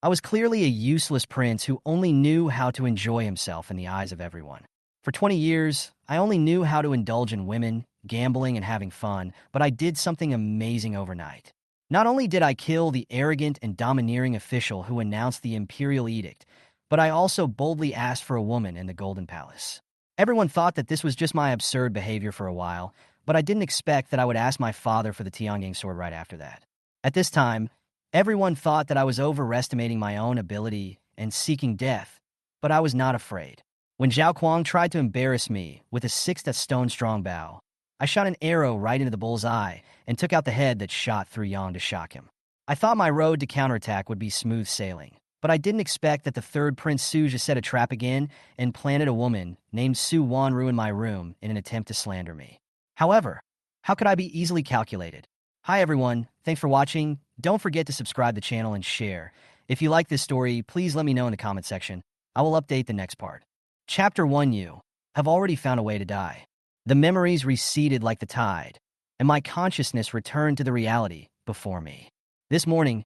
I was clearly a useless prince who only knew how to enjoy himself in the eyes of everyone. For 20 years, I only knew how to indulge in women, gambling, and having fun, but I did something amazing overnight. Not only did I kill the arrogant and domineering official who announced the imperial edict, but I also boldly asked for a woman in the Golden Palace. Everyone thought that this was just my absurd behavior for a while, but I didn't expect that I would ask my father for the Tiangang sword right after that. At this time, everyone thought that I was overestimating my own ability and seeking death, but I was not afraid. When Zhao Kuang tried to embarrass me with a stone-strong bow, I shot an arrow right into the bull's eye and took out the head that shot through Yang to shock him. I thought my road to counterattack would be smooth sailing, but I didn't expect that the third Prince Suja set a trap again and planted a woman named Su Wanru in my room in an attempt to slander me. However, how could I be easily calculated? Hi everyone, thanks for watching. Don't forget to subscribe to the channel and share. If you like this story, please let me know in the comment section. I will update the next part. Chapter 1. You have already found a way to die. The memories receded like the tide, and my consciousness returned to the reality before me. This morning,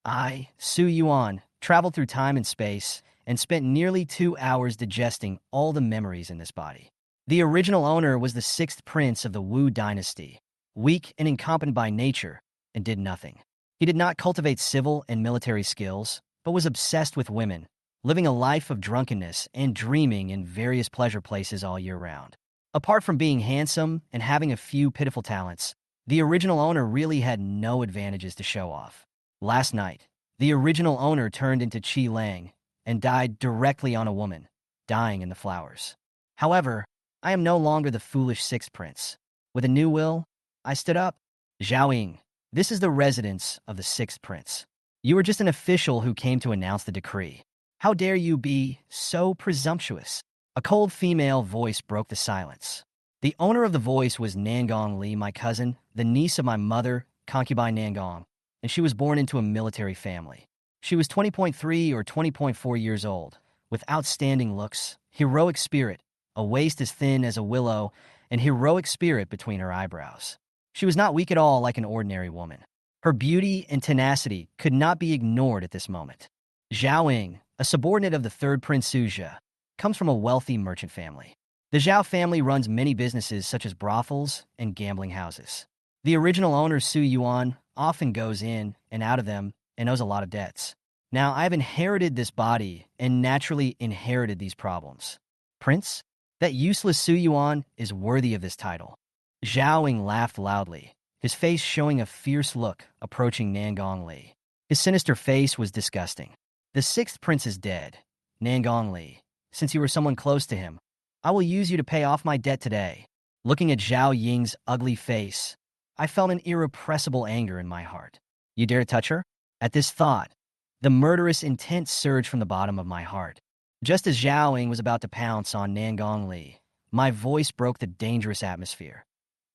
I, Su Yuan, traveled through time and space and spent nearly 2 hours digesting all the memories in this body. The original owner was the 6th prince of the Wu dynasty, weak and incompetent by nature, and did nothing. He did not cultivate civil and military skills, but was obsessed with women, living a life of drunkenness and dreaming in various pleasure places all year round. Apart from being handsome and having a few pitiful talents, the original owner really had no advantages to show off. Last night, the original owner turned into Qi Lang and died directly on a woman, dying in the flowers. However, I am no longer the foolish 6th prince. With a new will, I stood up. Zhao, this is the residence of the 6th prince. You are just an official who came to announce the decree. How dare you be so presumptuous? A cold female voice broke the silence. The owner of the voice was Nangong Li, my cousin, the niece of my mother, concubine Nangong, and she was born into a military family. She was 20.3 or 20.4 years old, with outstanding looks, heroic spirit, a waist as thin as a willow, and heroic spirit between her eyebrows. She was not weak at all like an ordinary woman. Her beauty and tenacity could not be ignored at this moment. Zhao, a subordinate of the 3rd Prince Suja, comes from a wealthy merchant family. The Zhao family runs many businesses such as brothels and gambling houses. The original owner, Su Yuan, often goes in and out of them and owes a lot of debts. Now, I have inherited this body and naturally inherited these problems. Prince, that useless Su Yuan is worthy of this title. Zhao laughed loudly, his face showing a fierce look approaching Nangong Li. His sinister face was disgusting. The 6th prince is dead. Nangong Li, since you were someone close to him, I will use you to pay off my debt today. Looking at Zhao Ying's ugly face, I felt an irrepressible anger in my heart. You dare to touch her? At this thought, the murderous intent surged from the bottom of my heart. Just as Zhao Ying was about to pounce on Nangong Li, my voice broke the dangerous atmosphere.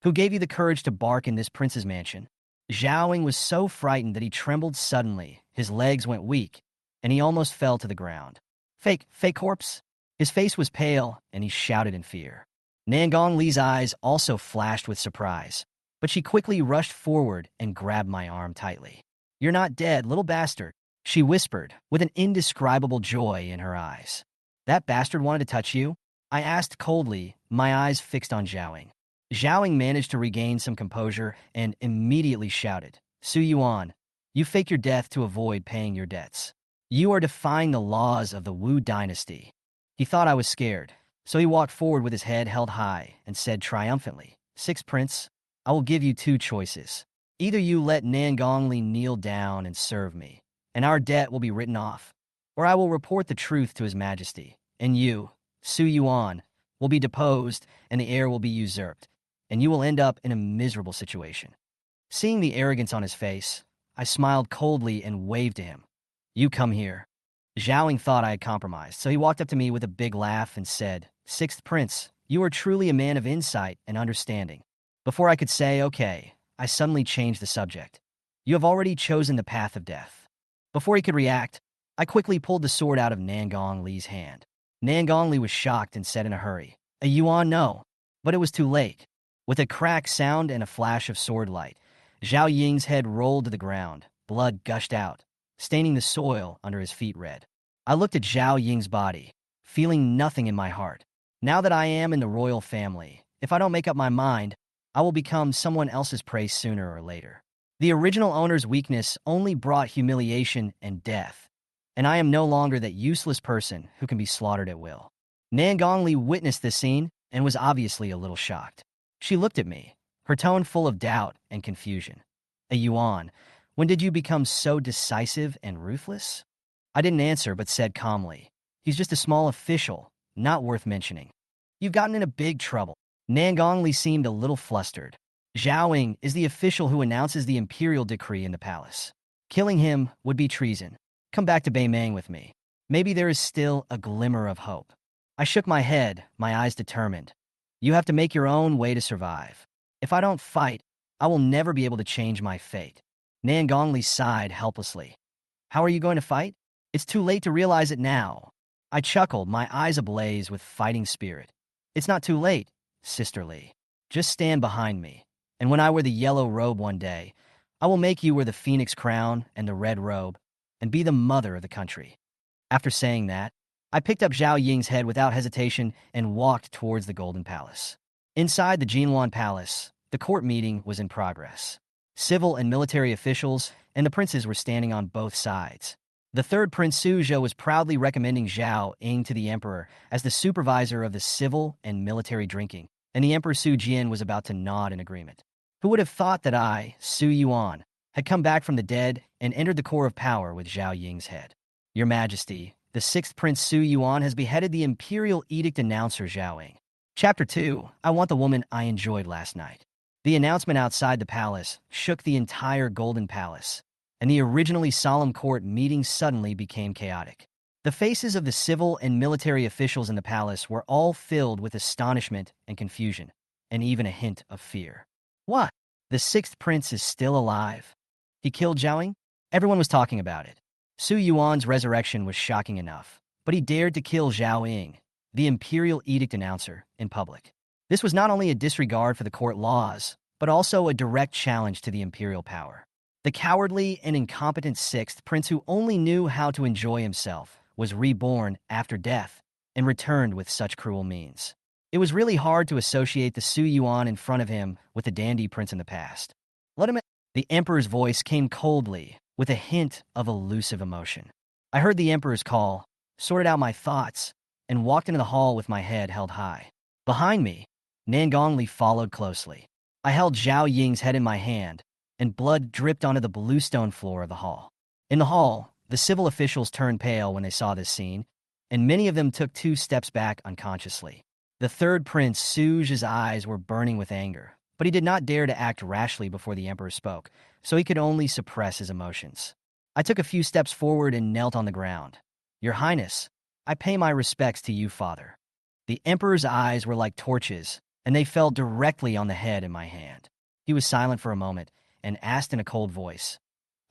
Who gave you the courage to bark in this prince's mansion? Zhao Ying was so frightened that he trembled suddenly, his legs went weak, and he almost fell to the ground. Fake corpse? His face was pale, and he shouted in fear. Nangong Li's eyes also flashed with surprise, but she quickly rushed forward and grabbed my arm tightly. You're not dead, little bastard, she whispered, with an indescribable joy in her eyes. That bastard wanted to touch you? I asked coldly, my eyes fixed on Zhao. Zhao managed to regain some composure and immediately shouted, Su Yuan, you fake your death to avoid paying your debts. You are defying the laws of the Wu dynasty. He thought I was scared, so he walked forward with his head held high and said triumphantly, 6th prince, I will give you 2 choices. Either you let Nangong Li kneel down and serve me, and our debt will be written off, or I will report the truth to his majesty, and you, Su Yuan, will be deposed and the heir will be usurped, and you will end up in a miserable situation. Seeing the arrogance on his face, I smiled coldly and waved to him. You come here. Zhao thought I had compromised, so he walked up to me with a big laugh and said, 6th prince, you are truly a man of insight and understanding. Before I could say, okay, I suddenly changed the subject. You have already chosen the path of death. Before he could react, I quickly pulled the sword out of Nangong Li's hand. Nangong Li was shocked and said in a hurry, a yuan no. But it was too late. With a crack sound and a flash of sword light, Zhao Ying's head rolled to the ground, blood gushed out, staining the soil under his feet red. I looked at Zhao Ying's body, feeling nothing in my heart. Now that I am in the royal family, if I don't make up my mind, I will become someone else's prey sooner or later. The original owner's weakness only brought humiliation and death, and I am no longer that useless person who can be slaughtered at will. Nan Gongli witnessed this scene and was obviously a little shocked. She looked at me, her tone full of doubt and confusion. A Yuan, when did you become so decisive and ruthless? I didn't answer but said calmly, he's just a small official, not worth mentioning. You've gotten into big trouble. Nan Gongli seemed a little flustered. Zhao Ying is the official who announces the imperial decree in the palace. Killing him would be treason. Come back to Beimang with me. Maybe there is still a glimmer of hope. I shook my head, my eyes determined. You have to make your own way to survive. If I don't fight, I will never be able to change my fate. Nan Gongli sighed helplessly. How are you going to fight? It's too late to realize it now. I chuckled, my eyes ablaze with fighting spirit. It's not too late, Sister Li. Just stand behind me, and when I wear the yellow robe one day, I will make you wear the phoenix crown and the red robe, and be the mother of the country. After saying that, I picked up Zhao Ying's head without hesitation and walked towards the Golden Palace. Inside the Jinluan Palace, the court meeting was in progress. Civil and military officials and the princes were standing on both sides. The third Prince Suzhou was proudly recommending Zhao Ying to the emperor as the supervisor of the civil and military drinking, and the Emperor Su Jian was about to nod in agreement. Who would have thought that I, Su Yuan, had come back from the dead and entered the core of power with Zhao Ying's head? Your Majesty, the sixth Prince Su Yuan has beheaded the Imperial Edict Announcer Zhao Ying. Chapter 2, I Want the Woman I Enjoyed Last Night. The announcement outside the palace shook the entire Golden Palace, and the originally solemn court meeting suddenly became chaotic. The faces of the civil and military officials in the palace were all filled with astonishment and confusion, and even a hint of fear. What? The sixth prince is still alive? He killed Zhao Ying? Everyone was talking about it. Su Yuan's resurrection was shocking enough, but he dared to kill Zhao Ying, the Imperial Edict Announcer, in public. This was not only a disregard for the court laws, but also a direct challenge to the imperial power. The cowardly and incompetent sixth prince who only knew how to enjoy himself was reborn after death and returned with such cruel means. It was really hard to associate the Su Yuan in front of him with the dandy prince in the past. Let him in. The emperor's voice came coldly, with a hint of elusive emotion. I heard the emperor's call, sorted out my thoughts, and walked into the hall with my head held high. Behind me, Nan Gongli followed closely. I held Zhao Ying's head in my hand, and blood dripped onto the bluestone floor of the hall. In the hall, the civil officials turned pale when they saw this scene, and many of them took 2 steps back unconsciously. The third prince, Suzh's eyes were burning with anger, but he did not dare to act rashly before the emperor spoke, so he could only suppress his emotions. I took a few steps forward and knelt on the ground. Your Highness, I pay my respects to you, Father. The emperor's eyes were like torches, and they fell directly on the head in my hand. He was silent for a moment and asked in a cold voice,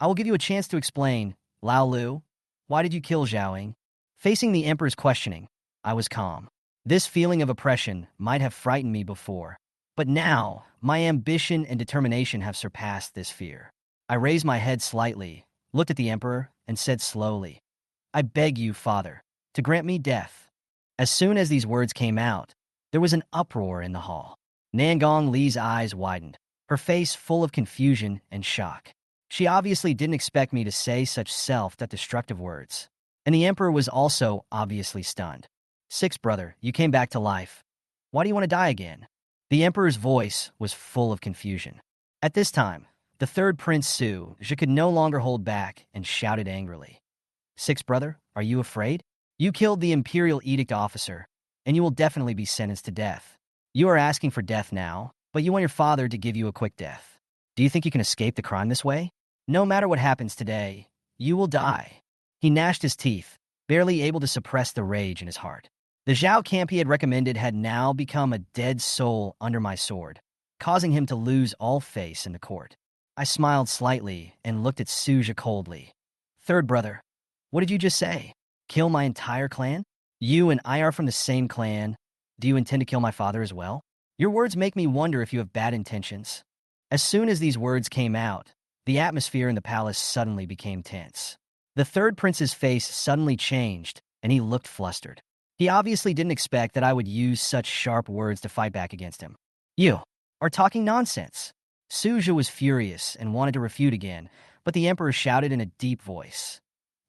I will give you a chance to explain. Lao Lu, why did you kill Zhao Ying? Facing the emperor's questioning, I was calm. This feeling of oppression might have frightened me before, but now my ambition and determination have surpassed this fear. I raised my head slightly, looked at the emperor, and said slowly, I beg you, Father, to grant me death. As soon as these words came out, there was an uproar in the hall. Nan Gong's eyes widened, her face full of confusion and shock. She obviously didn't expect me to say such self-destructive words. And the emperor was also obviously stunned. Sixth brother, you came back to life. Why do you want to die again? The emperor's voice was full of confusion. At this time, the third Prince Su could no longer hold back and shouted angrily. Sixth brother, are you afraid? You killed the Imperial Edict officer, and you will definitely be sentenced to death. You are asking for death now, but you want your father to give you a quick death. Do you think you can escape the crime this way? No matter what happens today, you will die. He gnashed his teeth, barely able to suppress the rage in his heart. The Zhao camp he had recommended had now become a dead soul under my sword, causing him to lose all face in the court. I smiled slightly and looked at Suzhou coldly. Third brother, what did you just say? Kill my entire clan? You and I are from the same clan. Do you intend to kill my father as well? Your words make me wonder if you have bad intentions. As soon as these words came out, the atmosphere in the palace suddenly became tense. The third prince's face suddenly changed, and he looked flustered. He obviously didn't expect that I would use such sharp words to fight back against him. You are talking nonsense. Suja was furious and wanted to refute again, but the emperor shouted in a deep voice,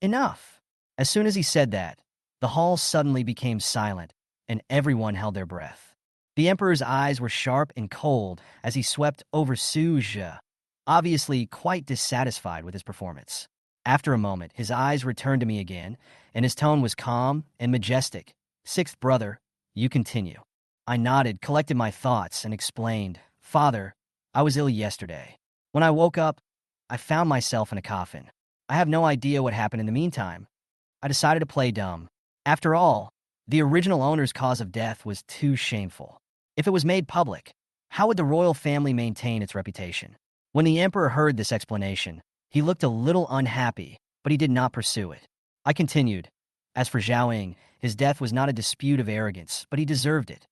Enough! As soon as he said that, the hall suddenly became silent, and everyone held their breath. The emperor's eyes were sharp and cold as he swept over Suja, obviously quite dissatisfied with his performance. After a moment, his eyes returned to me again, and his tone was calm and majestic. Sixth brother, you continue. I nodded, collected my thoughts, and explained, Father, I was ill yesterday. When I woke up, I found myself in a coffin. I have no idea what happened in the meantime. I decided to play dumb. After all, the original owner's cause of death was too shameful. If it was made public, how would the royal family maintain its reputation? When the emperor heard this explanation, he looked a little unhappy, but he did not pursue it. I continued. As for Zhao Ying, his death was not a dispute of arrogance, but he deserved it.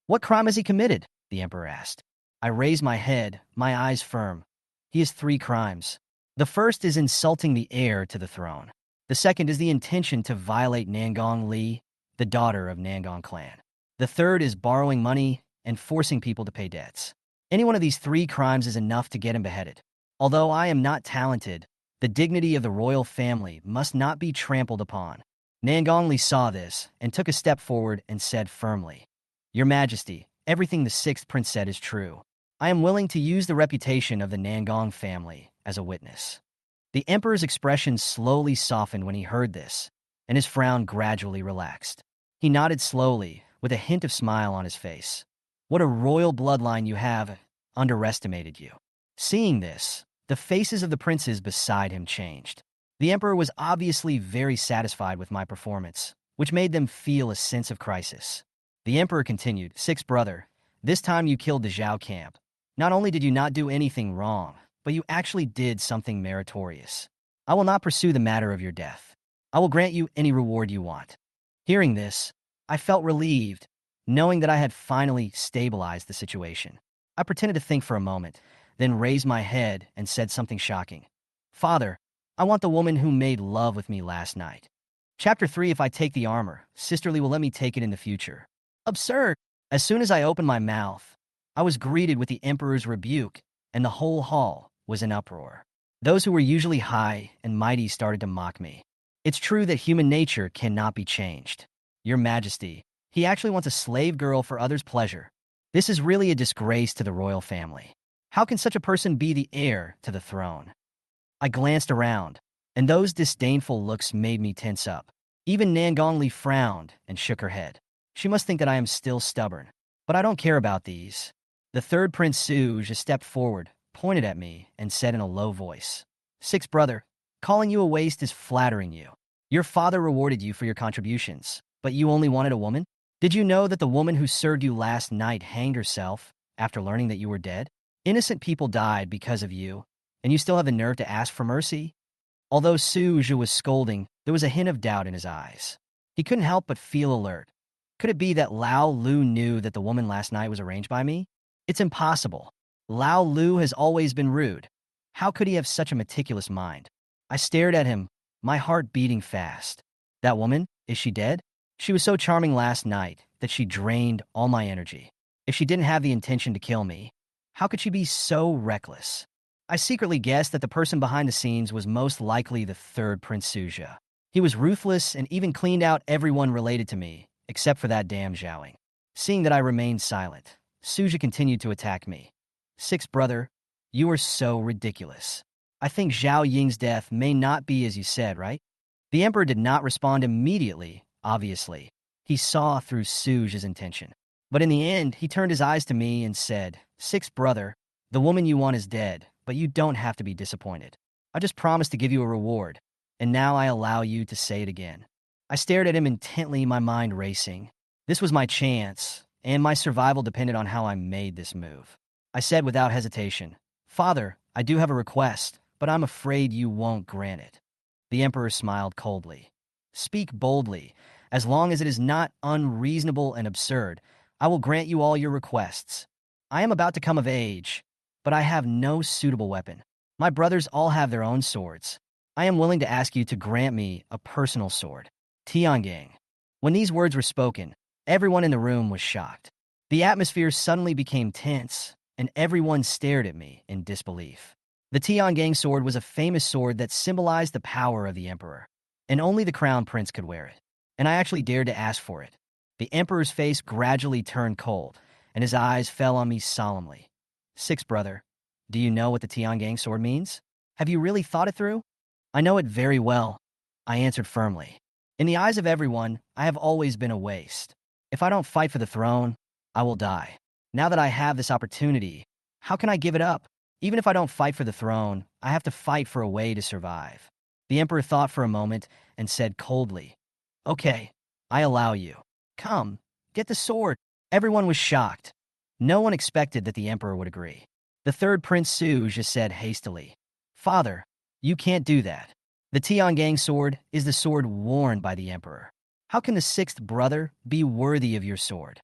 What crime has he committed? The emperor asked. I raised my head, my eyes firm. He has 3 crimes. The first is insulting the heir to the throne. The second is the intention to violate Nangong Li, the daughter of Nangong clan. The third is borrowing money and forcing people to pay debts. Any one of these 3 crimes is enough to get him beheaded. Although I am not talented, the dignity of the royal family must not be trampled upon. Nangong Li saw this and took a step forward and said firmly, Your Majesty, everything the 6th prince said is true. I am willing to use the reputation of the Nangong family as a witness. The emperor's expression slowly softened when he heard this, and his frown gradually relaxed. He nodded slowly, with a hint of smile on his face. What a royal bloodline you have, underestimated you. Seeing this, the faces of the princes beside him changed. The emperor was obviously very satisfied with my performance, which made them feel a sense of crisis. The emperor continued, 6th brother, this time you killed the Zhao camp. Not only did you not do anything wrong, but you actually did something meritorious. I will not pursue the matter of your death. I will grant you any reward you want. Hearing this, I felt relieved, knowing that I had finally stabilized the situation. I pretended to think for a moment, then raised my head and said something shocking. Father, I want the woman who made love with me last night. Chapter 3 If I take the armor, Sisterly will let me take it in the future. Absurd! As soon as I opened my mouth, I was greeted with the emperor's rebuke, and the whole hall was in uproar. Those who were usually high and mighty started to mock me. It's true that human nature cannot be changed. Your Majesty, he actually wants a slave girl for others' pleasure. This is really a disgrace to the royal family. How can such a person be the heir to the throne? I glanced around, and those disdainful looks made me tense up. Even Nangong Li frowned and shook her head. She must think that I am still stubborn. But I don't care about these. The third Prince Suja stepped forward, pointed at me, and said in a low voice, 6th brother, calling you a waste is flattering you. Your father rewarded you for your contributions, but you only wanted a woman? Did you know that the woman who served you last night hanged herself after learning that you were dead? Innocent people died because of you, and you still have the nerve to ask for mercy? Although Suja was scolding, there was a hint of doubt in his eyes. He couldn't help but feel alert. Could it be that Lao Lu knew that the woman last night was arranged by me? It's impossible. Lao Lu has always been rude. How could he have such a meticulous mind? I stared at him, my heart beating fast. That woman, is she dead? She was so charming last night that she drained all my energy. If she didn't have the intention to kill me, how could she be so reckless? I secretly guessed that the person behind the scenes was most likely the third Prince Suja. He was ruthless and even cleaned out everyone related to me, except for that damn Zhaoing. Seeing that I remained silent, Suja continued to attack me. 6th brother, you are so ridiculous. I think Zhao Ying's death may not be as you said, right? The emperor did not respond immediately, obviously. He saw through Suja's intention. But in the end, he turned his eyes to me and said, 6th brother, the woman you want is dead, but you don't have to be disappointed. I just promised to give you a reward, and now I allow you to say it again. I stared at him intently, my mind racing. This was my chance, and my survival depended on how I made this move. I said without hesitation, Father, I do have a request, but I'm afraid you won't grant it. The emperor smiled coldly. Speak boldly. As long as it is not unreasonable and absurd, I will grant you all your requests. I am about to come of age, but I have no suitable weapon. My brothers all have their own swords. I am willing to ask you to grant me a personal sword. Tiangang. When these words were spoken, everyone in the room was shocked. The atmosphere suddenly became tense, and everyone stared at me in disbelief. The Tiangang sword was a famous sword that symbolized the power of the emperor, and only the crown prince could wear it. And I actually dared to ask for it. The emperor's face gradually turned cold, and his eyes fell on me solemnly. Sixth brother, do you know what the Tiangang sword means? Have you really thought it through? I know it very well, I answered firmly. In the eyes of everyone, I have always been a waste. If I don't fight for the throne, I will die. Now that I have this opportunity, how can I give it up? Even if I don't fight for the throne, I have to fight for a way to survive. The emperor thought for a moment and said coldly, Okay, I allow you. Come, get the sword. Everyone was shocked. No one expected that the emperor would agree. The third Prince Su just said hastily, Father, you can't do that. The Tiangang sword is the sword worn by the emperor. How can the sixth brother be worthy of your sword?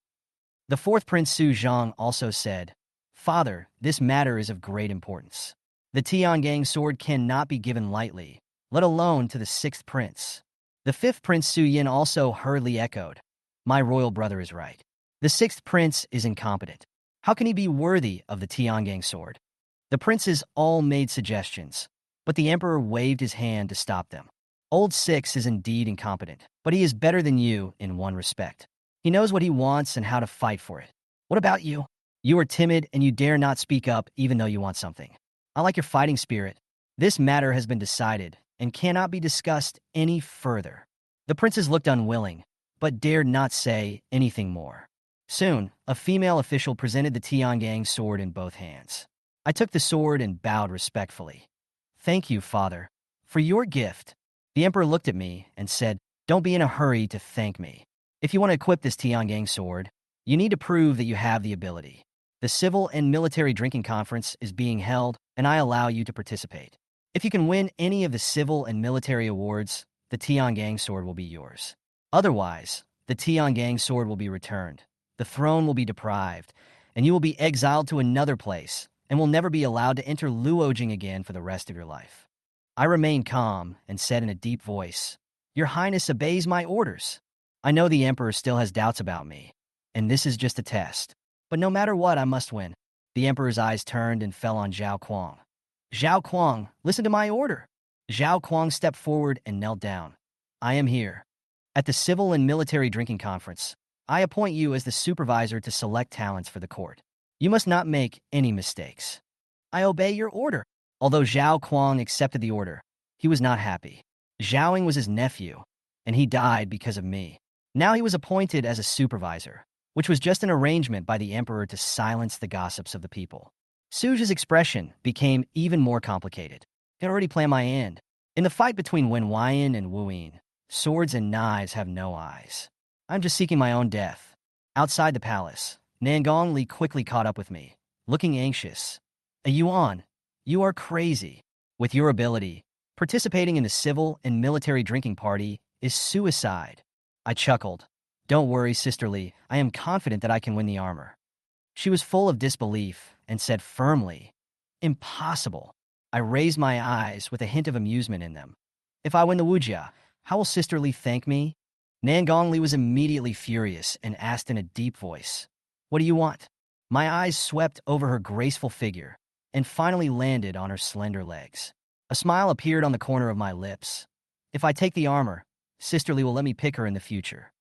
The fourth Prince Su Zhang also said, Father, this matter is of great importance. The Tiangang sword cannot be given lightly, let alone to the sixth prince. The fifth Prince Su Yin also hurriedly echoed, My royal brother is right. The sixth prince is incompetent. How can he be worthy of the Tiangang sword? The princes all made suggestions, but the emperor waved his hand to stop them. Old Six is indeed incompetent, but he is better than you in one respect. He knows what he wants and how to fight for it. What about you? You are timid and you dare not speak up even though you want something. I like your fighting spirit. This matter has been decided and cannot be discussed any further. The princes looked unwilling, but dared not say anything more. Soon, a female official presented the Tiangang sword in both hands. I took the sword and bowed respectfully. Thank you, Father, for your gift. The emperor looked at me and said, Don't be in a hurry to thank me. If you want to equip this Tiangang sword, you need to prove that you have the ability. The Civil and Military Drinking Conference is being held, and I allow you to participate. If you can win any of the civil and military awards, the Tiangang sword will be yours. Otherwise, the Tiangang sword will be returned, the throne will be deprived, and you will be exiled to another place and will never be allowed to enter Luojing again for the rest of your life. I remained calm and said in a deep voice, Your Highness obeys my orders. I know the emperor still has doubts about me, and this is just a test. But no matter what, I must win. The emperor's eyes turned and fell on Zhao Kuang. Zhao Kuang, listen to my order. Zhao Kuang stepped forward and knelt down. I am here. At the Civil and Military Drinking Conference, I appoint you as the supervisor to select talents for the court. You must not make any mistakes. I obey your order. Although Zhao Kuang accepted the order, he was not happy. Zhaoing was his nephew, and he died because of me. Now he was appointed as a supervisor, which was just an arrangement by the emperor to silence the gossips of the people. Su's expression became even more complicated. He had already planned my end. In the fight between Wen Weian and Wu Yin, swords and knives have no eyes. I'm just seeking my own death. Outside the palace, Nangong Li quickly caught up with me, looking anxious. Yuan, you are crazy. With your ability, participating in the civil and military drinking party is suicide. I chuckled. Don't worry, Sister Li. I am confident that I can win the armor. She was full of disbelief and said firmly, Impossible. I raised my eyes with a hint of amusement in them. If I win the Wujia, how will Sister Li thank me? Nangong Li was immediately furious and asked in a deep voice, What do you want? My eyes swept over her graceful figure and finally landed on her slender legs. A smile appeared on the corner of my lips. If I take the armor, Sister Li will let me pick her in the future.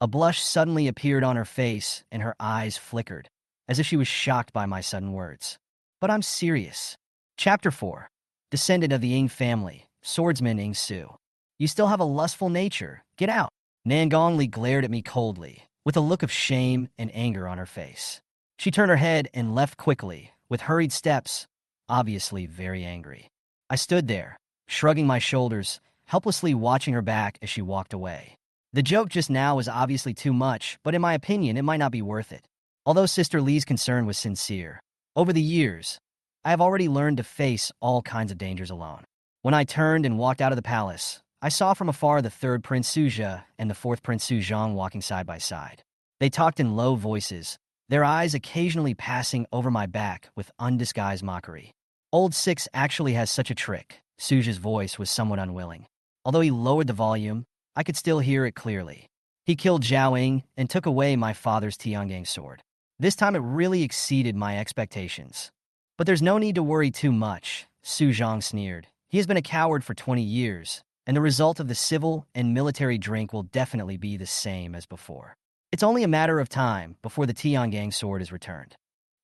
A blush suddenly appeared on her face and her eyes flickered, as if she was shocked by my sudden words. But I'm serious. Chapter 4. Descendant of the Ying family, swordsman Ying Su. You still have a lustful nature. Get out. Nangong Li glared at me coldly, with a look of shame and anger on her face. She turned her head and left quickly, with hurried steps, obviously very angry. I stood there, shrugging my shoulders, helplessly watching her back as she walked away. The joke just now was obviously too much, but in my opinion, it might not be worth it. Although Sister Li's concern was sincere, over the years, I have already learned to face all kinds of dangers alone. When I turned and walked out of the palace, I saw from afar the third Prince Suzha and the fourth Prince Su Zhang walking side by side. They talked in low voices, their eyes occasionally passing over my back with undisguised mockery. Old Six actually has such a trick. Suja's voice was somewhat unwilling. Although he lowered the volume, I could still hear it clearly. He killed Zhao Ying and took away my father's Tiangang sword. This time it really exceeded my expectations. But there's no need to worry too much, Su Zhang sneered. He has been a coward for 20 years, and the result of the civil and military drink will definitely be the same as before. It's only a matter of time before the Tiangang sword is returned.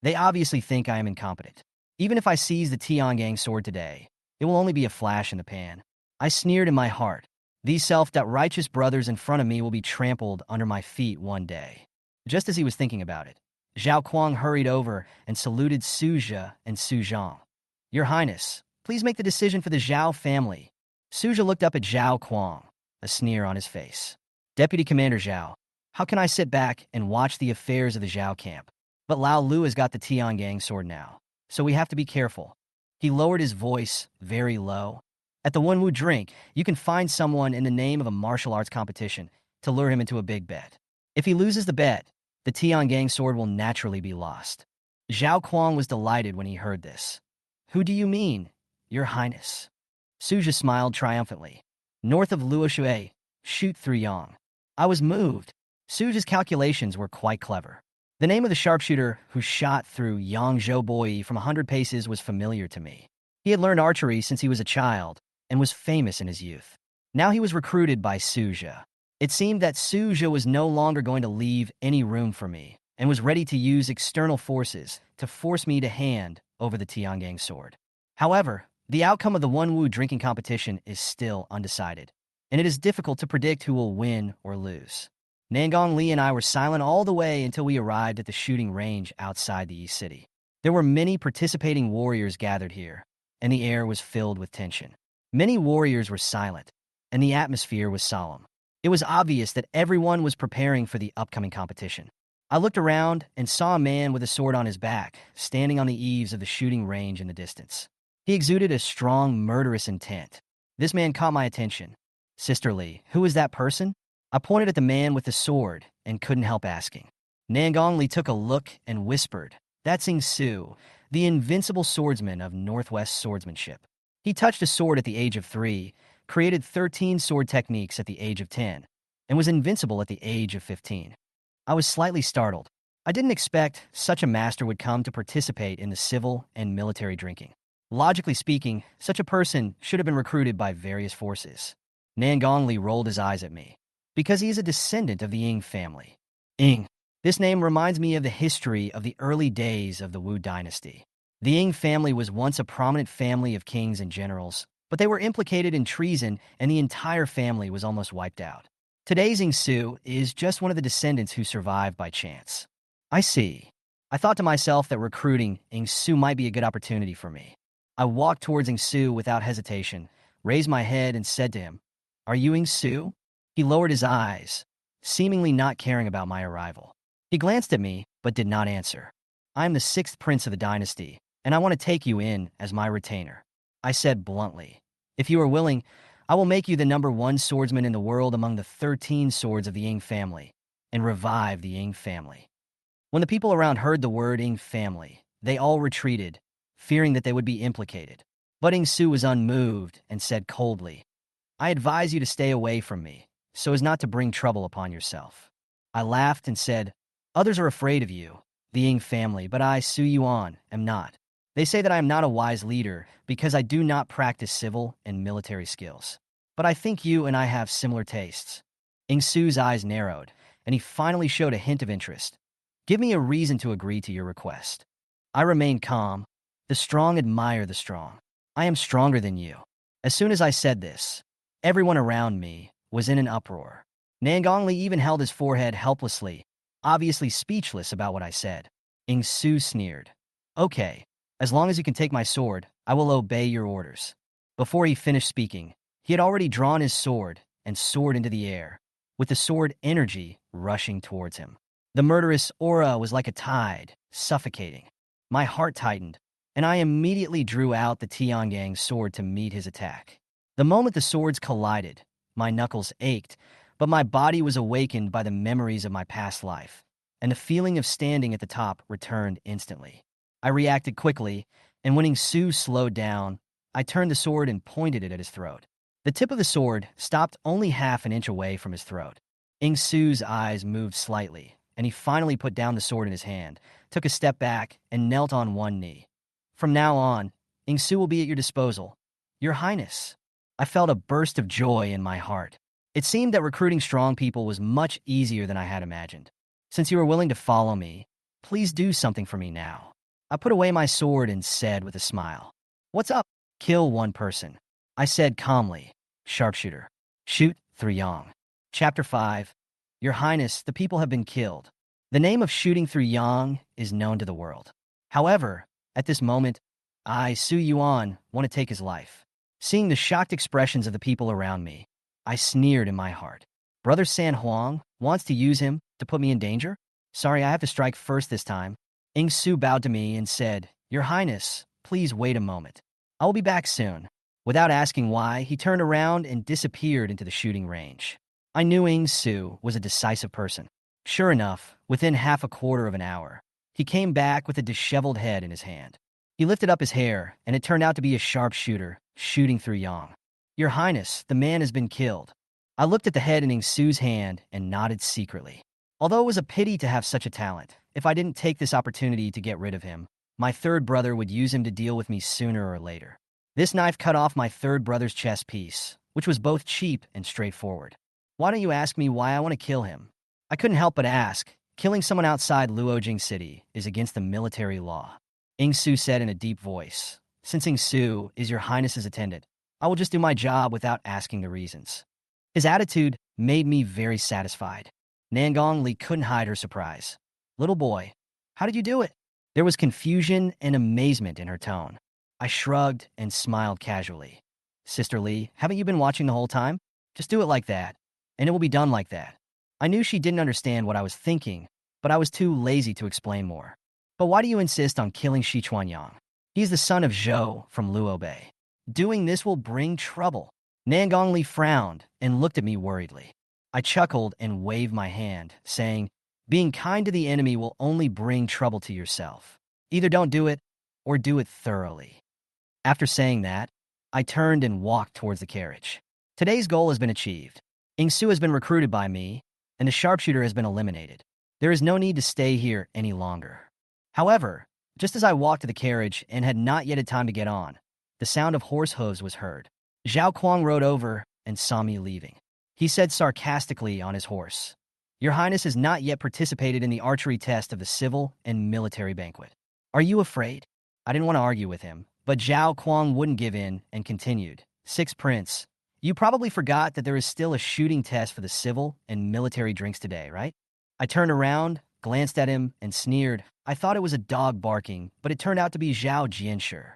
They obviously think I am incompetent. Even if I seize the Tiangang sword today, it will only be a flash in the pan. I sneered in my heart. These self-righteous brothers in front of me will be trampled under my feet one day. Just as he was thinking about it, Zhao Kuang hurried over and saluted Su Zhe and Su Zhang. Your Highness, please make the decision for the Zhao family. Su Zhe looked up at Zhao Kuang, a sneer on his face. Deputy Commander Zhao, how can I sit back and watch the affairs of the Zhao camp? But Lao Lu has got the Tiangang sword now, so we have to be careful. He lowered his voice very low. At the Wenwu drink, you can find someone in the name of a martial arts competition to lure him into a big bet. If he loses the bet, the Tiangang sword will naturally be lost. Zhao Kuang was delighted when he heard this. Who do you mean, Your Highness? Su Zhe smiled triumphantly. North of Luoshui, shoot through Yang. I was moved. Su Zhe's calculations were quite clever. The name of the sharpshooter who shot through Yangzhou Boi from 100 paces was familiar to me. He had learned archery since he was a child and was famous in his youth. Now he was recruited by Su Zhe. It seemed that Su Zhe was no longer going to leave any room for me and was ready to use external forces to force me to hand over the Tiangang sword. However, the outcome of the Wenwu drinking competition is still undecided, and it is difficult to predict who will win or lose. Nangong Li and I were silent all the way until we arrived at the shooting range outside the East City. There were many participating warriors gathered here, and the air was filled with tension. Many warriors were silent, and the atmosphere was solemn. It was obvious that everyone was preparing for the upcoming competition. I looked around and saw a man with a sword on his back, standing on the eaves of the shooting range in the distance. He exuded a strong, murderous intent. This man caught my attention. Sister Li, who is that person? I pointed at the man with the sword and couldn't help asking. Nangong Li took a look and whispered, That's Ying Su, the invincible swordsman of Northwest swordsmanship. He touched a sword at the age of 3, created 13 sword techniques at the age of 10, and was invincible at the age of 15. I was slightly startled. I didn't expect such a master would come to participate in the civil and military drinking. Logically speaking, such a person should have been recruited by various forces. Nangong Li rolled his eyes at me. Because he is a descendant of the Ying family. Ying. This name reminds me of the history of the early days of the Wu dynasty. The Ying family was once a prominent family of kings and generals, but they were implicated in treason and the entire family was almost wiped out. Today's Ying Su is just one of the descendants who survived by chance. I see. I thought to myself that recruiting Ying Su might be a good opportunity for me. I walked towards Ying Su without hesitation, raised my head and said to him, Are you Ying Su? He lowered his eyes, seemingly not caring about my arrival. He glanced at me, but did not answer. I am the 6th prince of the dynasty, and I want to take you in as my retainer. I said bluntly, If you are willing, I will make you the #1 swordsman in the world among the 13 swords of the Ying family, and revive the Ying family. When the people around heard the word Ying family, they all retreated, fearing that they would be implicated. But Ying Su was unmoved and said coldly, I advise you to stay away from me, so as not to bring trouble upon yourself. I laughed and said, Others are afraid of you, the Ying family, but I, Su Yuan, am not. They say that I am not a wise leader because I do not practice civil and military skills. But I think you and I have similar tastes. Ying Su's eyes narrowed, and he finally showed a hint of interest. Give me a reason to agree to your request. I remained calm. The strong admire the strong. I am stronger than you. As soon as I said this, everyone around me was in an uproar. Nangong Li even held his forehead helplessly, obviously speechless about what I said. Ying Su sneered. Okay, as long as you can take my sword, I will obey your orders. Before he finished speaking, he had already drawn his sword and soared into the air, with the sword energy rushing towards him. The murderous aura was like a tide, suffocating. My heart tightened, and I immediately drew out the Tiangang sword to meet his attack. The moment the swords collided, my knuckles ached, but my body was awakened by the memories of my past life, and the feeling of standing at the top returned instantly. I reacted quickly, and when Ying Su slowed down, I turned the sword and pointed it at his throat. The tip of the sword stopped only half an inch away from his throat. Ingsu's eyes moved slightly, and he finally put down the sword in his hand, took a step back, and knelt on one knee. From now on, Ingsu will be at your disposal. Your Highness. I felt a burst of joy in my heart. It seemed that recruiting strong people was much easier than I had imagined. Since you are willing to follow me, please do something for me now. I put away my sword and said with a smile, "What's up?" "Kill one person," I said calmly. "Sharpshooter. Shoot through Yang." Chapter 5. Your Highness, the people have been killed. The name of shooting through Yang is known to the world. However, at this moment, I, Su Yuan, want to take his life. Seeing the shocked expressions of the people around me, I sneered in my heart. Brother San Huang wants to use him to put me in danger? Sorry, I have to strike first this time. Ing Su bowed to me and said, "Your Highness, please wait a moment. I will be back soon." Without asking why, he turned around and disappeared into the shooting range. I knew Ing Su was a decisive person. Sure enough, within half a quarter of an hour, he came back with a disheveled head in his hand. He lifted up his hair, and it turned out to be a sharpshooter shooting through Yang. "Your Highness, the man has been killed." I looked at the head in Ing Su's hand and nodded secretly. Although it was a pity to have such a talent, if I didn't take this opportunity to get rid of him, my third brother would use him to deal with me sooner or later. This knife cut off my third brother's chest piece, which was both cheap and straightforward. Why don't you ask me why I want to kill him? I couldn't help but ask. Killing someone outside Luojing City is against the military law. Ing Su said in a deep voice, "Since Ing Su is your Highness's attendant, I will just do my job without asking the reasons." His attitude made me very satisfied. Nangong Li couldn't hide her surprise. "Little boy, how did you do it?" There was confusion and amazement in her tone. I shrugged and smiled casually. "Sister Li, haven't you been watching the whole time? Just do it like that, and it will be done like that." I knew she didn't understand what I was thinking, but I was too lazy to explain more. "But why do you insist on killing Shi Chuanyang? He's the son of Zhou from Luobei. Doing this will bring trouble." Nangong Li frowned and looked at me worriedly. I chuckled and waved my hand, saying, "Being kind to the enemy will only bring trouble to yourself. Either don't do it, or do it thoroughly." After saying that, I turned and walked towards the carriage. Today's goal has been achieved. Ing Su has been recruited by me, and the sharpshooter has been eliminated. There is no need to stay here any longer. However, just as I walked to the carriage and had not yet had time to get on, the sound of horse hooves was heard. Zhao Kuang rode over and saw me leaving. He said sarcastically on his horse, "Your Highness has not yet participated in the archery test of the civil and military banquet. Are you afraid?" I didn't want to argue with him, but Zhao Kuang wouldn't give in and continued, "Sixth Prince, you probably forgot that there is still a shooting test for the civil and military drinks today, right?" I turned around, glanced at him, and sneered. I thought it was a dog barking, but it turned out to be Zhao Jianshi.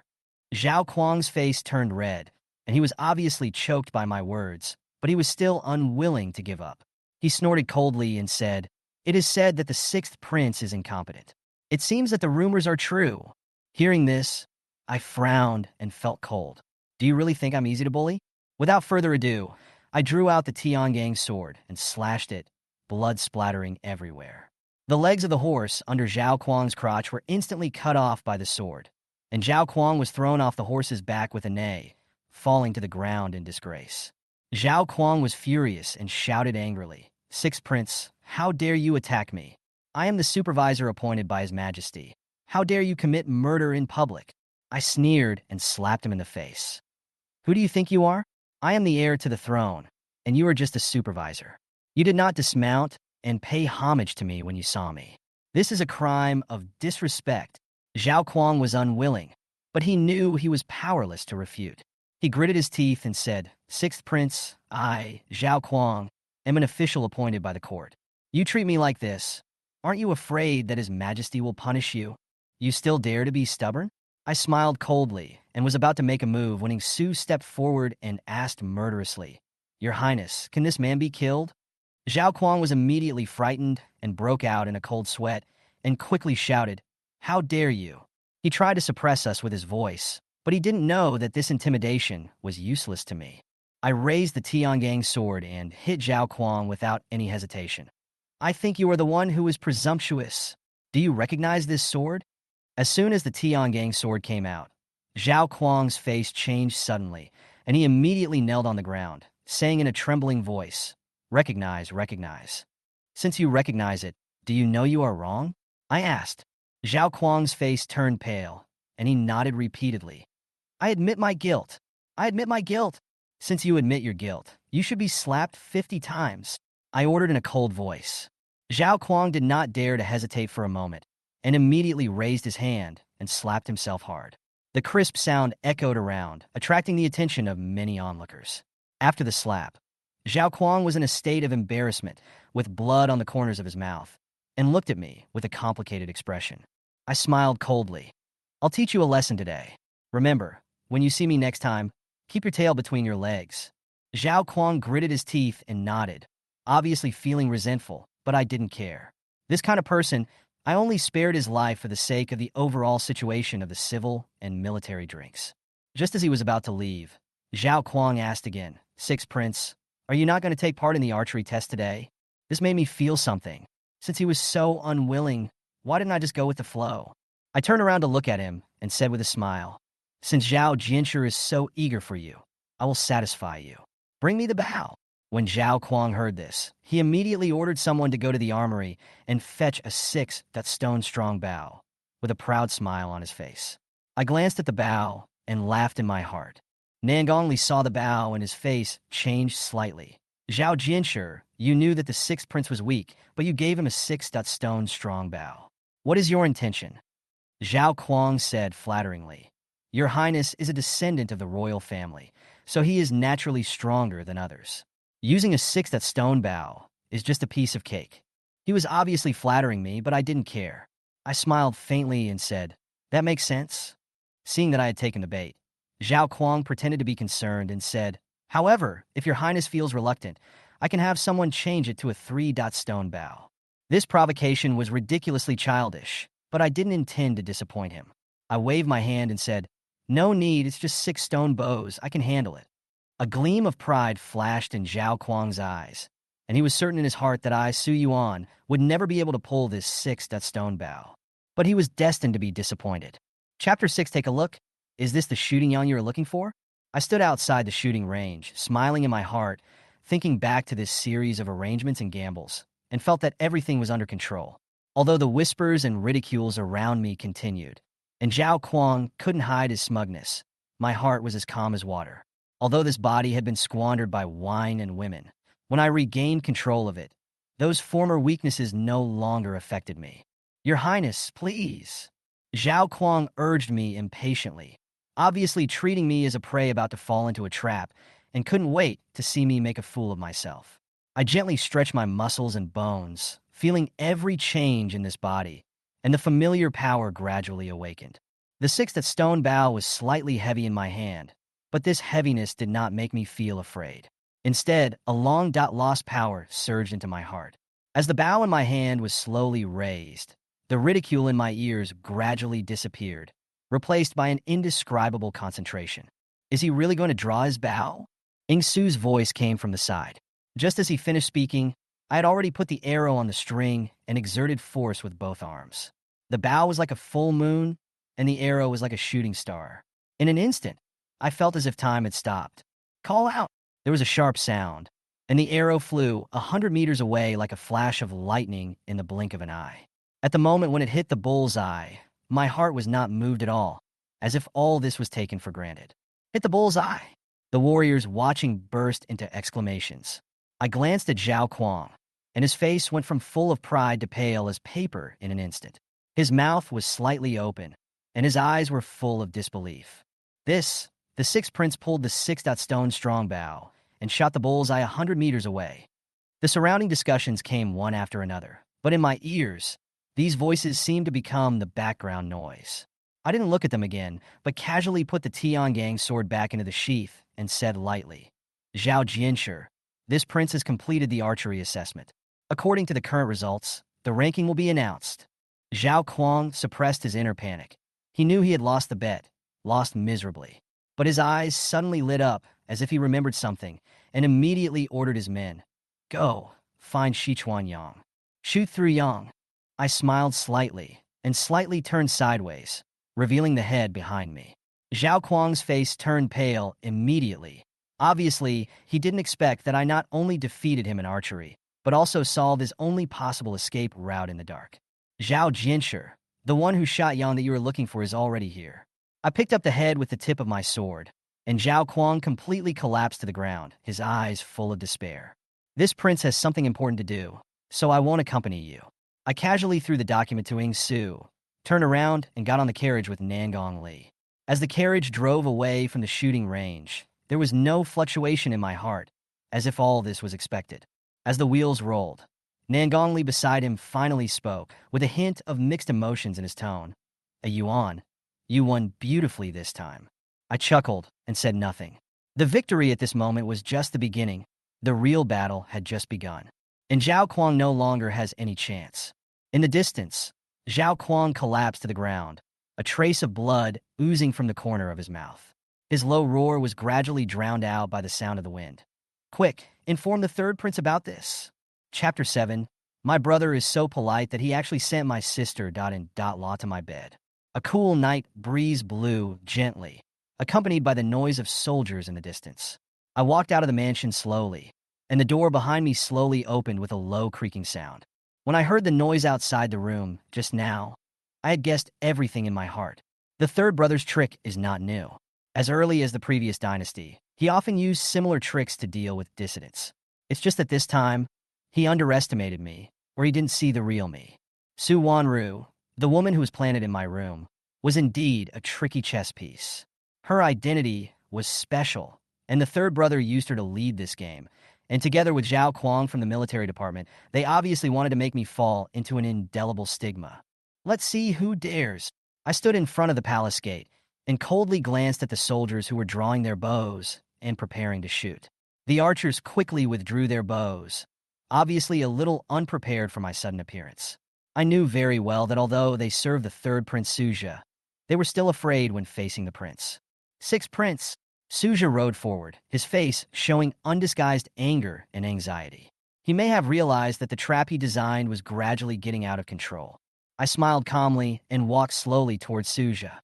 Zhao Kuang's face turned red, and he was obviously choked by my words, but he was still unwilling to give up. He snorted coldly and said, "It is said that the sixth prince is incompetent. It seems that the rumors are true." Hearing this, I frowned and felt cold. "Do you really think I'm easy to bully?" Without further ado, I drew out the Tiangang sword and slashed it, blood splattering everywhere. The legs of the horse under Zhao Kuang's crotch were instantly cut off by the sword, and Zhao Kuang was thrown off the horse's back with a neigh, falling to the ground in disgrace. Zhao Kuang was furious and shouted angrily, "Sixth Prince, how dare you attack me? I am the supervisor appointed by His Majesty. How dare you commit murder in public?" I sneered and slapped him in the face. "Who do you think you are? I am the heir to the throne, and you are just a supervisor. You did not dismount and pay homage to me when you saw me. This is a crime of disrespect." Zhao Kuang was unwilling, but he knew he was powerless to refute. He gritted his teeth and said, "Sixth Prince, I, Zhao Kuang, am an official appointed by the court. You treat me like this. Aren't you afraid that His Majesty will punish you? You still dare to be stubborn?" I smiled coldly and was about to make a move when Ing Su stepped forward and asked murderously, "Your Highness, can this man be killed?" Zhao Kuang was immediately frightened and broke out in a cold sweat and quickly shouted, "How dare you?" He tried to suppress us with his voice, but he didn't know that this intimidation was useless to me. I raised the Tiangang sword and hit Zhao Kuang without any hesitation. "I think you are the one who is presumptuous. Do you recognize this sword?" As soon as the Tiangang sword came out, Zhao Kuang's face changed suddenly, and he immediately knelt on the ground, saying in a trembling voice, "Recognize, recognize. Since you recognize it, do you know you are wrong?" I asked. Zhao Kuang's face turned pale, and he nodded repeatedly. "I admit my guilt. I admit my guilt." "Since you admit your guilt, you should be slapped 50 times. I ordered in a cold voice. Zhao Kuang did not dare to hesitate for a moment, and immediately raised his hand and slapped himself hard. The crisp sound echoed around, attracting the attention of many onlookers. After the slap, Zhao Kuang was in a state of embarrassment, with blood on the corners of his mouth, and looked at me with a complicated expression. I smiled coldly. "I'll teach you a lesson today. Remember, when you see me next time, keep your tail between your legs." Zhao Kuang gritted his teeth and nodded, obviously feeling resentful, but I didn't care. This kind of person, I only spared his life for the sake of the overall situation of the civil and military drinks. Just as he was about to leave, Zhao Kuang asked again, "Sixth Prince, are you not going to take part in the archery test today?" This made me feel something. Since he was so unwilling, why didn't I just go with the flow? I turned around to look at him and said with a smile, "Since Zhao Jianshi is so eager for you, I will satisfy you. Bring me the bow." When Zhao Kuang heard this, he immediately ordered someone to go to the armory and fetch a 6-stone-strong bow, with a proud smile on his face. I glanced at the bow and laughed in my heart. Nangongli saw the bow and his face changed slightly. "Zhao Jianshi, you knew that the sixth prince was weak, but you gave him a 6-stone-strong bow. What is your intention?" Zhao Kuang said flatteringly, "Your Highness is a descendant of the royal family, so he is naturally stronger than others. Using a 6-stone bow is just a piece of cake." He was obviously flattering me, but I didn't care. I smiled faintly and said, "That makes sense." Seeing that I had taken the bait, Zhao Kuang pretended to be concerned and said, "However, if your Highness feels reluctant, I can have someone change it to a 3-stone bow." This provocation was ridiculously childish, but I didn't intend to disappoint him. I waved my hand and said, "No need, it's just 6 stone bows, I can handle it." A gleam of pride flashed in Zhao Kuang's eyes, and he was certain in his heart that I, Su Yuan, would never be able to pull this 6-stone bow. But he was destined to be disappointed. Chapter 6, take a look. Is this the shooting young you were looking for? I stood outside the shooting range, smiling in my heart, thinking back to this series of arrangements and gambles, and felt that everything was under control. Although the whispers and ridicules around me continued, and Zhao Kuang couldn't hide his smugness, my heart was as calm as water. Although this body had been squandered by wine and women, when I regained control of it, those former weaknesses no longer affected me. "Your Highness, please." Zhao Kuang urged me impatiently, obviously treating me as a prey about to fall into a trap, and couldn't wait to see me make a fool of myself. I gently stretched my muscles and bones, feeling every change in this body, and the familiar power gradually awakened. The 6-stone bow was slightly heavy in my hand, but this heaviness did not make me feel afraid. Instead, a long-lost power surged into my heart. As the bow in my hand was slowly raised, the ridicule in my ears gradually disappeared, replaced by an indescribable concentration. "Is he really going to draw his bow?" Ing Su's voice came from the side. Just as he finished speaking, I had already put the arrow on the string and exerted force with both arms. The bow was like a full moon, and the arrow was like a shooting star. In an instant, I felt as if time had stopped. "Call out!" There was a sharp sound, and the arrow flew 100 meters away like a flash of lightning in the blink of an eye. At the moment when it hit the bull's eye, my heart was not moved at all, as if all this was taken for granted. "Hit the bull's eye!" The warriors watching burst into exclamations. I glanced at Zhao Kuang, and his face went from full of pride to pale as paper in an instant. His mouth was slightly open, and his eyes were full of disbelief. The sixth prince pulled the 6-stone-strong bow and shot the bullseye 100 meters away. The surrounding discussions came one after another, but in my ears, these voices seemed to become the background noise. I didn't look at them again, but casually put the Tiangang sword back into the sheath and said lightly, "Zhao Jianshi, this prince has completed the archery assessment. According to the current results, the ranking will be announced." Zhao Kuang suppressed his inner panic. He knew he had lost the bet, lost miserably. But his eyes suddenly lit up as if he remembered something and immediately ordered his men, "Go, find Sichuan Yang. Shoot through Yang." I smiled slightly and slightly turned sideways, revealing the head behind me. Zhao Kuang's face turned pale immediately. Obviously, he didn't expect that I not only defeated him in archery, but also solved his only possible escape route in the dark. Zhao Jinsher, the one who shot Yang that you were looking for, is already here. I picked up the head with the tip of my sword, and Zhao Kuang completely collapsed to the ground, his eyes full of despair. This prince has something important to do, so I won't accompany you. I casually threw the document to Ing Su, turned around, and got on the carriage with Nangong Li. As the carriage drove away from the shooting range, there was no fluctuation in my heart, as if all this was expected. As the wheels rolled, Nangong Li beside him finally spoke, with a hint of mixed emotions in his tone. A Yuan, you won beautifully this time. I chuckled and said nothing. The victory at this moment was just the beginning. The real battle had just begun. And Zhao Kuang no longer has any chance. In the distance, Zhao Kuang collapsed to the ground, a trace of blood oozing from the corner of his mouth. His low roar was gradually drowned out by the sound of the wind. Quick, inform the third prince about this. Chapter 7. My brother is so polite that he actually sent my sister Law to my bed. A cool night breeze blew gently, accompanied by the noise of soldiers in the distance. I walked out of the mansion slowly, and the door behind me slowly opened with a low creaking sound. When I heard the noise outside the room just now, I had guessed everything in my heart. The third brother's trick is not new. As early as the previous dynasty, he often used similar tricks to deal with dissidents. It's just that this time, he underestimated me, or he didn't see the real me. Su Wanru, the woman who was planted in my room, was indeed a tricky chess piece. Her identity was special, and the third brother used her to lead this game. And together with Zhao Kuang from the military department, they obviously wanted to make me fall into an indelible stigma. Let's see who dares. I stood in front of the palace gate and coldly glanced at the soldiers who were drawing their bows and preparing to shoot. The archers quickly withdrew their bows, obviously a little unprepared for my sudden appearance. I knew very well that although they served the third Prince Suja, they were still afraid when facing the prince. Sixth Prince. Suja rode forward, his face showing undisguised anger and anxiety. He may have realized that the trap he designed was gradually getting out of control. I smiled calmly and walked slowly towards Suja.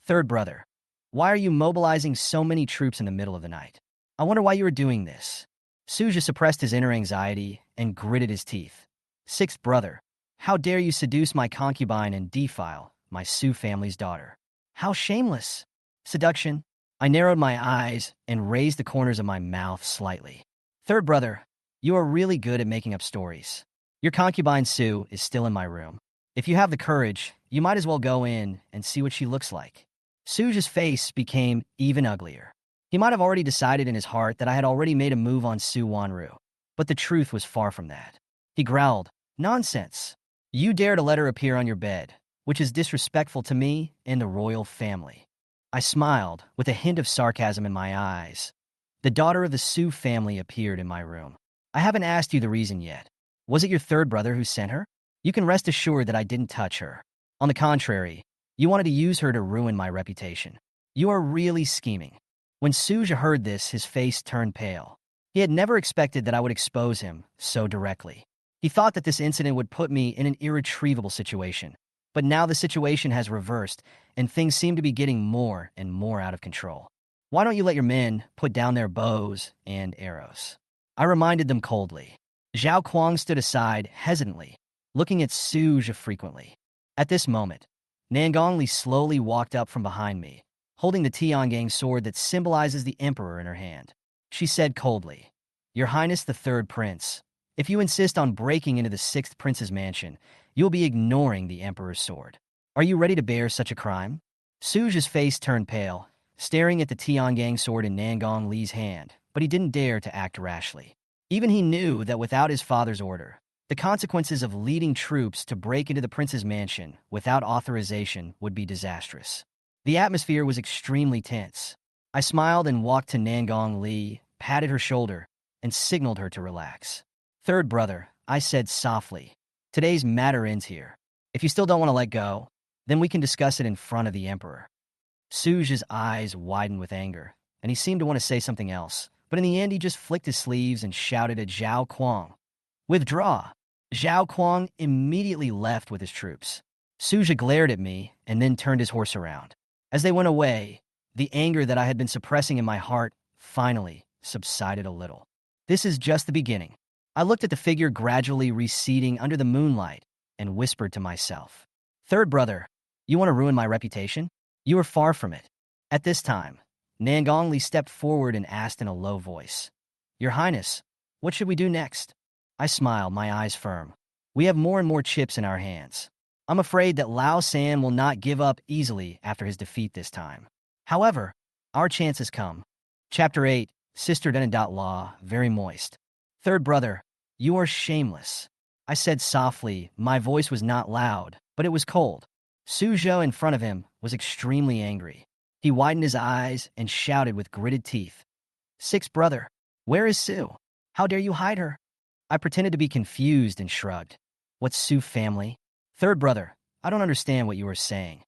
Third brother, why are you mobilizing so many troops in the middle of the night? I wonder why you are doing this. Suja suppressed his inner anxiety and gritted his teeth. Sixth brother, how dare you seduce my concubine and defile my Su family's daughter? How shameless! Seduction. I narrowed my eyes and raised the corners of my mouth slightly. Third brother, you are really good at making up stories. Your concubine Su is still in my room. If you have the courage, you might as well go in and see what she looks like. Suja's face became even uglier. He might have already decided in his heart that I had already made a move on Su Wanru, but the truth was far from that. He growled, "Nonsense. You dare to let her appear on your bed, which is disrespectful to me and the royal family." I smiled, with a hint of sarcasm in my eyes. The daughter of the Su family appeared in my room. I haven't asked you the reason yet. Was it your third brother who sent her? You can rest assured that I didn't touch her. On the contrary, you wanted to use her to ruin my reputation. You are really scheming. When Suja heard this, his face turned pale. He had never expected that I would expose him so directly. He thought that this incident would put me in an irretrievable situation. But now the situation has reversed, and things seem to be getting more and more out of control. Why don't you let your men put down their bows and arrows? I reminded them coldly. Zhao Kuang stood aside hesitantly, looking at Suja frequently. At this moment, Nangong Li slowly walked up from behind me, holding the Tiangang sword that symbolizes the emperor in her hand. She said coldly, "Your Highness the Third Prince, if you insist on breaking into the Sixth Prince's mansion, you'll be ignoring the emperor's sword. Are you ready to bear such a crime?" Suja's face turned pale, staring at the Tiangang sword in Nangong Li's hand, but he didn't dare to act rashly. Even he knew that without his father's order, the consequences of leading troops to break into the prince's mansion without authorization would be disastrous. The atmosphere was extremely tense. I smiled and walked to Nangong Li, patted her shoulder, and signaled her to relax. "Third brother," I said softly, "today's matter ends here. If you still don't want to let go, then we can discuss it in front of the emperor." Suja's eyes widened with anger, and he seemed to want to say something else, but in the end he just flicked his sleeves and shouted at Zhao Kuang, "Withdraw!" Zhao Kuang immediately left with his troops. Suja glared at me and then turned his horse around. As they went away, The anger that I had been suppressing in my heart finally subsided a little. This is just the beginning. I looked at the figure gradually receding under the moonlight and whispered to myself, "Third brother, you want to ruin my reputation? You are far from it." At this time, Nangongli stepped forward and asked in a low voice, "Your Highness, what should we do next?" I smiled, my eyes firm. "We have more and more chips in our hands. I'm afraid that Lao San will not give up easily after his defeat this time. However, our chance has come." Chapter 8, Sister Law, very moist. "Third brother, you are shameless," I said softly. My voice was not loud, but it was cold. Suzhou in front of him was extremely angry. He widened his eyes and shouted with gritted teeth, "Sixth brother, where is Sue? How dare you hide her?" I pretended to be confused and shrugged. "What's Sue family?" "Third brother, I don't understand what you are saying."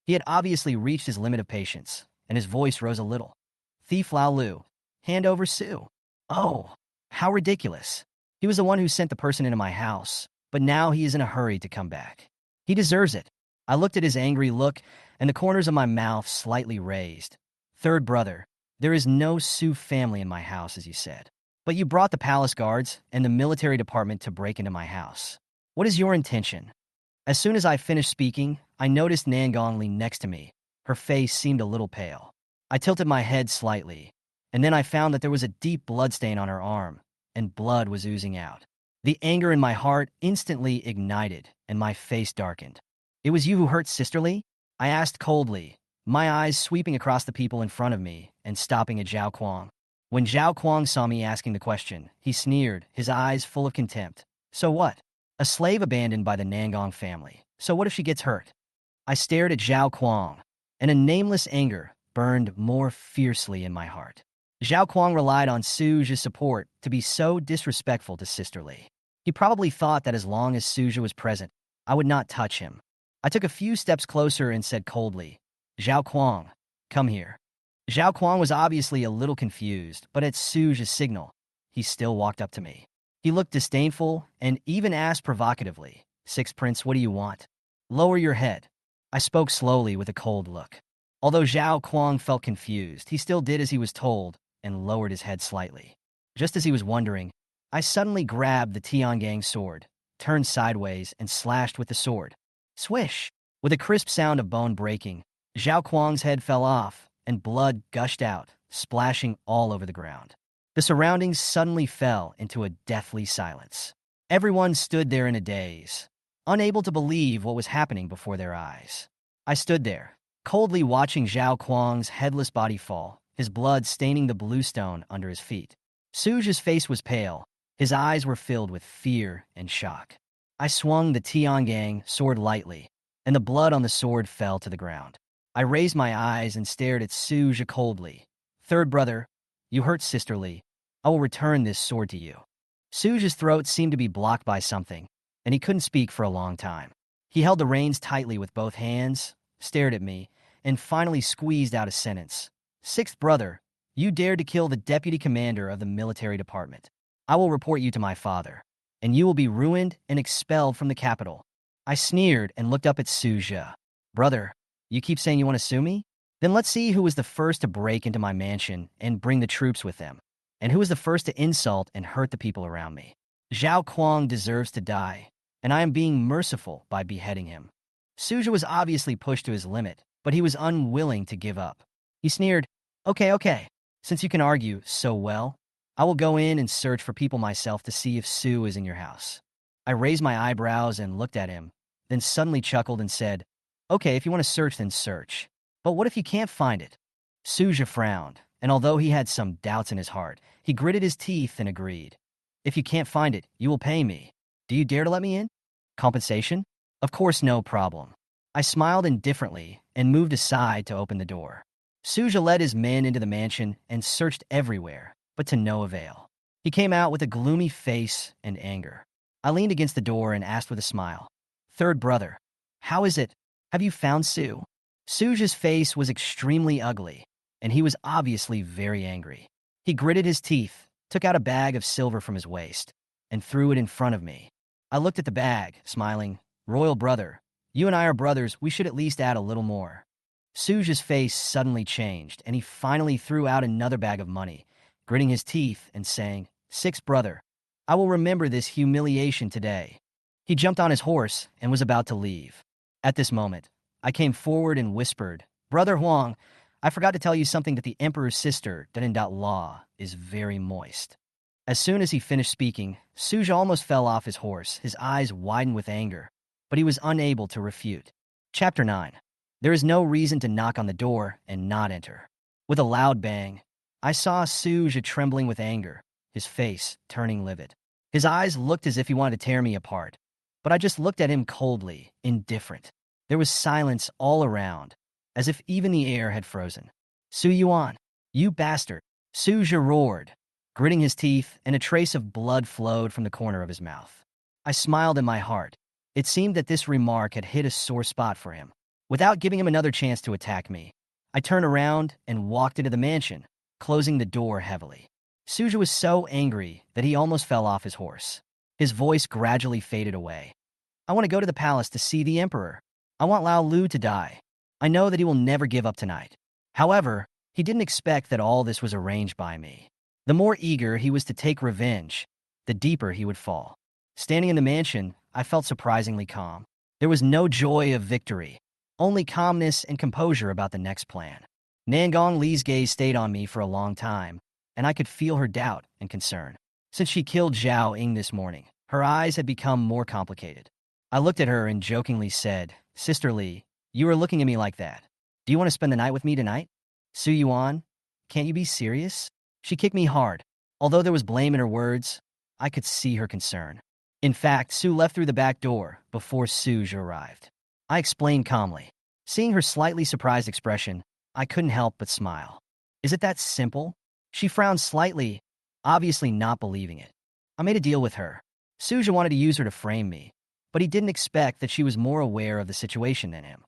He had obviously reached his limit of patience, and his voice rose a little. "Thief Lao Lu, hand over Sue." Oh, how ridiculous. He was the one who sent the person into my house, but now he is in a hurry to come back. He deserves it. I looked at his angry look, and the corners of my mouth slightly raised. "Third brother, there is no Sue family in my house, as you said. But you brought the palace guards and the military department to break into my house. What is your intention?" As soon as I finished speaking, I noticed Nangongli next to me. Her face seemed a little pale. I tilted my head slightly, and then I found that there was a deep bloodstain on her arm, and blood was oozing out. The anger in my heart instantly ignited, and my face darkened. "It was you who hurt Sisterly?" I asked coldly, my eyes sweeping across the people in front of me and stopping at Zhao Kuang. When Zhao Kuang saw me asking the question, he sneered, his eyes full of contempt. "So what? A slave abandoned by the Nangong family. So what if she gets hurt?" I stared at Zhao Kuang, and a nameless anger burned more fiercely in my heart. Zhao Kuang relied on Suzhou's support to be so disrespectful to Sisterly. He probably thought that as long as Suzhou was present, I would not touch him. I took a few steps closer and said coldly, "Zhao Kuang, come here." Zhao Kuang was obviously a little confused, but at Suzhou's signal, he still walked up to me. He looked disdainful and even asked provocatively, "Sixth Prince, what do you want?" "Lower your head." I spoke slowly with a cold look. Although Zhao Kuang felt confused, he still did as he was told and lowered his head slightly. Just as he was wondering, I suddenly grabbed the Tiangang sword, turned sideways, and slashed with the sword. Swish! With a crisp sound of bone breaking, Zhao Kuang's head fell off, and blood gushed out, splashing all over the ground. The surroundings suddenly fell into a deathly silence. Everyone stood there in a daze, unable to believe what was happening before their eyes. I stood there, coldly watching Zhao Kuang's headless body fall, his blood staining the bluestone under his feet. Suzhou's face was pale. His eyes were filled with fear and shock. I swung the Tiangang sword lightly, and the blood on the sword fell to the ground. I raised my eyes and stared at Suzhou coldly. "Third brother, you hurt Sisterly. I will return this sword to you." Suzhou's throat seemed to be blocked by something, and he couldn't speak for a long time. He held the reins tightly with both hands, stared at me, and finally squeezed out a sentence. "Sixth brother, you dared to kill the deputy commander of the military department. I will report you to my father, and you will be ruined and expelled from the capital." I sneered and looked up at Suzhou. "Brother, you keep saying you want to sue me? Then let's see who was the first to break into my mansion and bring the troops with them, and who was the first to insult and hurt the people around me. Zhao Kuang deserves to die, and I am being merciful by beheading him." Suzhou was obviously pushed to his limit, but he was unwilling to give up. He sneered, Okay, since you can argue so well, I will go in and search for people myself to see if Sue is in your house." I raised my eyebrows and looked at him, then suddenly chuckled and said, "Okay, if you want to search, then search. But what if you can't find it?" Suzhou frowned, and although he had some doubts in his heart, he gritted his teeth and agreed. "If you can't find it, you will pay me. Do you dare to let me in? Compensation? Of course, no problem." I smiled indifferently and moved aside to open the door. Suzhou led his men into the mansion and searched everywhere, but to no avail. He came out with a gloomy face and anger. I leaned against the door and asked with a smile, "Third brother, how is it? Have you found Sue?" Suzhou's face was extremely ugly, and he was obviously very angry. He gritted his teeth, took out a bag of silver from his waist, and threw it in front of me. I looked at the bag, smiling. "Royal brother, you and I are brothers, we should at least add a little more." Suja's face suddenly changed, and he finally threw out another bag of money, gritting his teeth and saying, "Six, brother. I will remember this humiliation today." He jumped on his horse and was about to leave. At this moment, I came forward and whispered, "Brother Huang, I forgot to tell you something that the emperor's sister, Law, is very moist." As soon as he finished speaking, Suja almost fell off his horse, his eyes widened with anger, but he was unable to refute. Chapter 9. There is no reason to knock on the door and not enter. With a loud bang, I saw Suja trembling with anger, his face turning livid. His eyes looked as if he wanted to tear me apart, but I just looked at him coldly, indifferent. There was silence all around, as if even the air had frozen. "Su Yuan, you bastard!" Suja roared, gritting his teeth, and a trace of blood flowed from the corner of his mouth. I smiled in my heart. It seemed that this remark had hit a sore spot for him. Without giving him another chance to attack me, I turned around and walked into the mansion, closing the door heavily. Suja was so angry that he almost fell off his horse. His voice gradually faded away. "I want to go to the palace to see the emperor. I want Lao Lu to die. I know that he will never give up tonight." However, he didn't expect that all this was arranged by me. The more eager he was to take revenge, the deeper he would fall. Standing in the mansion, I felt surprisingly calm. There was no joy of victory, only calmness and composure about the next plan. Nangong Li's gaze stayed on me for a long time, and I could feel her doubt and concern. Since she killed Zhao Ying this morning, her eyes had become more complicated. I looked at her and jokingly said, "Sister Li, you are looking at me like that. Do you want to spend the night with me tonight? Su Yuan, can't you be serious?" She kicked me hard. Although there was blame in her words, I could see her concern. In fact, Su left through the back door before Suj arrived. I explained calmly. Seeing her slightly surprised expression, I couldn't help but smile. "Is it that simple?" She frowned slightly, obviously not believing it. I made a deal with her. Suja wanted to use her to frame me, but he didn't expect that she was more aware of the situation than him.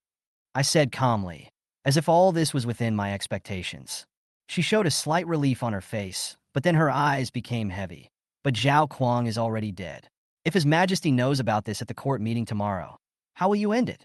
I said calmly, as if all this was within my expectations. She showed a slight relief on her face, but then her eyes became heavy. "But Zhao Kuang is already dead. If His Majesty knows about this at the court meeting tomorrow, how will you end it?"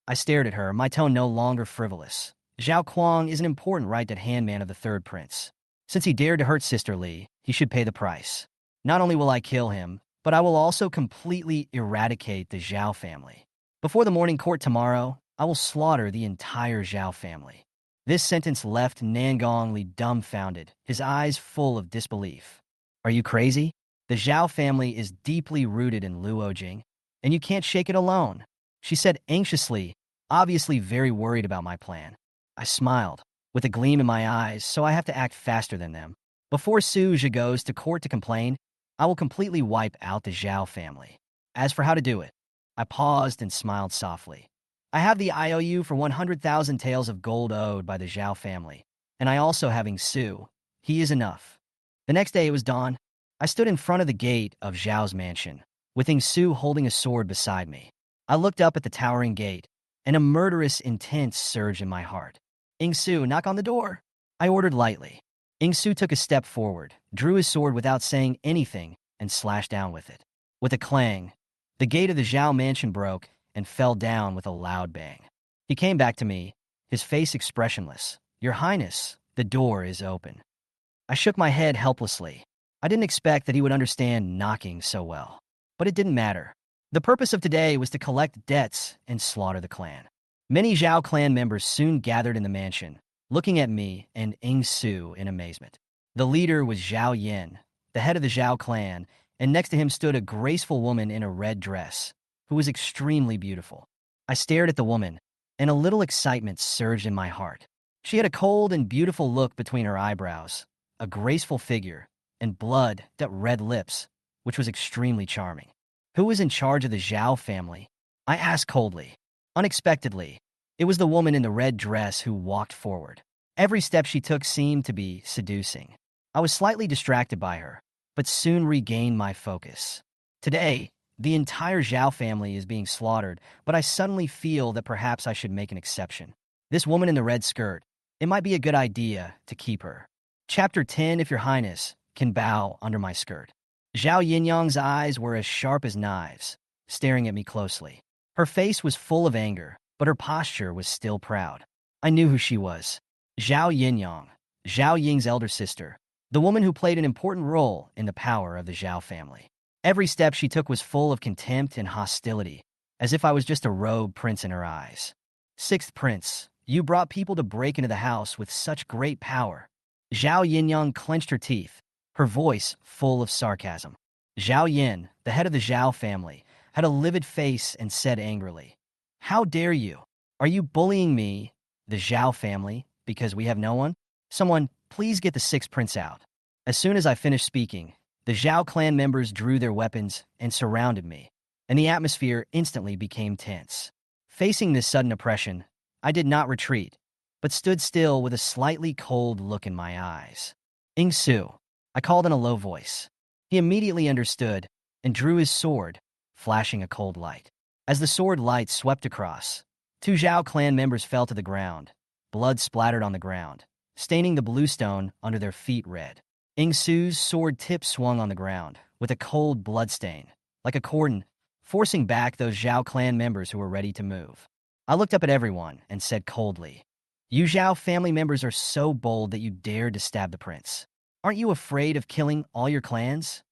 I stared at her, my tone no longer frivolous. "Zhao Kuang is an important right-hand man of the third prince. Since he dared to hurt Sister Li, he should pay the price. Not only will I kill him, but I will also completely eradicate the Zhao family. Before the morning court tomorrow, I will slaughter the entire Zhao family." This sentence left Nangong Li dumbfounded, his eyes full of disbelief. "Are you crazy? The Zhao family is deeply rooted in Luojing, and you can't shake it alone," she said anxiously, obviously very worried about my plan. I smiled, with a gleam in my eyes, so I have to act faster than them. Before Suja goes to court to complain, I will completely wipe out the Zhao family. As for how to do it, I paused and smiled softly. I have the IOU for 100,000 taels of gold owed by the Zhao family, and I also have Ing Su. He is enough. The next day it was dawn. I stood in front of the gate of Zhao's mansion, with Ing Su holding a sword beside me. I looked up at the towering gate, and a murderous intent surged in my heart. "Ing Su, knock on the door," I ordered lightly. Ing Su took a step forward, drew his sword without saying anything, and slashed down with it. With a clang, the gate of the Zhao mansion broke and fell down with a loud bang. He came back to me, his face expressionless. "Your Highness, the door is open." I shook my head helplessly. I didn't expect that he would understand knocking so well. But it didn't matter. The purpose of today was to collect debts and slaughter the clan. Many Zhao clan members soon gathered in the mansion, looking at me and Ing Su in amazement. The leader was Zhao Yin, the head of the Zhao clan, and next to him stood a graceful woman in a red dress, who was extremely beautiful. I stared at the woman, and a little excitement surged in my heart. She had a cold and beautiful look between her eyebrows, a graceful figure, and blood-red lips, which was extremely charming. Who was in charge of the Zhao family? I asked coldly. Unexpectedly, it was the woman in the red dress who walked forward. Every step she took seemed to be seducing. I was slightly distracted by her, but soon regained my focus. Today, the entire Zhao family is being slaughtered, but I suddenly feel that perhaps I should make an exception. This woman in the red skirt, it might be a good idea to keep her. Chapter 10, if Your Highness can bow under my skirt. Zhao Yinyang's eyes were as sharp as knives, staring at me closely. Her face was full of anger, but her posture was still proud. I knew who she was. Zhao Yinyang, Zhao Ying's elder sister, the woman who played an important role in the power of the Zhao family. Every step she took was full of contempt and hostility, as if I was just a rogue prince in her eyes. Sixth prince, you brought people to break into the house with such great power. Zhao Yinyang clenched her teeth, her voice full of sarcasm. Zhao Yin, the head of the Zhao family, had a livid face and said angrily, "How dare you? Are you bullying me, the Zhao family, because we have no one? Someone, please get the sixth prince out." As soon as I finished speaking, the Zhao clan members drew their weapons and surrounded me, and the atmosphere instantly became tense. Facing this sudden oppression, I did not retreat, but stood still with a slightly cold look in my eyes. "Ingsu," I called in a low voice. He immediately understood and drew his sword, flashing a cold light. As the sword light swept across, two Zhao clan members fell to the ground. Blood splattered on the ground, staining the bluestone under their feet red. Ingsu's sword tip swung on the ground, with a cold blood stain, like a cordon, forcing back those Zhao clan members who were ready to move. I looked up at everyone and said coldly, "You Zhao family members are so bold that you dared to stab the prince. Aren't you afraid of killing all your clans?"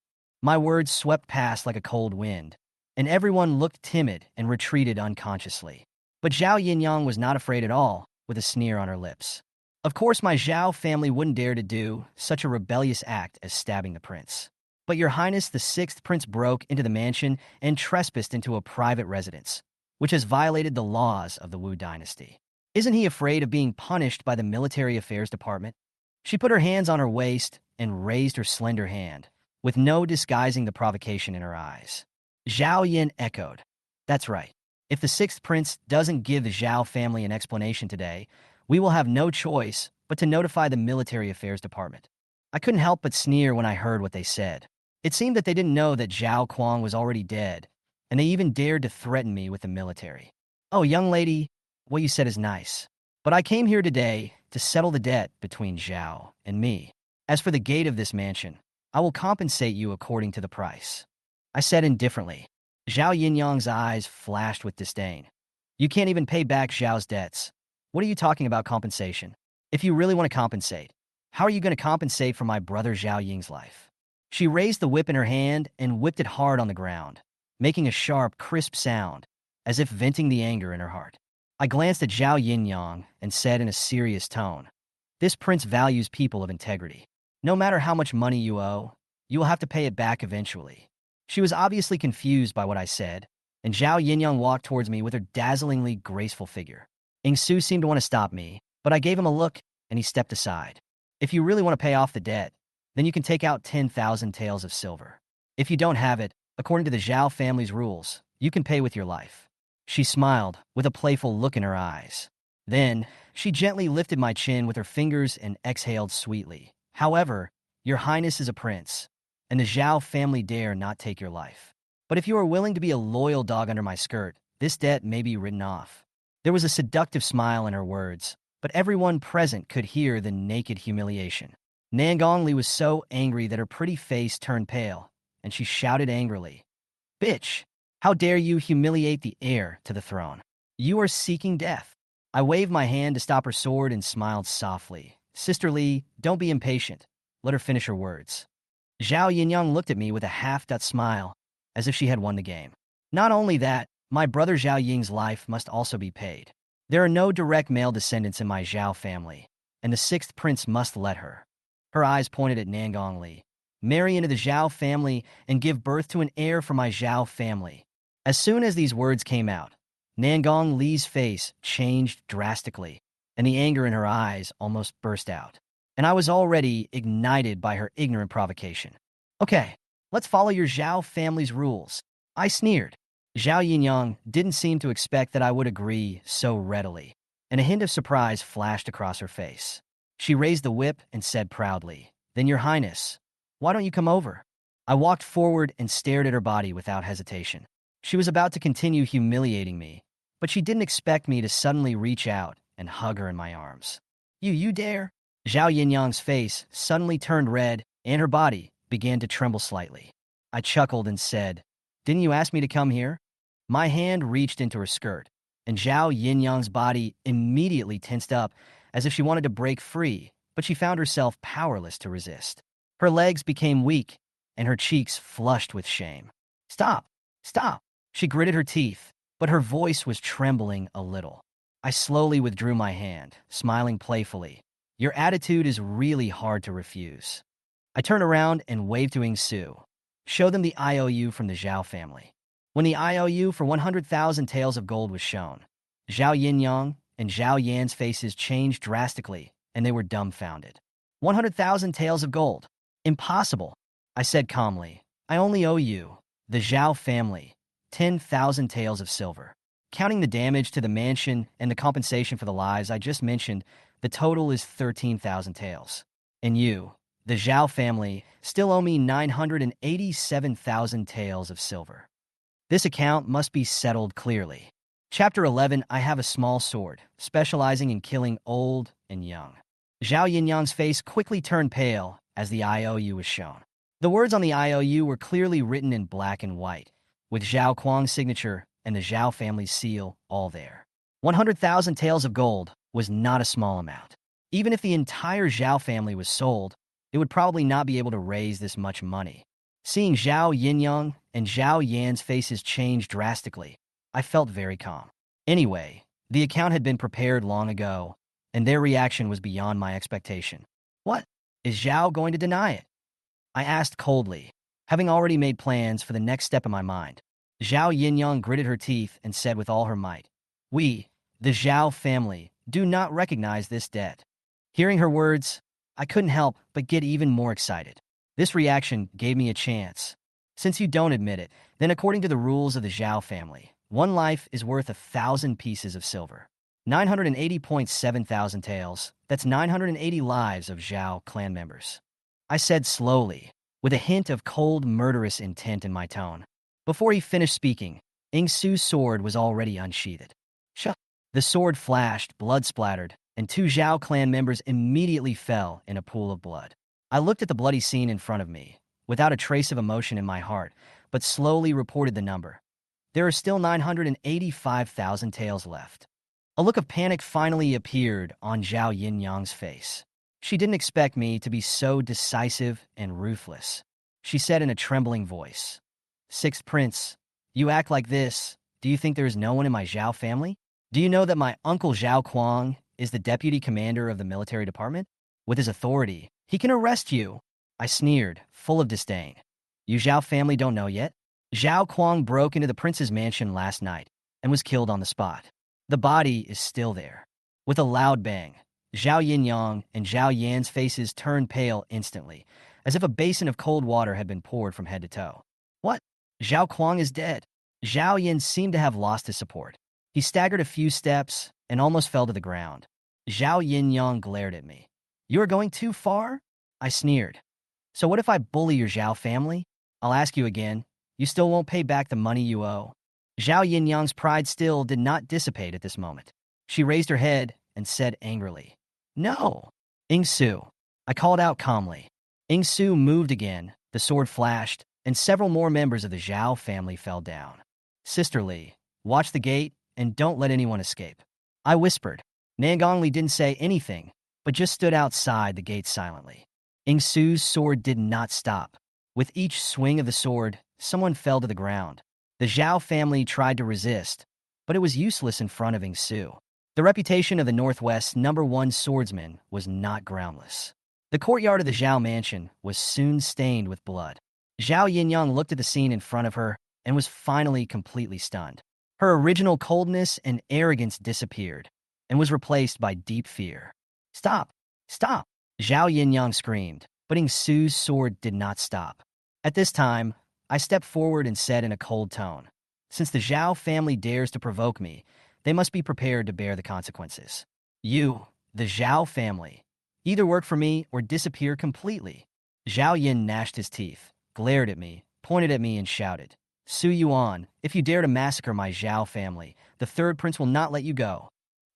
My words swept past like a cold wind, and everyone looked timid and retreated unconsciously. But Zhao Yinyang was not afraid at all, with a sneer on her lips. Of course, my Zhao family wouldn't dare to do such a rebellious act as stabbing the prince. But Your Highness, the sixth prince broke into the mansion and trespassed into a private residence, which has violated the laws of the Wu dynasty. Isn't he afraid of being punished by the military affairs department? She put her hands on her waist and raised her slender hand, with no disguising the provocation in her eyes. Zhao Yin echoed, "That's right. If the sixth prince doesn't give the Zhao family an explanation today, we will have no choice but to notify the military affairs department." I couldn't help but sneer when I heard what they said. It seemed that they didn't know that Zhao Kuang was already dead, and they even dared to threaten me with the military. "Oh, young lady, what you said is nice. But I came here today to settle the debt between Zhao and me. As for the gate of this mansion, I will compensate you according to the price," I said indifferently. Zhao Yinyang's eyes flashed with disdain. "You can't even pay back Zhao's debts. What are you talking about compensation? If you really want to compensate, how are you going to compensate for my brother Zhao Ying's life?" She raised the whip in her hand and whipped it hard on the ground, making a sharp, crisp sound, as if venting the anger in her heart. I glanced at Zhao Yinyang and said in a serious tone, "This prince values people of integrity. No matter how much money you owe, you will have to pay it back eventually." She was obviously confused by what I said, and Zhao Yinyang walked towards me with her dazzlingly graceful figure. Ingsu seemed to want to stop me, but I gave him a look, and he stepped aside. "If you really want to pay off the debt, then you can take out 10,000 taels of silver. If you don't have it, according to the Zhao family's rules, you can pay with your life." She smiled, with a playful look in her eyes. Then, she gently lifted my chin with her fingers and exhaled sweetly. "However, Your Highness is a prince, and the Zhao family dare not take your life. But if you are willing to be a loyal dog under my skirt, this debt may be written off." There was a seductive smile in her words, but everyone present could hear the naked humiliation. Nangongli was so angry that her pretty face turned pale, and she shouted angrily, "Bitch! How dare you humiliate the heir to the throne? You are seeking death." I waved my hand to stop her sword and smiled softly. "Sister Li, don't be impatient. Let her finish her words." Zhao Yinyang looked at me with a half-nut smile, as if she had won the game. "Not only that, my brother Zhao Ying's life must also be paid. There are no direct male descendants in my Zhao family, and the sixth prince must let her." Her eyes pointed at Nangongli. "Marry into the Zhao family and give birth to an heir for my Zhao family." As soon as these words came out, Nangong Li's face changed drastically, and the anger in her eyes almost burst out. And I was already ignited by her ignorant provocation. "Okay, let's follow your Zhao family's rules," I sneered. Zhao Yinyang didn't seem to expect that I would agree so readily, and a hint of surprise flashed across her face. She raised the whip and said proudly, "Then Your Highness, why don't you come over?" I walked forward and stared at her body without hesitation. She was about to continue humiliating me, but she didn't expect me to suddenly reach out and hug her in my arms. You dare?" Zhao Yinyang's face suddenly turned red, and her body began to tremble slightly. I chuckled and said, "Didn't you ask me to come here?" My hand reached into her skirt, and Zhao Yinyang's body immediately tensed up as if she wanted to break free, but she found herself powerless to resist. Her legs became weak, and her cheeks flushed with shame. Stop! Stop! She gritted her teeth, but her voice was trembling a little. I slowly withdrew my hand, smiling playfully. Your attitude is really hard to refuse. I turned around and waved to Su. Show them the IOU from the Zhao family. When the IOU for 100,000 taels of gold was shown, Zhao Yinyang and Zhao Yan's faces changed drastically, and they were dumbfounded. 100,000 taels of gold. Impossible, I said calmly. I only owe you, the Zhao family, 10,000 taels of silver. Counting the damage to the mansion and the compensation for the lives I just mentioned, the total is 13,000 taels. And you, the Zhao family, still owe me 987,000 taels of silver. This account must be settled clearly. Chapter 11. I have a small sword, specializing in killing old and young. Zhao Yinyang's face quickly turned pale as the IOU was shown. The words on the IOU were clearly written in black and white, with Zhao Kuang's signature and the Zhao family's seal all there. 100,000 taels of gold was not a small amount. Even if the entire Zhao family was sold, it would probably not be able to raise this much money. Seeing Zhao Yinyang and Zhao Yan's faces change drastically, I felt very calm. Anyway, the account had been prepared long ago, and their reaction was beyond my expectation. What? Is Zhao going to deny it? I asked coldly, having already made plans for the next step in my mind. Zhao Yinyang gritted her teeth and said with all her might, "We, the Zhao family, do not recognize this debt." Hearing her words, I couldn't help but get even more excited. This reaction gave me a chance. Since you don't admit it, then according to the rules of the Zhao family, one life is worth 1,000 pieces of silver. 980.7 thousand taels, that's 980 lives of Zhao clan members. I said slowly, with a hint of cold, murderous intent in my tone. Before he finished speaking, Su's sword was already unsheathed. Shut! The sword flashed, blood splattered, and 2 Zhao clan members immediately fell in a pool of blood. I looked at the bloody scene in front of me, without a trace of emotion in my heart, but slowly reported the number. There are still 985,000 taels left. A look of panic finally appeared on Zhao Yinyang's face. She didn't expect me to be so decisive and ruthless. She said in a trembling voice, "Sixth Prince, you act like this. Do you think there is no one in my Zhao family? Do you know that my uncle Zhao Kuang is the deputy commander of the military department? With his authority, he can arrest you." I sneered, full of disdain. You Zhao family don't know yet? Zhao Kuang broke into the prince's mansion last night and was killed on the spot. The body is still there. With a loud bang, Zhao Yinyang and Zhao Yan's faces turned pale instantly, as if a basin of cold water had been poured from head to toe. What? Zhao Kuang is dead. Zhao Yan seemed to have lost his support. He staggered a few steps and almost fell to the ground. Zhao Yinyang glared at me. You are going too far? I sneered. So what if I bully your Zhao family? I'll ask you again. You still won't pay back the money you owe. Zhao Yinyang's pride still did not dissipate at this moment. She raised her head and said angrily, "No." Su. I called out calmly. Su moved again, the sword flashed, and several more members of the Zhao family fell down. Sister Li, watch the gate and don't let anyone escape. I whispered. Nangongli didn't say anything, but just stood outside the gate silently. Su's sword did not stop. With each swing of the sword, someone fell to the ground. The Zhao family tried to resist, but it was useless in front of Su. The reputation of the Northwest's #1 swordsman was not groundless. The courtyard of the Zhao mansion was soon stained with blood. Zhao Yinyang looked at the scene in front of her and was finally completely stunned. Her original coldness and arrogance disappeared and was replaced by deep fear. Stop! Stop! Zhao Yinyang screamed, but Su's sword did not stop. At this time, I stepped forward and said in a cold tone, "Since the Zhao family dares to provoke me, they must be prepared to bear the consequences. You, the Zhao family, either work for me or disappear completely." Zhao Yin gnashed his teeth, glared at me, pointed at me, and shouted, "Su Yuan, if you dare to massacre my Zhao family, the third prince will not let you go."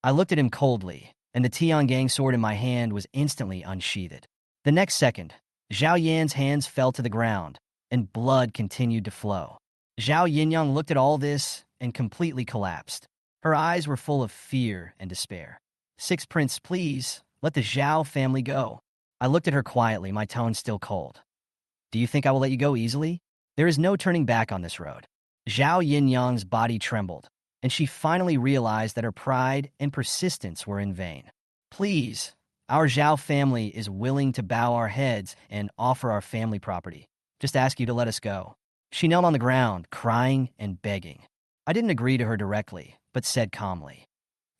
I looked at him coldly, and the Tiangang sword in my hand was instantly unsheathed. The next second, Zhao Yan's hands fell to the ground, and blood continued to flow. Zhao Yinyang looked at all this and completely collapsed. Her eyes were full of fear and despair. Sixth Prince, please, let the Zhao family go. I looked at her quietly, my tone still cold. Do you think I will let you go easily? There is no turning back on this road. Zhao Yinyang's body trembled, and she finally realized that her pride and persistence were in vain. Please, our Zhao family is willing to bow our heads and offer our family property. Just ask you to let us go. She knelt on the ground, crying and begging. I didn't agree to her directly, but said calmly,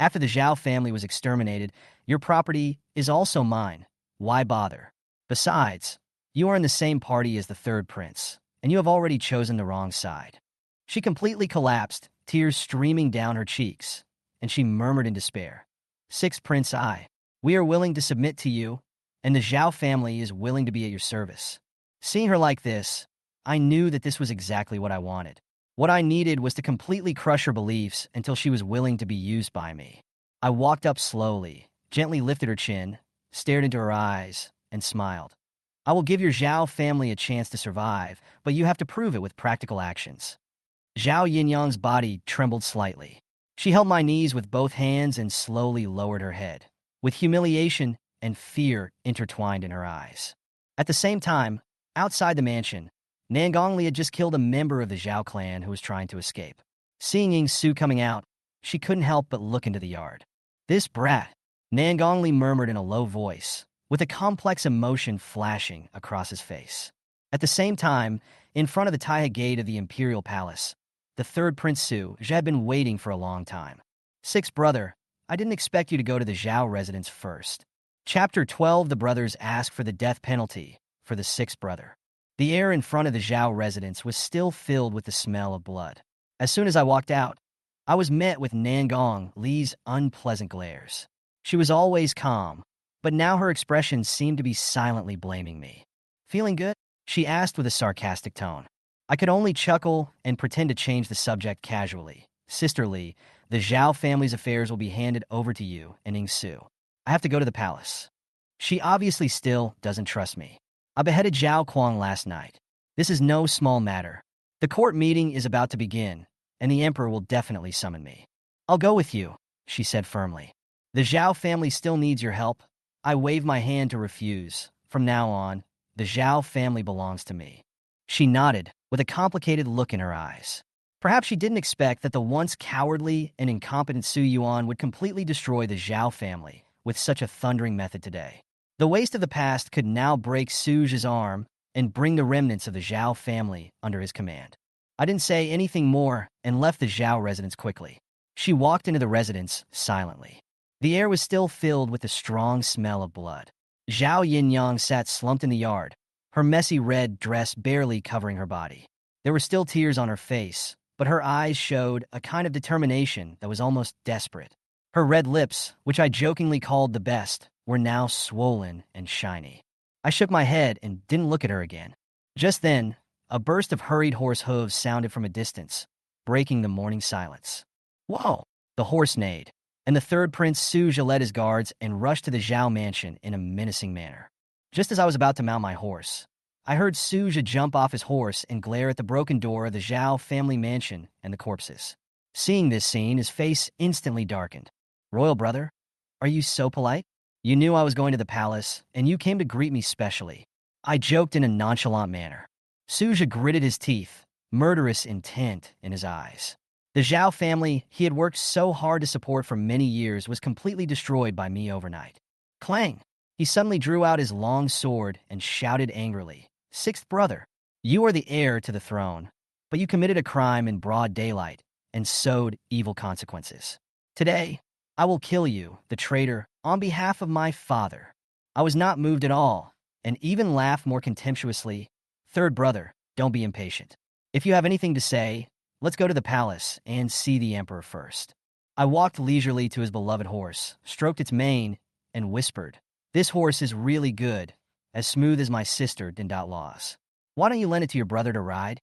after the Zhao family was exterminated, your property is also mine. Why bother? Besides, you are in the same party as the third prince, and you have already chosen the wrong side. She completely collapsed, tears streaming down her cheeks, and she murmured in despair, Sixth Prince, we are willing to submit to you, and the Zhao family is willing to be at your service. Seeing her like this, I knew that this was exactly what I wanted. What I needed was to completely crush her beliefs until she was willing to be used by me. I walked up slowly, gently lifted her chin, stared into her eyes, and smiled. I will give your Zhao family a chance to survive, but you have to prove it with practical actions. Zhao Yinyang's body trembled slightly. She held my knees with both hands and slowly lowered her head, with humiliation and fear intertwined in her eyes. At the same time, outside the mansion, Nangongli had just killed a member of the Zhao clan who was trying to escape. Seeing Ying Su coming out, she couldn't help but look into the yard. This brat, Nangongli murmured in a low voice, with a complex emotion flashing across his face. At the same time, in front of the Taihe gate of the Imperial Palace, the third Prince Su had been waiting for a long time. Sixth brother, I didn't expect you to go to the Zhao residence first. Chapter 12. The brothers ask for the death penalty for the sixth brother. The air in front of the Zhao residence was still filled with the smell of blood. As soon as I walked out, I was met with Nangong Li's unpleasant glares. She was always calm, but now her expression seemed to be silently blaming me. Feeling good? She asked with a sarcastic tone. I could only chuckle and pretend to change the subject casually. Sister Li, the Zhao family's affairs will be handed over to you and Ying Su. I have to go to the palace. She obviously still doesn't trust me. I beheaded Zhao Kuang last night. This is no small matter. The court meeting is about to begin, and the emperor will definitely summon me. I'll go with you, she said firmly. The Zhao family still needs your help. I waved my hand to refuse. From now on, the Zhao family belongs to me. She nodded, with a complicated look in her eyes. Perhaps she didn't expect that the once cowardly and incompetent Su Yuan would completely destroy the Zhao family with such a thundering method today. The waste of the past could now break Su's arm and bring the remnants of the Zhao family under his command. I didn't say anything more and left the Zhao residence quickly. She walked into the residence silently. The air was still filled with the strong smell of blood. Zhao Yinyang sat slumped in the yard, her messy red dress barely covering her body. There were still tears on her face, but her eyes showed a kind of determination that was almost desperate. Her red lips, which I jokingly called the best, were now swollen and shiny. I shook my head and didn't look at her again. Just then, a burst of hurried horse hooves sounded from a distance, breaking the morning silence. Whoa! The horse neighed, and the third Prince Su led his guards and rushed to the Zhao mansion in a menacing manner. Just as I was about to mount my horse, I heard Su jump off his horse and glare at the broken door of the Zhao family mansion and the corpses. Seeing this scene, his face instantly darkened. Royal brother, are you so polite? You knew I was going to the palace, and you came to greet me specially. I joked in a nonchalant manner. Su gritted his teeth, murderous intent in his eyes. The Zhao family he had worked so hard to support for many years was completely destroyed by me overnight. Clang! He suddenly drew out his long sword and shouted angrily, Sixth brother, you are the heir to the throne, but you committed a crime in broad daylight and sowed evil consequences. Today, I will kill you, the traitor, on behalf of my father. I was not moved at all, and even laughed more contemptuously. Third brother, don't be impatient. If you have anything to say, let's go to the palace and see the emperor first. I walked leisurely to his beloved horse, stroked its mane, and whispered, This horse is really good, as smooth as my sister Dindot Laws. Why don't you lend it to your brother to ride?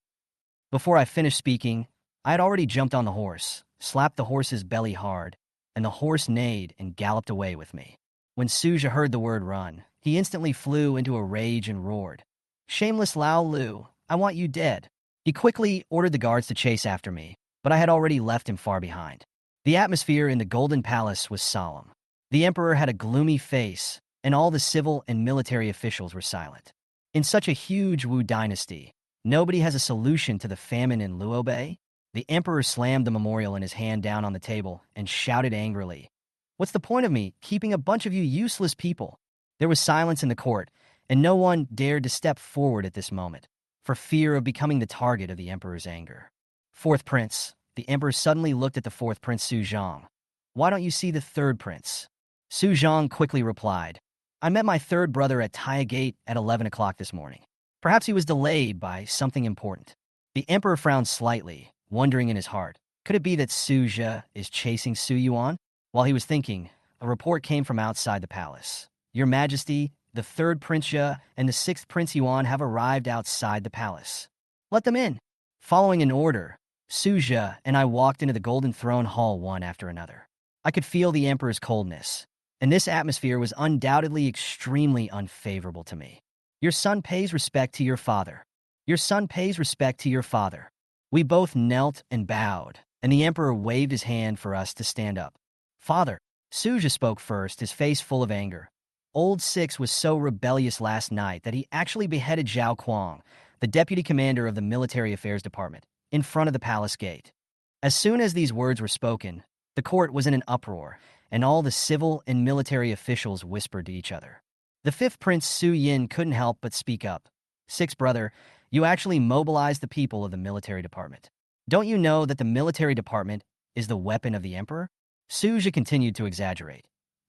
Before I finished speaking, I had already jumped on the horse, slapped the horse's belly hard, and the horse neighed and galloped away with me. When Suja heard the word run, he instantly flew into a rage and roared, Shameless Lao Lu, I want you dead. He quickly ordered the guards to chase after me, but I had already left him far behind. The atmosphere in the Golden Palace was solemn. The emperor had a gloomy face, and all the civil and military officials were silent. In such a huge Wu dynasty, nobody has a solution to the famine in Luobai. The emperor slammed the memorial in his hand down on the table and shouted angrily, "What's the point of me keeping a bunch of you useless people?" There was silence in the court, and no one dared to step forward at this moment, for fear of becoming the target of the emperor's anger. Fourth prince, the emperor suddenly looked at the fourth prince Su Zhang. "Why don't you see the third prince?" Su Zhang quickly replied, "I met my third brother at Taya Gate at 11 o'clock this morning. Perhaps he was delayed by something important." The emperor frowned slightly, wondering in his heart, could it be that Su Zhe is chasing Su Yuan? While he was thinking, a report came from outside the palace. "Your Majesty, the third Prince Zhe and the sixth Prince Yuan have arrived outside the palace. Let them in." Following an order, Su Zhe and I walked into the Golden Throne Hall one after another. I could feel the emperor's coldness, and this atmosphere was undoubtedly extremely unfavorable to me. "Your son pays respect to your father. Your son pays respect to your father." We both knelt and bowed, and the emperor waved his hand for us to stand up. "Father," Su Zhe spoke first, his face full of anger. "Old Six was so rebellious last night that he actually beheaded Zhao Kuang, the deputy commander of the Military Affairs Department, in front of the palace gate." As soon as these words were spoken, the court was in an uproar, and all the civil and military officials whispered to each other. The fifth prince Su Yin couldn't help but speak up. "Sixth brother, you actually mobilized the people of the military department. Don't you know that the military department is the weapon of the emperor?" Su Zhe continued to exaggerate.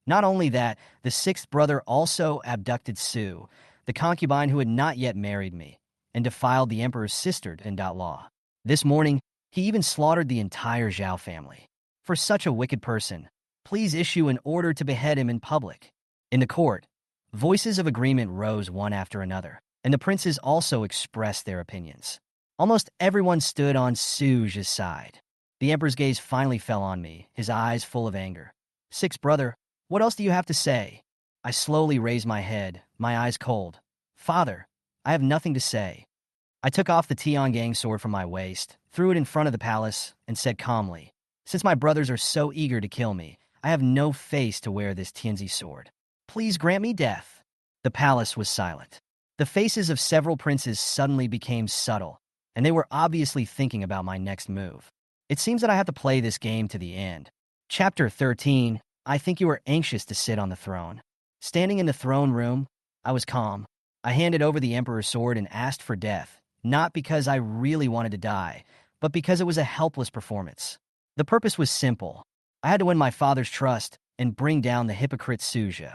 "Not only that, the sixth brother also abducted Su, the concubine who had not yet married me, and defiled the emperor's sister in law. This morning, he even slaughtered the entire Zhao family. For such a wicked person, please issue an order to behead him in public." In the court, voices of agreement rose one after another, and the princes also expressed their opinions. Almost everyone stood on Su Zhe's side. The emperor's gaze finally fell on me, his eyes full of anger. "Sixth brother, what else do you have to say?" I slowly raised my head, my eyes cold. "Father, I have nothing to say." I took off the Tiangang sword from my waist, threw it in front of the palace, and said calmly, "Since my brothers are so eager to kill me, I have no face to wear this Tianzi sword. Please grant me death." The palace was silent. The faces of several princes suddenly became subtle, and they were obviously thinking about my next move. It seems that I have to play this game to the end. Chapter 13, I think you are anxious to sit on the throne. Standing in the throne room, I was calm. I handed over the emperor's sword and asked for death, not because I really wanted to die, but because it was a helpless performance. The purpose was simple. I had to win my father's trust and bring down the hypocrite Su Zhe.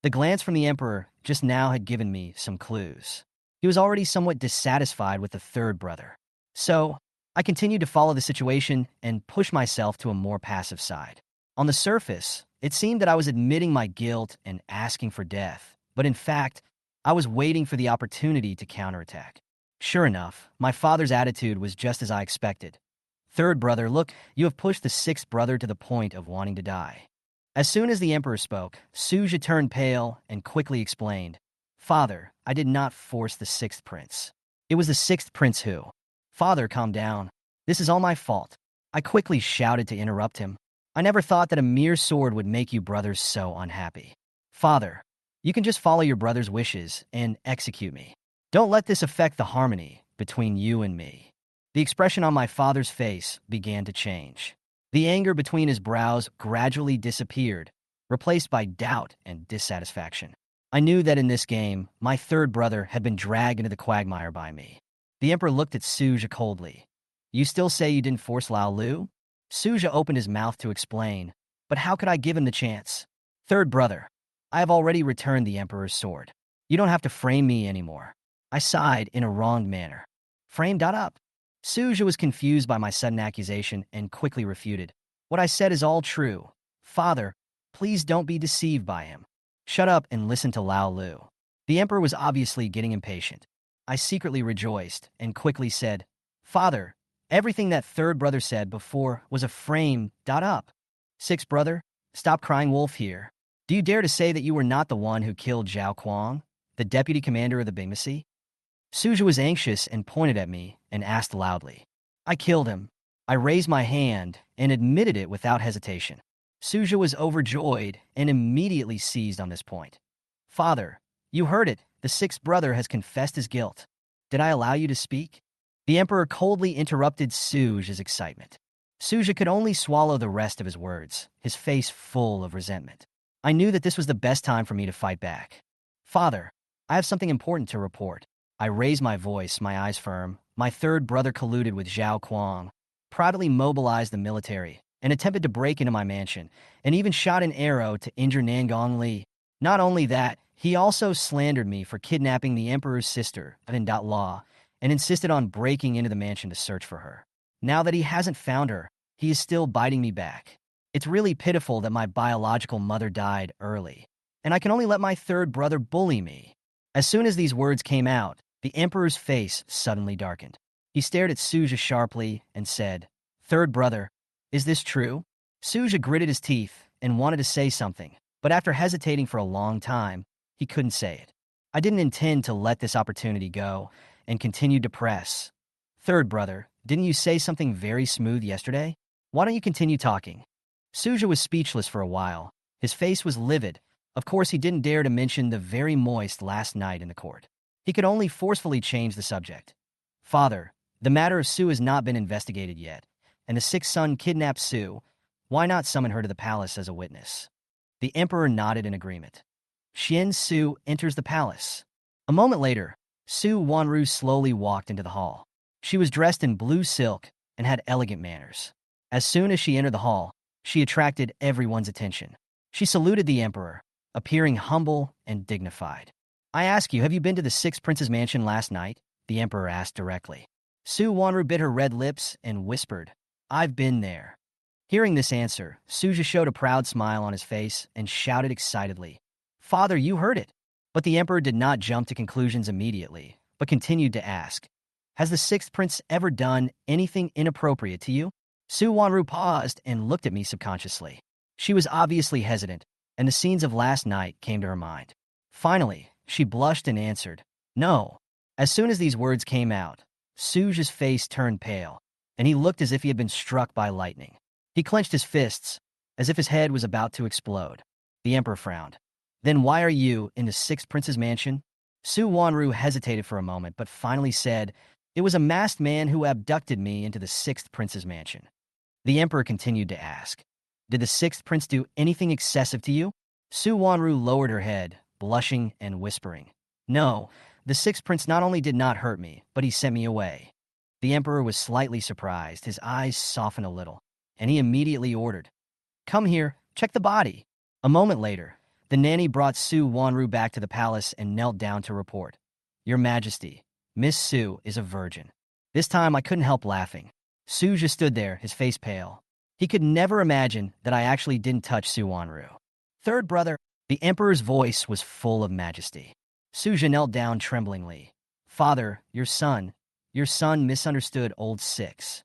The glance from the emperor just now had given me some clues. He was already somewhat dissatisfied with the third brother. So, I continued to follow the situation and push myself to a more passive side. On the surface, it seemed that I was admitting my guilt and asking for death, but in fact, I was waiting for the opportunity to counterattack. Sure enough, my father's attitude was just as I expected. "Third brother, look, you have pushed the sixth brother to the point of wanting to die." As soon as the emperor spoke, Su Zhe turned pale and quickly explained, "Father, I did not force the sixth prince. It was the sixth prince who—" "Father, calm down. This is all my fault." I quickly shouted to interrupt him. "I never thought that a mere sword would make you brothers so unhappy. Father, you can just follow your brother's wishes and execute me. Don't let this affect the harmony between you and me." The expression on my father's face began to change. The anger between his brows gradually disappeared, replaced by doubt and dissatisfaction. I knew that in this game, my third brother had been dragged into the quagmire by me. The emperor looked at Su Zhe coldly. "You still say you didn't force Lao Lu?" Su Zhe opened his mouth to explain, but how could I give him the chance? "Third brother, I have already returned the emperor's sword. You don't have to frame me anymore." I sighed in a wronged manner. "Framed up?" Su Zhe was confused by my sudden accusation and quickly refuted. "What I said is all true. Father, please don't be deceived by him. Shut up and listen to Lao Lu." The emperor was obviously getting impatient. I secretly rejoiced and quickly said, "Father, everything that third brother said before was a frame up. Sixth brother, stop crying wolf here. Do you dare to say that you were not the one who killed Zhao Kuang, the deputy commander of the Bingmasi?" Su Zhe was anxious and pointed at me and asked loudly, "I killed him. I raised my hand and admitted it without hesitation. Suja was overjoyed and immediately seized on this point. Father, you heard it. The sixth brother has confessed his guilt. Did I allow you to speak? The emperor coldly interrupted Suja's excitement. Suja could only swallow the rest of his words, his face full of resentment. I knew that this was the best time for me to fight back. Father, I have something important to report. I raised my voice, my eyes firm. My third brother colluded with Zhao Kuang, proudly mobilized the military, and attempted to break into my mansion, and even shot an arrow to injure Nangong Li. Not only that, he also slandered me for kidnapping the emperor's sister, Law, and insisted on breaking into the mansion to search for her. Now that he hasn't found her, he is still biting me back. It's really pitiful that my biological mother died early, and I can only let my third brother bully me. As soon as these words came out, the emperor's face suddenly darkened. He stared at Suja sharply and said, "Third brother, is this true?" Suja gritted his teeth and wanted to say something, but after hesitating for a long time, he couldn't say it. I didn't intend to let this opportunity go and continued to press. "Third brother, didn't you say something very smooth yesterday? Why don't you continue talking?" Suja was speechless for a while. His face was livid. Of course, he didn't dare to mention the very moist last night in the court. He could only forcefully change the subject. "Father, the matter of Su has not been investigated yet, and the sixth son kidnapped Su. Why not summon her to the palace as a witness?" The emperor nodded in agreement. Xian Su enters the palace. A moment later, Su Wanru slowly walked into the hall. She was dressed in blue silk and had elegant manners. As soon as she entered the hall, she attracted everyone's attention. She saluted the emperor, appearing humble and dignified. "I ask you, have you been to the sixth prince's mansion last night?" the emperor asked directly. Su Wanru bit her red lips and whispered, "I've been there." Hearing this answer, Suja showed a proud smile on his face and shouted excitedly, "Father, you heard it." But the emperor did not jump to conclusions immediately, but continued to ask, "Has the sixth prince ever done anything inappropriate to you?" Su Wanru paused and looked at me subconsciously. She was obviously hesitant, and the scenes of last night came to her mind. Finally, she blushed and answered, "No." As soon as these words came out, Suja's face turned pale, and he looked as if he had been struck by lightning. He clenched his fists, as if his head was about to explode. The emperor frowned. "Then why are you in the sixth prince's mansion?" Su Wanru hesitated for a moment, but finally said, "It was a masked man who abducted me into the sixth prince's mansion." The emperor continued to ask, "Did the sixth prince do anything excessive to you?" Su Wanru lowered her head, blushing and whispering, "No, the sixth prince not only did not hurt me, but he sent me away." The emperor was slightly surprised. His eyes softened a little, and he immediately ordered, "Come here, check the body." A moment later, the nanny brought Su Wanru back to the palace and knelt down to report, "Your Majesty, Miss Su is a virgin." This time I couldn't help laughing. Su just stood there, his face pale. He could never imagine that I actually didn't touch Su Wanru. "Third brother," the emperor's voice was full of majesty. Suja knelt down tremblingly. "Father, your son misunderstood old six."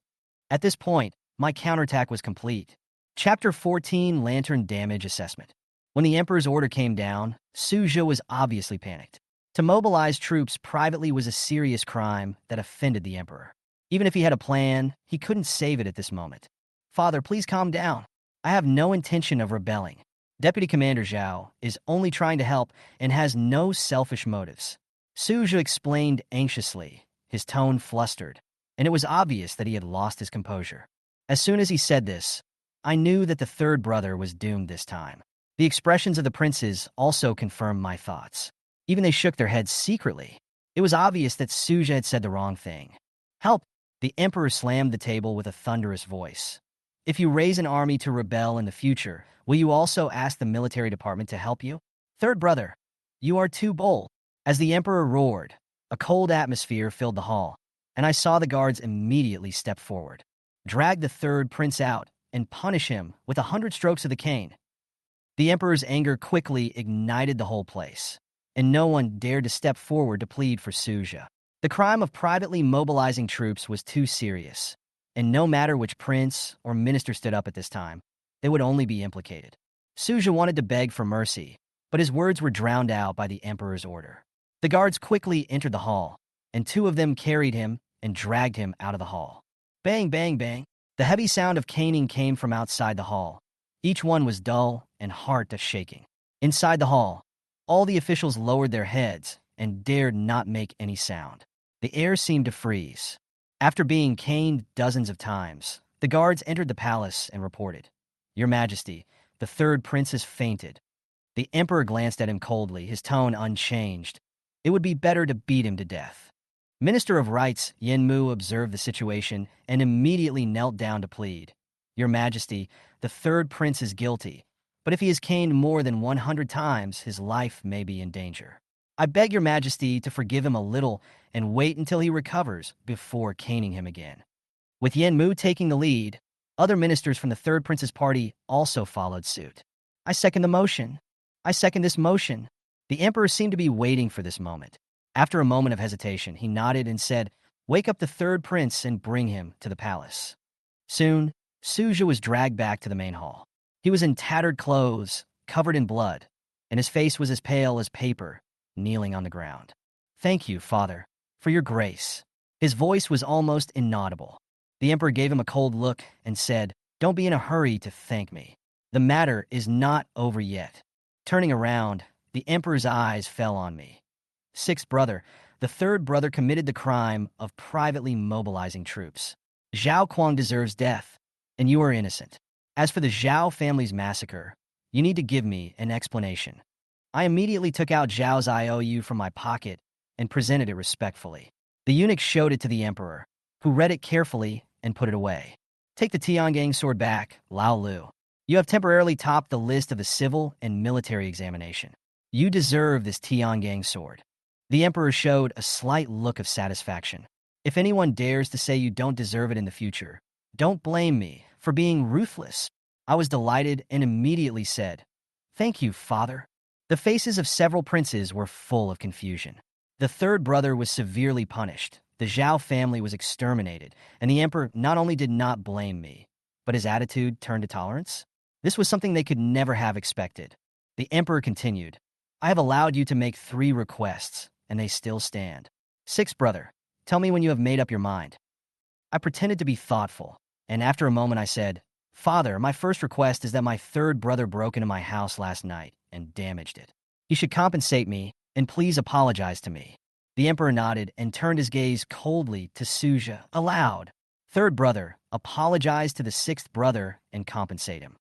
At this point, my counterattack was complete. Chapter 14, Lantern Damage Assessment. When the emperor's order came down, Suja was obviously panicked. To mobilize troops privately was a serious crime that offended the emperor. Even if he had a plan, he couldn't save it at this moment. "Father, please calm down. I have no intention of rebelling. Deputy Commander Zhao is only trying to help and has no selfish motives." Suja explained anxiously, his tone flustered, and it was obvious that he had lost his composure. As soon as he said this, I knew that the third brother was doomed this time. The expressions of the princes also confirmed my thoughts. Even they shook their heads secretly. It was obvious that Suja had said the wrong thing. "Help!" The emperor slammed the table with a thunderous voice. "If you raise an army to rebel in the future, will you also ask the military department to help you?" "Third brother, you are too bold." As the emperor roared, a cold atmosphere filled the hall, and I saw the guards immediately step forward, drag the third prince out, and punish him with 100 strokes of the cane. The emperor's anger quickly ignited the whole place, and no one dared to step forward to plead for Suja. The crime of privately mobilizing troops was too serious, and no matter which prince or minister stood up at this time, they would only be implicated. Suja wanted to beg for mercy, but his words were drowned out by the emperor's order. The guards quickly entered the hall, and two of them carried him and dragged him out of the hall. Bang, bang, bang. The heavy sound of caning came from outside the hall. Each one was dull and heart-shaking. Inside the hall, all the officials lowered their heads and dared not make any sound. The air seemed to freeze. After being caned dozens of times, the guards entered the palace and reported, "Your Majesty, the third prince has fainted." The emperor glanced at him coldly, his tone unchanged. It would be better to beat him to death. Minister of Rights Yenmu observed the situation and immediately knelt down to plead. "Your Majesty, the third prince is guilty, but if he is caned more than 100 times, his life may be in danger. I beg your Majesty to forgive him a little and wait until he recovers before caning him again." With Yenmu taking the lead, other ministers from the third prince's party also followed suit. "I second the motion. I second this motion." The emperor seemed to be waiting for this moment. After a moment of hesitation, he nodded and said, "Wake up the third prince and bring him to the palace." Soon, Suja was dragged back to the main hall. He was in tattered clothes, covered in blood, and his face was as pale as paper, kneeling on the ground. "Thank you, Father, for your grace." His voice was almost inaudible. The emperor gave him a cold look and said, "Don't be in a hurry to thank me. The matter is not over yet." Turning around, the emperor's eyes fell on me. Sixth brother, the third brother committed the crime of privately mobilizing troops. Zhao Kuang deserves death, and you are innocent. As for the Zhao family's massacre, you need to give me an explanation. I immediately took out Zhao's IOU from my pocket and presented it respectfully. The eunuch showed it to the emperor, who read it carefully and put it away. "Take the Tiangang sword back, Lao Lu. You have temporarily topped the list of the civil and military examination. You deserve this Tiangang sword." The emperor showed a slight look of satisfaction. "If anyone dares to say you don't deserve it in the future, don't blame me for being ruthless." I was delighted and immediately said, "Thank you, Father." The faces of several princes were full of confusion. The third brother was severely punished, the Zhao family was exterminated, and the emperor not only did not blame me, but his attitude turned to tolerance. This was something they could never have expected. The emperor continued, "I have allowed you to make 3 requests, and they still stand. Sixth brother, tell me when you have made up your mind." I pretended to be thoughtful, and after a moment I said, "Father, my first request is that my third brother broke into my house last night and damaged it. He should compensate me, and please apologize to me." The emperor nodded and turned his gaze coldly to Suja aloud. "Third brother, apologize to the sixth brother and compensate him."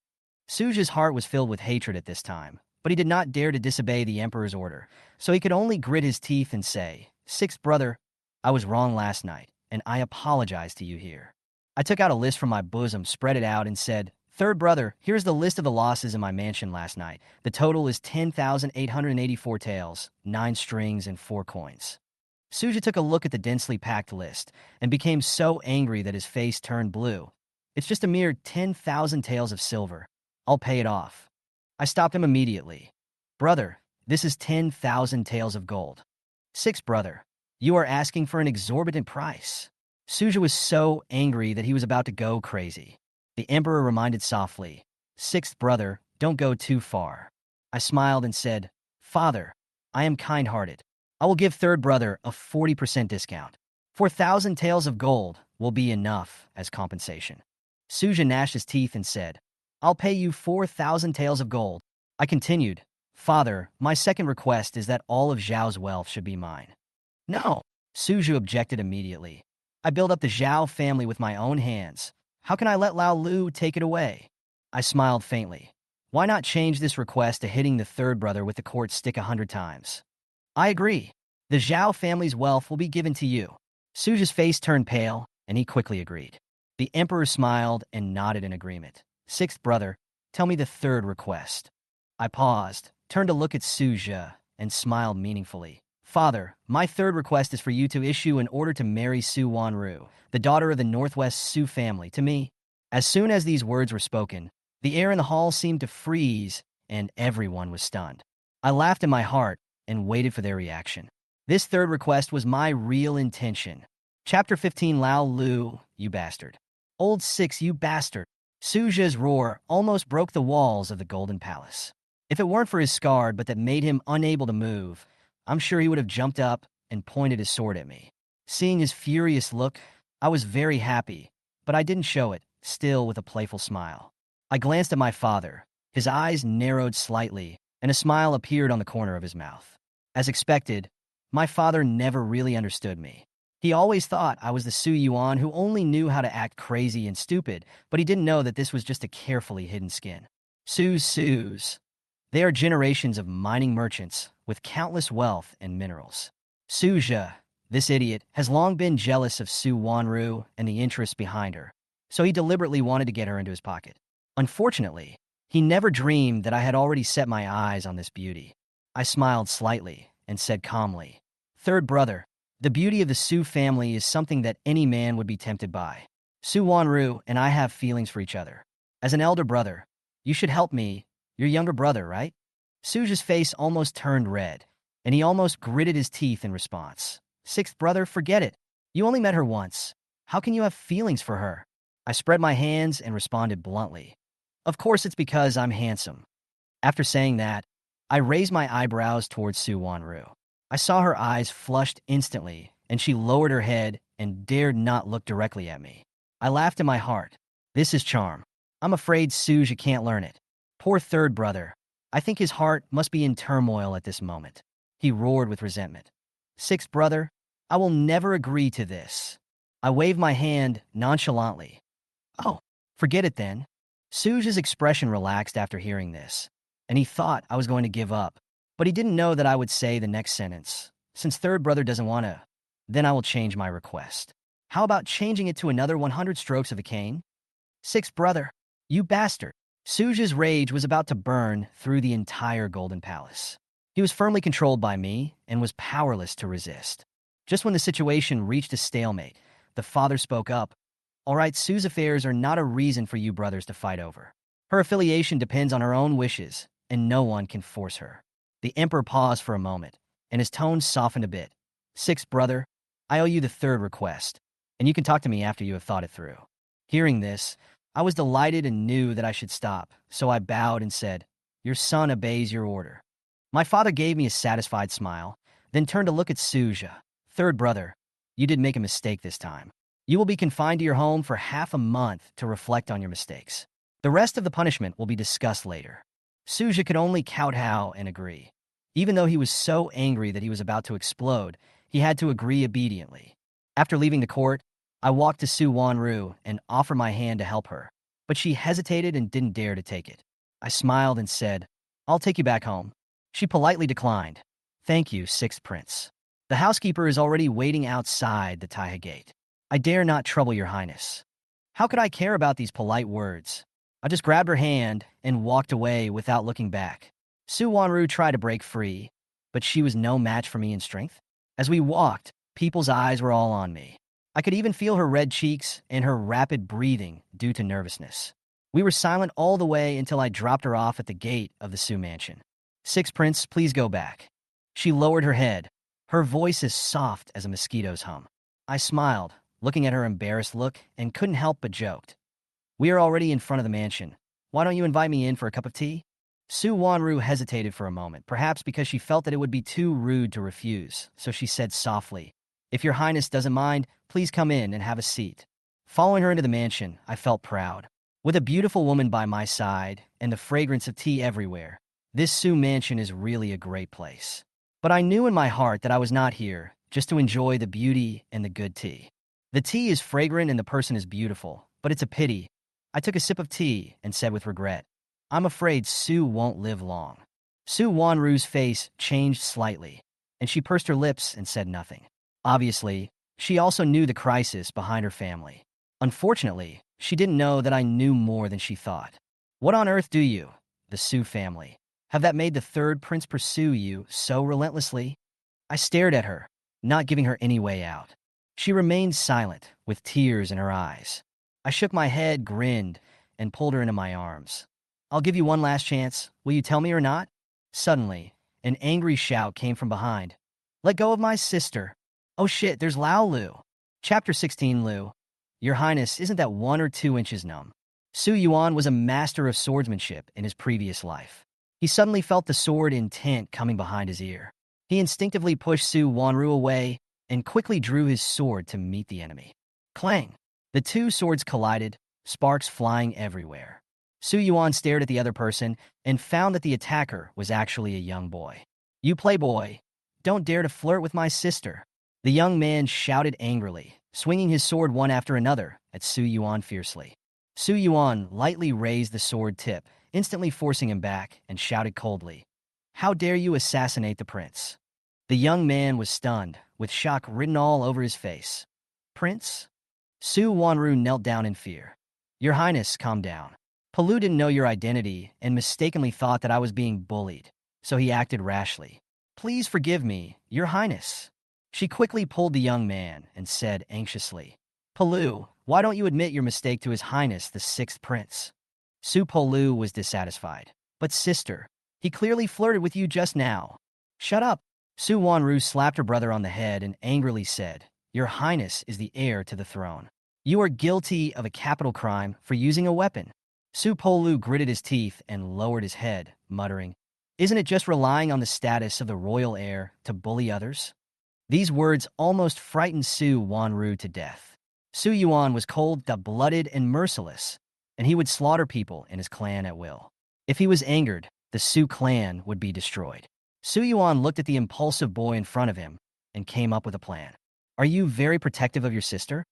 Suja's heart was filled with hatred at this time, but he did not dare to disobey the emperor's order, so he could only grit his teeth and say, "Sixth brother, I was wrong last night, and I apologize to you here." I took out a list from my bosom, spread it out, and said, "Third brother, here's the list of the losses in my mansion last night. The total is 10,884 taels, 9 strings, and 4 coins." Suja took a look at the densely packed list and became so angry that his face turned blue. "It's just a mere 10,000 taels of silver. I'll pay it off." I stopped him immediately. "Brother, this is 10,000 taels of gold." "Sixth brother, you are asking for an exorbitant price." Suja was so angry that he was about to go crazy. The emperor reminded softly, "Sixth brother, don't go too far." I smiled and said, "Father, I am kind-hearted. I will give third brother a 40% discount. 4,000 taels of gold will be enough as compensation." Suja gnashed his teeth and said, "I'll pay you 4,000 taels of gold." I continued, "Father, my second request is that all of Zhao's wealth should be mine." "No," Suju objected immediately. "I built up the Zhao family with my own hands. How can I let Lao Lu take it away?" I smiled faintly. "Why not change this request to hitting the third brother with the court stick 100 times? "I agree. The Zhao family's wealth will be given to you." Suja's face turned pale, and he quickly agreed. The emperor smiled and nodded in agreement. "Sixth brother, tell me the third request." I paused, turned to look at Suja, and smiled meaningfully. "Father, my third request is for you to issue an order to marry Su Wanru, the daughter of the Northwest Su family, to me." As soon as these words were spoken, the air in the hall seemed to freeze, and everyone was stunned. I laughed in my heart and waited for their reaction. This third request was my real intention. Chapter 15. Lao Lu, you bastard. Old Six, you bastard. Suja's roar almost broke the walls of the Golden Palace. If it weren't for his scar but that made him unable to move, I'm sure he would have jumped up and pointed his sword at me. Seeing his furious look, I was very happy, but I didn't show it, still with a playful smile. I glanced at my father. His eyes narrowed slightly, and a smile appeared on the corner of his mouth. As expected, my father never really understood me. He always thought I was the Su Yuan who only knew how to act crazy and stupid, but he didn't know that this was just a carefully hidden skin. Sus. They are generations of mining merchants with countless wealth and minerals. Suja, this idiot, has long been jealous of Su Wanru and the interests behind her, so he deliberately wanted to get her into his pocket. Unfortunately, he never dreamed that I had already set my eyes on this beauty. I smiled slightly and said calmly, "Third brother, the beauty of the Su family is something that any man would be tempted by. Su Wanru and I have feelings for each other. As an elder brother, you should help me, your younger brother, right?" Suja's face almost turned red, and he almost gritted his teeth in response. "Sixth brother, forget it. You only met her once. How can you have feelings for her?" I spread my hands and responded bluntly, "Of course it's because I'm handsome." After saying that, I raised my eyebrows towards Su Wanru. I saw her eyes flushed instantly, and she lowered her head and dared not look directly at me. I laughed in my heart. This is charm. I'm afraid Suja can't learn it. Poor third brother. I think his heart must be in turmoil at this moment. He roared with resentment. "Sixth brother, I will never agree to this." I waved my hand nonchalantly. "Oh, forget it then." Suja's expression relaxed after hearing this, and he thought I was going to give up, but he didn't know that I would say the next sentence. "Since third brother doesn't want to, then I will change my request. How about changing it to another 100 strokes of a cane?" "Sixth brother, you bastard." Suja's rage was about to burn through the entire Golden Palace. He was firmly controlled by me and was powerless to resist. Just when the situation reached a stalemate, the father spoke up. "All right, Sue's affairs are not a reason for you brothers to fight over. Her affiliation depends on her own wishes, and no one can force her." The emperor paused for a moment, and his tone softened a bit. "Sixth brother, I owe you the third request, and you can talk to me after you have thought it through." Hearing this, I was delighted and knew that I should stop, so I bowed and said, "Your son obeys your order." My father gave me a satisfied smile, then turned to look at Suja. "Third brother, you did make a mistake this time. You will be confined to your home for half a month to reflect on your mistakes. The rest of the punishment will be discussed later." Suja could only kowtow and agree. Even though he was so angry that he was about to explode, he had to agree obediently. After leaving the court, I walked to Su Wanru and offered my hand to help her, but she hesitated and didn't dare to take it. I smiled and said, "I'll take you back home." She politely declined. "Thank you, sixth prince. The housekeeper is already waiting outside the Taiha gate. I dare not trouble your highness." How could I care about these polite words? I just grabbed her hand and walked away without looking back. Su Wanru tried to break free, but she was no match for me in strength. As we walked, people's eyes were all on me. I could even feel her red cheeks and her rapid breathing due to nervousness. We were silent all the way until I dropped her off at the gate of the Su mansion. "Sixth prince, please go back." She lowered her head, her voice as soft as a mosquito's hum. I smiled, looking at her embarrassed look, and couldn't help but joked. "We are already in front of the mansion. Why don't you invite me in for a cup of tea?" Su Wanru hesitated for a moment, perhaps because she felt that it would be too rude to refuse, so she said softly, "If your highness doesn't mind, please come in and have a seat." Following her into the mansion, I felt proud. With a beautiful woman by my side and the fragrance of tea everywhere, this Su mansion is really a great place. But I knew in my heart that I was not here just to enjoy the beauty and the good tea. The tea is fragrant and the person is beautiful, but it's a pity. I took a sip of tea and said with regret, "I'm afraid Su won't live long." Su Wanru's face changed slightly, and she pursed her lips and said nothing. Obviously, she also knew the crisis behind her family. Unfortunately, she didn't know that I knew more than she thought. "What on earth do you, the Su family, have that made the third prince pursue you so relentlessly?" I stared at her, not giving her any way out. She remained silent, with tears in her eyes. I shook my head, grinned, and pulled her into my arms. "I'll give you one last chance. Will you tell me or not?" Suddenly, an angry shout came from behind. "Let go of my sister." "Oh shit, there's Lao Lu." Chapter 16. Lu. "Your Highness, isn't that 1 or 2 inches numb?" Su Yuan was a master of swordsmanship in his previous life. He suddenly felt the sword intent coming behind his ear. He instinctively pushed Su Wanru away and quickly drew his sword to meet the enemy. Clang! The two swords collided, sparks flying everywhere. Su Yuan stared at the other person and found that the attacker was actually a young boy. "You playboy, don't dare to flirt with my sister." The young man shouted angrily, swinging his sword one after another at Su Yuan fiercely. Su Yuan lightly raised the sword tip, instantly forcing him back, and shouted coldly, "How dare you assassinate the prince?" The young man was stunned, with shock written all over his face. "Prince?" Su Wanru knelt down in fear. "Your Highness, calm down. Palu didn't know your identity and mistakenly thought that I was being bullied, so he acted rashly. Please forgive me, Your Highness." She quickly pulled the young man and said anxiously, "Palu, why don't you admit your mistake to His Highness the Sixth Prince?" Su Palu was dissatisfied. "But sister, he clearly flirted with you just now." "Shut up." Su Wanru slapped her brother on the head and angrily said, "Your Highness is the heir to the throne. You are guilty of a capital crime for using a weapon." Su Polu gritted his teeth and lowered his head, muttering, "Isn't it just relying on the status of the royal heir to bully others?" These words almost frightened Su Wanru to death. Su Yuan was cold-blooded and merciless, and he would slaughter people in his clan at will. If he was angered, the Su clan would be destroyed. Su Yuan looked at the impulsive boy in front of him and came up with a plan. "Are you very protective of your sister?"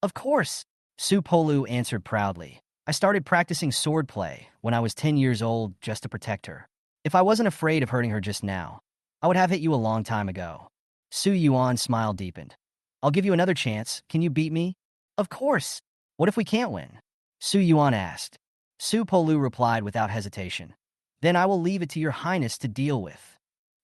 "Of course," Su Polu answered proudly. "I started practicing swordplay when I was 10 years old just to protect her. If I wasn't afraid of hurting her just now, I would have hit you a long time ago." Su Yuan's smile deepened. "I'll give you another chance. Can you beat me?" "Of course." "What if we can't win?" Su Yuan asked. Su Polu replied without hesitation. "Then I will leave it to Your Highness to deal with."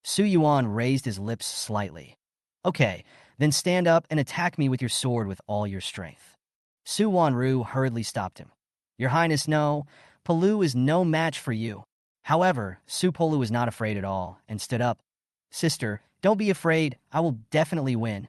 Su Yuan raised his lips slightly. "Okay, then stand up and attack me with your sword with all your strength." Su Wanru hurriedly stopped him. "Your Highness, no. Palu is no match for you." However, Su Polu was not afraid at all and stood up. "Sister, don't be afraid. I will definitely win."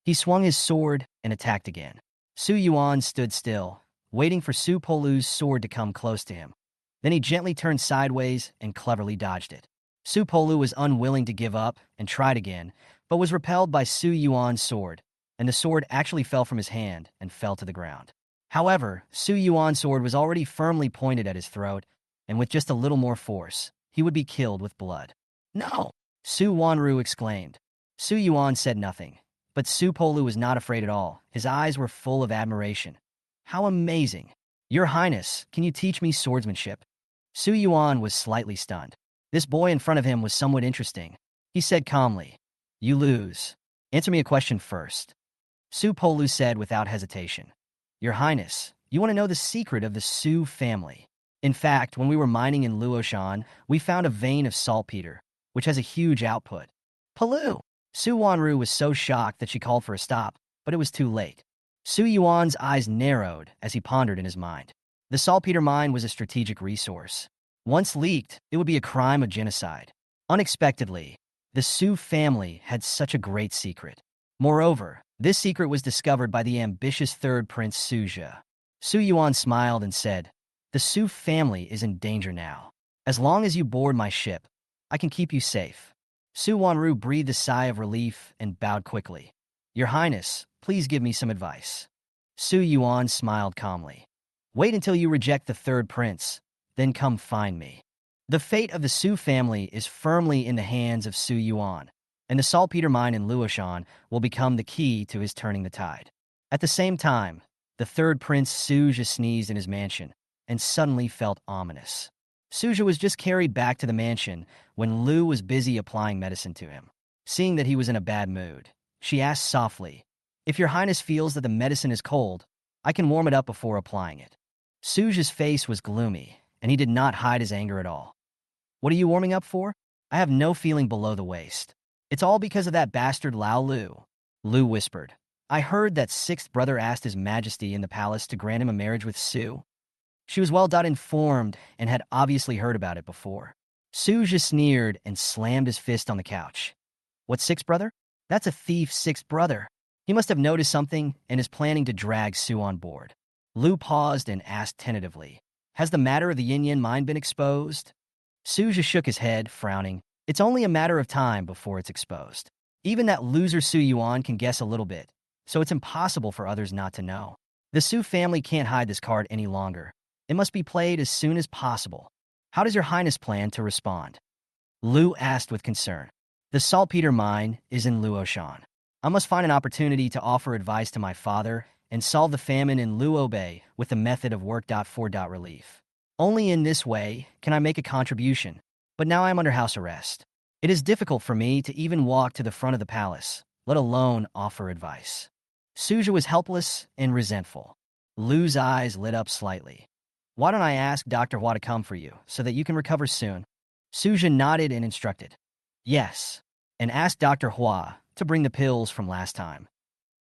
He swung his sword and attacked again. Su Yuan stood still, waiting for Su Polu's sword to come close to him. Then he gently turned sideways and cleverly dodged it. Su Polu was unwilling to give up and tried again, but was repelled by Su Yuan's sword, and the sword actually fell from his hand and fell to the ground. However, Su Yuan's sword was already firmly pointed at his throat, and with just a little more force, he would be killed with blood. "No!" Su Wanru exclaimed. Su Yuan said nothing, but Su Polu was not afraid at all. His eyes were full of admiration. "How amazing! Your Highness, can you teach me swordsmanship?" Su Yuan was slightly stunned. This boy in front of him was somewhat interesting. He said calmly, "You lose. Answer me a question first." Su Polu said without hesitation, "Your Highness, you want to know the secret of the Su family. In fact, when we were mining in Luoshan, we found a vein of saltpeter, which has a huge output." "Palu!" Su Wanru was so shocked that she called for a stop, but it was too late. Su Yuan's eyes narrowed as he pondered in his mind. The saltpeter mine was a strategic resource. Once leaked, it would be a crime of genocide. Unexpectedly, the Su family had such a great secret. Moreover, this secret was discovered by the ambitious third prince Suja. Su Yuan smiled and said, "The Su family is in danger now. As long as you board my ship, I can keep you safe." Su Wanru breathed a sigh of relief and bowed quickly. "Your Highness, please give me some advice." Su Yuan smiled calmly. "Wait until you reject the third prince, then come find me." The fate of the Su family is firmly in the hands of Su Yuan, and the saltpeter mine in Luoshan will become the key to his turning the tide. At the same time, the third prince Suja sneezed in his mansion and suddenly felt ominous. Suja was just carried back to the mansion when Lu was busy applying medicine to him. Seeing that he was in a bad mood, she asked softly, "If Your Highness feels that the medicine is cold, I can warm it up before applying it." Suja's face was gloomy, and he did not hide his anger at all. "What are you warming up for? I have no feeling below the waist." "It's all because of that bastard Lao Lu," Lu whispered. "I heard that sixth brother asked His Majesty in the palace to grant him a marriage with Su." She was well informed and had obviously heard about it before. Suja sneered and slammed his fist on the couch. "What sixth brother? That's a thief's sixth brother. He must have noticed something and is planning to drag Su on board." Lu paused and asked tentatively, "Has the matter of the Yin mine been exposed?" Suja shook his head, frowning. "It's only a matter of time before it's exposed. Even that loser Su Yuan can guess a little bit, so it's impossible for others not to know." The Su family can't hide this card any longer. It must be played as soon as possible. How does your highness plan to respond? Lu asked with concern. The saltpeter mine is in Luoshan. I must find an opportunity to offer advice to my father and solve the famine in Luo Bay with the method of work.for. Relief. Only in this way can I make a contribution, but now I am under house arrest. It is difficult for me to even walk to the front of the palace, let alone offer advice. Suja was helpless and resentful. Lu's eyes lit up slightly. Why don't I ask Dr. Hua to come for you so that you can recover soon? Suja nodded and instructed. Yes, and ask Dr. Hua to bring the pills from last time.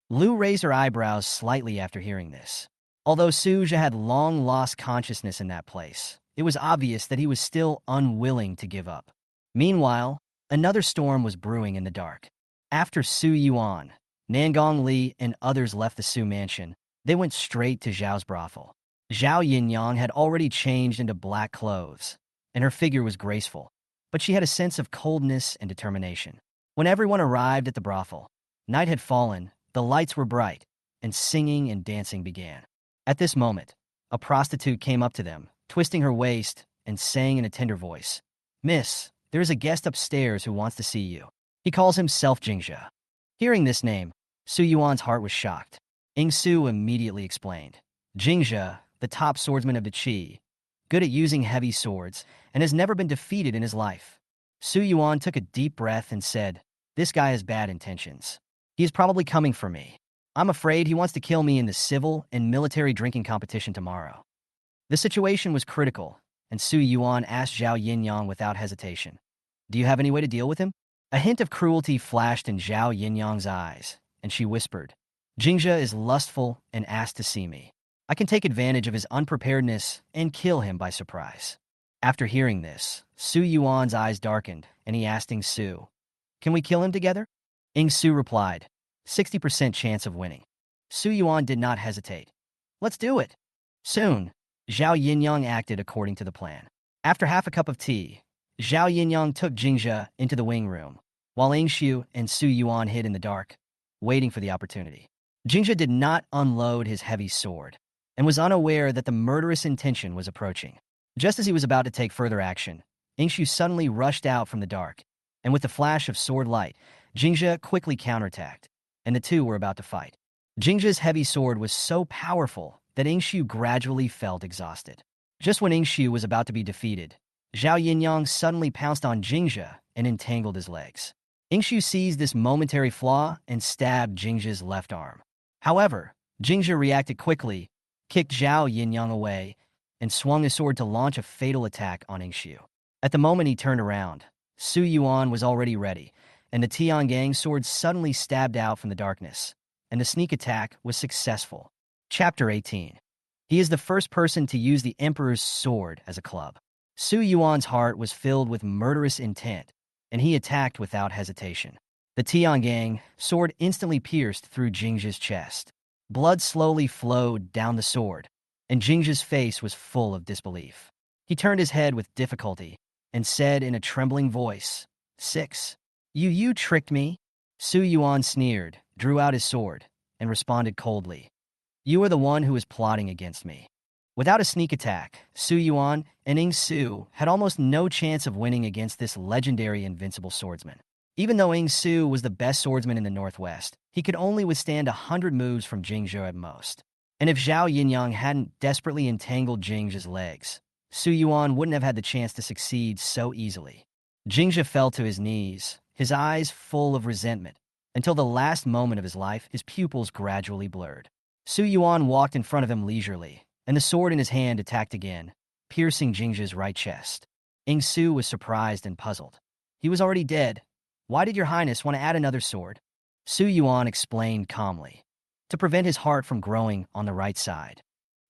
Lu raised her eyebrows slightly after hearing this. Although Suja had long lost consciousness in that place, it was obvious that he was still unwilling to give up. Meanwhile, another storm was brewing in the dark. After Su Yuan, Nangong Li, and others left the Su mansion, they went straight to Zhao's brothel. Zhao Yinyang had already changed into black clothes, and her figure was graceful, but she had a sense of coldness and determination. When everyone arrived at the brothel, night had fallen, the lights were bright, and singing and dancing began. At this moment, a prostitute came up to them, twisting her waist and saying in a tender voice, "Miss, there is a guest upstairs who wants to see you. He calls himself Jingzhe." Hearing this name, Su Yuan's heart was shocked. Ing Su immediately explained. Jingzhe, the top swordsman of the Qi, good at using heavy swords, and has never been defeated in his life. Su Yuan took a deep breath and said, "This guy has bad intentions. He is probably coming for me. I'm afraid he wants to kill me in the civil and military drinking competition tomorrow." The situation was critical, and Su Yuan asked Zhao Yinyang without hesitation, "Do you have any way to deal with him?" A hint of cruelty flashed in Zhao Yinyang's eyes, and she whispered, "Jingzhe is lustful and asked to see me. I can take advantage of his unpreparedness and kill him by surprise." After hearing this, Su Yuan's eyes darkened, and he asked Ing Su, "Can we kill him together?" Ing Su replied, 60% chance of winning. Su Yuan did not hesitate. "Let's do it." Soon, Zhao Yinyang acted according to the plan. After half a cup of tea, Zhao Yinyang took Jingzhe into the wing room, while Ing Shu and Su Yuan hid in the dark, waiting for the opportunity. Jingzhe did not unload his heavy sword, and was unaware that the murderous intention was approaching. Just as he was about to take further action, Ing Shu suddenly rushed out from the dark, and with the flash of sword light, Jingzhe quickly counterattacked, and the two were about to fight. Jingzhe's heavy sword was so powerful that Ing Shu gradually felt exhausted. Just when Ing Shu was about to be defeated, Zhao Yinyang suddenly pounced on Jingzhe and entangled his legs. Ing Shu seized this momentary flaw and stabbed Jingzhe's left arm. However, Jingzhe reacted quickly, kicked Zhao Yinyang away, and swung his sword to launch a fatal attack on Ing Shu. At the moment he turned around, Su Yuan was already ready, and the Tiangang sword suddenly stabbed out from the darkness, and the sneak attack was successful. Chapter 18. He is the first person to use the Emperor's sword as a club. Su Yuan's heart was filled with murderous intent, and he attacked without hesitation. The Tiangang sword instantly pierced through Jingzhe's chest. Blood slowly flowed down the sword, and Jingzhe's face was full of disbelief. He turned his head with difficulty and said in a trembling voice, "6. You tricked me?" Su Yuan sneered, drew out his sword, and responded coldly, "You are the one who is plotting against me." Without a sneak attack, Su Yuan and Ing Su had almost no chance of winning against this legendary invincible swordsman. Even though Ing Su was the best swordsman in the Northwest, he could only withstand 100 moves from Jingzhe at most. And if Zhao Yinyang hadn't desperately entangled Jingzhe's legs, Su Yuan wouldn't have had the chance to succeed so easily. Jingzhe fell to his knees, his eyes full of resentment. Until the last moment of his life, his pupils gradually blurred. Su Yuan walked in front of him leisurely, and the sword in his hand attacked again, piercing Jingzhe's right chest. Ing Su was surprised and puzzled. He was already dead. Why did your highness want to add another sword? Su Yuan explained calmly. To prevent his heart from growing on the right side.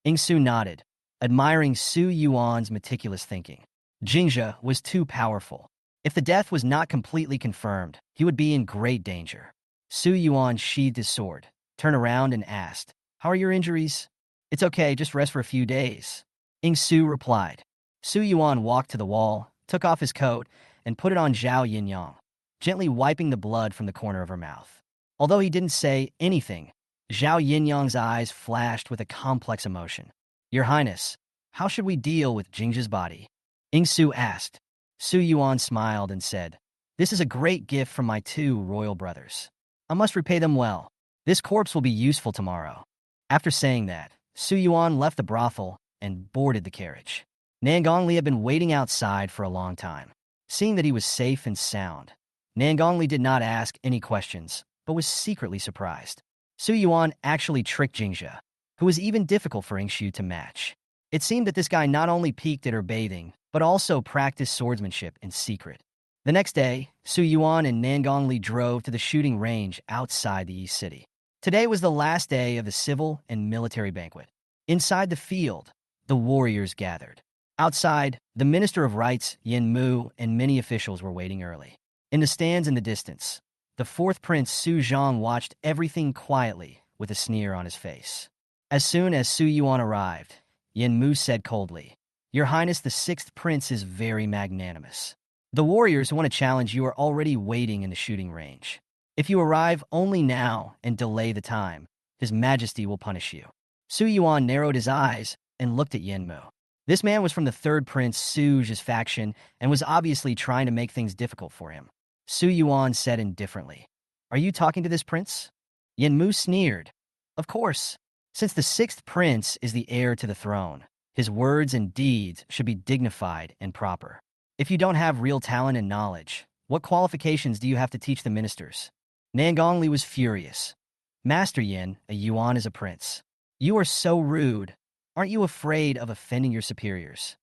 Ing Su nodded, admiring Su Yuan's meticulous thinking. Jingzhe was too powerful. If the death was not completely confirmed, he would be in great danger. Su Yuan sheathed his sword, turned around and asked, "How are your injuries?" "It's okay, just rest for a few days," Ing Su replied. Su Yuan walked to the wall, took off his coat, and put it on Zhao Yinyang, gently wiping the blood from the corner of her mouth. Although he didn't say anything, Zhao Yinyang's eyes flashed with a complex emotion. Your Highness, how should we deal with Jingzha's body? Ingsu asked. Su Yuan smiled and said, this is a great gift from my two royal brothers. I must repay them well. This corpse will be useful tomorrow. After saying that, Su Yuan left the brothel and boarded the carriage. Nangongli had been waiting outside for a long time. Seeing that he was safe and sound, Nangongli did not ask any questions, but was secretly surprised. Su Yuan actually tricked Jingzha, who was even difficult for Ingshu to match. It seemed that this guy not only peeked at her bathing, but also practiced swordsmanship in secret. The next day, Su Yuan and Nangongli drove to the shooting range outside the East City. Today was the last day of the civil and military banquet. Inside the field, the warriors gathered. Outside, the Minister of Rights, Yin Mu, and many officials were waiting early. In the stands in the distance, the fourth prince Su Zhang watched everything quietly with a sneer on his face. As soon as Su Yuan arrived, Yin Mu said coldly, Your Highness the sixth prince is very magnanimous. The warriors who want to challenge you are already waiting in the shooting range. If you arrive only now and delay the time, His Majesty will punish you. Su Yuan narrowed his eyes and looked at Yin Mu. This man was from the third prince Su's faction and was obviously trying to make things difficult for him. Su Yuan said indifferently, Are you talking to this prince? Yin Mu sneered. Of course. Since the sixth prince is the heir to the throne, his words and deeds should be dignified and proper. If you don't have real talent and knowledge, what qualifications do you have to teach the ministers? Nangongli was furious. Master Yin, a Yuan is a prince. You are so rude. Aren't you afraid of offending your superiors?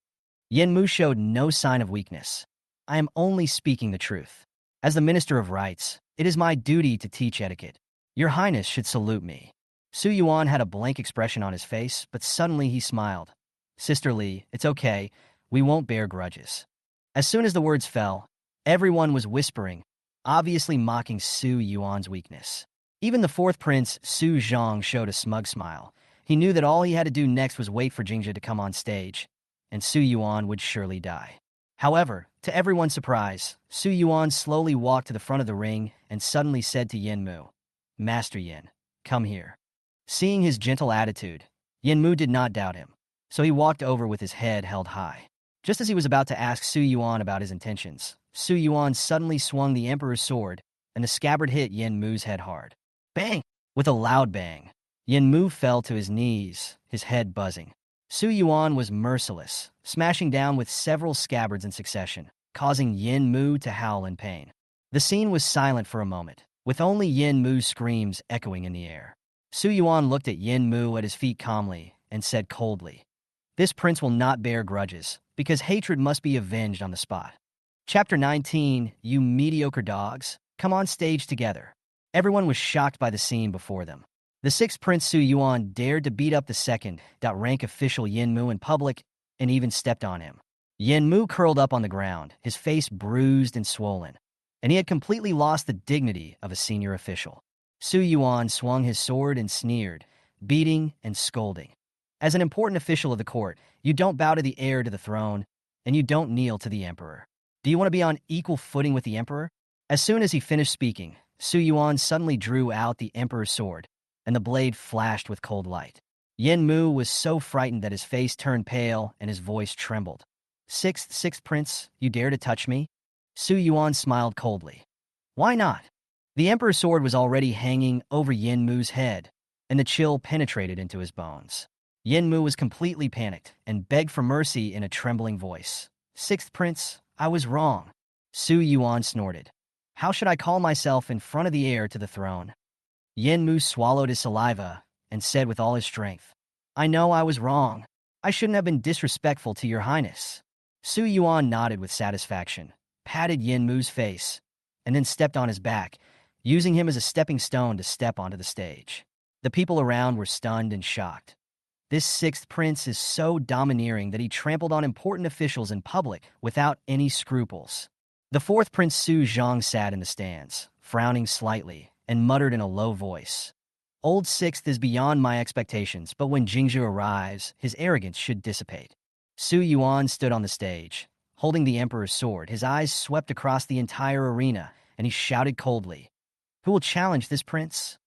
Yin Mu showed no sign of weakness. I am only speaking the truth. As the Minister of Rights, it is my duty to teach etiquette. Your Highness should salute me. Su Yuan had a blank expression on his face, but suddenly he smiled. Sister Li, it's okay. We won't bear grudges. As soon as the words fell, everyone was whispering, obviously mocking Su Yuan's weakness. Even the fourth prince, Su Zhang, showed a smug smile. He knew that all he had to do next was wait for Jingzha to come on stage, and Su Yuan would surely die. However, to everyone's surprise, Su Yuan slowly walked to the front of the ring and suddenly said to Yin Mu, Master Yin, come here. Seeing his gentle attitude, Yin Mu did not doubt him, so he walked over with his head held high. Just as he was about to ask Su Yuan about his intentions, Su Yuan suddenly swung the emperor's sword, and the scabbard hit Yin Mu's head hard. Bang! With a loud bang, Yin Mu fell to his knees, his head buzzing. Su Yuan was merciless, smashing down with several scabbards in succession, causing Yin Mu to howl in pain. The scene was silent for a moment, with only Yin Mu's screams echoing in the air. Su Yuan looked at Yin Mu at his feet calmly and said coldly, This prince will not bear grudges, because hatred must be avenged on the spot. Chapter 19, You mediocre dogs, come on stage together. Everyone was shocked by the scene before them. The sixth prince Su Yuan dared to beat up the second-rank official Yin Mu in public and even stepped on him. Yin Mu curled up on the ground, his face bruised and swollen, and he had completely lost the dignity of a senior official. Su Yuan swung his sword and sneered, beating and scolding. As an important official of the court, you don't bow to the heir to the throne, and you don't kneel to the emperor. Do you want to be on equal footing with the emperor? As soon as he finished speaking, Su Yuan suddenly drew out the emperor's sword, and the blade flashed with cold light. Yin Mu was so frightened that his face turned pale and his voice trembled. Sixth prince, you dare to touch me? Su Yuan smiled coldly. Why not? The emperor's sword was already hanging over Yin Mu's head, and the chill penetrated into his bones. Yin Mu was completely panicked and begged for mercy in a trembling voice. Sixth prince, I was wrong. Su Yuan snorted. How should I call myself in front of the heir to the throne? Yin Mu swallowed his saliva and said with all his strength, I know I was wrong. I shouldn't have been disrespectful to your highness. Su Yuan nodded with satisfaction, patted Yin Mu's face, and then stepped on his back, using him as a stepping stone to step onto the stage. The people around were stunned and shocked. This sixth prince is so domineering that he trampled on important officials in public without any scruples. The fourth prince Su Zhang sat in the stands, frowning slightly, and muttered in a low voice. Old sixth is beyond my expectations, but when Jingzhu arrives, his arrogance should dissipate. Su Yuan stood on the stage, holding the emperor's sword. His eyes swept across the entire arena, and he shouted coldly, Who will challenge this prince?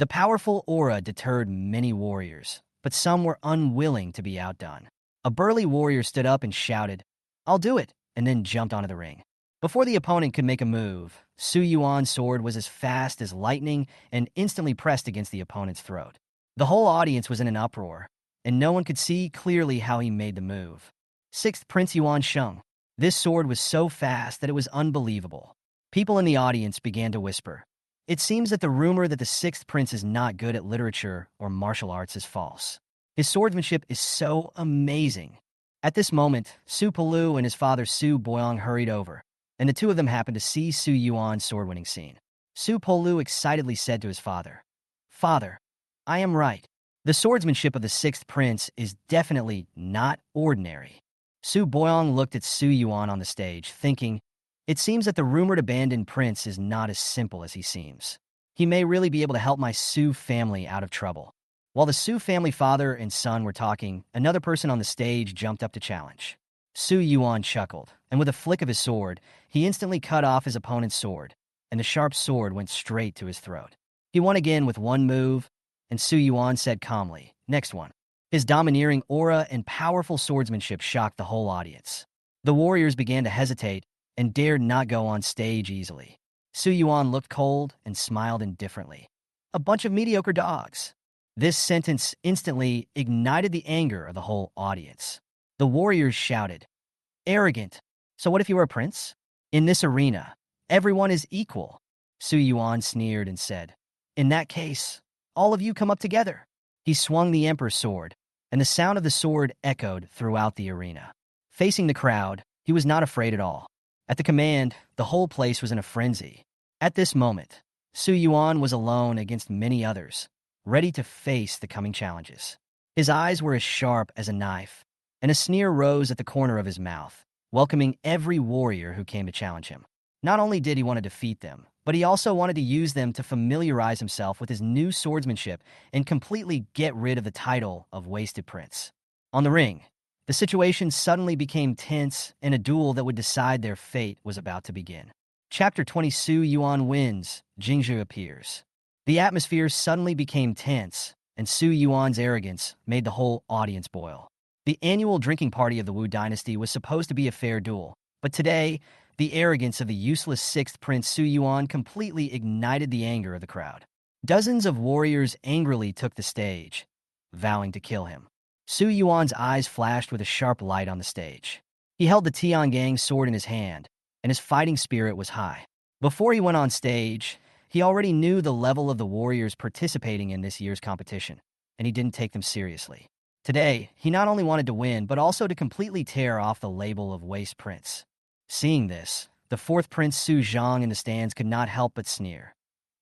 The powerful aura deterred many warriors, but some were unwilling to be outdone. A burly warrior stood up and shouted, "I'll do it," and then jumped onto the ring. Before the opponent could make a move, Su Yuan's sword was as fast as lightning and instantly pressed against the opponent's throat. The whole audience was in an uproar, and no one could see clearly how he made the move. Sixth Prince Yuan Sheng. This sword was so fast that it was unbelievable. People in the audience began to whisper, "It seems that the rumor that the sixth prince is not good at literature or martial arts is false. His swordsmanship is so amazing." At this moment, Su Palu and his father Su Boyong hurried over, and the two of them happened to see Su Yuan's sword-winning scene. Su Palu excitedly said to his father, "Father, I am right. The swordsmanship of the sixth prince is definitely not ordinary." Su Boyong looked at Su Yuan on the stage, thinking, "It seems that the rumored abandoned prince is not as simple as he seems. He may really be able to help my Su family out of trouble." While the Su family father and son were talking, another person on the stage jumped up to challenge. Su Yuan chuckled, and with a flick of his sword, he instantly cut off his opponent's sword, and the sharp sword went straight to his throat. He won again with one move, and Su Yuan said calmly, "Next one." His domineering aura and powerful swordsmanship shocked the whole audience. The warriors began to hesitate and dared not go on stage easily. Su Yuan looked cold and smiled indifferently. "A bunch of mediocre dogs." This sentence instantly ignited the anger of the whole audience. The warriors shouted, "Arrogant! So what if you were a prince? In this arena, everyone is equal." Su Yuan sneered and said, "In that case, all of you come up together." He swung the emperor's sword, and the sound of the sword echoed throughout the arena. Facing the crowd, he was not afraid at all. At the command, the whole place was in a frenzy. At this moment, Su Yuan was alone against many others, ready to face the coming challenges. His eyes were as sharp as a knife, and a sneer rose at the corner of his mouth, welcoming every warrior who came to challenge him. Not only did he want to defeat them, but he also wanted to use them to familiarize himself with his new swordsmanship and completely get rid of the title of Wasted Prince. On the ring, the situation suddenly became tense, and a duel that would decide their fate was about to begin. Chapter 20. Su Yuan wins. Jingzhu appears. The atmosphere suddenly became tense, and Su Yuan's arrogance made the whole audience boil. The annual drinking party of the Wu dynasty was supposed to be a fair duel, but today, the arrogance of the useless sixth prince Su Yuan completely ignited the anger of the crowd. Dozens of warriors angrily took the stage, vowing to kill him. Su Yuan's eyes flashed with a sharp light on the stage. He held the Tiangong sword in his hand, and his fighting spirit was high. Before he went on stage, he already knew the level of the warriors participating in this year's competition, and he didn't take them seriously. Today, he not only wanted to win, but also to completely tear off the label of Waste Prince. Seeing this, the fourth Prince Su Zhang in the stands could not help but sneer.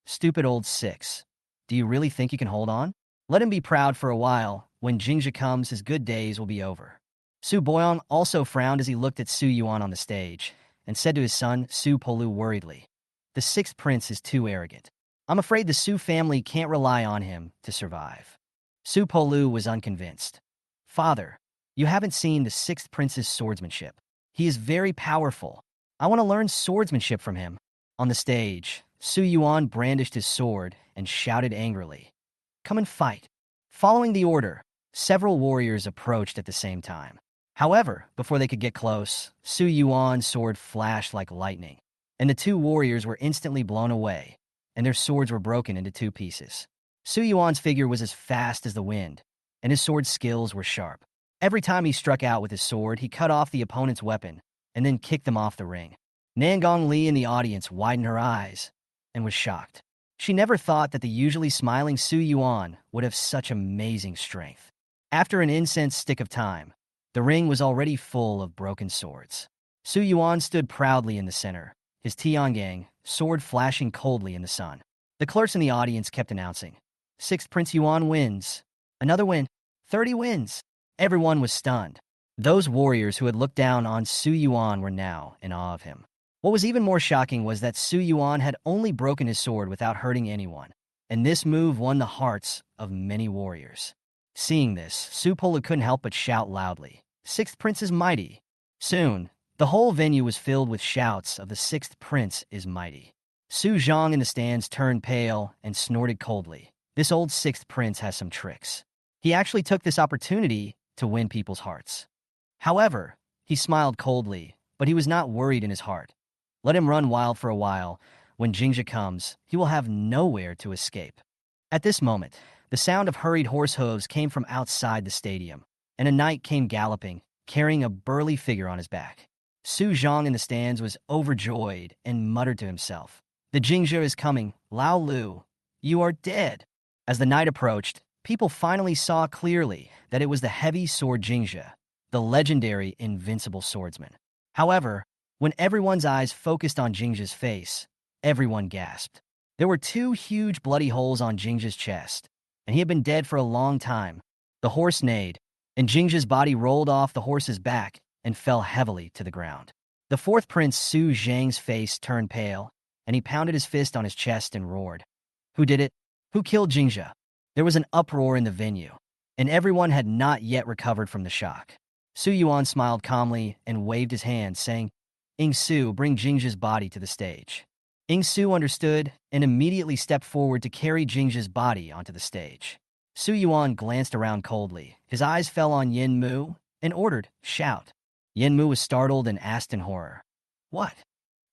"Stupid old six. Do you really think you can hold on? Let him be proud for a while. When Jingzhi comes, his good days will be over." Su Boyong also frowned as he looked at Su Yuan on the stage, and said to his son, Su Polu worriedly, "The sixth prince is too arrogant. I'm afraid the Su family can't rely on him to survive." Su Polu was unconvinced. "Father, you haven't seen the sixth prince's swordsmanship. He is very powerful. I want to learn swordsmanship from him." On the stage, Su Yuan brandished his sword and shouted angrily, "Come and fight." Following the order, several warriors approached at the same time. However, before they could get close, Su Yuan's sword flashed like lightning, and the two warriors were instantly blown away, and their swords were broken into two pieces. Su Yuan's figure was as fast as the wind, and his sword skills were sharp. Every time he struck out with his sword, he cut off the opponent's weapon and then kicked them off the ring. Nangong Li in the audience widened her eyes and was shocked. She never thought that the usually smiling Su Yuan would have such amazing strength. After an incense stick of time, the ring was already full of broken swords. Su Yuan stood proudly in the center, his Tiangong sword flashing coldly in the sun. The clerks in the audience kept announcing, "Sixth Prince Yuan wins. Another win. 30 wins." Everyone was stunned. Those warriors who had looked down on Su Yuan were now in awe of him. What was even more shocking was that Su Yuan had only broken his sword without hurting anyone, and this move won the hearts of many warriors. Seeing this, Su Polu couldn't help but shout loudly, "Sixth Prince is mighty." Soon, the whole venue was filled with shouts of "The sixth prince is mighty." Su Zhang in the stands turned pale and snorted coldly. This old sixth prince has some tricks. He actually took this opportunity to win people's hearts. However, he smiled coldly, but he was not worried in his heart. Let him run wild for a while. When Jingja comes, he will have nowhere to escape. At this moment, the sound of hurried horse hooves came from outside the stadium, and a knight came galloping, carrying a burly figure on his back. Su Zhang in the stands was overjoyed and muttered to himself, "The Jingja is coming, Lao Lu. You are dead." As the knight approached, people finally saw clearly that it was the heavy sword Jingja, the legendary invincible swordsman. However, when everyone's eyes focused on Jingja's face, everyone gasped. There were two huge bloody holes on Jingja's chest, and he had been dead for a long time. The horse neighed, and Jingja's body rolled off the horse's back and fell heavily to the ground. The fourth prince, Su Zhang's face turned pale, and he pounded his fist on his chest and roared. Who did it? Who killed Jingja? There was an uproar in the venue, and everyone had not yet recovered from the shock. Su Yuan smiled calmly and waved his hand, saying, "Ing Su, bring Jingja's body to the stage." Ing Su understood and immediately stepped forward to carry Jingja's body onto the stage. Su Yuan glanced around coldly. His eyes fell on Yin Mu and ordered, "Shout." Yin Mu was startled and asked in horror, "What?"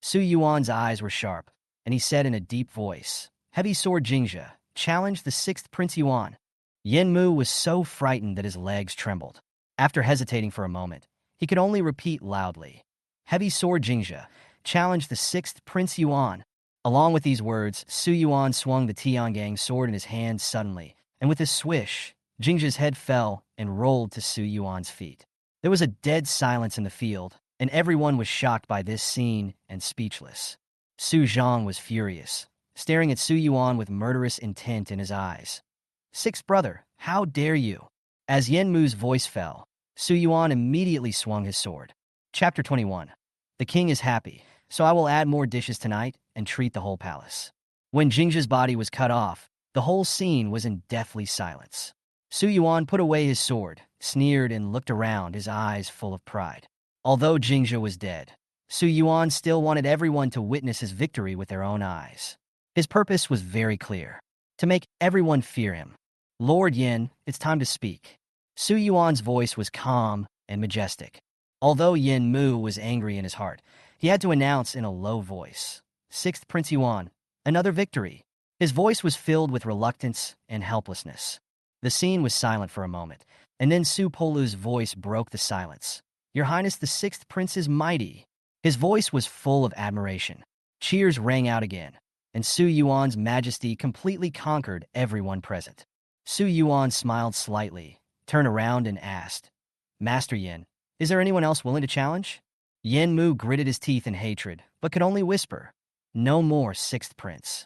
Su Yuan's eyes were sharp, and he said in a deep voice, "Heavy sword Jingja, challenge the sixth Prince Yuan." Yin Mu was so frightened that his legs trembled. After hesitating for a moment, he could only repeat loudly, "Heavy sword Jingja, challenge the sixth Prince Yuan." Along with these words, Su Yuan swung the Tiangang sword in his hand suddenly, and with a swish, Jingja's head fell and rolled to Su Yuan's feet. There was a dead silence in the field, and everyone was shocked by this scene and speechless. Su Zhang was furious, staring at Su Yuan with murderous intent in his eyes. "Sixth brother, how dare you?" As Yen Mu's voice fell, Su Yuan immediately swung his sword. Chapter 21. The king is happy, so I will add more dishes tonight and treat the whole palace. When Jingja's body was cut off, the whole scene was in deathly silence. Su Yuan put away his sword, sneered, and looked around, his eyes full of pride. Although Jingja was dead, Su Yuan still wanted everyone to witness his victory with their own eyes. His purpose was very clear: to make everyone fear him. "Lord Yin, it's time to speak." Su Yuan's voice was calm and majestic. Although Yin Mu was angry in his heart, he had to announce in a low voice, "Sixth Prince Yuan, another victory." His voice was filled with reluctance and helplessness. The scene was silent for a moment, and then Su Polu's voice broke the silence. "Your Highness, the sixth prince is mighty." His voice was full of admiration. Cheers rang out again, and Su Yuan's majesty completely conquered everyone present. Su Yuan smiled slightly, turned around and asked, "Master Yin, is there anyone else willing to challenge?" Yen Mu gritted his teeth in hatred, but could only whisper, "No more sixth prince."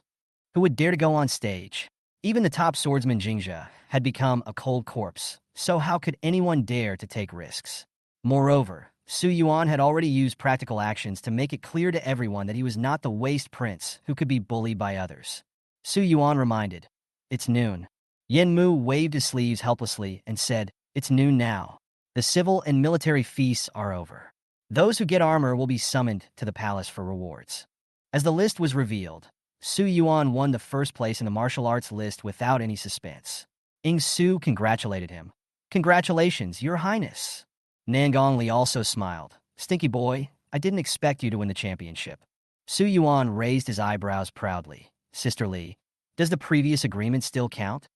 Who would dare to go on stage? Even the top swordsman Jingja had become a cold corpse, so how could anyone dare to take risks? Moreover, Su Yuan had already used practical actions to make it clear to everyone that he was not the waste prince who could be bullied by others. Su Yuan reminded, "It's noon." Yen Mu waved his sleeves helplessly and said, "It's noon now. The civil and military feasts are over. Those who get armor will be summoned to the palace for rewards." As the list was revealed, Su Yuan won the first place in the martial arts list without any suspense. Ing Su congratulated him. "Congratulations, Your Highness." Nangong Li also smiled. "Stinky boy, I didn't expect you to win the championship." Su Yuan raised his eyebrows proudly. "Sister Li, does the previous agreement still count?"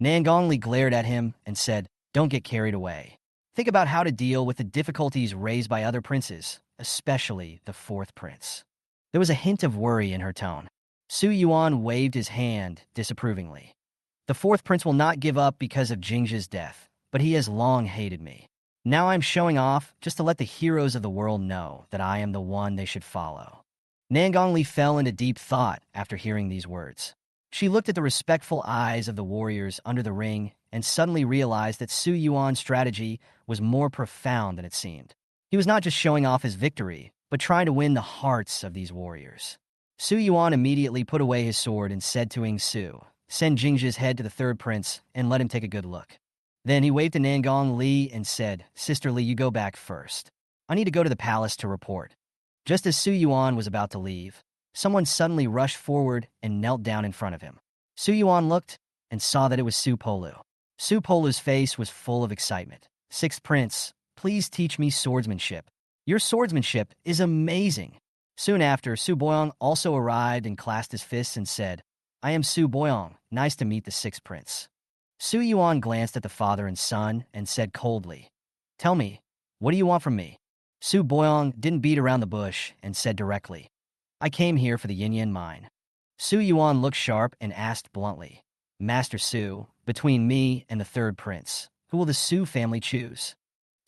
Nangong Li glared at him and said, "Don't get carried away. Think about how to deal with the difficulties raised by other princes, especially the fourth prince." There was a hint of worry in her tone. Su Yuan waved his hand disapprovingly. "The fourth prince will not give up because of Jingja's death, but he has long hated me. Now I'm showing off just to let the heroes of the world know that I am the one they should follow." Nangong Li fell into deep thought after hearing these words. She looked at the respectful eyes of the warriors under the ring and suddenly realized that Su Yuan's strategy was more profound than it seemed. He was not just showing off his victory, but trying to win the hearts of these warriors. Su Yuan immediately put away his sword and said to Ing Su, "Send Jingja's head to the third prince and let him take a good look." Then he waved to Nangong Li and said, "Sister Li, you go back first. I need to go to the palace to report." Just as Su Yuan was about to leave, someone suddenly rushed forward and knelt down in front of him. Su Yuan looked, and saw that it was Supolu. Supolu's face was full of excitement. "Sixth Prince, please teach me swordsmanship. Your swordsmanship is amazing." Soon after, Su Boyong also arrived and clasped his fists and said, "I am Su Boyong. Nice to meet the Sixth Prince." Su Yuan glanced at the father and son and said coldly, "Tell me, what do you want from me?" Su Boyong didn't beat around the bush and said directly, "I came here for the Yin Yin mine." Su Yuan looked sharp and asked bluntly, "Master Su, between me and the third prince, who will the Su family choose?"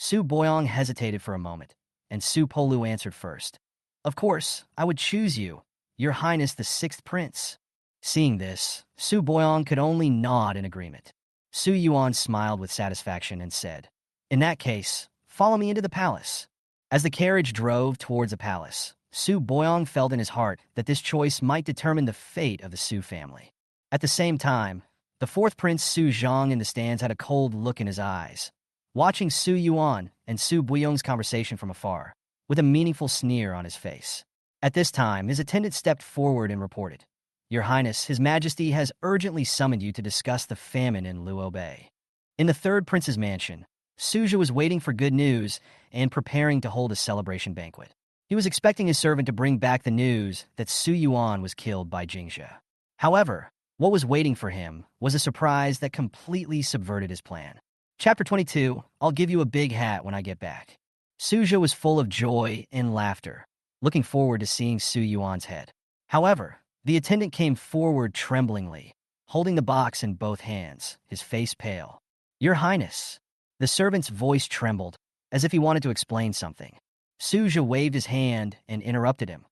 Su Boyong hesitated for a moment, and Su Polu answered first. "Of course, I would choose you, Your Highness the Sixth Prince." Seeing this, Su Boyong could only nod in agreement. Su Yuan smiled with satisfaction and said, "In that case, follow me into the palace." As the carriage drove towards the palace, Su Boyong felt in his heart that this choice might determine the fate of the Su family. At the same time, the fourth prince Su Zhang in the stands had a cold look in his eyes, watching Su Yuan and Su Boyong's conversation from afar, with a meaningful sneer on his face. At this time, his attendant stepped forward and reported, "Your Highness, His Majesty has urgently summoned you to discuss the famine in Luo Bay." In the third prince's mansion, Suja was waiting for good news and preparing to hold a celebration banquet. He was expecting his servant to bring back the news that Su Yuan was killed by Jingxia. However, what was waiting for him was a surprise that completely subverted his plan. Chapter 22, I'll give you a big hat when I get back. Suja was full of joy and laughter, looking forward to seeing Su Yuan's head. However, the attendant came forward tremblingly, holding the box in both hands, his face pale. "Your Highness." The servant's voice trembled, as if he wanted to explain something. Suja waved his hand and interrupted him.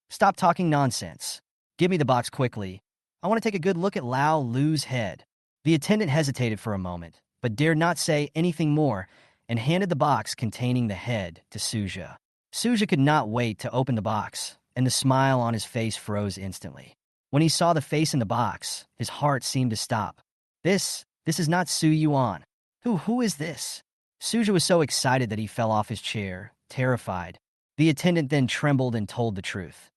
"Stop talking nonsense. Give me the box quickly. I want to take a good look at Lao Lu's head." The attendant hesitated for a moment, but dared not say anything more, and handed the box containing the head to Suja. Suja could not wait to open the box, and the smile on his face froze instantly. When he saw the face in the box, his heart seemed to stop. This is not Su Yuan. Who is this?" Suja was so excited that he fell off his chair, terrified. The attendant then trembled and told the truth.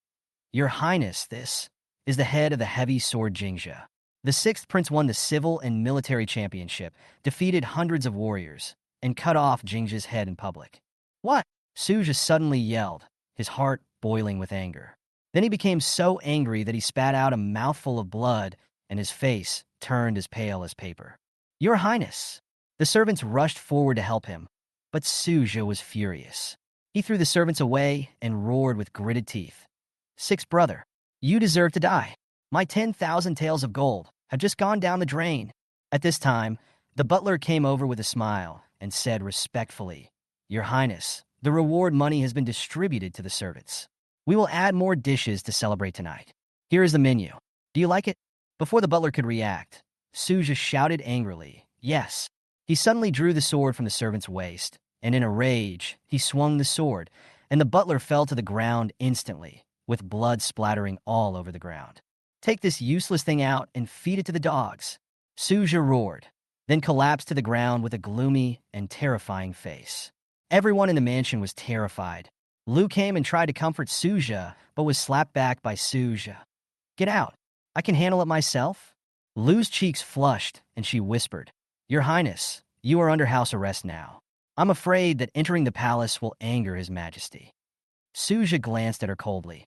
"Your Highness, this is the head of the heavy sword Jingxia. The sixth prince won the civil and military championship, defeated hundreds of warriors, and cut off Jingxia's head in public." "What?" Suja suddenly yelled, his heart boiling with anger. Then he became so angry that he spat out a mouthful of blood, and his face turned as pale as paper. "Your Highness!" The servants rushed forward to help him, but Suja was furious. He threw the servants away and roared with gritted teeth. "Sixth brother, you deserve to die. My 10,000 taels of gold have just gone down the drain." At this time, the butler came over with a smile and said respectfully, "Your Highness, the reward money has been distributed to the servants. We will add more dishes to celebrate tonight. Here is the menu. Do you like it?" Before the butler could react, Suja shouted angrily, "Yes." He suddenly drew the sword from the servant's waist, and in a rage, he swung the sword, and the butler fell to the ground instantly, with blood splattering all over the ground. "Take this useless thing out and feed it to the dogs," Suja roared, then collapsed to the ground with a gloomy and terrifying face. Everyone in the mansion was terrified. Lu came and tried to comfort Suja, but was slapped back by Suja. "Get out. I can handle it myself." Lu's cheeks flushed, and she whispered, "Your Highness, you are under house arrest now. I'm afraid that entering the palace will anger His Majesty." Suja glanced at her coldly.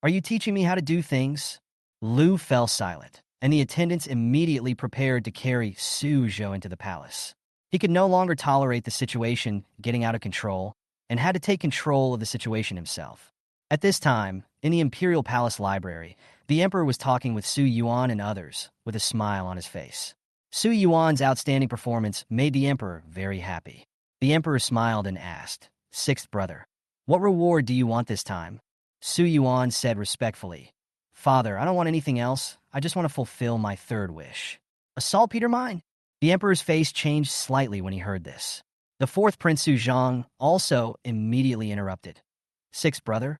"Are you teaching me how to do things?" Lu fell silent, and the attendants immediately prepared to carry Suja into the palace. He could no longer tolerate the situation getting out of control and had to take control of the situation himself. At this time, in the Imperial Palace Library, the Emperor was talking with Su Yuan and others with a smile on his face. Su Yuan's outstanding performance made the Emperor very happy. The Emperor smiled and asked, "Sixth brother, what reward do you want this time?" Su Yuan said respectfully, "Father, I don't want anything else. I just want to fulfill my third wish. A saltpeter mine?" The Emperor's face changed slightly when he heard this. The fourth Prince Su Zhang also immediately interrupted. "Sixth brother,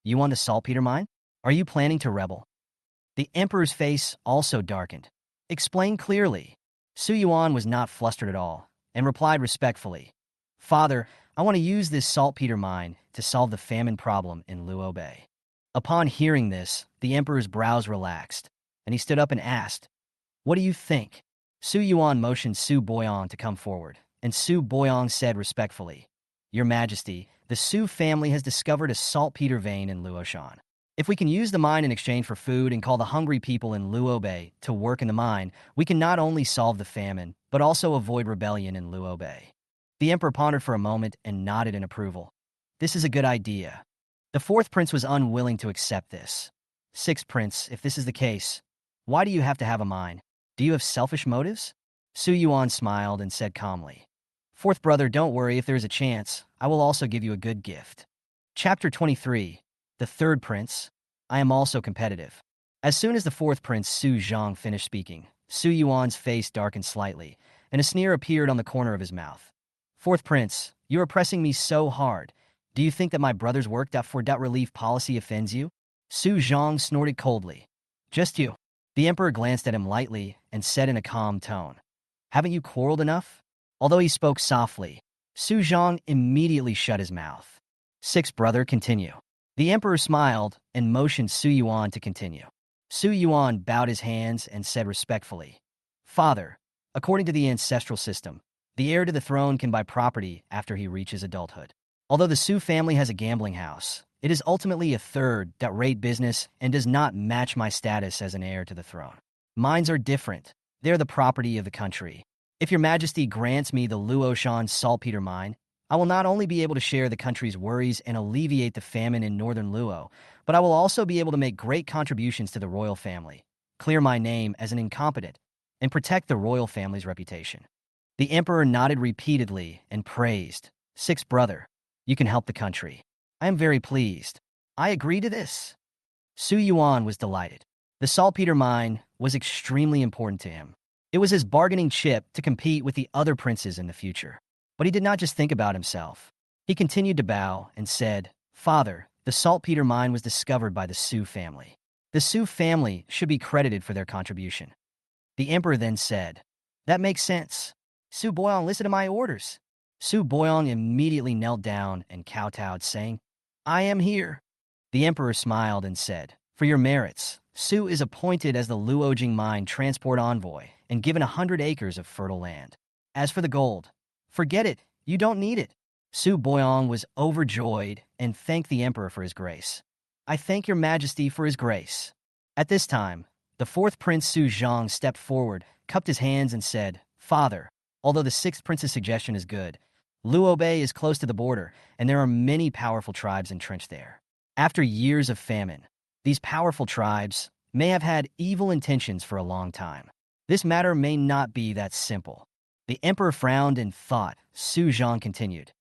you want a saltpeter mine? Are you planning to rebel?" The Emperor's face also darkened. "Explain clearly." Su Yuan was not flustered at all, and replied respectfully, "Father, I want to use this saltpeter mine to solve the famine problem in Luo Bay." Upon hearing this, the Emperor's brows relaxed, and he stood up and asked, What do you think? Su Yuan motioned Su Boyong to come forward, and Su Boyong said respectfully, Your Majesty, the Su family has discovered a saltpeter vein in Luoshan. If we can use the mine in exchange for food and call the hungry people in Luo Bay to work in the mine, we can not only solve the famine, but also avoid rebellion in Luo Bay. The emperor pondered for a moment and nodded in approval. This is a good idea. The fourth prince was unwilling to accept this. Sixth prince, if this is the case, why do you have to have a mine? Do you have selfish motives? Su Yuan smiled and said calmly, Fourth brother, don't worry, if there is a chance, I will also give you a good gift. Chapter 23. The third prince. I am also competitive. As soon as the fourth prince Su Zhang finished speaking, Su Yuan's face darkened slightly, and a sneer appeared on the corner of his mouth. Fourth prince, you are pressing me so hard. Do you think that my brother's work for debt relief policy offends you? Su Zhang snorted coldly. Just you. The emperor glanced at him lightly and said in a calm tone, Haven't you quarreled enough? Although he spoke softly, Su Zhang immediately shut his mouth. Sixth brother, continue. The emperor smiled and motioned Su Yuan to continue. Su Yuan bowed his hands and said respectfully, Father, according to the ancestral system, the heir to the throne can buy property after he reaches adulthood. Although the Su family has a gambling house, it is ultimately a third-rate business and does not match my status as an heir to the throne. Mines are different. They are the property of the country. If your majesty grants me the Luoshan saltpeter mine, I will not only be able to share the country's worries and alleviate the famine in northern Luo, but I will also be able to make great contributions to the royal family, clear my name as an incompetent, and protect the royal family's reputation. The emperor nodded repeatedly and praised, Sixth brother, you can help the country. I am very pleased. I agree to this. Su Yuan was delighted. The saltpeter mine was extremely important to him. It was his bargaining chip to compete with the other princes in the future. But he did not just think about himself. He continued to bow and said, Father, the saltpeter mine was discovered by the Su family. The Su family should be credited for their contribution. The emperor then said, That makes sense. Su Boyong, listen to my orders. Su Boyong immediately knelt down and kowtowed, saying, I am here. The emperor smiled and said, For your merits, Su is appointed as the Luojing mine transport envoy and given 100 acres of fertile land. As for the gold, forget it, you don't need it. Su Boyong was overjoyed and thanked the emperor for his grace. I thank your majesty for his grace. At this time, the fourth prince Su Zhang stepped forward, cupped his hands and said, Father, although the sixth prince's suggestion is good, Luo Bay is close to the border, and there are many powerful tribes entrenched there. After years of famine, these powerful tribes may have had evil intentions for a long time. This matter may not be that simple. The emperor frowned and thought. Su Zhang continued.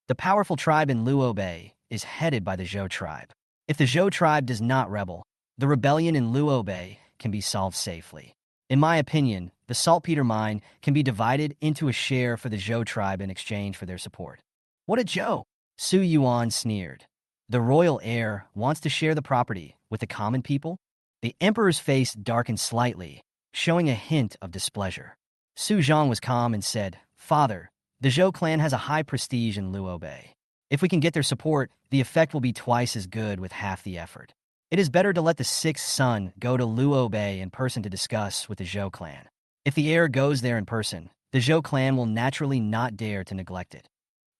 The powerful tribe in Luo Bay is headed by the Zhou tribe. If the Zhou tribe does not rebel, the rebellion in Luo Bay can be solved safely. In my opinion, the saltpeter mine can be divided into a share for the Zhou tribe in exchange for their support. What a Zhou! Su Yuan sneered. The royal heir wants to share the property with the common people? The emperor's face darkened slightly, showing a hint of displeasure. Su Zhang was calm and said, Father, the Zhou clan has a high prestige in Luo Bay. If we can get their support, the effect will be twice as good with half the effort. It is better to let the sixth son go to Luo Bay in person to discuss with the Zhou clan. If the heir goes there in person, the Zhou clan will naturally not dare to neglect it.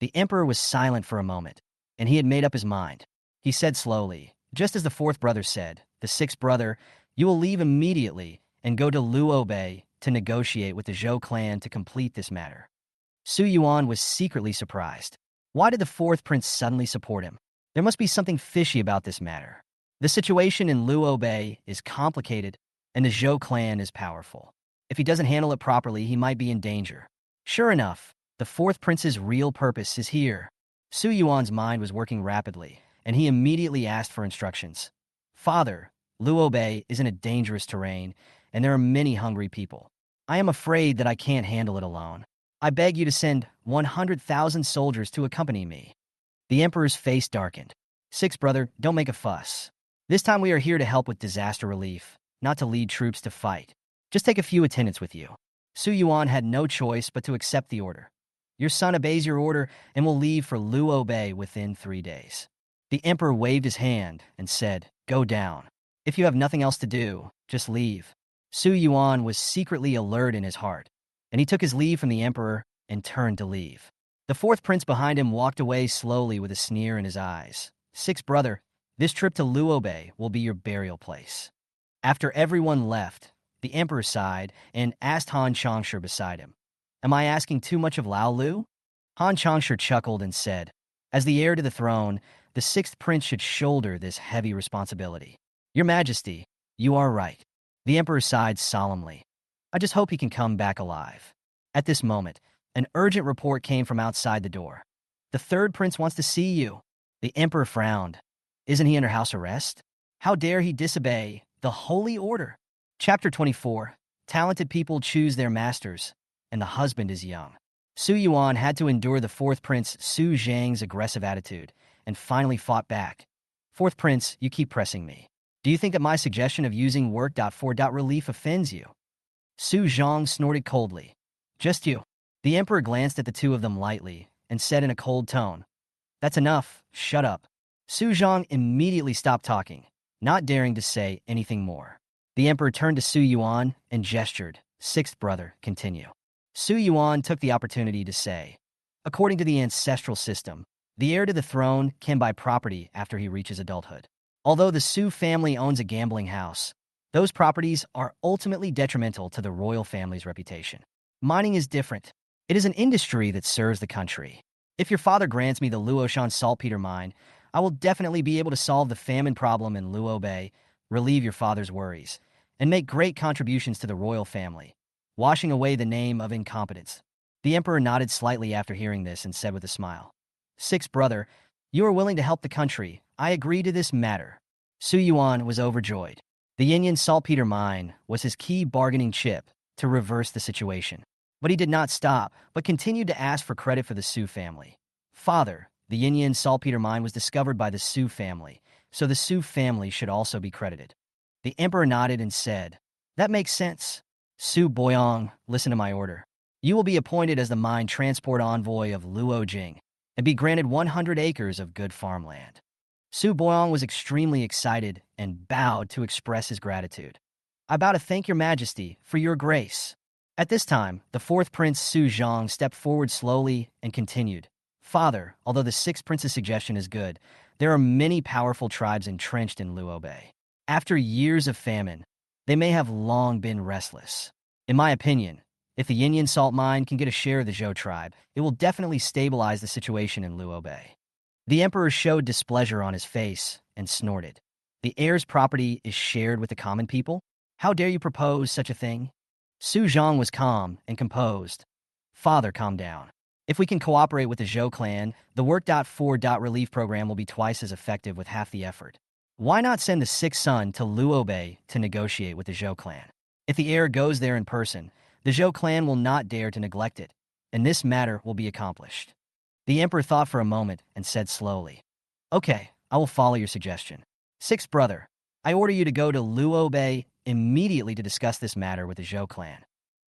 The emperor was silent for a moment, and he had made up his mind. He said slowly, just as the fourth brother said, the sixth brother, you will leave immediately and go to Luo Bay to negotiate with the Zhou clan to complete this matter. Su Yuan was secretly surprised. Why did the fourth prince suddenly support him? There must be something fishy about this matter. The situation in Luo Bay is complicated, and the Zhou clan is powerful. If he doesn't handle it properly, he might be in danger. Sure enough, the fourth prince's real purpose is here. Su Yuan's mind was working rapidly, and he immediately asked for instructions. Father, Luo Bay is in a dangerous terrain, and there are many hungry people. I am afraid that I can't handle it alone. I beg you to send 100,000 soldiers to accompany me. The emperor's face darkened. Sixth brother, don't make a fuss. This time we are here to help with disaster relief, not to lead troops to fight. Just take a few attendants with you. Su Yuan had no choice but to accept the order. Your son obeys your order and will leave for Luo Bay within 3 days. The emperor waved his hand and said, Go down. If you have nothing else to do, just leave. Su Yuan was secretly alert in his heart, and he took his leave from the emperor and turned to leave. The fourth prince behind him walked away slowly with a sneer in his eyes. Sixth brother, this trip to Luobai will be your burial place. After everyone left, the emperor sighed and asked Han Changsha beside him, Am I asking too much of Lao Lu? Han Changsha chuckled and said, As the heir to the throne, the sixth prince should shoulder this heavy responsibility. Your Majesty, you are right. The emperor sighed solemnly. I just hope he can come back alive. At this moment, an urgent report came from outside the door. The third prince wants to see you. The emperor frowned. Isn't he under house arrest? How dare he disobey the holy order? Chapter 24. Talented people choose their masters, and the husband is young. Su Yuan had to endure the fourth prince Su Zhang's aggressive attitude, and finally fought back. Fourth prince, you keep pressing me. Do you think that my suggestion of using work.4.relief offends you? Su Zhang snorted coldly. Just you. The emperor glanced at the two of them lightly and said in a cold tone, That's enough, shut up. Su Zhang immediately stopped talking, not daring to say anything more. The emperor turned to Su Yuan and gestured, Sixth brother, continue. Su Yuan took the opportunity to say, According to the ancestral system, the heir to the throne can buy property after he reaches adulthood. Although the Su family owns a gambling house, those properties are ultimately detrimental to the royal family's reputation. Mining is different. It is an industry that serves the country. If your father grants me the Luoshan saltpeter mine, I will definitely be able to solve the famine problem in Luo Bay, relieve your father's worries, and make great contributions to the royal family, washing away the name of incompetence. The emperor nodded slightly after hearing this and said with a smile, Sixth brother, you are willing to help the country. I agree to this matter. Su Yuan was overjoyed. The Yinyan saltpeter mine was his key bargaining chip to reverse the situation. But he did not stop, but continued to ask for credit for the Su family. Father, the Yinyan saltpeter mine was discovered by the Su family, so the Su family should also be credited. The emperor nodded and said, That makes sense. Su Boyong, listen to my order. You will be appointed as the mine transport envoy of Luo Jing and be granted 100 acres of good farmland. Su Boyong was extremely excited and bowed to express his gratitude. I bow to thank your majesty for your grace. At this time, the fourth prince Su Zhang stepped forward slowly and continued, Father, although the sixth prince's suggestion is good, there are many powerful tribes entrenched in Luo Bay. After years of famine, they may have long been restless. In my opinion, if the Yinyan salt mine can get a share of the Zhou tribe, it will definitely stabilize the situation in Luo Bay. The emperor showed displeasure on his face and snorted. The heir's property is shared with the common people? How dare you propose such a thing? Su Zhang was calm and composed. Father, calm down. If we can cooperate with the Zhou clan, the work.4.relief program will be twice as effective with half the effort. Why not send the sixth son to Luo Bay to negotiate with the Zhou clan? If the heir goes there in person, the Zhou clan will not dare to neglect it, and this matter will be accomplished. The emperor thought for a moment and said slowly, Okay, I will follow your suggestion. Sixth brother, I order you to go to Luo Bay immediately to discuss this matter with the Zhou clan.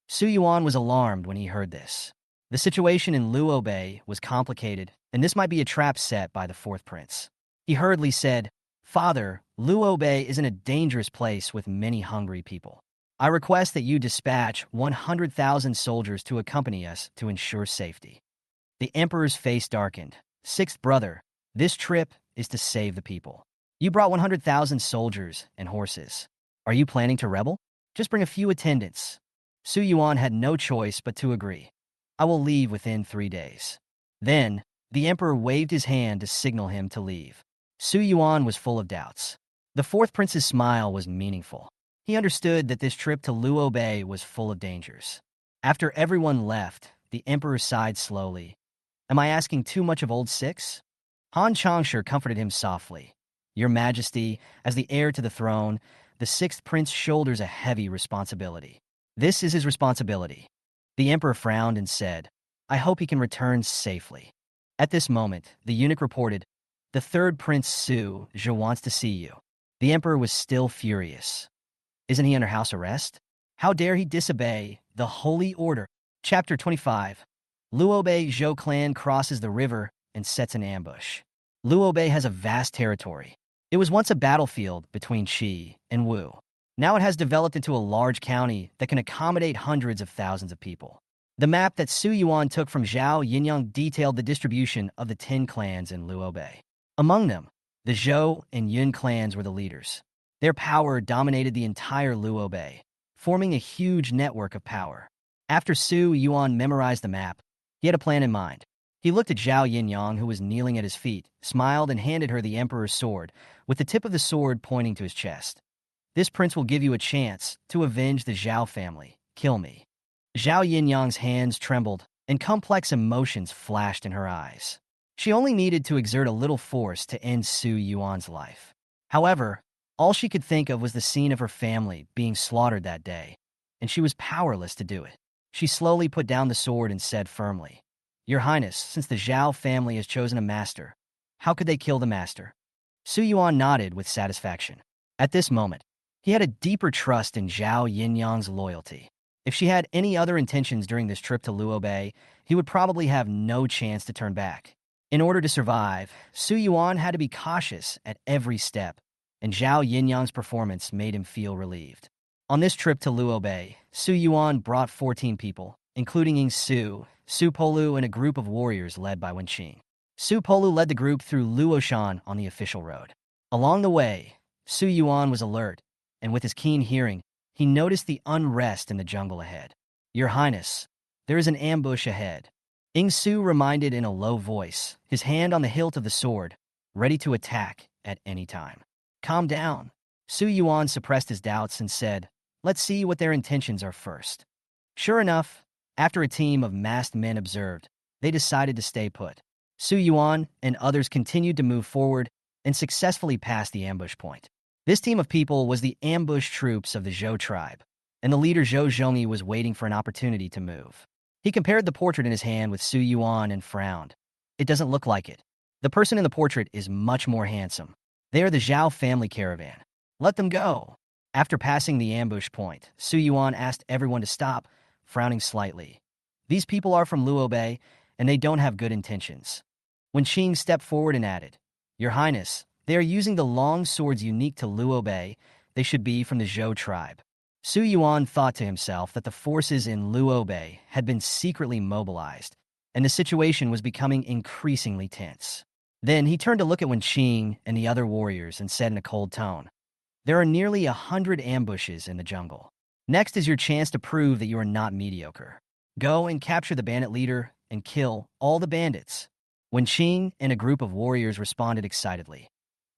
Su Yuan was alarmed when he heard this. The situation in Luo Bay was complicated, and this might be a trap set by the fourth prince. He hurriedly said, Father, Luo Bay is in a dangerous place with many hungry people. I request that you dispatch 100,000 soldiers to accompany us to ensure safety. The emperor's face darkened. Sixth brother, this trip is to save the people. You brought 100,000 soldiers and horses. Are you planning to rebel? Just bring a few attendants. Su Yuan had no choice but to agree. I will leave within 3 days. Then, the emperor waved his hand to signal him to leave. Su Yuan was full of doubts. The fourth prince's smile was meaningful. He understood that this trip to Luo Bay was full of dangers. After everyone left, the emperor sighed slowly. Am I asking too much of old six? Han Changsha comforted him softly. Your Majesty, as the heir to the throne, the sixth prince shoulders a heavy responsibility. This is his responsibility. The emperor frowned and said, I hope he can return safely. At this moment, the eunuch reported, The third prince Su Zhe wants to see you. The emperor was still furious. Isn't he under house arrest? How dare he disobey the holy order? Chapter 25. Luobei Zhou clan crosses the river and sets an ambush. Luobei has a vast territory. It was once a battlefield between Qi and Wu. Now it has developed into a large county that can accommodate hundreds of thousands of people. The map that Su Yuan took from Zhao Yinyang detailed the distribution of the 10 clans in Luo Bay. Among them, the Zhou and Yun clans were the leaders. Their power dominated the entire Luo Bay, forming a huge network of power. After Su Yuan memorized the map, he had a plan in mind. He looked at Zhao Yinyang, who was kneeling at his feet, smiled, and handed her the emperor's sword, with the tip of the sword pointing to his chest. This prince will give you a chance to avenge the Zhao family. Kill me. Zhao Yinyang's hands trembled, and complex emotions flashed in her eyes. She only needed to exert a little force to end Su Yuan's life. However, all she could think of was the scene of her family being slaughtered that day, and she was powerless to do it. She slowly put down the sword and said firmly, "Your Highness, since the Zhao family has chosen a master, how could they kill the master?" Su Yuan nodded with satisfaction. At this moment, he had a deeper trust in Zhao Yinyang's loyalty. If she had any other intentions during this trip to Luo Bay, he would probably have no chance to turn back. In order to survive, Su Yuan had to be cautious at every step, and Zhao Yinyang's performance made him feel relieved. On this trip to Luo Bay, Su Yuan brought 14 people, including Ying Su, Su Polu, and a group of warriors led by Wenqing. Su Polu led the group through Luoshan on the official road. Along the way, Su Yuan was alert, and with his keen hearing, he noticed the unrest in the jungle ahead. "Your Highness, there is an ambush ahead," Ying Su reminded in a low voice, his hand on the hilt of the sword, ready to attack at any time. "Calm down." Su Yuan suppressed his doubts and said, "Let's see what their intentions are first." Sure enough, after a team of masked men observed, they decided to stay put. Su Yuan and others continued to move forward and successfully passed the ambush point. This team of people was the ambush troops of the Zhou tribe, and the leader Zhou Zhongyi was waiting for an opportunity to move. He compared the portrait in his hand with Su Yuan and frowned. "It doesn't look like it. The person in the portrait is much more handsome. They are the Zhao family caravan. Let them go." After passing the ambush point, Su Yuan asked everyone to stop, frowning slightly. "These people are from Luo Bay, and they don't have good intentions." Wenqing stepped forward and added, "Your Highness, they are using the long swords unique to Luo Bay. They should be from the Zhou tribe." Su Yuan thought to himself that the forces in Luo Bay had been secretly mobilized, and the situation was becoming increasingly tense. Then he turned to look at Wenqing and the other warriors and said in a cold tone, "There are nearly 100 ambushes in the jungle. Next is your chance to prove that you are not mediocre. Go and capture the bandit leader and kill all the bandits." Wenqing and a group of warriors responded excitedly,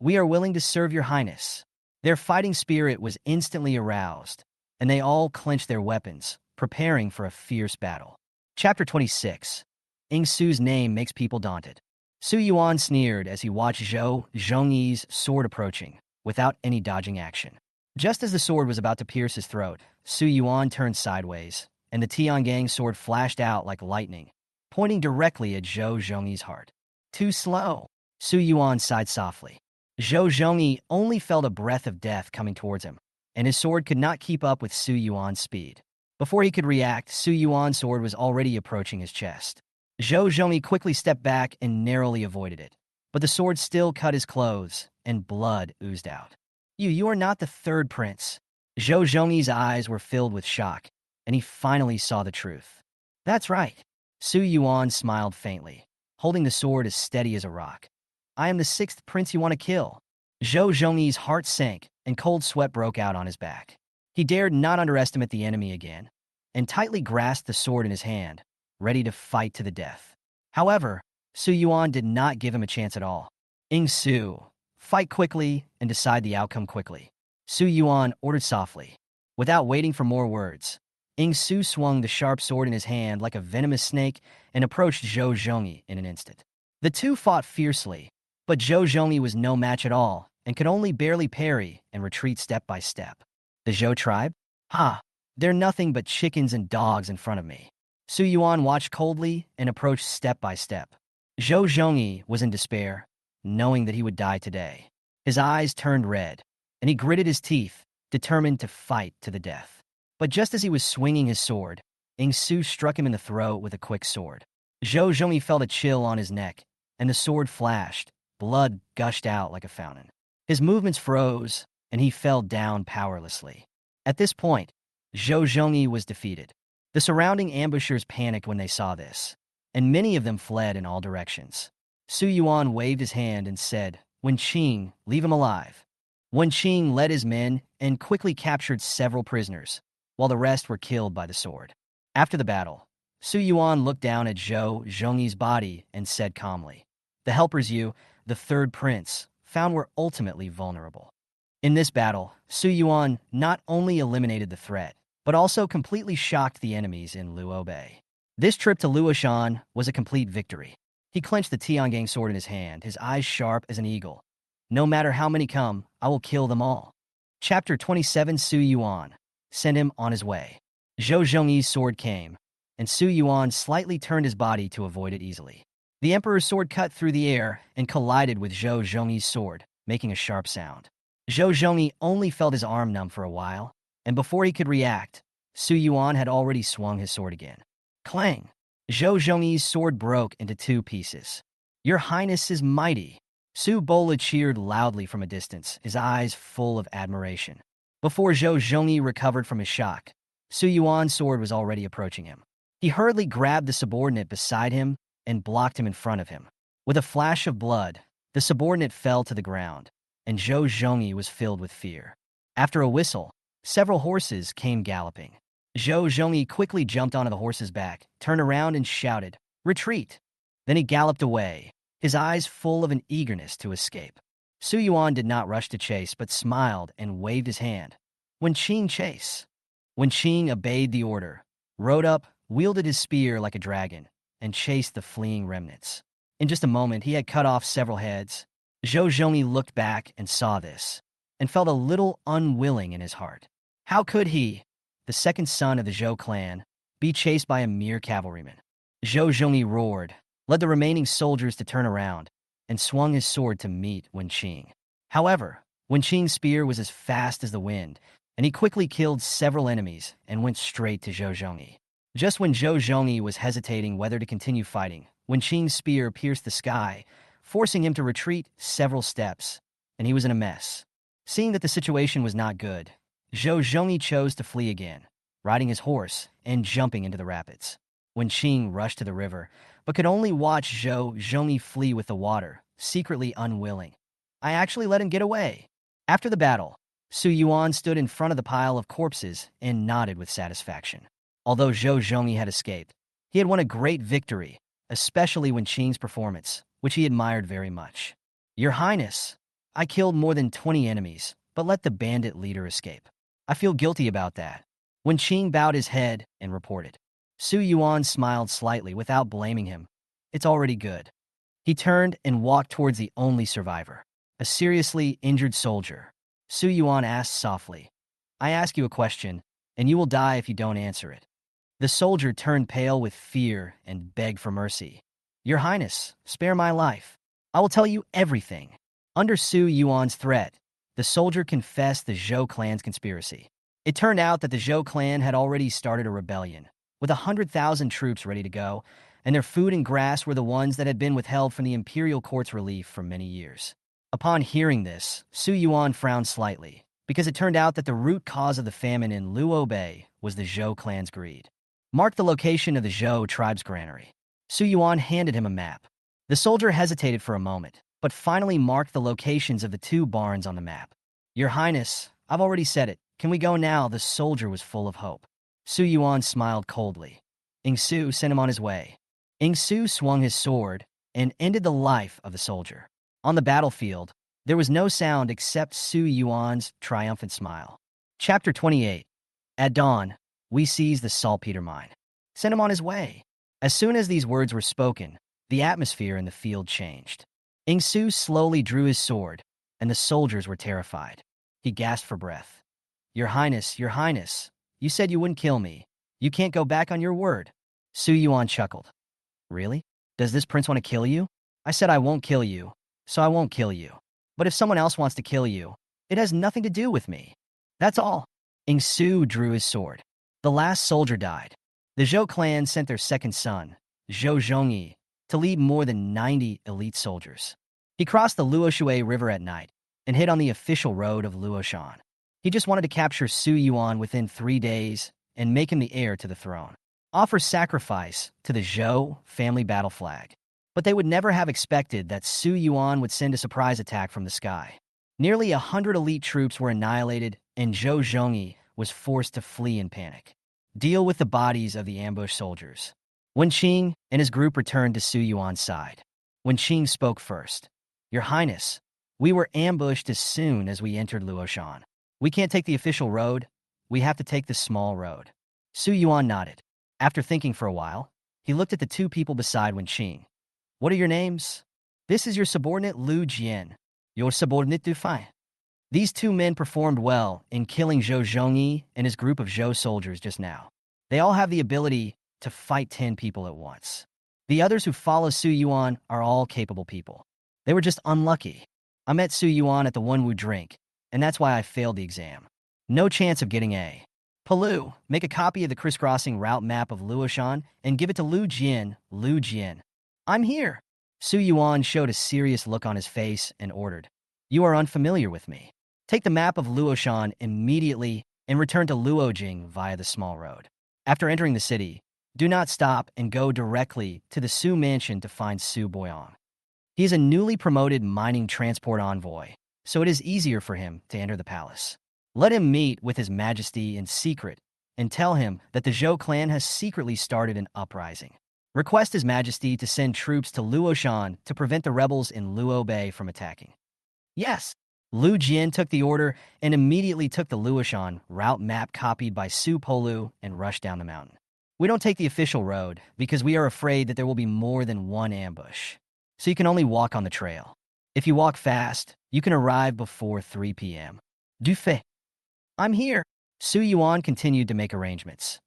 "We are willing to serve your Highness." Their fighting spirit was instantly aroused, and they all clenched their weapons, preparing for a fierce battle. Chapter 26. Ying Su's name makes people daunted. Su Yuan sneered as he watched Zhou Zhongyi's sword approaching, without any dodging action. Just as the sword was about to pierce his throat, Su Yuan turned sideways, and the Tiangang sword flashed out like lightning, pointing directly at Zhou Zhongyi's heart. "Too slow." Su Yuan sighed softly. Zhou Zhongyi only felt a breath of death coming towards him, and his sword could not keep up with Su Yuan's speed. Before he could react, Su Yuan's sword was already approaching his chest. Zhou Zhongyi quickly stepped back and narrowly avoided it, but the sword still cut his clothes, and blood oozed out. You are not the third prince." Zhou Zhongyi's eyes were filled with shock, and he finally saw the truth. "That's right." Su Yuan smiled faintly, holding the sword as steady as a rock. "I am the 6th prince you want to kill." Zhou Zhongyi's heart sank, and cold sweat broke out on his back. He dared not underestimate the enemy again, and tightly grasped the sword in his hand, ready to fight to the death. However, Su Yuan did not give him a chance at all. "Ying Su, fight quickly and decide the outcome quickly," Su Yuan ordered softly. Without waiting for more words, Ying Su swung the sharp sword in his hand like a venomous snake and approached Zhou Zhongyi in an instant. The two fought fiercely, but Zhou Zhongyi was no match at all and could only barely parry and retreat step by step. "The Zhou tribe? Ha! They're nothing but chickens and dogs in front of me." Su Yuan watched coldly and approached step by step. Zhou Zhongyi was in despair, knowing that he would die today. His eyes turned red, and he gritted his teeth, determined to fight to the death. But just as he was swinging his sword, Ying Su struck him in the throat with a quick sword. Zhou Zhongyi felt a chill on his neck, and the sword flashed. Blood gushed out like a fountain. His movements froze, and he fell down powerlessly. At this point, Zhou Zhongyi was defeated. The surrounding ambushers panicked when they saw this, and many of them fled in all directions. Su Yuan waved his hand and said, "Wen Qing, leave him alive." Wen Qing led his men and quickly captured several prisoners, while the rest were killed by the sword. After the battle, Su Yuan looked down at Zhou Zhongyi's body and said calmly, "The helpers you, the third prince, found were ultimately vulnerable." In this battle, Su Yuan not only eliminated the threat, but also completely shocked the enemies in Luo Bay. This trip to Luoshan was a complete victory. He clenched the Tiangang sword in his hand, his eyes sharp as an eagle. "No matter how many come, I will kill them all." Chapter 27. Su Yuan. Send him on his way. Zhou Zhongyi's sword came, and Su Yuan slightly turned his body to avoid it easily. The emperor's sword cut through the air and collided with Zhou Zhongyi's sword, making a sharp sound. Zhou Zhongyi only felt his arm numb for a while, and before he could react, Su Yuan had already swung his sword again. Clang! Zhou Zhongyi's sword broke into two pieces. "Your Highness is mighty." Su Bola cheered loudly from a distance, his eyes full of admiration. Before Zhou Zhongyi recovered from his shock, Su Yuan's sword was already approaching him. He hurriedly grabbed the subordinate beside him and blocked him in front of him. With a flash of blood, the subordinate fell to the ground, and Zhou Zhongyi was filled with fear. After a whistle, several horses came galloping. Zhou Zhongyi quickly jumped onto the horse's back, turned around and shouted, "Retreat!" Then he galloped away, his eyes full of an eagerness to escape. Su Yuan did not rush to chase, but smiled and waved his hand. "Wen Qing, chase." Wen Qing obeyed the order, rode up, wielded his spear like a dragon, and chased the fleeing remnants. In just a moment, he had cut off several heads. Zhou Zhongyi looked back and saw this, and felt a little unwilling in his heart. How could he, the second son of the Zhou clan, be chased by a mere cavalryman? Zhou Zhongyi roared, led the remaining soldiers to turn around, and swung his sword to meet Wen Qing. However, Wen Qing's spear was as fast as the wind, and he quickly killed several enemies and went straight to Zhou Zhongyi. Just when Zhou Zhongyi was hesitating whether to continue fighting, Wen Qing's spear pierced the sky, forcing him to retreat several steps, and he was in a mess. Seeing that the situation was not good, Zhou Zhongyi chose to flee again, riding his horse and jumping into the rapids. Wen Qing rushed to the river, but could only watch Zhou Zhongyi flee with the water, secretly unwilling. "I actually let him get away." After the battle, Su Yuan stood in front of the pile of corpses and nodded with satisfaction. Although Zhou Zhongyi had escaped, he had won a great victory, especially Wen Qing's performance, which he admired very much. "Your Highness, I killed more than 20 enemies, but let the bandit leader escape. I feel guilty about that." Wen Qing bowed his head and reported. Su Yuan smiled slightly without blaming him. "It's already good." He turned and walked towards the only survivor, a seriously injured soldier. Su Yuan asked softly, "I ask you a question, and you will die if you don't answer it." The soldier turned pale with fear and begged for mercy. "Your Highness, spare my life. I will tell you everything." Under Su Yuan's threat, the soldier confessed the Zhou clan's conspiracy. It turned out that the Zhou clan had already started a rebellion, with 100,000 troops ready to go, and their food and grass were the ones that had been withheld from the imperial court's relief for many years. Upon hearing this, Su Yuan frowned slightly, because it turned out that the root cause of the famine in Luo Bay was the Zhou clan's greed. "Mark the location of the Zhou tribe's granary." Su Yuan handed him a map. The soldier hesitated for a moment, but finally marked the locations of the two barns on the map. "Your Highness, I've already said it. Can we go now?" The soldier was full of hope. Su Yuan smiled coldly. Ing Su sent him on his way. Ing Su swung his sword and ended the life of the soldier. On the battlefield, there was no sound except Su Yuan's triumphant smile. Chapter 28. At dawn, we seized the saltpeter mine. Send him on his way. As soon as these words were spoken, the atmosphere in the field changed. Ing Su slowly drew his sword, and the soldiers were terrified. He gasped for breath. Your Highness, you said you wouldn't kill me. You can't go back on your word." Su Yuan chuckled. "Really? Does this prince want to kill you?" "I said I won't kill you, so I won't kill you. But if someone else wants to kill you, it has nothing to do with me. That's all." Ing Su drew his sword. The last soldier died. The Zhou clan sent their second son, Zhou Zhongyi, to lead more than 90 elite soldiers. He crossed the Luoshui River at night and hit on the official road of Luoshan. He just wanted to capture Su Yuan within 3 days and make him the heir to the throne. Offer sacrifice to the Zhou family battle flag. But they would never have expected that Su Yuan would send a surprise attack from the sky. Nearly 100 elite troops were annihilated, and Zhou Zhongyi was forced to flee in panic. Deal with the bodies of the ambushed soldiers. Wen Qing and his group returned to Su Yuan's side. Wen Qing spoke first. Your Highness, we were ambushed as soon as we entered Luoshan. We can't take the official road. We have to take the small road. Su Yuan nodded. After thinking for a while, he looked at the two people beside Wen Qing. What are your names? This is your subordinate Lu Jian. Your subordinate Du Fai. These two men performed well in killing Zhou Zhongyi and his group of Zhou soldiers just now. They all have the ability to fight 10 people at once. The others who follow Su Yuan are all capable people. They were just unlucky. I met Su Yuan at the Wenwu drink, and that's why I failed the exam. No chance of getting A. Palu, make a copy of the crisscrossing route map of Luoshan and give it to Lu Jian. Lu Jian. I'm here. Su Yuan showed a serious look on his face and ordered. You are unfamiliar with me. Take the map of Luoshan immediately and return to Luojing via the small road. After entering the city, do not stop and go directly to the Su mansion to find Su Boyong. He is a newly promoted mining transport envoy, so it is easier for him to enter the palace. Let him meet with His Majesty in secret and tell him that the Zhou clan has secretly started an uprising. Request His Majesty to send troops to Luoshan to prevent the rebels in Luo Bay from attacking. Yes. Lu Jian took the order and immediately took the Luoshan route map copied by Su Polu and rushed down the mountain. We don't take the official road because we are afraid that there will be more than one ambush. So you can only walk on the trail. If you walk fast, you can arrive before 3 p.m. Du fait. I'm here. Su Yuan continued to make arrangements.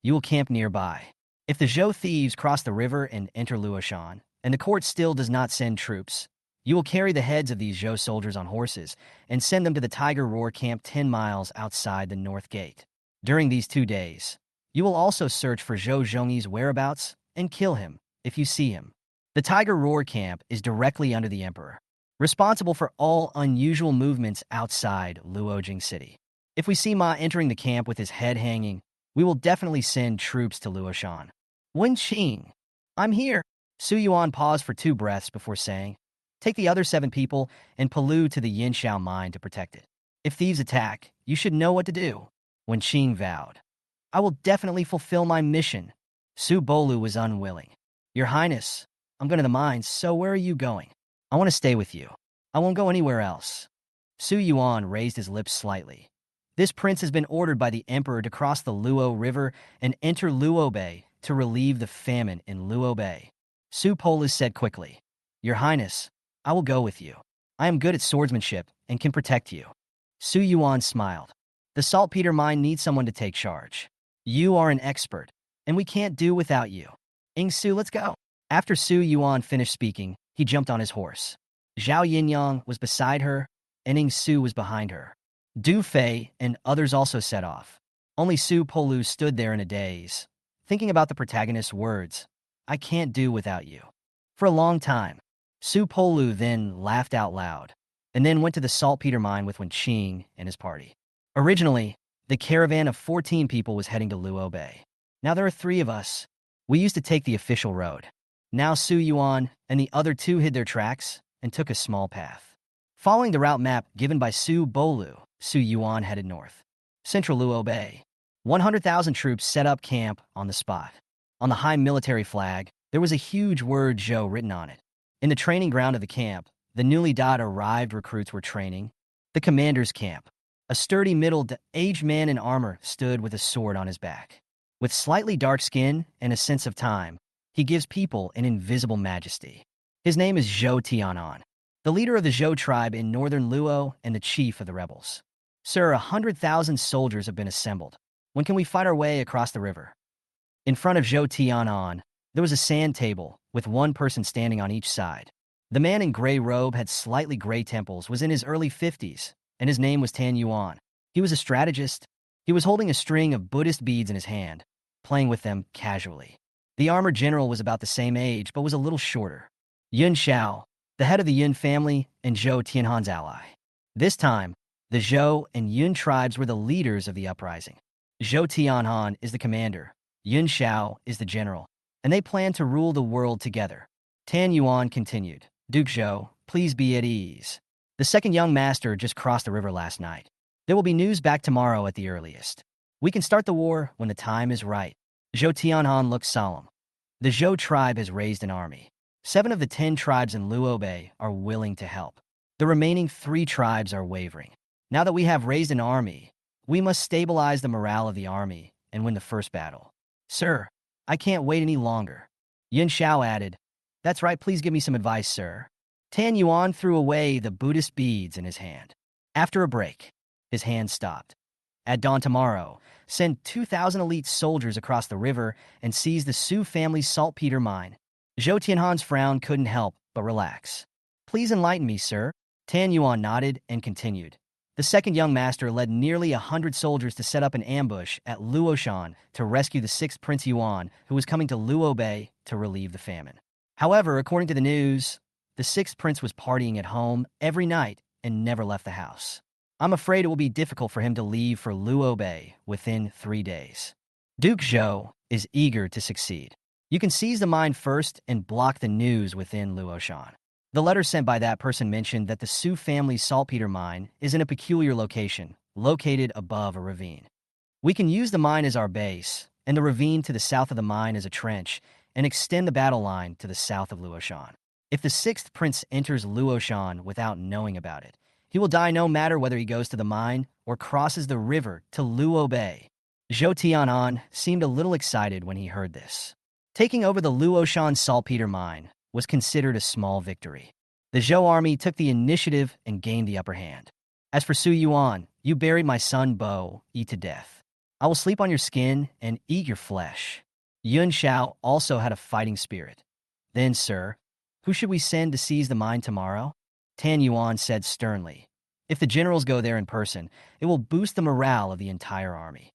You will camp nearby. If the Zhou thieves cross the river and enter Luoshan, and the court still does not send troops, you will carry the heads of these Zhou soldiers on horses and send them to the Tiger Roar camp 10 miles outside the North Gate. During these 2 days, you will also search for Zhou Zhongyi's whereabouts and kill him if you see him. The Tiger Roar camp is directly under the Emperor, responsible for all unusual movements outside Luojing City. If we see Ma entering the camp with his head hanging, we will definitely send troops to Luoshan. Wen Qing, I'm here. Su Yuan paused for 2 breaths before saying, take the other 7 people and Palu to the Yinshao mine to protect it. If thieves attack, you should know what to do. Wen Qing vowed. I will definitely fulfill my mission. Su Bolu was unwilling. Your Highness, I'm going to the mines, so where are you going? I want to stay with you. I won't go anywhere else. Su Yuan raised his lips slightly. This prince has been ordered by the Emperor to cross the Luo River and enter Luo Bay to relieve the famine in Luo Bay. Su Polis said quickly, Your Highness, I will go with you. I am good at swordsmanship and can protect you. Su Yuan smiled. The saltpeter mine needs someone to take charge. You are an expert, and we can't do without you. Ing Su, let's go. After Su Yuan finished speaking, he jumped on his horse. Zhao Yinyang was beside her, and Ing Su was behind her. Du Fei and others also set off. Only Su Polu stood there in a daze, thinking about the protagonist's words, I can't do without you. For a long time, Su Polu then laughed out loud, and then went to the saltpeter mine with Wen Qing and his party. Originally, the caravan of 14 people was heading to Luo Bay. Now there are 3 of us. We used to take the official road. Now Su Yuan and the other 2 hid their tracks and took a small path. Following the route map given by Su Bolu, Su Yuan headed north. Central Luo Bay. 100,000 troops set up camp on the spot. On the high military flag, there was a huge word Zhou written on it. In the training ground of the camp, the newly arrived recruits were training. The commander's camp. A sturdy middle-aged man in armor stood with a sword on his back. With slightly dark skin and a sense of time, he gives people an invisible majesty. His name is Zhou Tianan, the leader of the Zhou tribe in northern Luo and the chief of the rebels. Sir, 100,000 soldiers have been assembled. When can we fight our way across the river? In front of Zhou Tianan, there was a sand table with 1 person standing on each side. The man in gray robe had slightly gray temples, was in his early 50s, and his name was Tan Yuan. He was a strategist. He was holding a string of Buddhist beads in his hand, playing with them casually. The armored general was about the same age, but was a little shorter. Yun Xiao, the head of the Yun family and Zhou Tianhan's ally. This time, The Zhou and Yun tribes were the leaders of the uprising. Zhou Tianhan is the commander, Yun Xiao is the general, and they plan to rule the world together. Tan Yuan continued, Duke Zhou, please be at ease. The second young master just crossed the river last night. There will be news back tomorrow at the earliest. We can start the war when the time is right. Zhou Tianhan looked solemn. The Zhou tribe has raised an army. 7 of the 10 tribes in Luobai are willing to help. The remaining 3 tribes are wavering. Now that we have raised an army, we must stabilize the morale of the army and win the first battle. Sir, I can't wait any longer. Yun Xiao added, That's right, please give me some advice, sir. Tan Yuan threw away the Buddhist beads in his hand. After a break, his hand stopped. At dawn tomorrow, send 2,000 elite soldiers across the river and seize the Su family's saltpeter mine. Zhou Tianhan's frown couldn't help but relax. Please enlighten me, sir. Tan Yuan nodded and continued. The second young master led nearly 100 soldiers to set up an ambush at Luoshan to rescue the 6th Prince Yuan, who was coming to Luobei to relieve the famine. However, according to the news, the 6th prince was partying at home every night and never left the house. I'm afraid it will be difficult for him to leave for Luobei within 3 days. Duke Zhou is eager to succeed. You can seize the mine first and block the news within Luoshan. The letter sent by that person mentioned that the Su family's saltpeter mine is in a peculiar location, located above a ravine. We can use the mine as our base, and the ravine to the south of the mine as a trench, and extend the battle line to the south of Luoshan. If the 6th prince enters Luoshan without knowing about it, he will die no matter whether he goes to the mine or crosses the river to Luobei. Zhou Tianhan seemed a little excited when he heard this. Taking over the Luoshan saltpeter mine was considered a small victory. The Zhou army took the initiative and gained the upper hand. As for Su Yuan, you buried my son Bo, eat to death. I will sleep on your skin and eat your flesh. Yun Xiao also had a fighting spirit. Then, sir, who should we send to seize the mine tomorrow? Tan Yuan said sternly. If the generals go there in person, it will boost the morale of the entire army.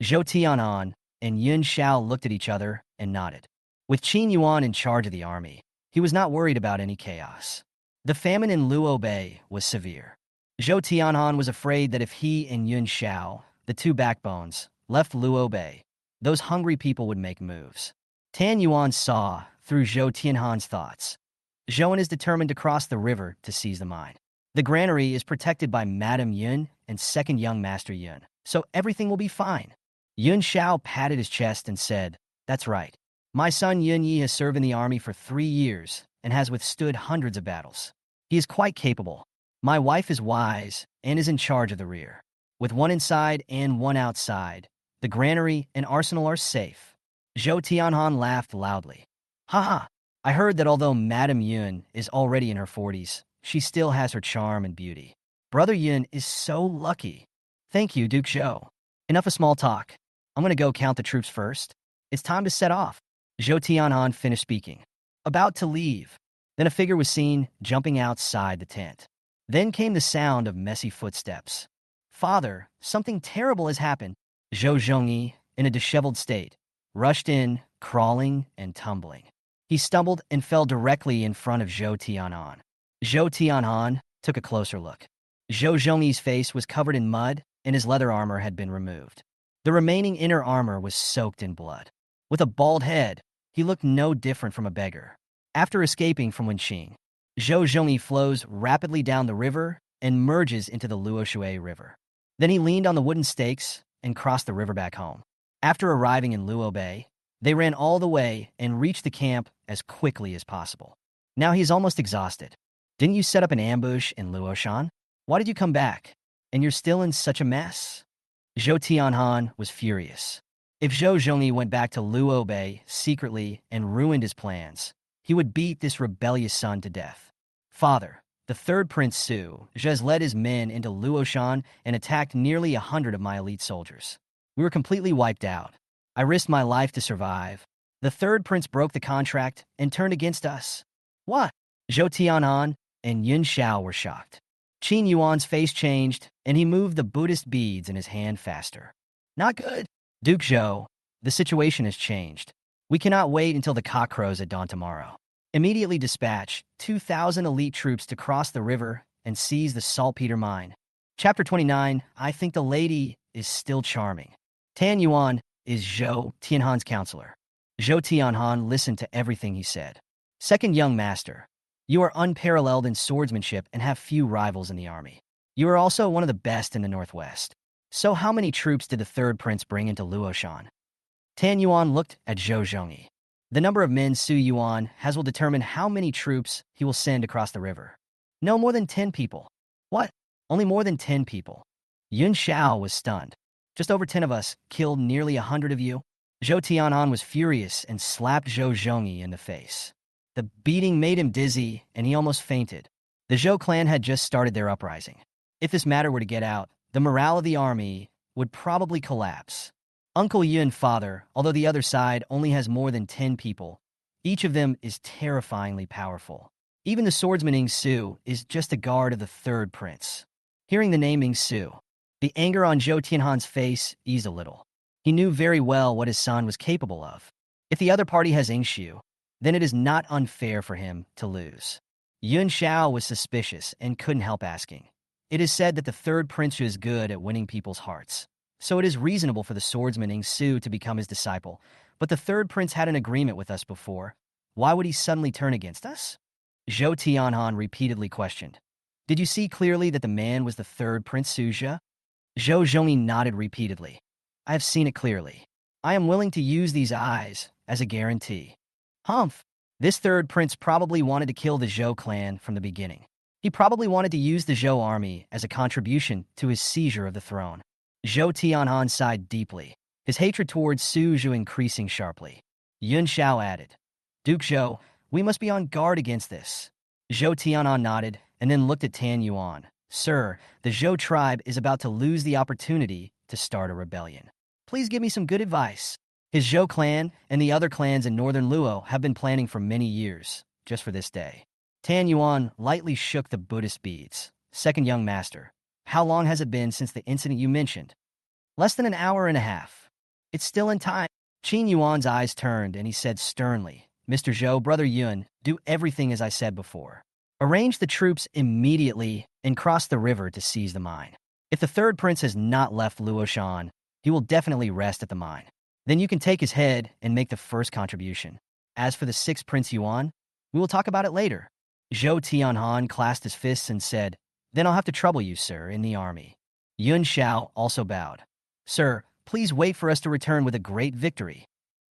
Zhou Tianhan and Yun Xiao looked at each other and nodded. With Qin Yuan in charge of the army, he was not worried about any chaos. The famine in Luobei was severe. Zhou Tianhan was afraid that if he and Yun Xiao, the 2 backbones, left Luobei, those hungry people would make moves. Tan Yuan saw through Zhou Tianhan's thoughts. Zhou is determined to cross the river to seize the mine. The granary is protected by Madame Yun and second young master Yun, so everything will be fine. Yun Xiao patted his chest and said, That's right. My son Yun Yi has served in the army for 3 years and has withstood hundreds of battles. He is quite capable. My wife is wise and is in charge of the rear. With 1 inside and 1 outside, the granary and arsenal are safe. Zhou Tianhan laughed loudly. Ha! I heard that although Madame Yun is already in her 40s, she still has her charm and beauty. Brother Yun is so lucky. Thank you, Duke Zhou. Enough of small talk. I'm going to go count the troops first. It's time to set off. Zhou Tianhan finished speaking. About to leave. Then a figure was seen jumping outside the tent. Then came the sound of messy footsteps. Father, something terrible has happened. Zhou Zhongyi, in a disheveled state, rushed in, crawling and tumbling. He stumbled and fell directly in front of Zhou Tianhan. Zhou Tianhan took a closer look. Zhou Zhongyi's face was covered in mud, and his leather armor had been removed. The remaining inner armor was soaked in blood. With a bald head, he looked no different from a beggar. After escaping from Wenqing, Zhou Zhongyi flows rapidly down the river and merges into the Luoshui River. Then he leaned on the wooden stakes and crossed the river back home. After arriving in Luobei, they ran all the way and reached the camp as quickly as possible. Now he's almost exhausted. Didn't you set up an ambush in Luoshan? Why did you come back? And you're still in such a mess? Zhou Tianhan was furious. If Zhou Zhongyi went back to Luobei secretly and ruined his plans, he would beat this rebellious son to death. Father, the 3rd Prince Su has led his men into Luoshan and attacked nearly 100 of my elite soldiers. We were completely wiped out. I risked my life to survive. The 3rd Prince broke the contract and turned against us. What? Zhou Tianhan and Yun Xiao were shocked. Qin Yuan's face changed, and he moved the Buddhist beads in his hand faster. Not good. Duke Zhou, the situation has changed. We cannot wait until the cock crows at dawn tomorrow. Immediately dispatch 2,000 elite troops to cross the river and seize the saltpeter mine. Chapter 29, I think the lady is still charming. Tan Yuan is Zhou Tianhan's counselor. Zhou Tianhan listened to everything he said. Second young master, you are unparalleled in swordsmanship and have few rivals in the army. You are also one of the best in the northwest. So how many troops did the third prince bring into Luoshan? Tan Yuan looked at Zhou Zhongyi. The number of men Su Yuan has will determine how many troops he will send across the river. No more than 10 people. What? Only more than 10 people. Yun Xiao was stunned. Just over 10 of us killed nearly 100 of you? Zhou Tianhan was furious and slapped Zhou Zhongyi in the face. The beating made him dizzy, and he almost fainted. The Zhou clan had just started their uprising. If this matter were to get out, the morale of the army would probably collapse. Uncle Yun father, although the other side only has more than 10 people, each of them is terrifyingly powerful. Even the swordsman Ing Su is just a guard of the third prince. Hearing the name Ing Su, the anger on Zhou Tianhan's face eased a little. He knew very well what his son was capable of. If the other party has Ing Shu, then it is not unfair for him to lose. Yun Xiao was suspicious and couldn't help asking. It is said that the third prince is good at winning people's hearts, so it is reasonable for the swordsman Ing Su to become his disciple. But the third prince had an agreement with us before. Why would he suddenly turn against us? Zhou Tianhan repeatedly questioned. Did you see clearly that the man was the third Prince Suja? Zhou Zhongyi nodded repeatedly. I have seen it clearly. I am willing to use these eyes as a guarantee. Humph. This third prince probably wanted to kill the Zhou clan from the beginning. He probably wanted to use the Zhou army as a contribution to his seizure of the throne. Zhou Tianhan sighed deeply, his hatred towards Su Zhu increasing sharply. Yun Xiao added, Duke Zhou, we must be on guard against this. Zhou Tianhan nodded and then looked at Tan Yuan. Sir, the Zhou tribe is about to lose the opportunity to start a rebellion. Please give me some good advice. His Zhou clan and the other clans in northern Luo have been planning for many years, just for this day. Tan Yuan lightly shook the Buddhist beads. Second young master, how long has it been since the incident you mentioned? Less than an hour and a half. It's still in time. Qin Yuan's eyes turned and he said sternly, Mr. Zhou, Brother Yun, do everything as I said before. Arrange the troops immediately and cross the river to seize the mine. If the third prince has not left Luoshan, he will definitely rest at the mine. Then you can take his head and make the first contribution. As for the sixth Prince Yuan, we will talk about it later. Zhou Tianhan clasped his fists and said, Then I'll have to trouble you, sir, in the army. Yun Xiao also bowed. Sir, please wait for us to return with a great victory.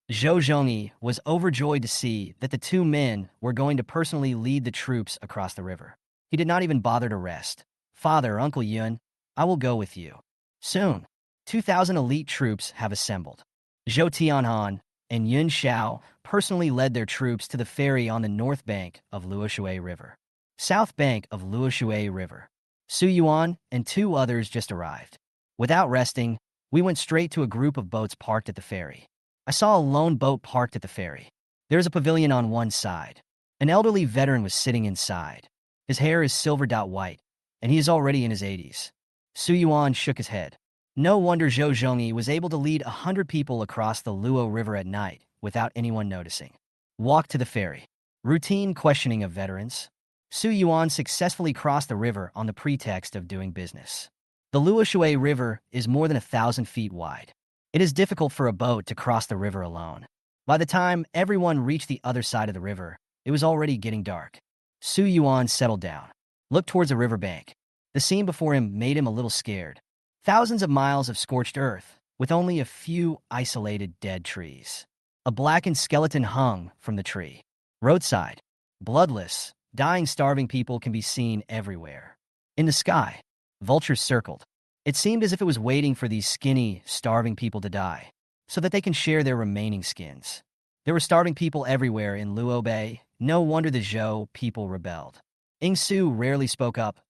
Zhou Zhongyi was overjoyed to see that the two men were going to personally lead the troops across the river. He did not even bother to rest. Father, Uncle Yun, I will go with you. Soon, 2,000 elite troops have assembled. Zhou Tianhan and Yun Xiao personally led their troops to the ferry on the north bank of Luoshui River. South bank of Luoshui River. Su Yuan and two others just arrived. Without resting, we went straight to a group of boats parked at the ferry. I saw a lone boat parked at the ferry. There's a pavilion on one side. An elderly veteran was sitting inside. His hair is silver white, and he is already in his 80s. Su Yuan shook his head. No wonder Zhou Zhongyi was able to lead 100 people across the Luo River at night without anyone noticing. Walk to the ferry. Routine questioning of veterans. Su Yuan successfully crossed the river on the pretext of doing business. The Luoshui River is more than 1,000 feet wide. It is difficult for a boat to cross the river alone. By the time everyone reached the other side of the river, it was already getting dark. Su Yuan settled down, looked towards the riverbank. The scene before him made him a little scared. Thousands of miles of scorched earth, with only a few isolated dead trees. A blackened skeleton hung from the tree. Roadside, bloodless, dying, starving people can be seen everywhere. In the sky, vultures circled. It seemed as if it was waiting for these skinny, starving people to die, so that they can share their remaining skins. There were starving people everywhere in Luo Bay. No wonder the Zhou people rebelled. Ing Su rarely spoke up.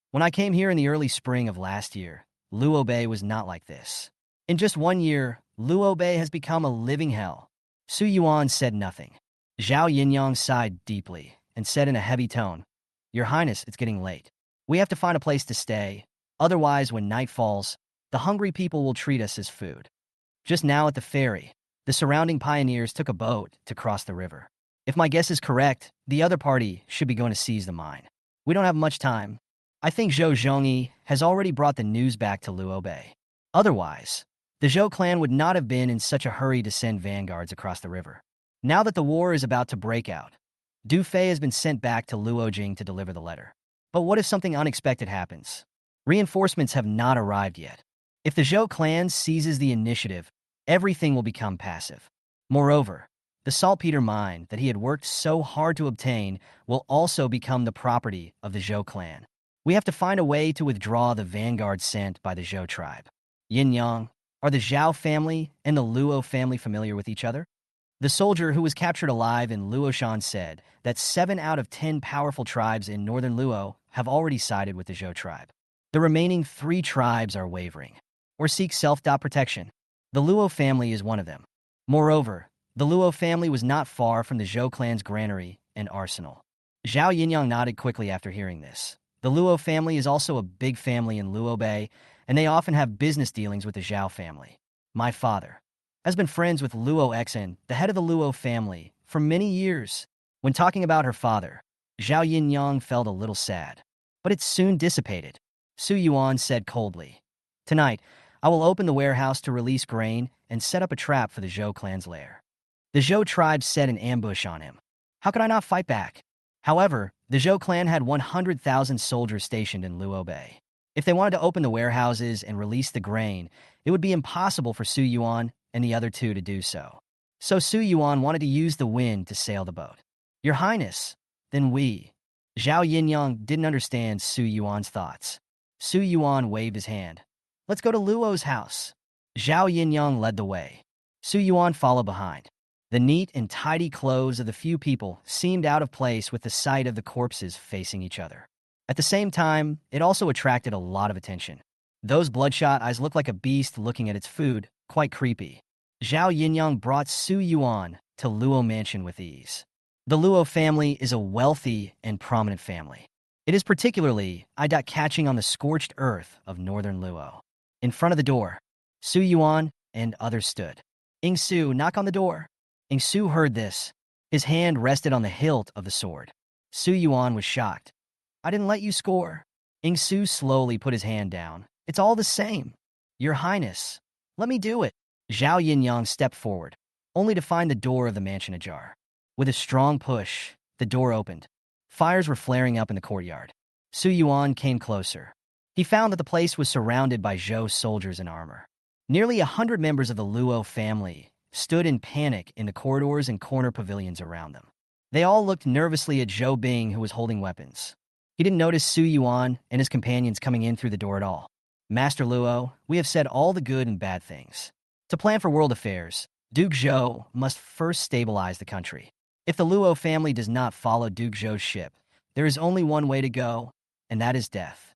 When I came here in the early spring of last year, Luo Bay was not like this. In just 1 year, Luo Bay has become a living hell. Su Yuan said nothing. Zhao Yinyang sighed deeply and said in a heavy tone, Your Highness, it's getting late. We have to find a place to stay. Otherwise, when night falls, the hungry people will treat us as food. Just now at the ferry, the surrounding pioneers took a boat to cross the river. If my guess is correct, the other party should be going to seize the mine. We don't have much time. I think Zhou Zhongyi has already brought the news back to Luo Bei. Otherwise, the Zhou clan would not have been in such a hurry to send vanguards across the river. Now that the war is about to break out, Du Fei has been sent back to Luojing to deliver the letter. But what if something unexpected happens? Reinforcements have not arrived yet. If the Zhou clan seizes the initiative, everything will become passive. Moreover, the saltpeter mine that he had worked so hard to obtain will also become the property of the Zhou clan. We have to find a way to withdraw the vanguard sent by the Zhou tribe. Yin Yang, are the Zhao family and the Luo family familiar with each other? The soldier who was captured alive in Luoshan said that 7 out of 10 powerful tribes in northern Luo have already sided with the Zhou tribe. The remaining 3 tribes are wavering, or seek self-protection. The Luo family is one of them. Moreover, the Luo family was not far from the Zhou clan's granary and arsenal. Zhao Yinyang nodded quickly after hearing this. The Luo family is also a big family in Luo Bei, and they often have business dealings with the Zhao family. My father has been friends with Luo Xen, the head of the Luo family, for many years. When talking about her father, Zhao Yinyang felt a little sad. But it soon dissipated. Su Yuan said coldly, "Tonight, I will open the warehouse to release grain and set up a trap for the Zhou clan's lair." The Zhou tribe set an ambush on him. How could I not fight back? However, the Zhou clan had 100,000 soldiers stationed in Luo Bei. If they wanted to open the warehouses and release the grain, it would be impossible for Su Yuan and the other 2 to do so. So Su Yuan wanted to use the wind to sail the boat. Your Highness, then we. Zhao Yinyang didn't understand Su Yuan's thoughts. Su Yuan waved his hand. Let's go to Luo's house. Zhao Yinyang led the way. Su Yuan followed behind. The neat and tidy clothes of the few people seemed out of place with the sight of the corpses facing each other. At the same time, it also attracted a lot of attention. Those bloodshot eyes looked like a beast looking at its food, quite creepy. Zhao Yinyang brought Su Yuan to Luo Mansion with ease. The Luo family is a wealthy and prominent family. It is particularly eye-catching on the scorched earth of northern Luo. In front of the door, Su Yuan and others stood. Ing Su, knock on the door. Ing Su heard this. His hand rested on the hilt of the sword. Su Yuan was shocked. I didn't let you score. Ing Su slowly put his hand down. It's all the same. Your Highness, let me do it. Zhao Yinyang stepped forward, only to find the door of the mansion ajar. With a strong push, the door opened. Fires were flaring up in the courtyard. Su Yuan came closer. He found that the place was surrounded by Zhou soldiers in armor. Nearly 100 members of the Luo family stood in panic in the corridors and corner pavilions around them. They all looked nervously at Zhou Bing, who was holding weapons. He didn't notice Su Yuan and his companions coming in through the door at all. Master Luo, we have said all the good and bad things. To plan for world affairs, Duke Zhou must first stabilize the country. If the Luo family does not follow Duke Zhou's ship, there is only one way to go, and that is death.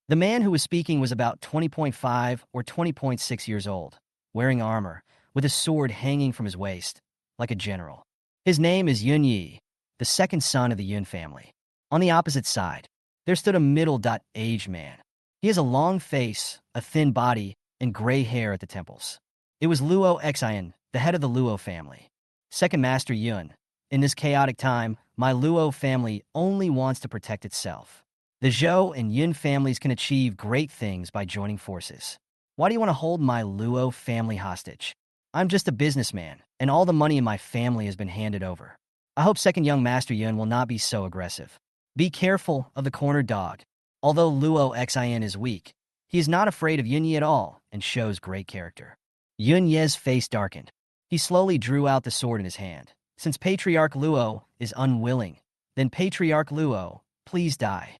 The man who was speaking was about 20.5 or 20.6 years old, wearing armor, with a sword hanging from his waist, like a general. His name is Yun Yi, the second son of the Yun family. On the opposite side, there stood a middle-aged man. He has a long face, a thin body, and gray hair at the temples. It was Luo Xian, the head of the Luo family. Second Master Yun, in this chaotic time, my Luo family only wants to protect itself. The Zhou and Yun families can achieve great things by joining forces. Why do you want to hold my Luo family hostage? I'm just a businessman, and all the money in my family has been handed over. I hope second young Master Yun will not be so aggressive. Be careful of the cornered dog. Although Luo Xian is weak, he is not afraid of Yun Yi at all and shows great character. Yun Ye's face darkened. He slowly drew out the sword in his hand. Since Patriarch Luo is unwilling, then Patriarch Luo, please die.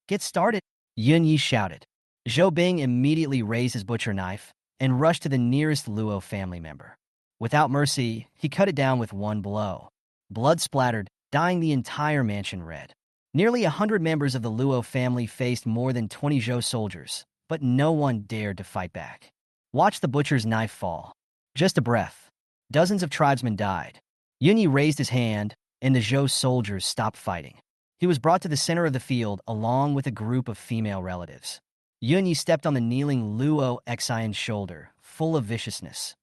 Get started, Yun Yi shouted. Zhou Bing immediately raised his butcher knife and rushed to the nearest Luo family member. Without mercy, he cut it down with one blow. Blood splattered, dyeing the entire mansion red. Nearly 100 members of the Luo family faced more than 20 Zhou soldiers, but no one dared to fight back. Watch the butcher's knife fall. Just a breath. Dozens of tribesmen died. Yun Yi raised his hand, and the Zhou soldiers stopped fighting. He was brought to the center of the field along with a group of female relatives. Yun Yi stepped on the kneeling Luo Xian's shoulder, full of viciousness.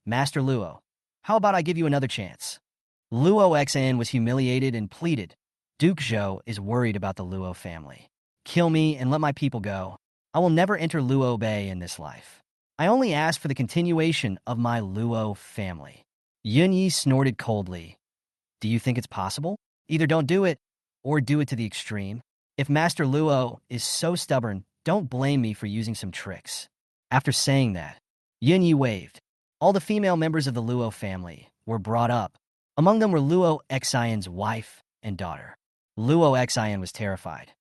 Master Luo, how about I give you another chance? Luo Xian was humiliated and pleaded. Duke Zhou is worried about the Luo family. Kill me and let my people go. I will never enter Luo Bay in this life. I only ask for the continuation of my Luo family." Yun Yi snorted coldly. "Do you think it's possible? Either don't do it, or do it to the extreme. If Master Luo is so stubborn, don't blame me for using some tricks." After saying that, Yun Yi waved. All the female members of the Luo family were brought up. Among them were Luo Xian's wife and daughter. Luo Xian was terrified.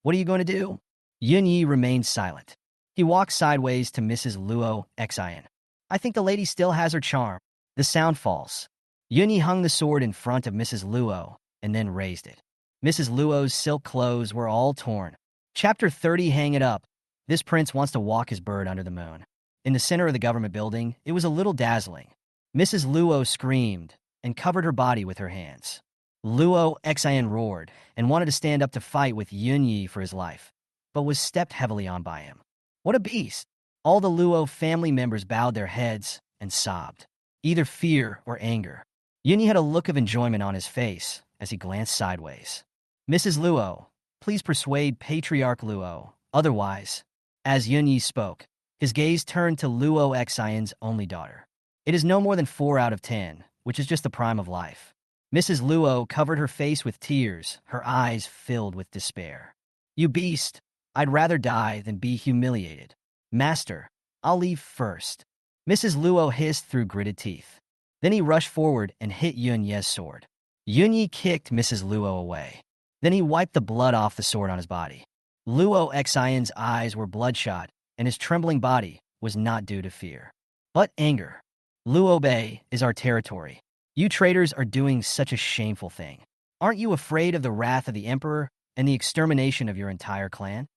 "What are you going to do?" Yun Yi remained silent. He walked sideways to Mrs. Luo Xian. "I think the lady still has her charm." The sound falls. Yun Yi hung the sword in front of Mrs. Luo and then raised it. Mrs. Luo's silk clothes were all torn. Chapter 30, Hang It Up. This prince wants to walk his bird under the moon. In the center of the government building, it was a little dazzling. Mrs. Luo screamed and covered her body with her hands. Luo Xian roared and wanted to stand up to fight with Yun Yi for his life, but was stepped heavily on by him. What a beast! All the Luo family members bowed their heads and sobbed, either fear or anger. Yun Yi had a look of enjoyment on his face as he glanced sideways. "Mrs. Luo, please persuade Patriarch Luo, otherwise." As Yun Yi spoke, his gaze turned to Luo Xian's only daughter. "It is no more than 4 out of 10, which is just the prime of life." Mrs. Luo covered her face with tears, her eyes filled with despair. "You beast! I'd rather die than be humiliated. Master, I'll leave first." Mrs. Luo hissed through gritted teeth. Then he rushed forward and hit Yun Ye's sword. Yun Yi kicked Mrs. Luo away. Then he wiped the blood off the sword on his body. Luo Xian's eyes were bloodshot, and his trembling body was not due to fear, but anger. "Luo Bay is our territory. You traitors are doing such a shameful thing. Aren't you afraid of the wrath of the emperor and the extermination of your entire clan?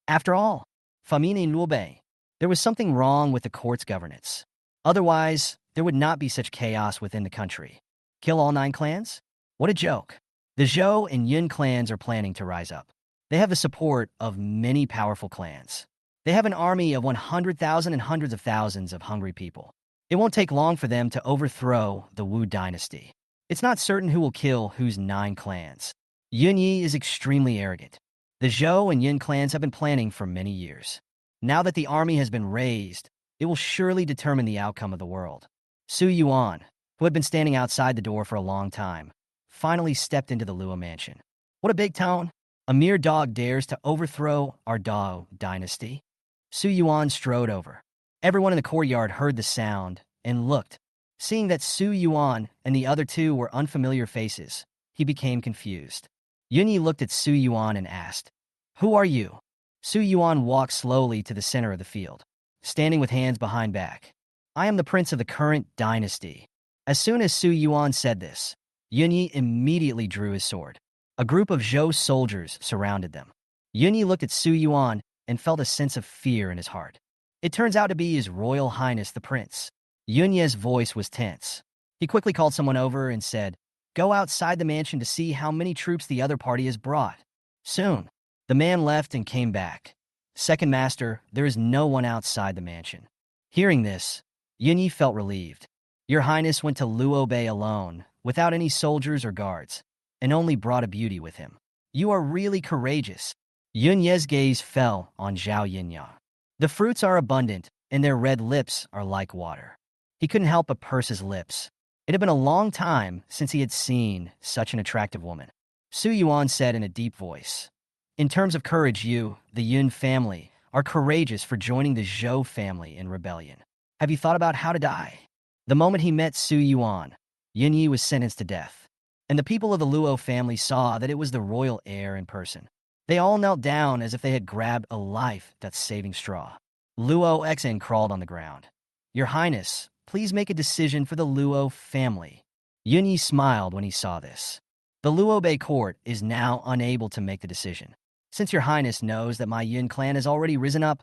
After all, famine in Luo Bay, there was something wrong with the court's governance. Otherwise, there would not be such chaos within the country. Kill all 9 clans? What a joke. The Zhou and Yun clans are planning to rise up. They have the support of many powerful clans. They have an army of 100,000 and hundreds of thousands of hungry people. It won't take long for them to overthrow the Wu dynasty. It's not certain who will kill whose 9 clans. Yun Yi is extremely arrogant. The Zhou and Yun clans have been planning for many years. Now that the army has been raised, it will surely determine the outcome of the world." Su Yuan, who had been standing outside the door for a long time, finally stepped into the Luo mansion. "What a big tone! A mere dog dares to overthrow our Dao dynasty." Su Yuan strode over. Everyone in the courtyard heard the sound and looked. Seeing that Su Yuan and the other 2 were unfamiliar faces, he became confused. Yun Yi looked at Su Yuan and asked, "Who are you?" Su Yuan walked slowly to the center of the field, standing with hands behind back. "I am the prince of the current dynasty." As soon as Su Yuan said this, Yun Yi immediately drew his sword. A group of Zhou soldiers surrounded them. Yun Yi looked at Su Yuan and felt a sense of fear in his heart. It turns out to be His Royal Highness the Prince. Yun Ye's voice was tense. He quickly called someone over and said, "Go outside the mansion to see how many troops the other party has brought." Soon, the man left and came back. "Second Master, there is no one outside the mansion." Hearing this, Yun Yi felt relieved. "Your Highness went to Luo Bay alone, without any soldiers or guards, and only brought a beauty with him. You are really courageous." Yun Ye's gaze fell on Zhao Yinya. The fruits are abundant, and their red lips are like water. He couldn't help but purse his lips. It had been a long time since he had seen such an attractive woman. Su Yuan said in a deep voice, "In terms of courage, you, the Yun family, are courageous for joining the Zhou family in rebellion. Have you thought about how to die?" The moment he met Su Yuan, Yun Yi was sentenced to death, and the people of the Luo family saw that it was the royal heir in person. They all knelt down as if they had grabbed a life-saving straw. Luo Xian crawled on the ground. "Your Highness, please make a decision for the Luo family." Yun Yi smiled when he saw this. "The Luo Bay court is now unable to make the decision. Since your Highness knows that my Yun clan has already risen up,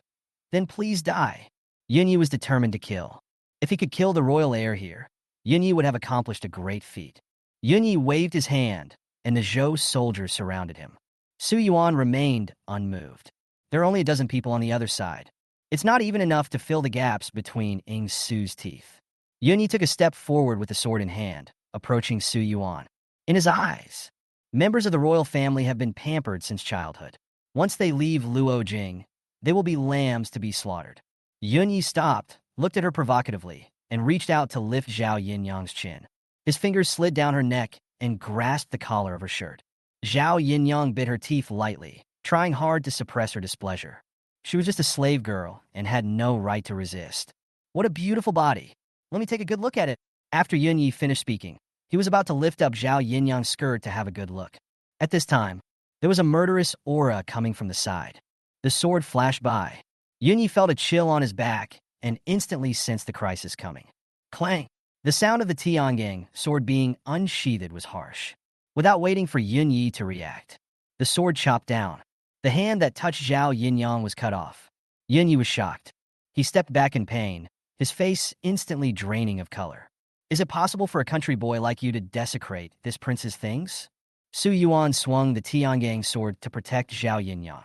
then please die." Yun Yi was determined to kill. If he could kill the royal heir here, Yun Yi would have accomplished a great feat. Yun Yi waved his hand, and the Zhou soldiers surrounded him. Su Yuan remained unmoved. There are only a dozen people on the other side. It's not even enough to fill the gaps between Ing Su's teeth. Yun Yi took a step forward with the sword in hand, approaching Su Yuan. In his eyes, members of the royal family have been pampered since childhood. Once they leave Luo Jing, they will be lambs to be slaughtered. Yunyi stopped, looked at her provocatively, and reached out to lift Zhao Yinyang's chin. His fingers slid down her neck and grasped the collar of her shirt. Zhao Yinyang bit her teeth lightly, trying hard to suppress her displeasure. She was just a slave girl and had no right to resist. What a beautiful body. Let me take a good look at it. After Yunyi finished speaking, he was about to lift up Zhao Yinyang's skirt to have a good look. At this time, there was a murderous aura coming from the side. The sword flashed by. Yunyi felt a chill on his back and instantly sensed the crisis coming. Clang! The sound of the Tiangang sword being unsheathed was harsh. Without waiting for Yunyi to react, the sword chopped down. The hand that touched Zhao Yinyang was cut off. Yunyi was shocked. He stepped back in pain, his face instantly draining of color. Is it possible for a country boy like you to desecrate this prince's things? Su Yuan swung the Tiangang sword to protect Zhao Yinyang.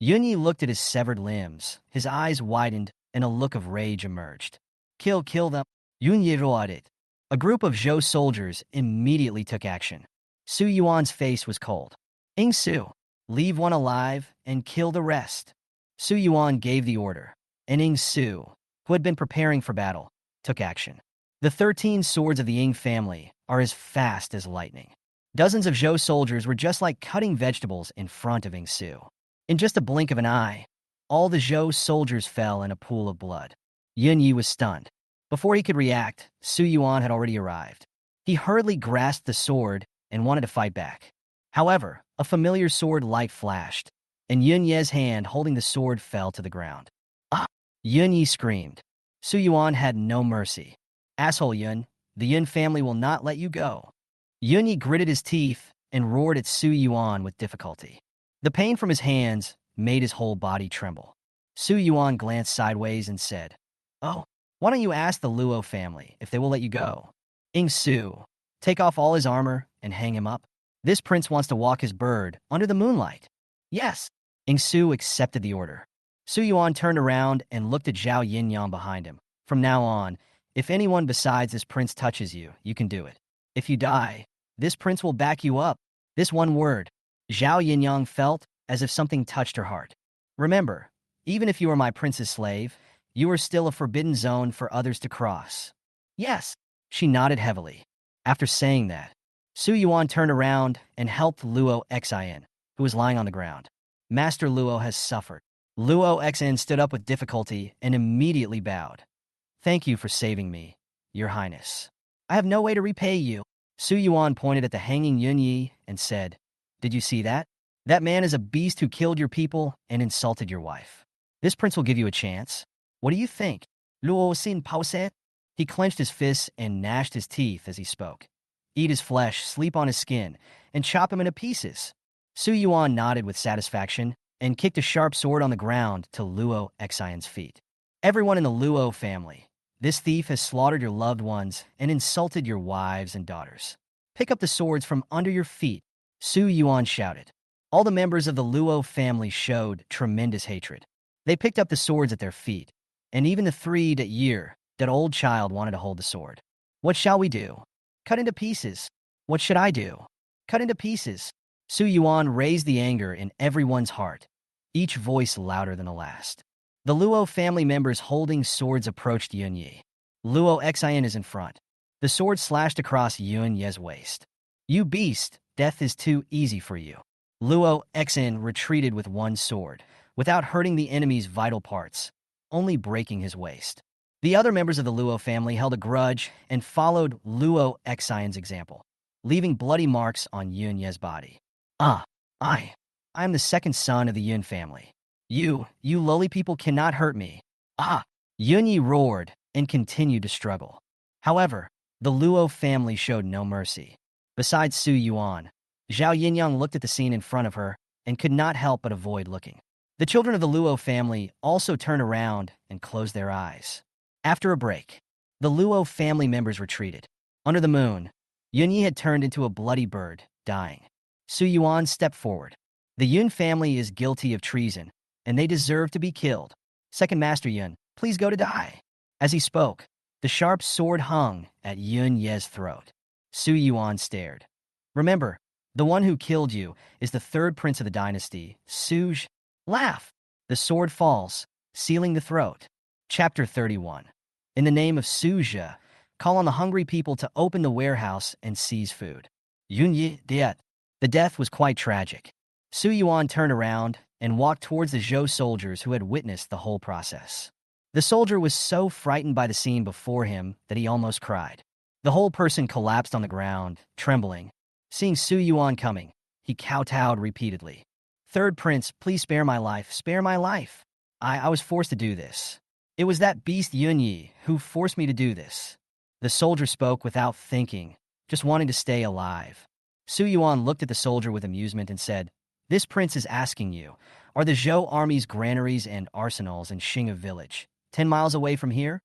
Yunyi looked at his severed limbs, his eyes widened, and a look of rage emerged. Kill them. Yunyi roared it. A group of Zhou soldiers immediately took action. Su Yuan's face was cold. Ing Su, leave one alive and kill the rest. Su Yuan gave the order, and Ing Su, who had been preparing for battle, took action. The 13 swords of the Ying family are as fast as lightning. Dozens of Zhou soldiers were just like cutting vegetables in front of Ing Su. In just a blink of an eye, all the Zhou soldiers fell in a pool of blood. Yunyi was stunned. Before he could react, Su Yuan had already arrived. He hurriedly grasped the sword and wanted to fight back. However, a familiar sword light flashed, and Yunye's hand holding the sword fell to the ground. Ah! Yunyi screamed. Su Yuan had no mercy. Asshole Yun, the Yun family will not let you go. Yunyi gritted his teeth and roared at Su Yuan with difficulty. The pain from his hands made his whole body tremble. Su Yuan glanced sideways and said, "Oh, why don't you ask the Luo family if they will let you go? Ing Su, take off all his armor and hang him up. This prince wants to walk his bird under the moonlight." Yes. Ing Su accepted the order. Su Yuan turned around and looked at Zhao Yinyang behind him. From now on, if anyone besides this prince touches you, you can do it. If you die, this prince will back you up. This one word. Zhao Yinyang felt as if something touched her heart. Remember, even if you are my prince's slave, you are still a forbidden zone for others to cross. Yes. She nodded heavily. After saying that, Su Yuan turned around and helped Luo Xin, who was lying on the ground. Master Luo has suffered. Luo Xin stood up with difficulty and immediately bowed. Thank you for saving me, Your Highness. I have no way to repay you. Su Yuan pointed at the hanging Yunyi and said, Did you see that? That man is a beast who killed your people and insulted your wife. This prince will give you a chance. What do you think? Luo Xin Pao said. He clenched his fists and gnashed his teeth as he spoke. Eat his flesh, sleep on his skin, and chop him into pieces. Su Yuan nodded with satisfaction and kicked a sharp sword on the ground to Luo Xion's feet. Everyone in the Luo family, this thief has slaughtered your loved ones and insulted your wives and daughters. Pick up the swords from under your feet, Su Yuan shouted. All the members of the Luo family showed tremendous hatred. They picked up the swords at their feet, and even the 3-year, that old child wanted to hold the sword. What shall we do? Cut into pieces. What should I do? Cut into pieces. Su Yuan raised the anger in everyone's heart, each voice louder than the last. The Luo family members holding swords approached Yunyi. Luo Xian is in front. The sword slashed across Yunye's waist. You beast, death is too easy for you. Luo Xian retreated with one sword, without hurting the enemy's vital parts, only breaking his waist. The other members of the Luo family held a grudge and followed Luo Xian's example, leaving bloody marks on Yunye's body. I am the second son of the Yun family. You lowly people cannot hurt me. Yunyi roared and continued to struggle. However, the Luo family showed no mercy. Besides Su Yuan, Zhao Yinyang looked at the scene in front of her and could not help but avoid looking. The children of the Luo family also turned around and closed their eyes. After a break, the Luo family members retreated. Under the moon, Yunyi had turned into a bloody bird, dying. Su Yuan stepped forward. The Yun family is guilty of treason, and they deserve to be killed. Second Master Yun, please go to die. As he spoke, the sharp sword hung at Yun Ye's throat. Su Yuan stared. Remember, the one who killed you is the third prince of the dynasty, Su Laugh! The sword falls, sealing the throat. Chapter 31. In the name of Suja, call on the hungry people to open the warehouse and seize food. Yunyi Diet. The death was quite tragic. Su Yuan turned around and walked towards the Zhou soldiers who had witnessed the whole process. The soldier was so frightened by the scene before him that he almost cried. The whole person collapsed on the ground, trembling. Seeing Su Yuan coming, he kowtowed repeatedly. Third prince, please spare my life, spare my life. I was forced to do this. It was that beast Yunyi who forced me to do this. The soldier spoke without thinking, just wanting to stay alive. Su Yuan looked at the soldier with amusement and said, "This prince is asking you, are the Zhou army's granaries and arsenals in Xinghe village 10 miles away from here?"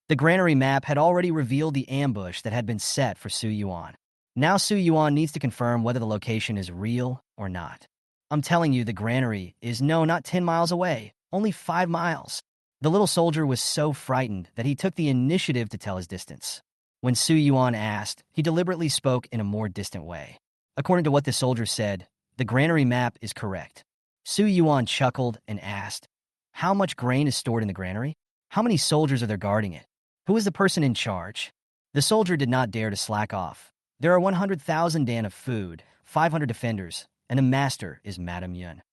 The granary map had already revealed the ambush that had been set for Su Yuan. Now Su Yuan needs to confirm whether the location is real or not. I'm telling you, the granary is not 10 miles away, only 5 miles. The little soldier was so frightened that he took the initiative to tell his distance. When Su Yuan asked, he deliberately spoke in a more distant way. According to what the soldier said, the granary map is correct. Su Yuan chuckled and asked, "How much grain is stored in the granary? How many soldiers are there guarding it? Who is the person in charge?" The soldier did not dare to slack off. "There are 100,000 dan of food, 500 defenders, and the master is Madame Yun."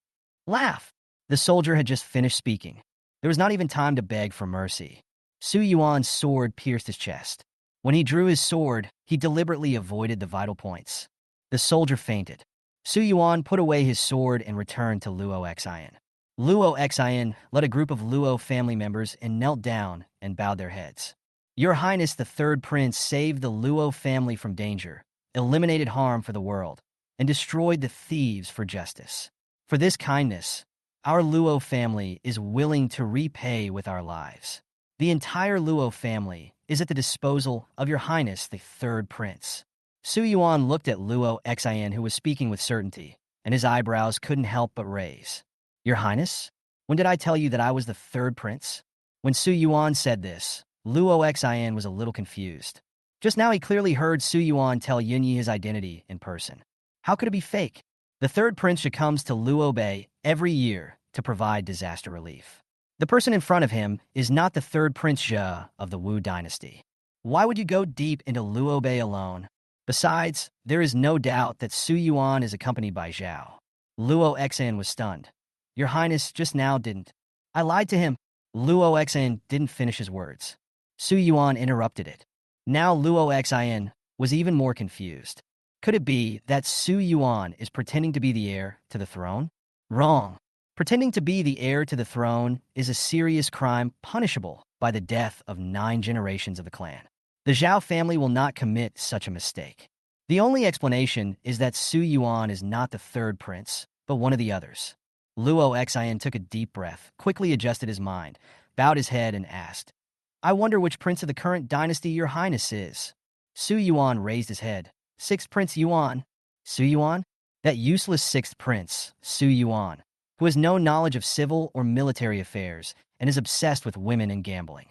Laugh! The soldier had just finished speaking. There was not even time to beg for mercy. Su Yuan's sword pierced his chest. When he drew his sword, he deliberately avoided the vital points. The soldier fainted. Su Yuan put away his sword and returned to Luo Xian. Luo Xian led a group of Luo family members and knelt down and bowed their heads. "Your Highness the Third Prince saved the Luo family from danger, eliminated harm for the world, and destroyed the thieves for justice. For this kindness, our Luo family is willing to repay with our lives. The entire Luo family is at the disposal of Your Highness the Third Prince." Su Yuan looked at Luo Xian, who was speaking with certainty, and his eyebrows couldn't help but raise. "Your Highness? When did I tell you that I was the Third Prince?" When Su Yuan said this, Luo Xian was a little confused. Just now he clearly heard Su Yuan tell Yunyi his identity in person. How could it be fake? The Third Prince comes to Luo Bay every year to provide disaster relief. The person in front of him is not the Third Prince Zhe of the Wu dynasty. Why would you go deep into Luo Bay alone? Besides, there is no doubt that Su Yuan is accompanied by Zhao. Luo Xian was stunned. "Your Highness just now didn't. I lied to him." Luo Xian didn't finish his words. Su Yuan interrupted it. Now Luo Xian was even more confused. Could it be that Su Yuan is pretending to be the heir to the throne? Wrong. Pretending to be the heir to the throne is a serious crime punishable by the death of 9 generations of the clan. The Zhao family will not commit such a mistake. The only explanation is that Su Yuan is not the Third Prince, but one of the others. Luo Xian took a deep breath, quickly adjusted his mind, bowed his head, and asked, "I wonder which prince of the current dynasty Your Highness is." Su Yuan raised his head. "Sixth Prince Yuan." Su Yuan? That useless sixth prince, Su Yuan, who has no knowledge of civil or military affairs and is obsessed with women and gambling.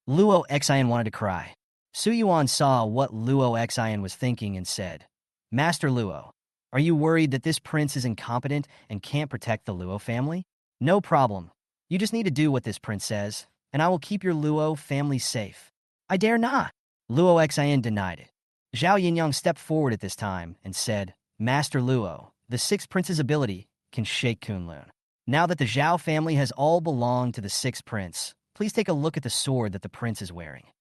Luo Xian wanted to cry. Su Yuan saw what Luo Xian was thinking and said, "Master Luo, are you worried that this prince is incompetent and can't protect the Luo family? No problem. You just need to do what this prince says, and I will keep your Luo family safe." "I dare not." Luo Xian denied it. Zhao Yinyang stepped forward at this time and said, "Master Luo, the sixth prince's ability can shake Kunlun. Now that the Zhao family has all belonged to the sixth prince, please take a look at the sword that the prince is wearing."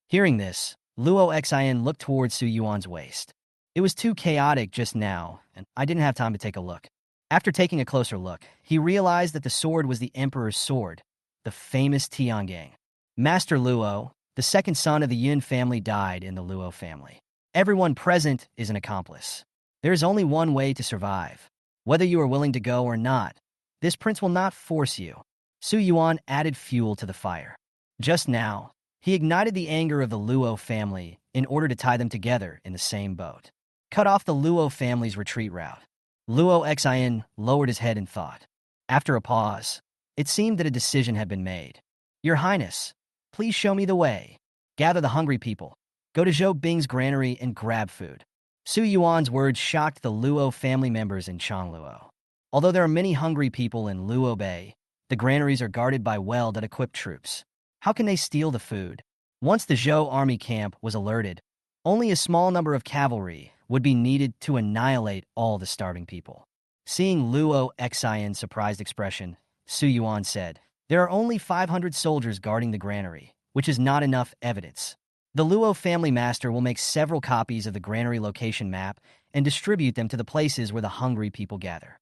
Hearing this, Luo Xian looked towards Su Yuan's waist. It was too chaotic just now, and I didn't have time to take a look. After taking a closer look, he realized that the sword was the Emperor's sword, the famous Tiangang. Master Luo, the second son of the Yun family, died in the Luo family. Everyone present is an accomplice. There is only one way to survive. Whether you are willing to go or not, this prince will not force you. Su Yuan added fuel to the fire. Just now, he ignited the anger of the Luo family in order to tie them together in the same boat. Cut off the Luo family's retreat route. Luo Xian lowered his head in thought. After a pause, it seemed that a decision had been made. "Your Highness, please show me the way. Gather the hungry people. Go to Zhou Bing's granary and grab food." Su Yuan's words shocked the Luo family members in Changluo. Although there are many hungry people in Luo Bay, the granaries are guarded by well-equipped troops. How can they steal the food? Once the Zhou army camp was alerted, only a small number of cavalry would be needed to annihilate all the starving people. Seeing Luo Xian's surprised expression, Su Yuan said, "There are only 500 soldiers guarding the granary, which is not enough evidence. The Luo family master will make several copies of the granary location map and distribute them to the places where the hungry people gather.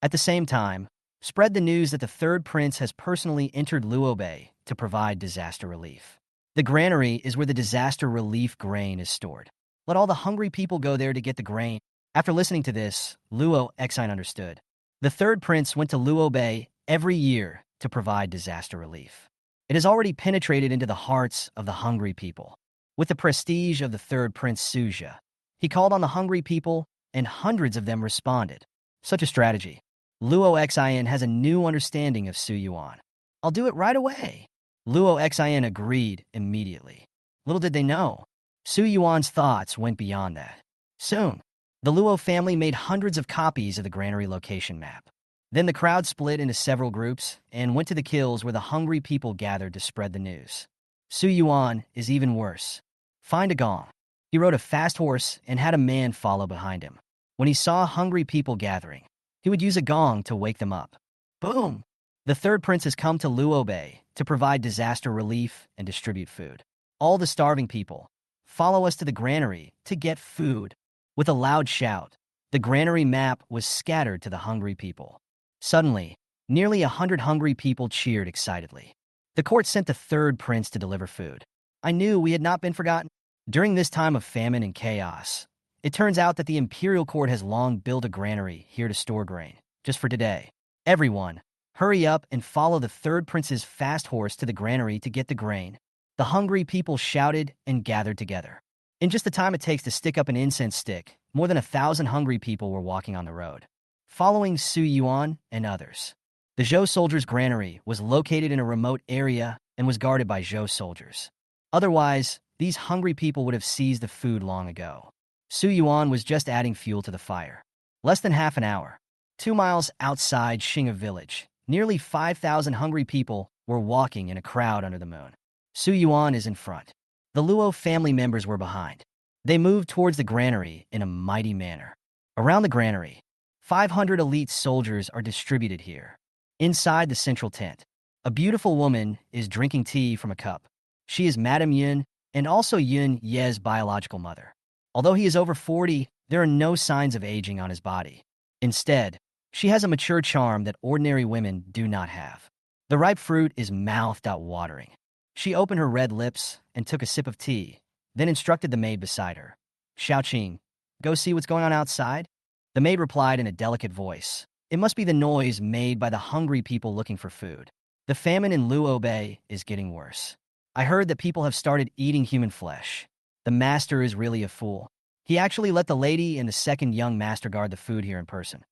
At the same time, spread the news that the third prince has personally entered Luo Bay to provide disaster relief. The granary is where the disaster relief grain is stored. Let all the hungry people go there to get the grain." After listening to this, Luo Xian understood. The third prince went to Luo Bay every year to provide disaster relief. It has already penetrated into the hearts of the hungry people. With the prestige of the third prince Suja, he called on the hungry people, and hundreds of them responded. Such a strategy. Luo Xian has a new understanding of Su Yuan. "I'll do it right away." Luo Xian agreed immediately. Little did they know, Su Yuan's thoughts went beyond that. Soon, the Luo family made hundreds of copies of the granary location map. Then the crowd split into several groups and went to the kills where the hungry people gathered to spread the news. Su Yuan is even worse. Find a gong. He rode a fast horse and had a man follow behind him. When he saw hungry people gathering, he would use a gong to wake them up. Boom! The third prince has come to Luo Bay to provide disaster relief and distribute food. All the starving people, follow us to the granary to get food. With a loud shout, the granary map was scattered to the hungry people. Suddenly, nearly 100 hungry people cheered excitedly. The court sent the third prince to deliver food. I knew we had not been forgotten. During this time of famine and chaos, it turns out that the imperial court has long built a granary here to store grain, just for today. Everyone, hurry up and follow the third prince's fast horse to the granary to get the grain. The hungry people shouted and gathered together. In just the time it takes to stick up an incense stick, more than 1,000 hungry people were walking on the road, following Su Yuan and others. The Zhou soldiers' granary was located in a remote area and was guarded by Zhou soldiers. Otherwise, these hungry people would have seized the food long ago. Su Yuan was just adding fuel to the fire. Less than half an hour, 2 miles outside Xinga village, nearly 5,000 hungry people were walking in a crowd under the moon. Su Yuan is in front. The Luo family members were behind. They moved towards the granary in a mighty manner. Around the granary, 500 elite soldiers are distributed here. Inside the central tent, a beautiful woman is drinking tea from a cup. She is Madame Yun and also Yun Ye's biological mother. Although he is over 40, there are no signs of aging on his body. Instead, she has a mature charm that ordinary women do not have. The ripe fruit is mouth-watering. She opened her red lips and took a sip of tea, then instructed the maid beside her. "Xiaoqing, go see what's going on outside?" The maid replied in a delicate voice. It must be the noise made by the hungry people looking for food. The famine in Luo Bay is getting worse. I heard that people have started eating human flesh. The master is really a fool. He actually let the lady and the second young master guard the food here in person.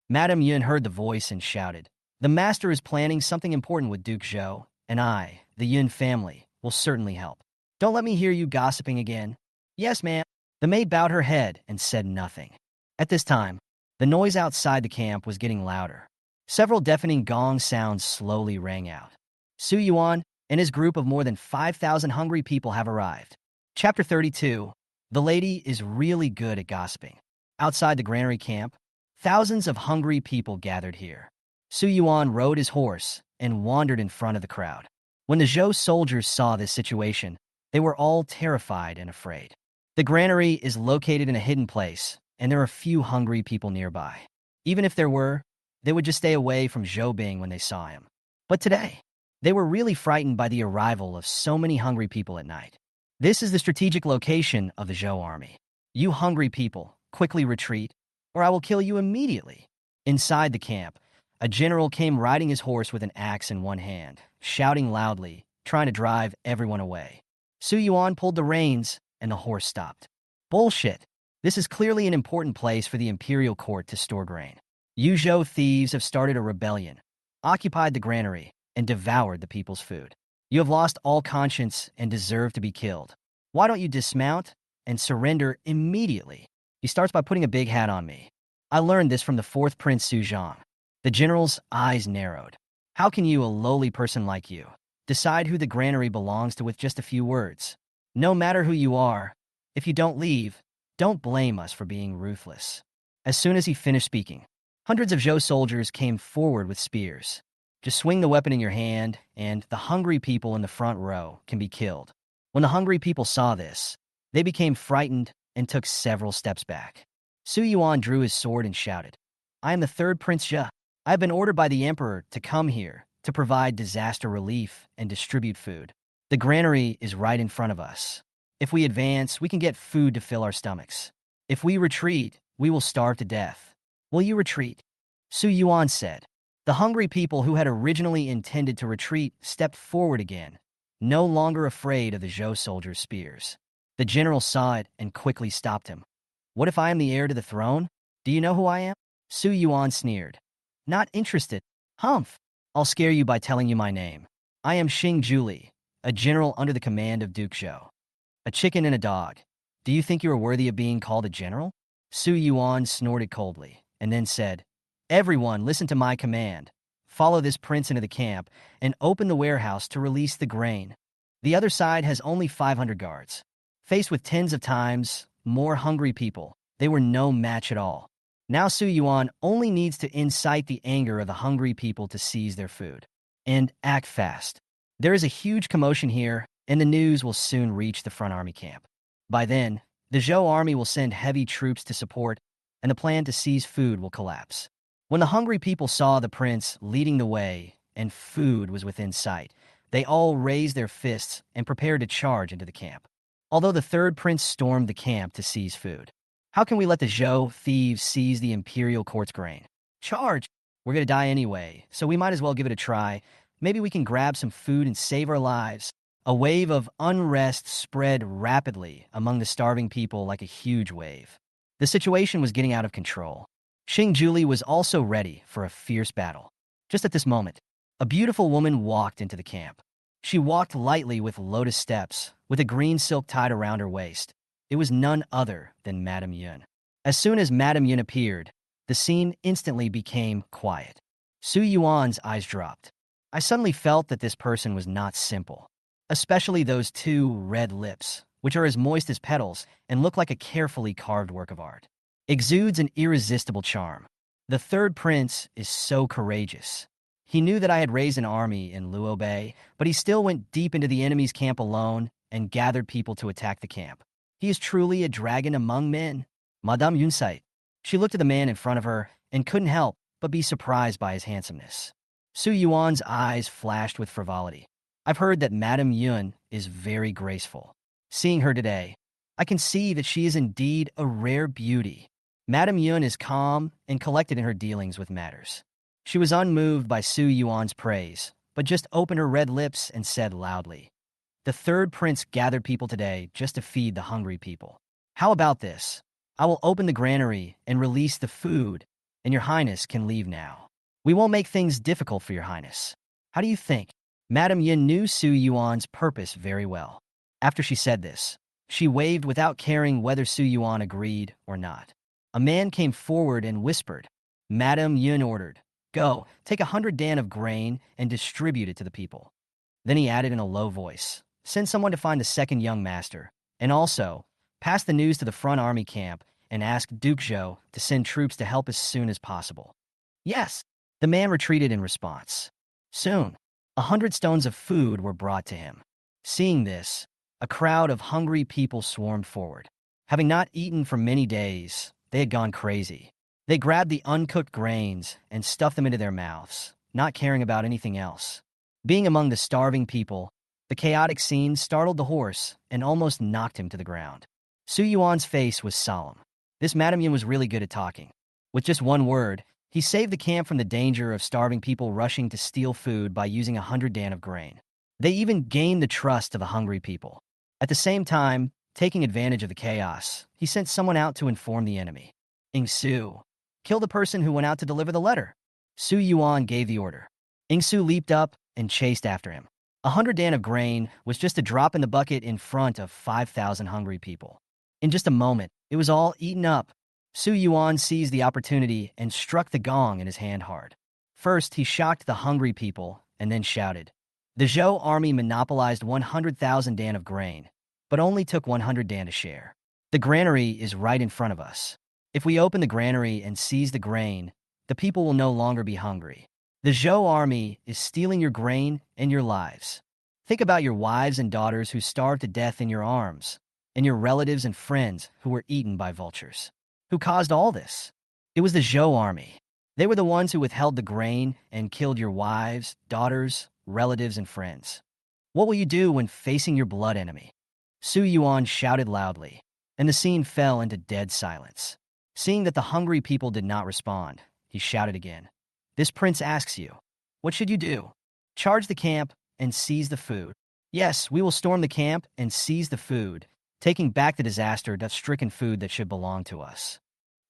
Madame Yun heard the voice and shouted, "The master is planning something important with Duke Zhou, and I, the Yun family, will certainly help. Don't let me hear you gossiping again." "Yes, ma'am." The maid bowed her head and said nothing. At this time, the noise outside the camp was getting louder. Several deafening gong sounds slowly rang out. Su Yuan and his group of more than 5,000 hungry people have arrived. Chapter 32. The lady is really good at gossiping. Outside the granary camp, thousands of hungry people gathered here. Su Yuan rode his horse and wandered in front of the crowd. When the Zhou soldiers saw this situation, they were all terrified and afraid. The granary is located in a hidden place, and there are few hungry people nearby. Even if there were, they would just stay away from Zhou Bing when they saw him. But today, they were really frightened by the arrival of so many hungry people at night. This is the strategic location of the Zhou army. "You hungry people, quickly retreat, or I will kill you immediately." Inside the camp, a general came riding his horse with an axe in one hand, shouting loudly, trying to drive everyone away. Su Yuan pulled the reins, and the horse stopped. "Bullshit. This is clearly an important place for the imperial court to store grain. Yuzhou thieves have started a rebellion, occupied the granary, and devoured the people's food. You have lost all conscience and deserve to be killed. Why don't you dismount and surrender immediately?" He starts by putting a big hat on me. I learned this from the fourth prince Suzhong. The general's eyes narrowed. How can you, a lowly person like you, decide who the granary belongs to with just a few words? No matter who you are, if you don't leave, don't blame us for being ruthless. As soon as he finished speaking, hundreds of Zhou soldiers came forward with spears. Just swing the weapon in your hand, and the hungry people in the front row can be killed. When the hungry people saw this, they became frightened and took several steps back. Su Yuan drew his sword and shouted, I am the third Prince Zhe. I have been ordered by the emperor to come here to provide disaster relief and distribute food. The granary is right in front of us. If we advance, we can get food to fill our stomachs. If we retreat, we will starve to death. Will you retreat? Su Yuan said. The hungry people who had originally intended to retreat stepped forward again, no longer afraid of the Zhou soldiers' spears. The general saw it and quickly stopped him. What if I am the heir to the throne? Do you know who I am? Su Yuan sneered. Not interested. Humph. I'll scare you by telling you my name. I am Xing Juli, a general under the command of Duke Zhou. A chicken and a dog. Do you think you are worthy of being called a general? Su Yuan snorted coldly, and then said, Everyone, listen to my command. Follow this prince into the camp and open the warehouse to release the grain. The other side has only 500 guards. Faced with tens of times more hungry people, they were no match at all. Now Su Yuan only needs to incite the anger of the hungry people to seize their food. And act fast. There is a huge commotion here, and the news will soon reach the front army camp. By then, the Zhou army will send heavy troops to support, and the plan to seize food will collapse. When the hungry people saw the prince leading the way and food was within sight, they all raised their fists and prepared to charge into the camp. Although the third prince stormed the camp to seize food. How can we let the Zhou thieves seize the imperial court's grain? Charge! We're gonna die anyway, so we might as well give it a try. Maybe we can grab some food and save our lives. A wave of unrest spread rapidly among the starving people like a huge wave. The situation was getting out of control. Xing Juli was also ready for a fierce battle. Just at this moment, a beautiful woman walked into the camp. She walked lightly with lotus steps, with a green silk tied around her waist. It was none other than Madame Yun. As soon as Madame Yun appeared, the scene instantly became quiet. Su Yuan's eyes dropped. I suddenly felt that this person was not simple, especially those two red lips, which are as moist as petals and look like a carefully carved work of art. Exudes an irresistible charm. The third prince is so courageous. He knew that I had raised an army in Luo Bay, but he still went deep into the enemy's camp alone and gathered people to attack the camp. He is truly a dragon among men. Madame Yunsite. She looked at the man in front of her and couldn't help but be surprised by his handsomeness. Su Yuan's eyes flashed with frivolity. I've heard that Madame Yun is very graceful. Seeing her today, I can see that she is indeed a rare beauty. Madame Yun is calm and collected in her dealings with matters. She was unmoved by Su Yuan's praise, but just opened her red lips and said loudly, The third prince gathered people today just to feed the hungry people. How about this? I will open the granary and release the food, and your highness can leave now. We won't make things difficult for your highness. How do you think? Madame Yin knew Su Yuan's purpose very well. After she said this, she waved without caring whether Su Yuan agreed or not. A man came forward and whispered. Madame Yin ordered, Go, take 100 dan of grain and distribute it to the people. Then he added in a low voice, Send someone to find the second young master, and also, pass the news to the front army camp and ask Duke Zhou to send troops to help as soon as possible. Yes, the man retreated in response. Soon, 100 stones of food were brought to him. Seeing this, a crowd of hungry people swarmed forward. Having not eaten for many days, they had gone crazy. They grabbed the uncooked grains and stuffed them into their mouths, not caring about anything else. Being among the starving people, the chaotic scene startled the horse and almost knocked him to the ground. Su Yuan's face was solemn. This Madame Yin was really good at talking. With just one word, he saved the camp from the danger of starving people rushing to steal food by using 100 dan of grain. They even gained the trust of the hungry people. At the same time, taking advantage of the chaos, he sent someone out to inform the enemy. Ingsu, kill the person who went out to deliver the letter. Su Yuan gave the order. Ingsu leaped up and chased after him. 100 dan of grain was just a drop in the bucket in front of 5,000 hungry people. In just a moment, it was all eaten up. Su Yuan seized the opportunity and struck the gong in his hand hard. First, he shocked the hungry people and then shouted. The Zhou army monopolized 100,000 dan of grain, but only took 100 dan to share. The granary is right in front of us. If we open the granary and seize the grain, the people will no longer be hungry. The Zhou army is stealing your grain and your lives. Think about your wives and daughters who starved to death in your arms, and your relatives and friends who were eaten by vultures. Who caused all this? It was the Zhou army. They were the ones who withheld the grain and killed your wives, daughters, relatives, and friends. What will you do when facing your blood enemy? Su Yuan shouted loudly, and the scene fell into dead silence. Seeing that the hungry people did not respond, he shouted again. This prince asks you, what should you do? Charge the camp and seize the food. Yes, we will storm the camp and seize the food, taking back the disaster-stricken food that should belong to us.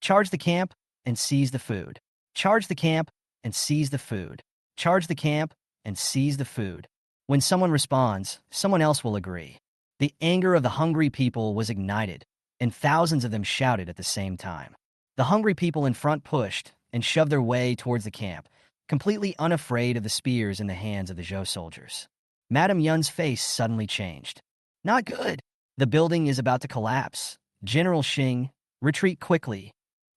Charge the camp and seize the food. Charge the camp and seize the food. Charge the camp and seize the food. When someone responds, someone else will agree. The anger of the hungry people was ignited, and thousands of them shouted at the same time. The hungry people in front pushed and shoved their way towards the camp, completely unafraid of the spears in the hands of the Zhou soldiers. Madame Yun's face suddenly changed. Not good. The building is about to collapse. General Xing, retreat quickly.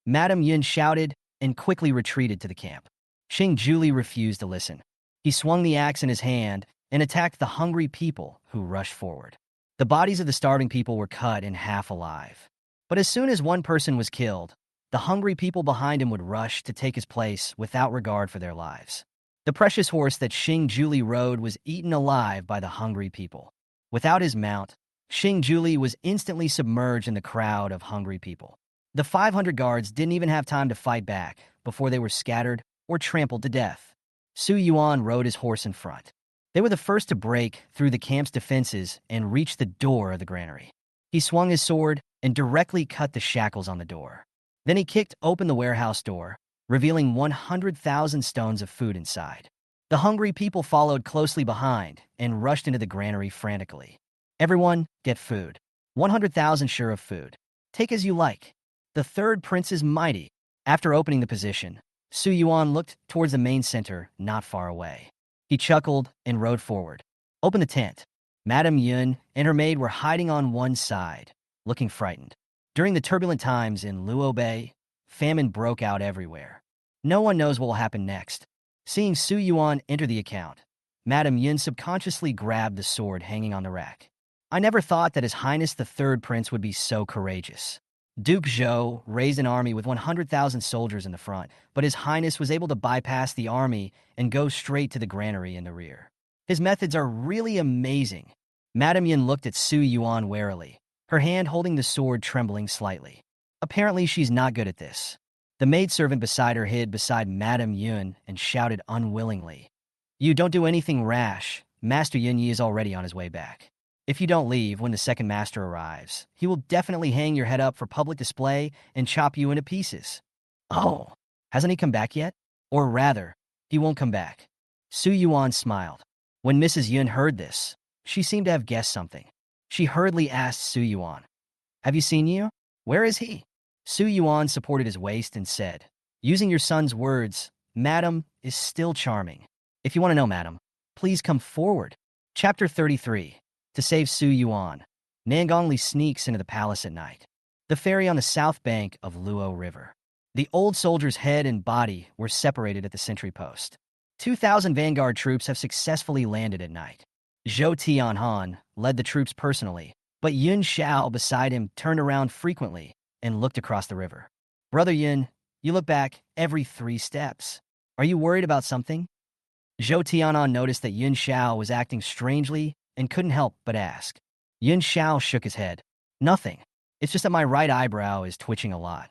Madame Yun shouted and quickly retreated to the camp. Xing Zhuli refused to listen. He swung the axe in his hand and attacked the hungry people who rushed forward. The bodies of the starving people were cut in half alive. But as soon as one person was killed, the hungry people behind him would rush to take his place without regard for their lives. The precious horse that Xing Zhuli rode was eaten alive by the hungry people. Without his mount, Xing Zhuli was instantly submerged in the crowd of hungry people. The 500 guards didn't even have time to fight back before they were scattered or trampled to death. Su Yuan rode his horse in front. They were the first to break through the camp's defenses and reach the door of the granary. He swung his sword and directly cut the shackles on the door. Then he kicked open the warehouse door, revealing 100,000 stones of food inside. The hungry people followed closely behind and rushed into the granary frantically. Everyone, get food. 100,000 sure of food. Take as you like. The third prince is mighty. After opening the position, Su Yuan looked towards the main center, not far away. He chuckled and rode forward. Open the tent. Madame Yun and her maid were hiding on one side, looking frightened. During the turbulent times in Luo Bay, famine broke out everywhere. No one knows what will happen next. Seeing Su Yuan enter the account, Madame Yun subconsciously grabbed the sword hanging on the rack. I never thought that His Highness the Third Prince would be so courageous. Duke Zhou raised an army with 100,000 soldiers in the front, but His Highness was able to bypass the army and go straight to the granary in the rear. His methods are really amazing. Madame Yun looked at Su Yuan warily, her hand holding the sword trembling slightly. Apparently she's not good at this. The maidservant beside her hid beside Madame Yun and shouted unwillingly. You don't do anything rash. Master Yun Yi is already on his way back. If you don't leave when the second master arrives, he will definitely hang your head up for public display and chop you into pieces. Oh, hasn't he come back yet? Or rather, he won't come back. Su Yuan smiled. When Mrs. Yun heard this, she seemed to have guessed something. She hurriedly asked Su Yuan, Have you seen Yu? Where is he? Su Yuan supported his waist and said, Using your son's words, Madam is still charming. If you want to know, Madam, please come forward. Chapter 33. To save Su Yuan, Nangongli sneaks into the palace at night. The ferry on the south bank of Luo River. The old soldier's head and body were separated at the sentry post. 2,000 vanguard troops have successfully landed at night. Zhou Tianhan led the troops personally, but Yun Xiao beside him turned around frequently and looked across the river. Brother Yun, you look back every 3 steps. Are you worried about something? Zhou Tianhan noticed that Yun Xiao was acting strangely and couldn't help but ask. Yun Xiao shook his head. Nothing. It's just that my right eyebrow is twitching a lot.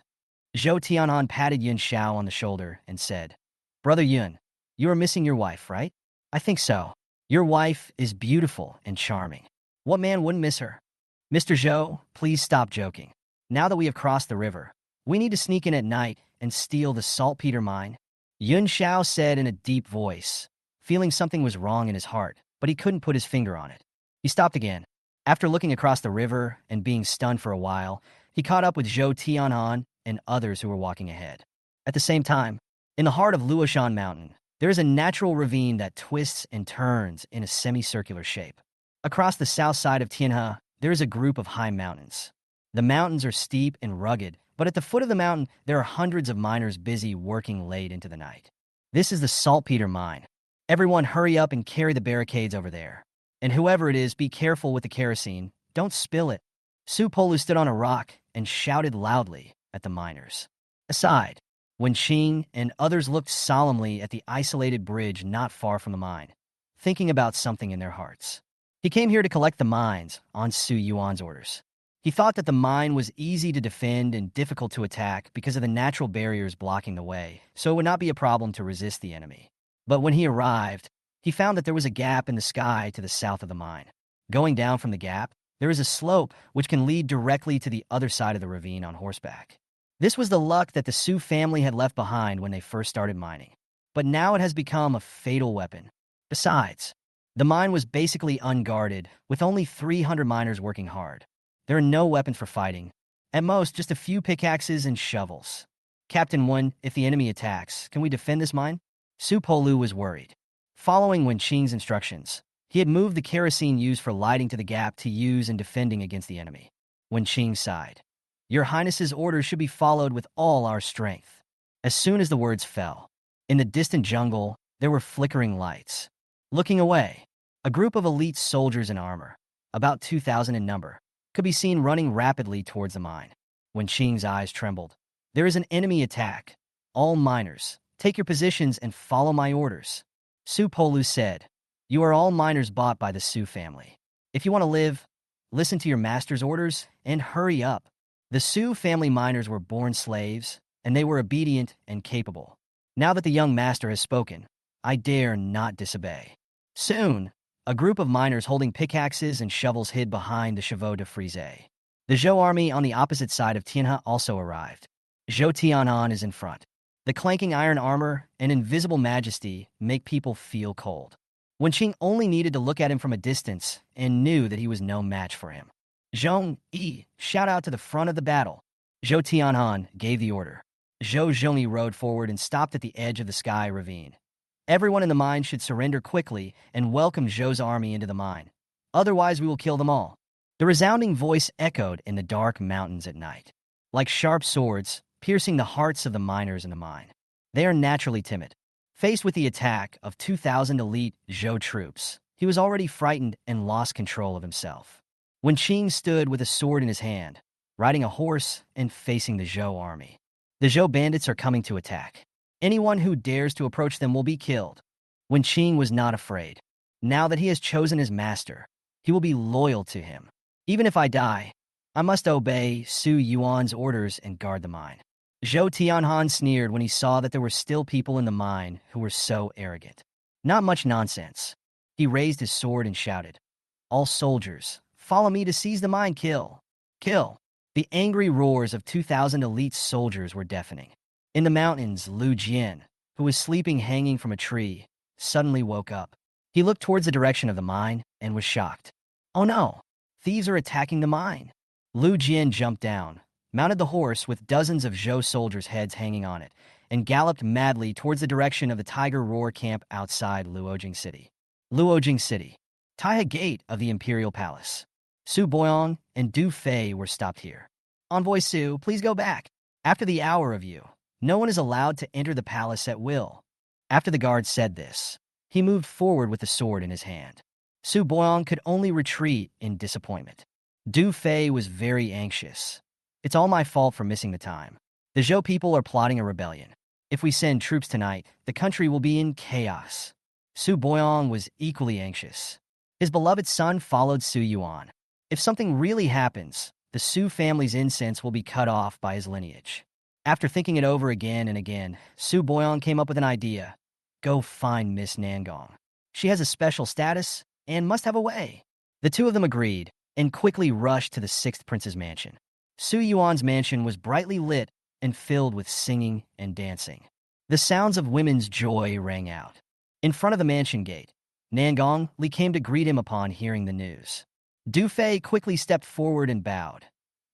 Zhou Tianhan patted Yun Xiao on the shoulder and said, Brother Yun, you are missing your wife, right? I think so. Your wife is beautiful and charming. What man wouldn't miss her? Mr. Zhou, please stop joking. Now that we have crossed the river, we need to sneak in at night and steal the saltpeter mine. Yun Xiao said in a deep voice, feeling something was wrong in his heart, but he couldn't put his finger on it. He stopped again. After looking across the river and being stunned for a while, he caught up with Zhou Tianhan and others who were walking ahead. At the same time, in the heart of Luoshan Mountain, there is a natural ravine that twists and turns in a semicircular shape. Across the south side of Tianhe, there is a group of high mountains. The mountains are steep and rugged, but at the foot of the mountain, there are hundreds of miners busy working late into the night. This is the saltpeter mine. Everyone hurry up and carry the barricades over there. And whoever it is, be careful with the kerosene. Don't spill it. Su Polu stood on a rock and shouted loudly at the miners. Aside, when Qing and others looked solemnly at the isolated bridge not far from the mine, thinking about something in their hearts. He came here to collect the mines on Su Yuan's orders. He thought that the mine was easy to defend and difficult to attack because of the natural barriers blocking the way, so it would not be a problem to resist the enemy. But when he arrived, he found that there was a gap in the sky to the south of the mine. Going down from the gap, there is a slope which can lead directly to the other side of the ravine on horseback. This was the luck that the Su family had left behind when they first started mining. But now it has become a fatal weapon. Besides, the mine was basically unguarded, with only 300 miners working hard. There are no weapons for fighting. At most, just a few pickaxes and shovels. Captain Wen, if the enemy attacks, can we defend this mine? Su Polu was worried. Following Wen Qing's instructions, he had moved the kerosene used for lighting to the gap to use in defending against the enemy. Wen Qing sighed. Your Highness's orders should be followed with all our strength. As soon as the words fell, in the distant jungle, there were flickering lights. Looking away, a group of elite soldiers in armor, about 2,000 in number, could be seen running rapidly towards the mine. When Qing's eyes trembled, there is an enemy attack. All miners, take your positions and follow my orders. Su Polu said, you are all miners bought by the Su family. If you want to live, listen to your master's orders and hurry up. The Su family miners were born slaves, and they were obedient and capable. Now that the young master has spoken, I dare not disobey. Soon, a group of miners holding pickaxes and shovels hid behind the Chevaux de Frise. The Zhou army on the opposite side of Tianhe also arrived. Zhou Tianhan is in front. The clanking iron armor and invisible majesty make people feel cold. Wen Qing only needed to look at him from a distance and knew that he was no match for him. Zhong Yi, shout out to the front of the battle. Zhou Tianhan gave the order. Zhou Zhongyi rode forward and stopped at the edge of the sky ravine. Everyone in the mine should surrender quickly and welcome Zhou's army into the mine. Otherwise, we will kill them all. The resounding voice echoed in the dark mountains at night, like sharp swords piercing the hearts of the miners in the mine. They are naturally timid. Faced with the attack of 2,000 elite Zhou troops, he was already frightened and lost control of himself. When Qing stood with a sword in his hand, riding a horse and facing the Zhou army. The Zhou bandits are coming to attack. Anyone who dares to approach them will be killed. When Qing was not afraid. Now that he has chosen his master, he will be loyal to him. Even if I die, I must obey Su Yuan's orders and guard the mine. Zhou Tianhan sneered when he saw that there were still people in the mine who were so arrogant. Not much nonsense. He raised his sword and shouted, all soldiers, follow me to seize the mine. Kill! Kill! The angry roars of 2,000 elite soldiers were deafening. In the mountains, Lu Jian, who was sleeping hanging from a tree, suddenly woke up. He looked towards the direction of the mine and was shocked. Oh no! Thieves are attacking the mine! Lu Jian jumped down, mounted the horse with dozens of Zhou soldiers' heads hanging on it, and galloped madly towards the direction of the Tiger Roar camp outside Luojing City. Luojing City, Taihe Gate of the Imperial Palace. Su Boyong and Du Fei were stopped here. Envoy Su, please go back. After the hour of you, no one is allowed to enter the palace at will. After the guard said this, he moved forward with the sword in his hand. Su Boyong could only retreat in disappointment. Du Fei was very anxious. It's all my fault for missing the time. The Zhou people are plotting a rebellion. If we send troops tonight, the country will be in chaos. Su Boyong was equally anxious. His beloved son followed Su Yuan. If something really happens, the Su family's incense will be cut off by his lineage. After thinking it over again and again, Su Boyong came up with an idea. Go find Miss Nangong. She has a special status and must have a way. The two of them agreed and quickly rushed to the 6th prince's mansion. Su Yuan's mansion was brightly lit and filled with singing and dancing. The sounds of women's joy rang out. In front of the mansion gate, Nangong Li came to greet him upon hearing the news. Du Fei quickly stepped forward and bowed.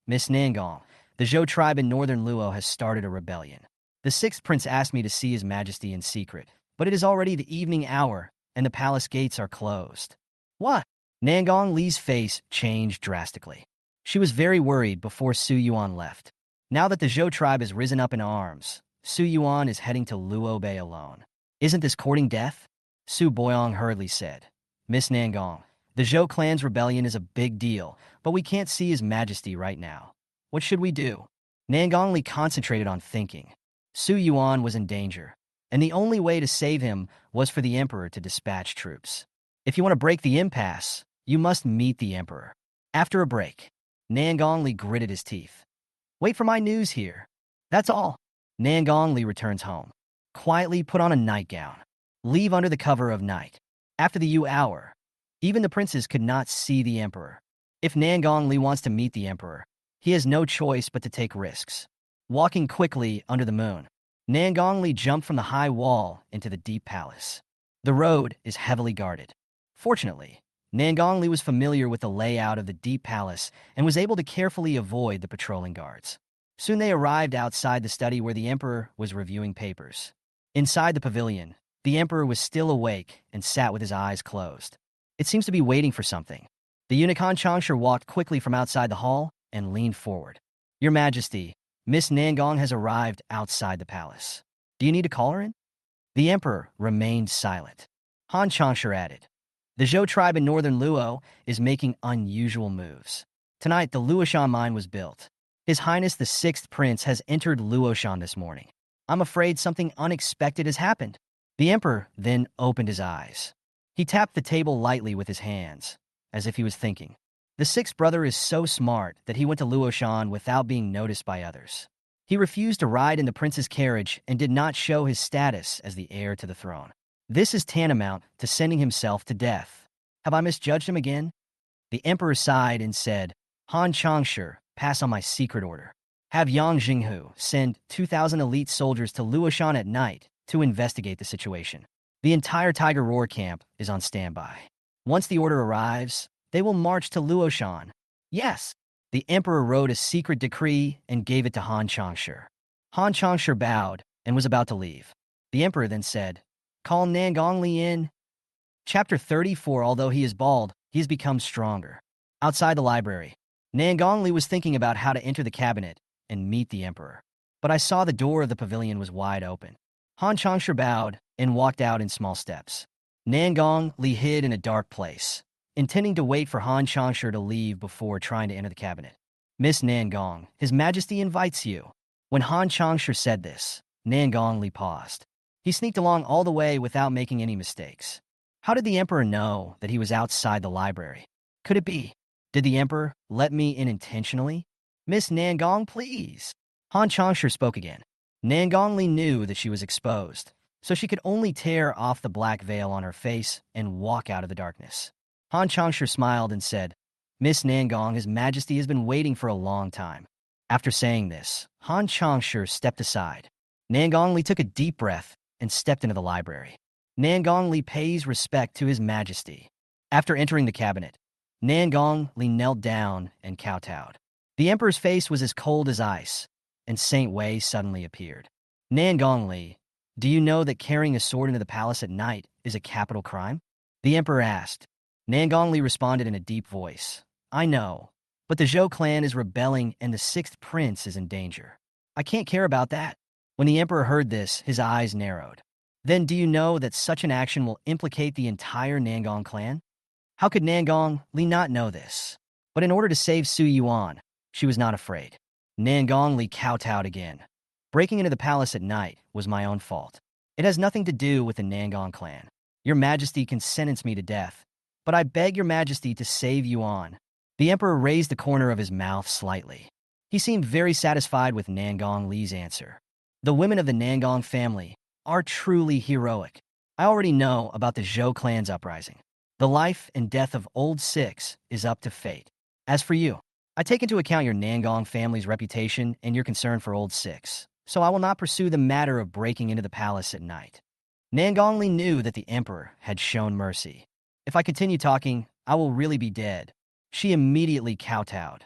Miss Nangong, The Zhou tribe in northern Luo has started a rebellion. The sixth prince asked me to see his majesty in secret, but it is already the evening hour, and the palace gates are closed. What? Nangong Li's face changed drastically. She was very worried before Su Yuan left. Now that the Zhou tribe has risen up in arms, Su Yuan is heading to Luo Bay alone. Isn't this courting death? Su Boyong hurriedly said. Miss Nangong, the Zhou clan's rebellion is a big deal, but we can't see his majesty right now. What should we do? Nangong Li concentrated on thinking. Su Yuan was in danger, and the only way to save him was for the emperor to dispatch troops. If you want to break the impasse, you must meet the emperor. After a break, Nangong Li gritted his teeth. Wait for my news here. That's all. Nangong Li returns home. Quietly put on a nightgown. Leave under the cover of night. After the hour, even the princes could not see the emperor. If Nangong Li wants to meet the emperor, he has no choice but to take risks. Walking quickly under the moon, Nangong Li jumped from the high wall into the deep palace. The road is heavily guarded. Fortunately, Nangong Li was familiar with the layout of the deep palace and was able to carefully avoid the patrolling guards. Soon they arrived outside the study where the emperor was reviewing papers. Inside the pavilion, the emperor was still awake and sat with his eyes closed. It seems to be waiting for something. The eunuch Han Changsha walked quickly from outside the hall and leaned forward. Your Majesty, Miss Nangong has arrived outside the palace. Do you need to call her in? The emperor remained silent. Han Changsha added, the Zhou tribe in northern Luo is making unusual moves. Tonight, the Luoshan mine was built. His Highness the Sixth Prince has entered Luoshan this morning. I'm afraid something unexpected has happened. The emperor then opened his eyes. He tapped the table lightly with his hands, as if he was thinking. The sixth brother is so smart that he went to Luoshan without being noticed by others. He refused to ride in the prince's carriage and did not show his status as the heir to the throne. This is tantamount to sending himself to death. Have I misjudged him again? The emperor sighed and said, Han Changsha, pass on my secret order. Have Yang Jinghu send 2,000 elite soldiers to Luoshan at night to investigate the situation. The entire Tiger Roar camp is on standby. Once the order arrives, they will march to Luoshan. Yes. The emperor wrote a secret decree and gave it to Han Changsha. Han Changsha bowed and was about to leave. The emperor then said, call Nangong Li in. Chapter 34. Although he is bald, he has become stronger. Outside the library, Nangong Li was thinking about how to enter the cabinet and meet the emperor. But I saw the door of the pavilion was wide open. Han Changsha bowed and walked out in small steps. Nangong Li hid in a dark place, intending to wait for Han Changsha to leave before trying to enter the cabinet. Miss Nangong, His Majesty invites you. When Han Changsha said this, Nangong Li paused. He sneaked along all the way without making any mistakes. How did the emperor know that he was outside the library? Could it be? Did the emperor let me in intentionally? Miss Nangong, please. Han Changsha spoke again. Nangong Li knew that she was exposed, so she could only tear off the black veil on her face and walk out of the darkness. Han Changsha smiled and said, Miss Nangong, His Majesty has been waiting for a long time. After saying this, Han Changsha stepped aside. Nangong Li took a deep breath and stepped into the library. Nangong Li pays respect to His Majesty. After entering the cabinet, Nangong Li knelt down and kowtowed. The emperor's face was as cold as ice, and Saint Wei suddenly appeared. Nangong Li, do you know that carrying a sword into the palace at night is a capital crime? The emperor asked. Nangong Li responded in a deep voice. I know, but the Zhou clan is rebelling and the sixth prince is in danger. I can't care about that. When the emperor heard this, his eyes narrowed. Then do you know that such an action will implicate the entire Nangong clan? How could Nangong Li not know this? But in order to save Su Yuan, she was not afraid. Nangong Li kowtowed again. Breaking into the palace at night was my own fault. It has nothing to do with the Nangong clan. Your Majesty can sentence me to death, but I beg your Majesty to save Yuan. The emperor raised the corner of his mouth slightly. He seemed very satisfied with Nangong Li's answer. The women of the Nangong family are truly heroic. I already know about the Zhou clan's uprising. The life and death of Old Six is up to fate. As for you, I take into account your Nangong family's reputation and your concern for Old Six, so I will not pursue the matter of breaking into the palace at night. Nangong Li knew that the emperor had shown mercy. If I continue talking, I will really be dead. She immediately kowtowed.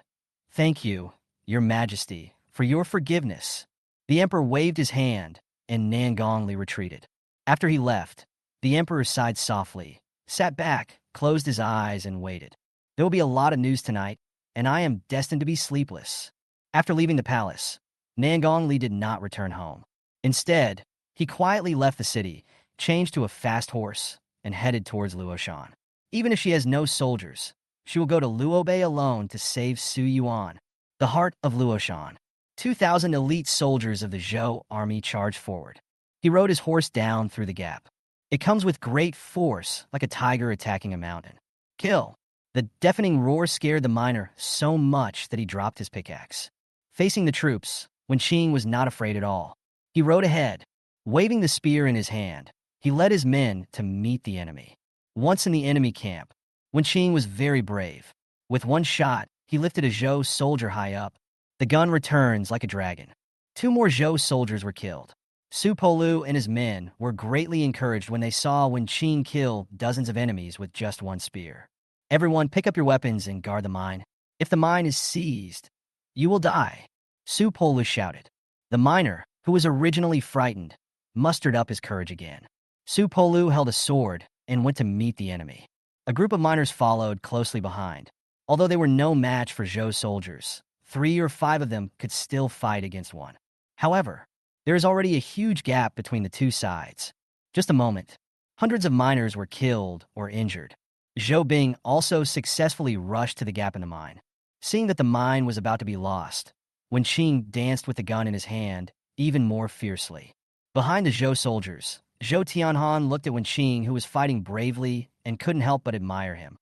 Thank you, Your Majesty, for your forgiveness." The emperor waved his hand, and Nangongli retreated. After he left, the emperor sighed softly, sat back, closed his eyes, and waited. There will be a lot of news tonight, and I am destined to be sleepless. After leaving the palace, Nangongli did not return home. Instead, he quietly left the city, changed to a fast horse, and headed towards Luoshan. Even if she has no soldiers, she will go to Luobei alone to save Su Yuan. The heart of Luoshan. 2,000 elite soldiers of the Zhou army charged forward. He rode his horse down through the gap. It comes with great force, like a tiger attacking a mountain. Kill! The deafening roar scared the miner so much that he dropped his pickaxe. Facing the troops, Wenqing was not afraid at all. He rode ahead, waving the spear in his hand. He led his men to meet the enemy. Once in the enemy camp, Wenqing was very brave. With one shot, he lifted a Zhou soldier high up. The gun returns like a dragon. 2 more Zhou soldiers were killed. Su Polu and his men were greatly encouraged when they saw Wenqing kill dozens of enemies with just one spear. "Everyone, pick up your weapons and guard the mine. If the mine is seized, you will die," Su Polu shouted. The miner, who was originally frightened, mustered up his courage again. Su Polu held a sword and went to meet the enemy. A group of miners followed closely behind. Although they were no match for Zhou soldiers, 3 or 5 of them could still fight against one. However, there is already a huge gap between the two sides. Just a moment. Hundreds of miners were killed or injured. Zhou Bing also successfully rushed to the gap in the mine. Seeing that the mine was about to be lost, Wenqing danced with the gun in his hand even more fiercely. Behind the Zhou soldiers, Zhou Tianhan looked at Wenqing, who was fighting bravely, and couldn't help but admire him.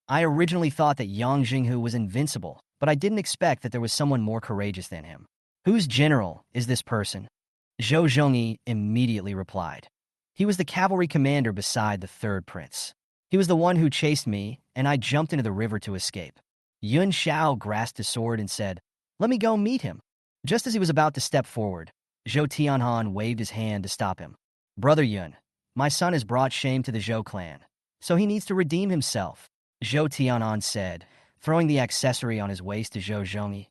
"I originally thought that Yang Jinghu was invincible, but I didn't expect that there was someone more courageous than him. Whose general is this person?" Zhou Zhongyi immediately replied. "He was the cavalry commander beside the 3rd prince. He was the one who chased me, and I jumped into the river to escape." Yun Xiao grasped his sword and said, "Let me go meet him." Just as he was about to step forward, Zhou Tianhan waved his hand to stop him. "Brother Yun, my son has brought shame to the Zhou clan, so he needs to redeem himself," Zhou Tianhan said, throwing the accessory on his waist to Zhou Zhongyi.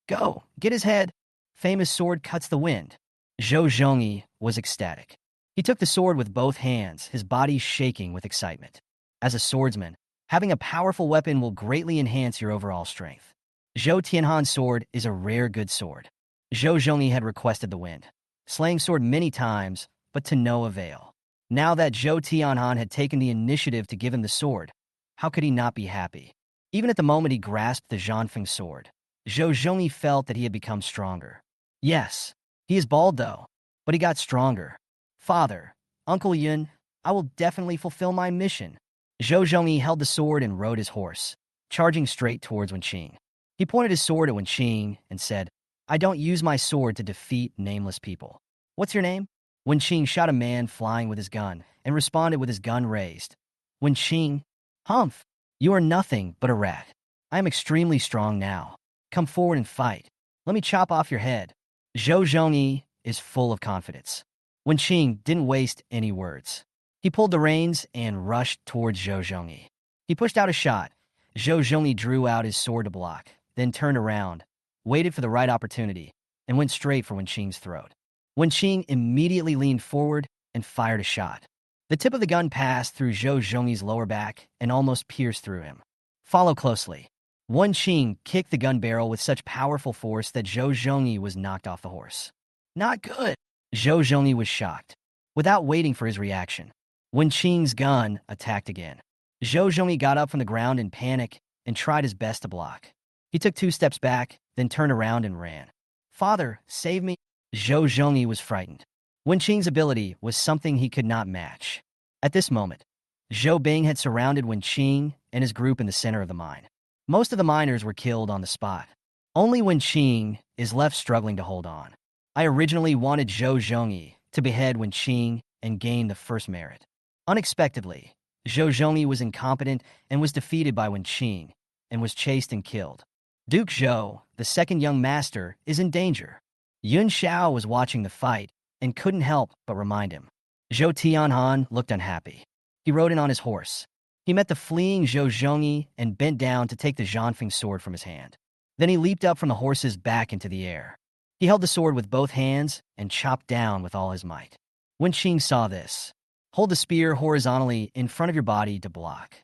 "Go, get his head. Famous sword cuts the wind." Zhou Zhongyi was ecstatic. He took the sword with both hands, his body shaking with excitement. As a swordsman, having a powerful weapon will greatly enhance your overall strength. Zhou Tianhan's sword is a rare good sword. Zhou Zhongyi had requested the wind, slaying sword many times, but to no avail. Now that Zhou Tianhan had taken the initiative to give him the sword, how could he not be happy? Even at the moment he grasped the Zhanfeng sword, Zhou Zhongyi felt that he had become stronger. Yes, he is bald though, but he got stronger. "Father, Uncle Yun, I will definitely fulfill my mission." Zhou Zhongyi held the sword and rode his horse, charging straight towards Wenqing. He pointed his sword at Wenqing and said, "I don't use my sword to defeat nameless people. What's your name?" Wenqing shot a man flying with his gun and responded with his gun raised. "Wenqing, Humph, you are nothing but a rat. I am extremely strong now. Come forward and fight. Let me chop off your head." Zhou Zhongyi is full of confidence. Wenqing didn't waste any words. He pulled the reins and rushed towards Zhou Zhongyi. He pushed out a shot. Zhou Zhongyi drew out his sword to block, then turned around, waited for the right opportunity, and went straight for Wenqing's throat. Wenqing immediately leaned forward and fired a shot. The tip of the gun passed through Zhou Zhongyi's lower back and almost pierced through him. Follow closely. Wenqing kicked the gun barrel with such powerful force that Zhou Zhongyi was knocked off the horse. "Not good." Zhou Zhongyi was shocked. Without waiting for his reaction, Wenqing's gun attacked again. Zhou Zhongyi got up from the ground in panic and tried his best to block. He took 2 steps back, then turned around and ran. "Father, save me." Zhou Zhongyi was frightened. Wenqing's ability was something he could not match. At this moment, Zhou Bing had surrounded Wenqing and his group in the center of the mine. Most of the miners were killed on the spot. Only Wenqing is left struggling to hold on. I originally wanted Zhou Zhongyi to behead Wenqing and gain the first merit. Unexpectedly, Zhou Zhongyi was incompetent and was defeated by Wenqing and was chased and killed. Duke Zhou, the second young master, is in danger. Yun Xiao was watching the fight and couldn't help but remind him. Zhou Tianhan looked unhappy. He rode in on his horse. He met the fleeing Zhou Zhongyi and bent down to take the Zhanfeng sword from his hand. Then he leaped up from the horse's back into the air. He held the sword with both hands and chopped down with all his might. Wen Qing saw this. Hold the spear horizontally in front of your body to block.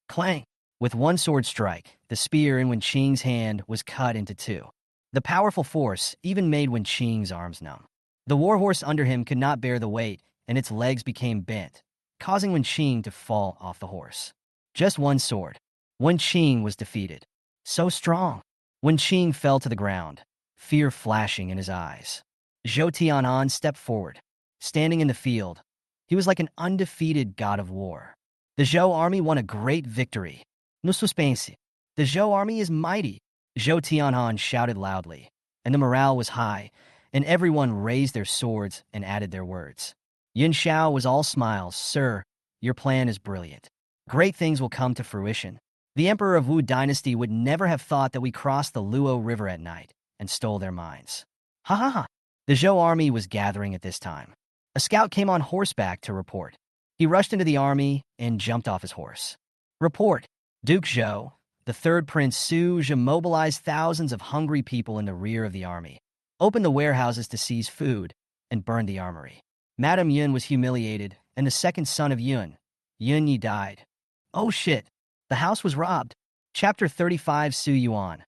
Clang! With one sword strike, the spear in Wen Qing's hand was cut into two. The powerful force even made Wen Qing's arms numb. The warhorse under him could not bear the weight, and its legs became bent, causing Wen Qing to fall off the horse. Just one sword. Wen Qing was defeated. So strong. Wen Qing fell to the ground, fear flashing in his eyes. Zhou Tian'an stepped forward. Standing in the field, he was like an undefeated god of war. The Zhou army won a great victory. No suspense. The Zhou army is mighty. Zhou Tian'an shouted loudly, and the morale was high, and everyone raised their swords and added their words. Yun Xiao was all smiles. Sir, your plan is brilliant. Great things will come to fruition. The emperor of Wu dynasty would never have thought that we crossed the Luo River at night and stole their minds. Ha ha ha. The Zhou army was gathering at this time. A scout came on horseback to report. He rushed into the army and jumped off his horse. Report. Duke Zhou, the third Prince Su Zhe mobilized thousands of hungry people in the rear of the army, opened the warehouses to seize food, and burned the armory. Madame Yun was humiliated, and the second son of Yun, Yun Yi, died. Oh shit, the house was robbed. Chapter 35 Su Yuan.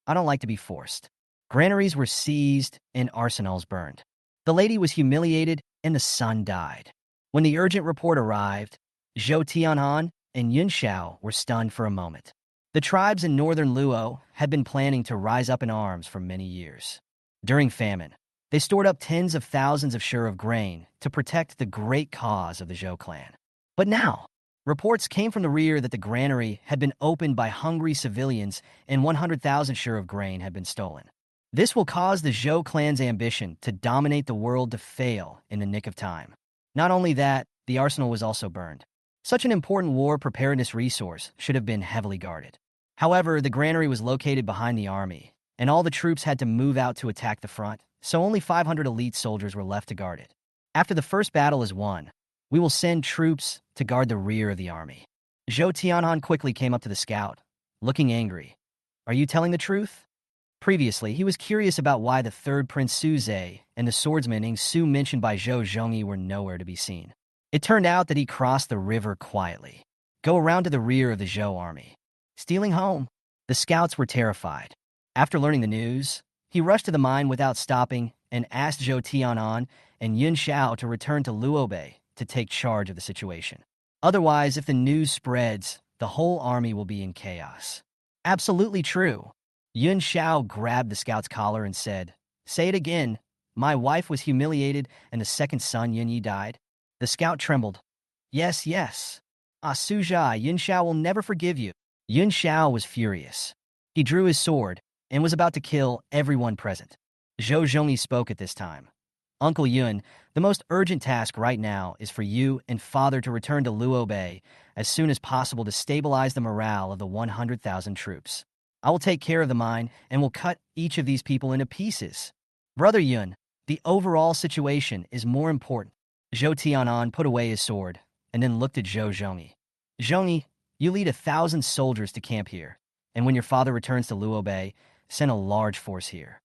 I don't like to be forced. Granaries were seized and arsenals burned. The lady was humiliated and the son died. When the urgent report arrived, Zhou Tian'an and Yun Xiao were stunned for a moment. The tribes in northern Luo had been planning to rise up in arms for many years. During famine, they stored up tens of thousands of shur of grain to protect the great cause of the Zhou clan. But now, reports came from the rear that the granary had been opened by hungry civilians and 100,000 shur of grain had been stolen. This will cause the Zhou clan's ambition to dominate the world to fail in the nick of time. Not only that, the arsenal was also burned. Such an important war preparedness resource should have been heavily guarded. However, the granary was located behind the army, and all the troops had to move out to attack the front, so only 500 elite soldiers were left to guard it. After the first battle is won, we will send troops to guard the rear of the army. Zhou Tian'an quickly came up to the scout, looking angry. Are you telling the truth? Previously, he was curious about why the third Prince Su Zhe and the swordsman Ing Su mentioned by Zhou Zhongyi were nowhere to be seen. It turned out that he crossed the river quietly, go around to the rear of the Zhou army. Stealing home. The scouts were terrified. After learning the news, he rushed to the mine without stopping and asked Zhou Tian'an and Yun Xiao to return to Luobei to take charge of the situation. Otherwise, if the news spreads, the whole army will be in chaos. Absolutely true. Yun Xiao grabbed the scout's collar and said, Say it again. My wife was humiliated and the second son Yun Yi died. The scout trembled. Yes, yes. Su Zhai, Yun Xiao will never forgive you. Yun Xiao was furious. He drew his sword and was about to kill everyone present. Zhou Zhongyi spoke at this time. Uncle Yun, the most urgent task right now is for you and father to return to Luobei as soon as possible to stabilize the morale of the 100,000 troops. I will take care of the mine and will cut each of these people into pieces. Brother Yun, the overall situation is more important. Zhou Tian'an put away his sword and then looked at Zhou Zhongyi. Zhongyi, you lead 1,000 soldiers to camp here, and when your father returns to Luobei, send a large force here.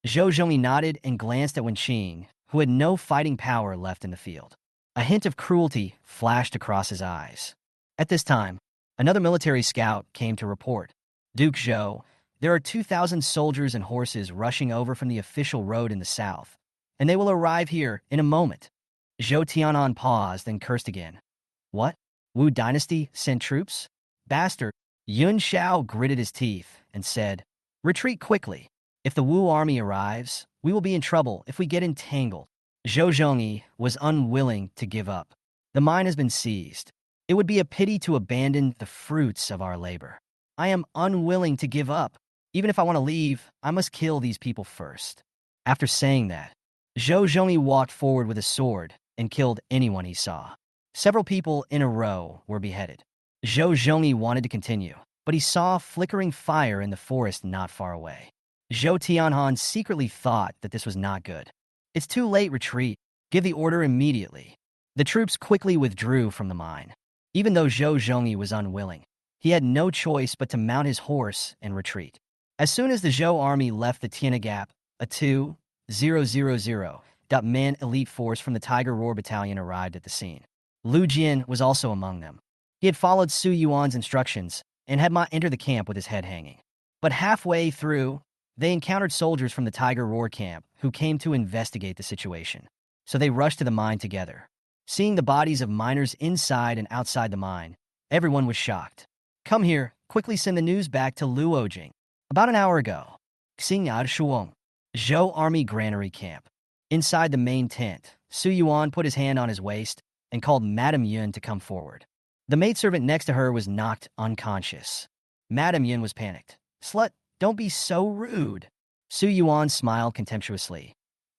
Zhou Zhongyi nodded and glanced at Wen Qing, who had no fighting power left in the field. A hint of cruelty flashed across his eyes. At this time, another military scout came to report. Duke Zhou, there are 2,000 soldiers and horses rushing over from the official road in the south, and they will arrive here in a moment. Zhou Tian'an paused and cursed again. What? Wu dynasty sent troops? Bastard. Yun Xiao gritted his teeth and said, Retreat quickly. If the Wu army arrives, we will be in trouble if we get entangled. Zhou Zhongyi was unwilling to give up. The mine has been seized. It would be a pity to abandon the fruits of our labor. I am unwilling to give up. Even if I want to leave, I must kill these people first. After saying that, Zhou Zhongyi walked forward with a sword and killed anyone he saw. Several people in a row were beheaded. Zhou Zhongyi wanted to continue, but he saw flickering fire in the forest not far away. Zhou Tian'an secretly thought that this was not good. It's too late, retreat. Give the order immediately. The troops quickly withdrew from the mine. Even though Zhou Zhongyi was unwilling, he had no choice but to mount his horse and retreat. As soon as the Zhou army left the Tiana Gap, a 2, Men elite force from the Tiger Roar Battalion arrived at the scene. Lu Jian was also among them. He had followed Su Yuan's instructions and had not entered the camp with his head hanging. But halfway through, they encountered soldiers from the Tiger Roar camp who came to investigate the situation. So they rushed to the mine together. Seeing the bodies of miners inside and outside the mine, everyone was shocked. Come here, quickly send the news back to Luojing. About an hour ago, Xingyao Shuong, Zhou Army Granary Camp. Inside the main tent, Su Yuan put his hand on his waist and called Madame Yun to come forward. The maidservant next to her was knocked unconscious. Madame Yun was panicked. Slut, don't be so rude. Su Yuan smiled contemptuously.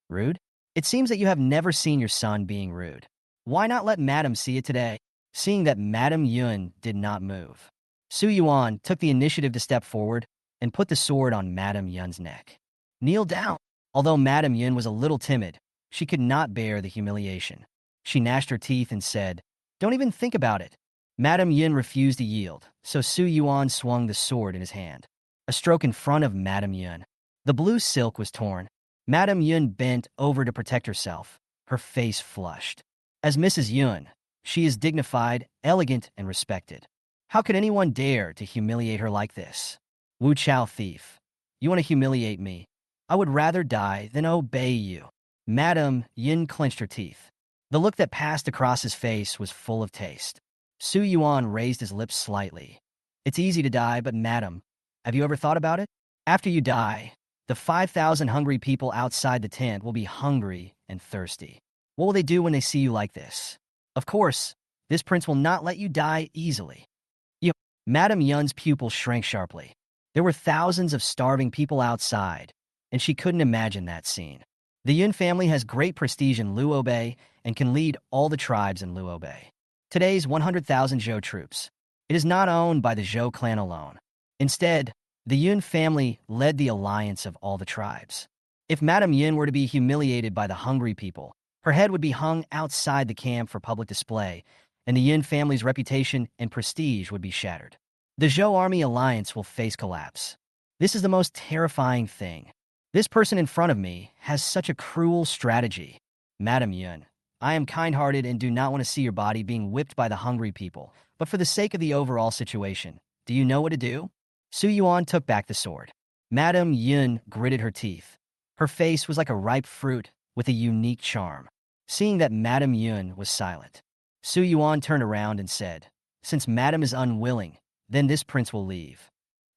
Rude? It seems that you have never seen your son being rude. Why not let Madame see it today? Seeing that Madame Yun did not move, Su Yuan took the initiative to step forward and put the sword on Madame Yun's neck. Kneel down. Although Madame Yun was a little timid, she could not bear the humiliation. She gnashed her teeth and said, Don't even think about it. Madame Yun refused to yield, so Su Yuan swung the sword in his hand. A stroke in front of Madame Yun. The blue silk was torn. Madame Yun bent over to protect herself, her face flushed. As Mrs. Yun, she is dignified, elegant, and respected. How could anyone dare to humiliate her like this? Wu Chao thief. You want to humiliate me? I would rather die than obey you. Madame Yun clenched her teeth. The look that passed across his face was full of taste. Su Yuan raised his lips slightly. It's easy to die, but madam, have you ever thought about it? After you die, the 5,000 hungry people outside the tent will be hungry and thirsty. What will they do when they see you like this? Of course, this prince will not let you die easily. Madame Yun's pupil shrank sharply. There were thousands of starving people outside, and she couldn't imagine that scene. The Yun family has great prestige in Luobei and can lead all the tribes in Luobei. Today's 100,000 Zhou troops. It is not owned by the Zhou clan alone. Instead, the Yun family led the alliance of all the tribes. If Madame Yun were to be humiliated by the hungry people, her head would be hung outside the camp for public display, and the Yun family's reputation and prestige would be shattered. The Zhou army alliance will face collapse. This is the most terrifying thing. This person in front of me has such a cruel strategy. Madame Yun, I am kind-hearted and do not want to see your body being whipped by the hungry people, but for the sake of the overall situation, do you know what to do? Su Yuan took back the sword. Madame Yun gritted her teeth. Her face was like a ripe fruit with a unique charm. Seeing that Madame Yun was silent, Su Yuan turned around and said, Since Madame is unwilling, then this prince will leave.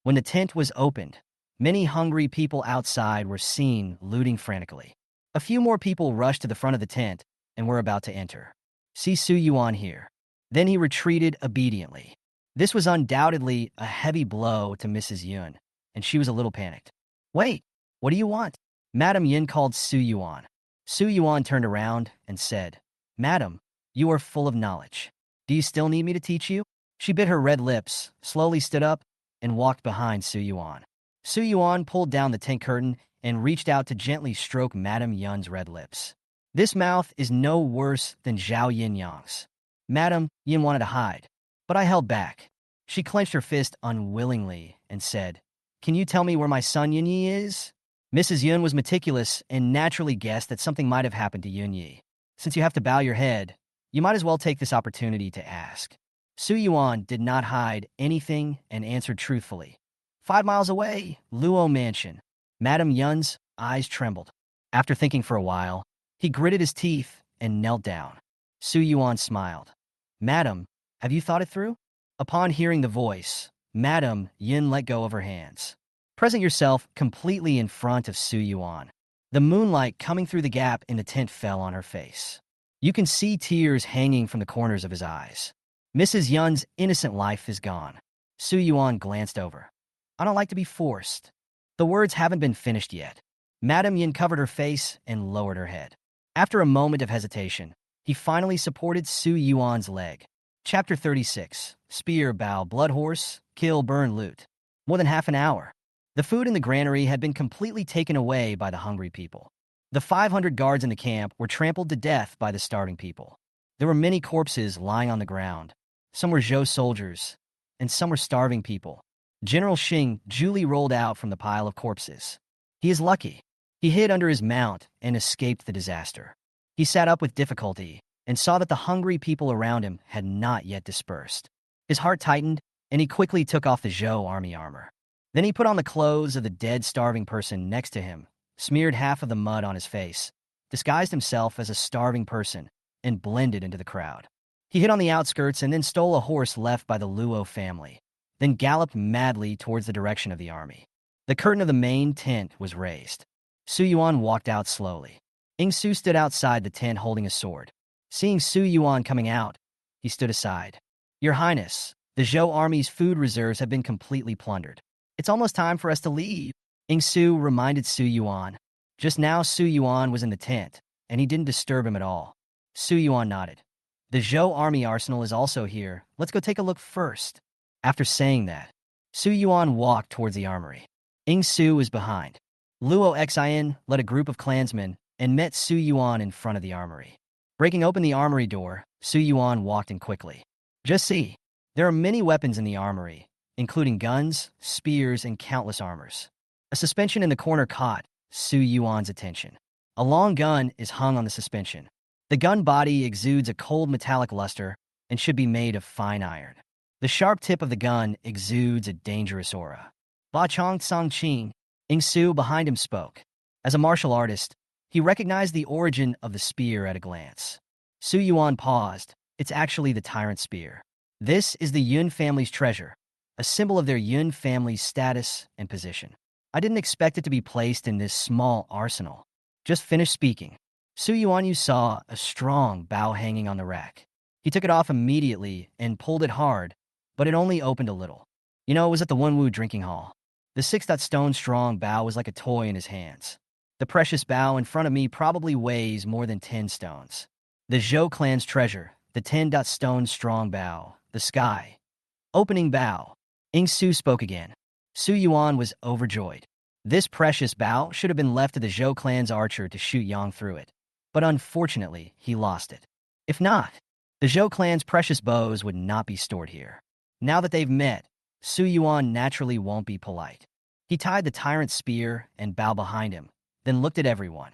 When the tent was opened, many hungry people outside were seen looting frantically. A few more people rushed to the front of the tent and were about to enter. See Su Yuan here. Then he retreated obediently. This was undoubtedly a heavy blow to Mrs. Yun, and she was a little panicked. Wait, what do you want? Madame Yun called Su Yuan. Su Yuan turned around and said, Madam, you are full of knowledge. Do you still need me to teach you? She bit her red lips, slowly stood up, and walked behind Su Yuan. Su Yuan pulled down the tent curtain and reached out to gently stroke Madame Yun's red lips. This mouth is no worse than Zhao Yinyang's. Madame Yun wanted to hide, but I held back. She clenched her fist unwillingly and said, Can you tell me where my son Yunyi is? Mrs. Yun was meticulous and naturally guessed that something might have happened to Yunyi. Since you have to bow your head, you might as well take this opportunity to ask. Su Yuan did not hide anything and answered truthfully. 5 miles away, Luo Mansion. Madame Yun's eyes trembled. After thinking for a while, he gritted his teeth and knelt down. Su Yuan smiled. Madam, have you thought it through? Upon hearing the voice, Madame Yun let go of her hands. Present yourself completely in front of Su Yuan. The moonlight coming through the gap in the tent fell on her face. You can see tears hanging from the corners of his eyes. Mrs. Yun's innocent life is gone. Su Yuan glanced over. I don't like to be forced. The words haven't been finished yet. Madame Yun covered her face and lowered her head. After a moment of hesitation, he finally supported Su Yuan's leg. Chapter 36. Spear, bow, blood horse, kill, burn, loot. More than half an hour. The food in the granary had been completely taken away by the hungry people. The 500 guards in the camp were trampled to death by the starving people. There were many corpses lying on the ground. Some were Zhou soldiers, and some were starving people. General Xing duly rolled out from the pile of corpses. He is lucky. He hid under his mount and escaped the disaster. He sat up with difficulty and saw that the hungry people around him had not yet dispersed. His heart tightened, and he quickly took off the Zhou army armor. Then he put on the clothes of the dead, starving person next to him, smeared half of the mud on his face, disguised himself as a starving person, and blended into the crowd. He hid on the outskirts and then stole a horse left by the Luo family, then galloped madly towards the direction of the army. The curtain of the main tent was raised. Su Yuan walked out slowly. Ing Su stood outside the tent holding a sword. Seeing Su Yuan coming out, he stood aside. "Your Highness, the Zhou army's food reserves have been completely plundered. It's almost time for us to leave," Ing Su reminded Su Yuan. Just now, Su Yuan was in the tent, and he didn't disturb him at all. Su Yuan nodded. "The Zhou army arsenal is also here. Let's go take a look first." After saying that, Su Yuan walked towards the armory. Ing Su was behind. Luo Xian led a group of clansmen and met Su Yuan in front of the armory. Breaking open the armory door, Su Yuan walked in quickly. "Just see, there are many weapons in the armory, including guns, spears, and countless armors." A suspension in the corner caught Su Yuan's attention. A long gun is hung on the suspension. The gun body exudes a cold metallic luster and should be made of fine iron. The sharp tip of the gun exudes a dangerous aura. "Ba Chong Song Qing," Ing Su behind him spoke. As a martial artist, he recognized the origin of the spear at a glance. Su Yuan paused. "It's actually the tyrant spear. This is the Yun family's treasure, a symbol of their Yun family's status and position. I didn't expect it to be placed in this small arsenal." Just finished speaking, Su Yuan saw a strong bow hanging on the rack. He took it off immediately and pulled it hard, but it only opened a little. It was at the Wenwu drinking hall. The 6-stone-strong bow was like a toy in his hands. The precious bow in front of me probably weighs more than 10 stones. The Zhou clan's treasure, the 10-stone-strong bow, the sky. Opening bow. Ing Su spoke again. Su Yuan was overjoyed. This precious bow should have been left to the Zhou clan's archer to shoot Yang through it. But unfortunately, he lost it. If not, the Zhou clan's precious bows would not be stored here. Now that they've met, Su Yuan naturally won't be polite. He tied the tyrant's spear and bow behind him, then looked at everyone.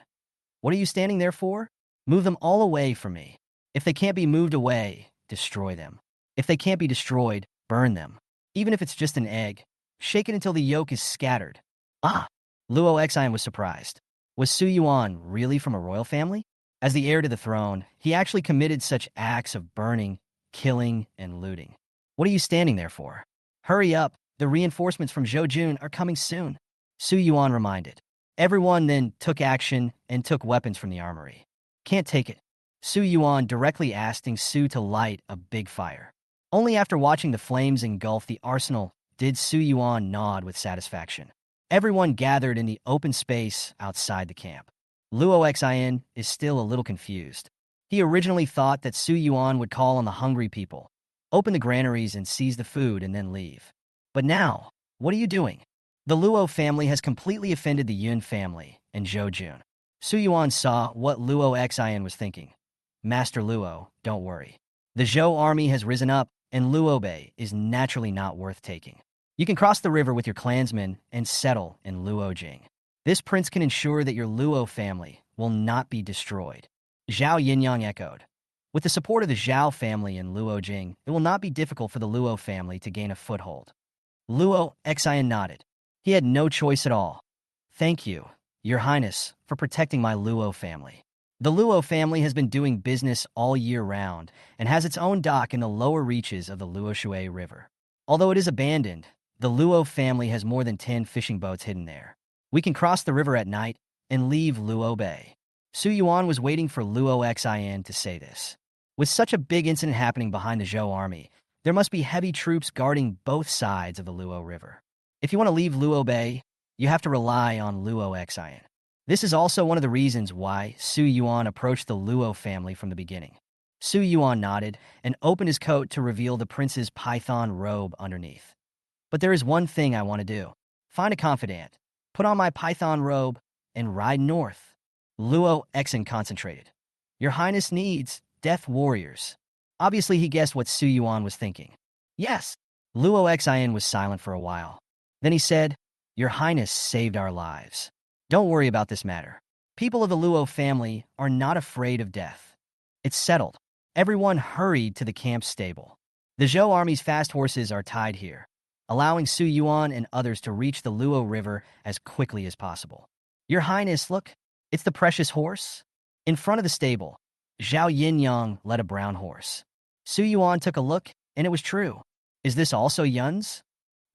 "What are you standing there for? Move them all away from me. If they can't be moved away, destroy them. If they can't be destroyed, burn them. Even if it's just an egg, shake it until the yolk is scattered." Ah! Luo Xian was surprised. Was Su Yuan really from a royal family? As the heir to the throne, he actually committed such acts of burning, killing, and looting. "What are you standing there for? Hurry up, the reinforcements from Zhoujun are coming soon," Su Yuan reminded. Everyone then took action and took weapons from the armory. "Can't take it." Su Yuan directly asking Su to light a big fire. Only after watching the flames engulf the arsenal did Su Yuan nod with satisfaction. Everyone gathered in the open space outside the camp. Luo Xian is still a little confused. He originally thought that Su Yuan would call on the hungry people, open the granaries and seize the food and then leave. But now, what are you doing? The Luo family has completely offended the Yun family and Zhoujun. Su Yuan saw what Luo Xian was thinking. "Master Luo, don't worry. The Zhou army has risen up, and Luo Bei is naturally not worth taking. You can cross the river with your clansmen and settle in Luojing. This prince can ensure that your Luo family will not be destroyed." Zhao Yinyang echoed. With the support of the Zhao family in Luojing, it will not be difficult for the Luo family to gain a foothold. Luo Xian nodded. He had no choice at all. "Thank you, Your Highness, for protecting my Luo family. The Luo family has been doing business all year round and has its own dock in the lower reaches of the Luoshui River. Although it is abandoned, the Luo family has more than 10 fishing boats hidden there. We can cross the river at night and leave Luo Bei." Su Yuan was waiting for Luo Xian to say this. With such a big incident happening behind the Zhou army, there must be heavy troops guarding both sides of the Luo River. If you want to leave Luo Bei, you have to rely on Luo Xian. This is also one of the reasons why Su Yuan approached the Luo family from the beginning. Su Yuan nodded and opened his coat to reveal the prince's python robe underneath. "But there is one thing I want to do. Find a confidant, put on my python robe, and ride north." Luo Xian concentrated. "Your Highness needs death warriors." Obviously, he guessed what Su Yuan was thinking. "Yes." Luo Xian was silent for a while. Then he said, "Your Highness saved our lives. Don't worry about this matter. People of the Luo family are not afraid of death. It's settled. Everyone hurried to the camp stable. The Zhou army's fast horses are tied here, allowing Su Yuan and others to reach the Luo River as quickly as possible. Your Highness, look, it's the precious horse. In front of the stable, Zhao Yinyang led a brown horse. Su Yuan took a look, and it was true. Is this also Yun's?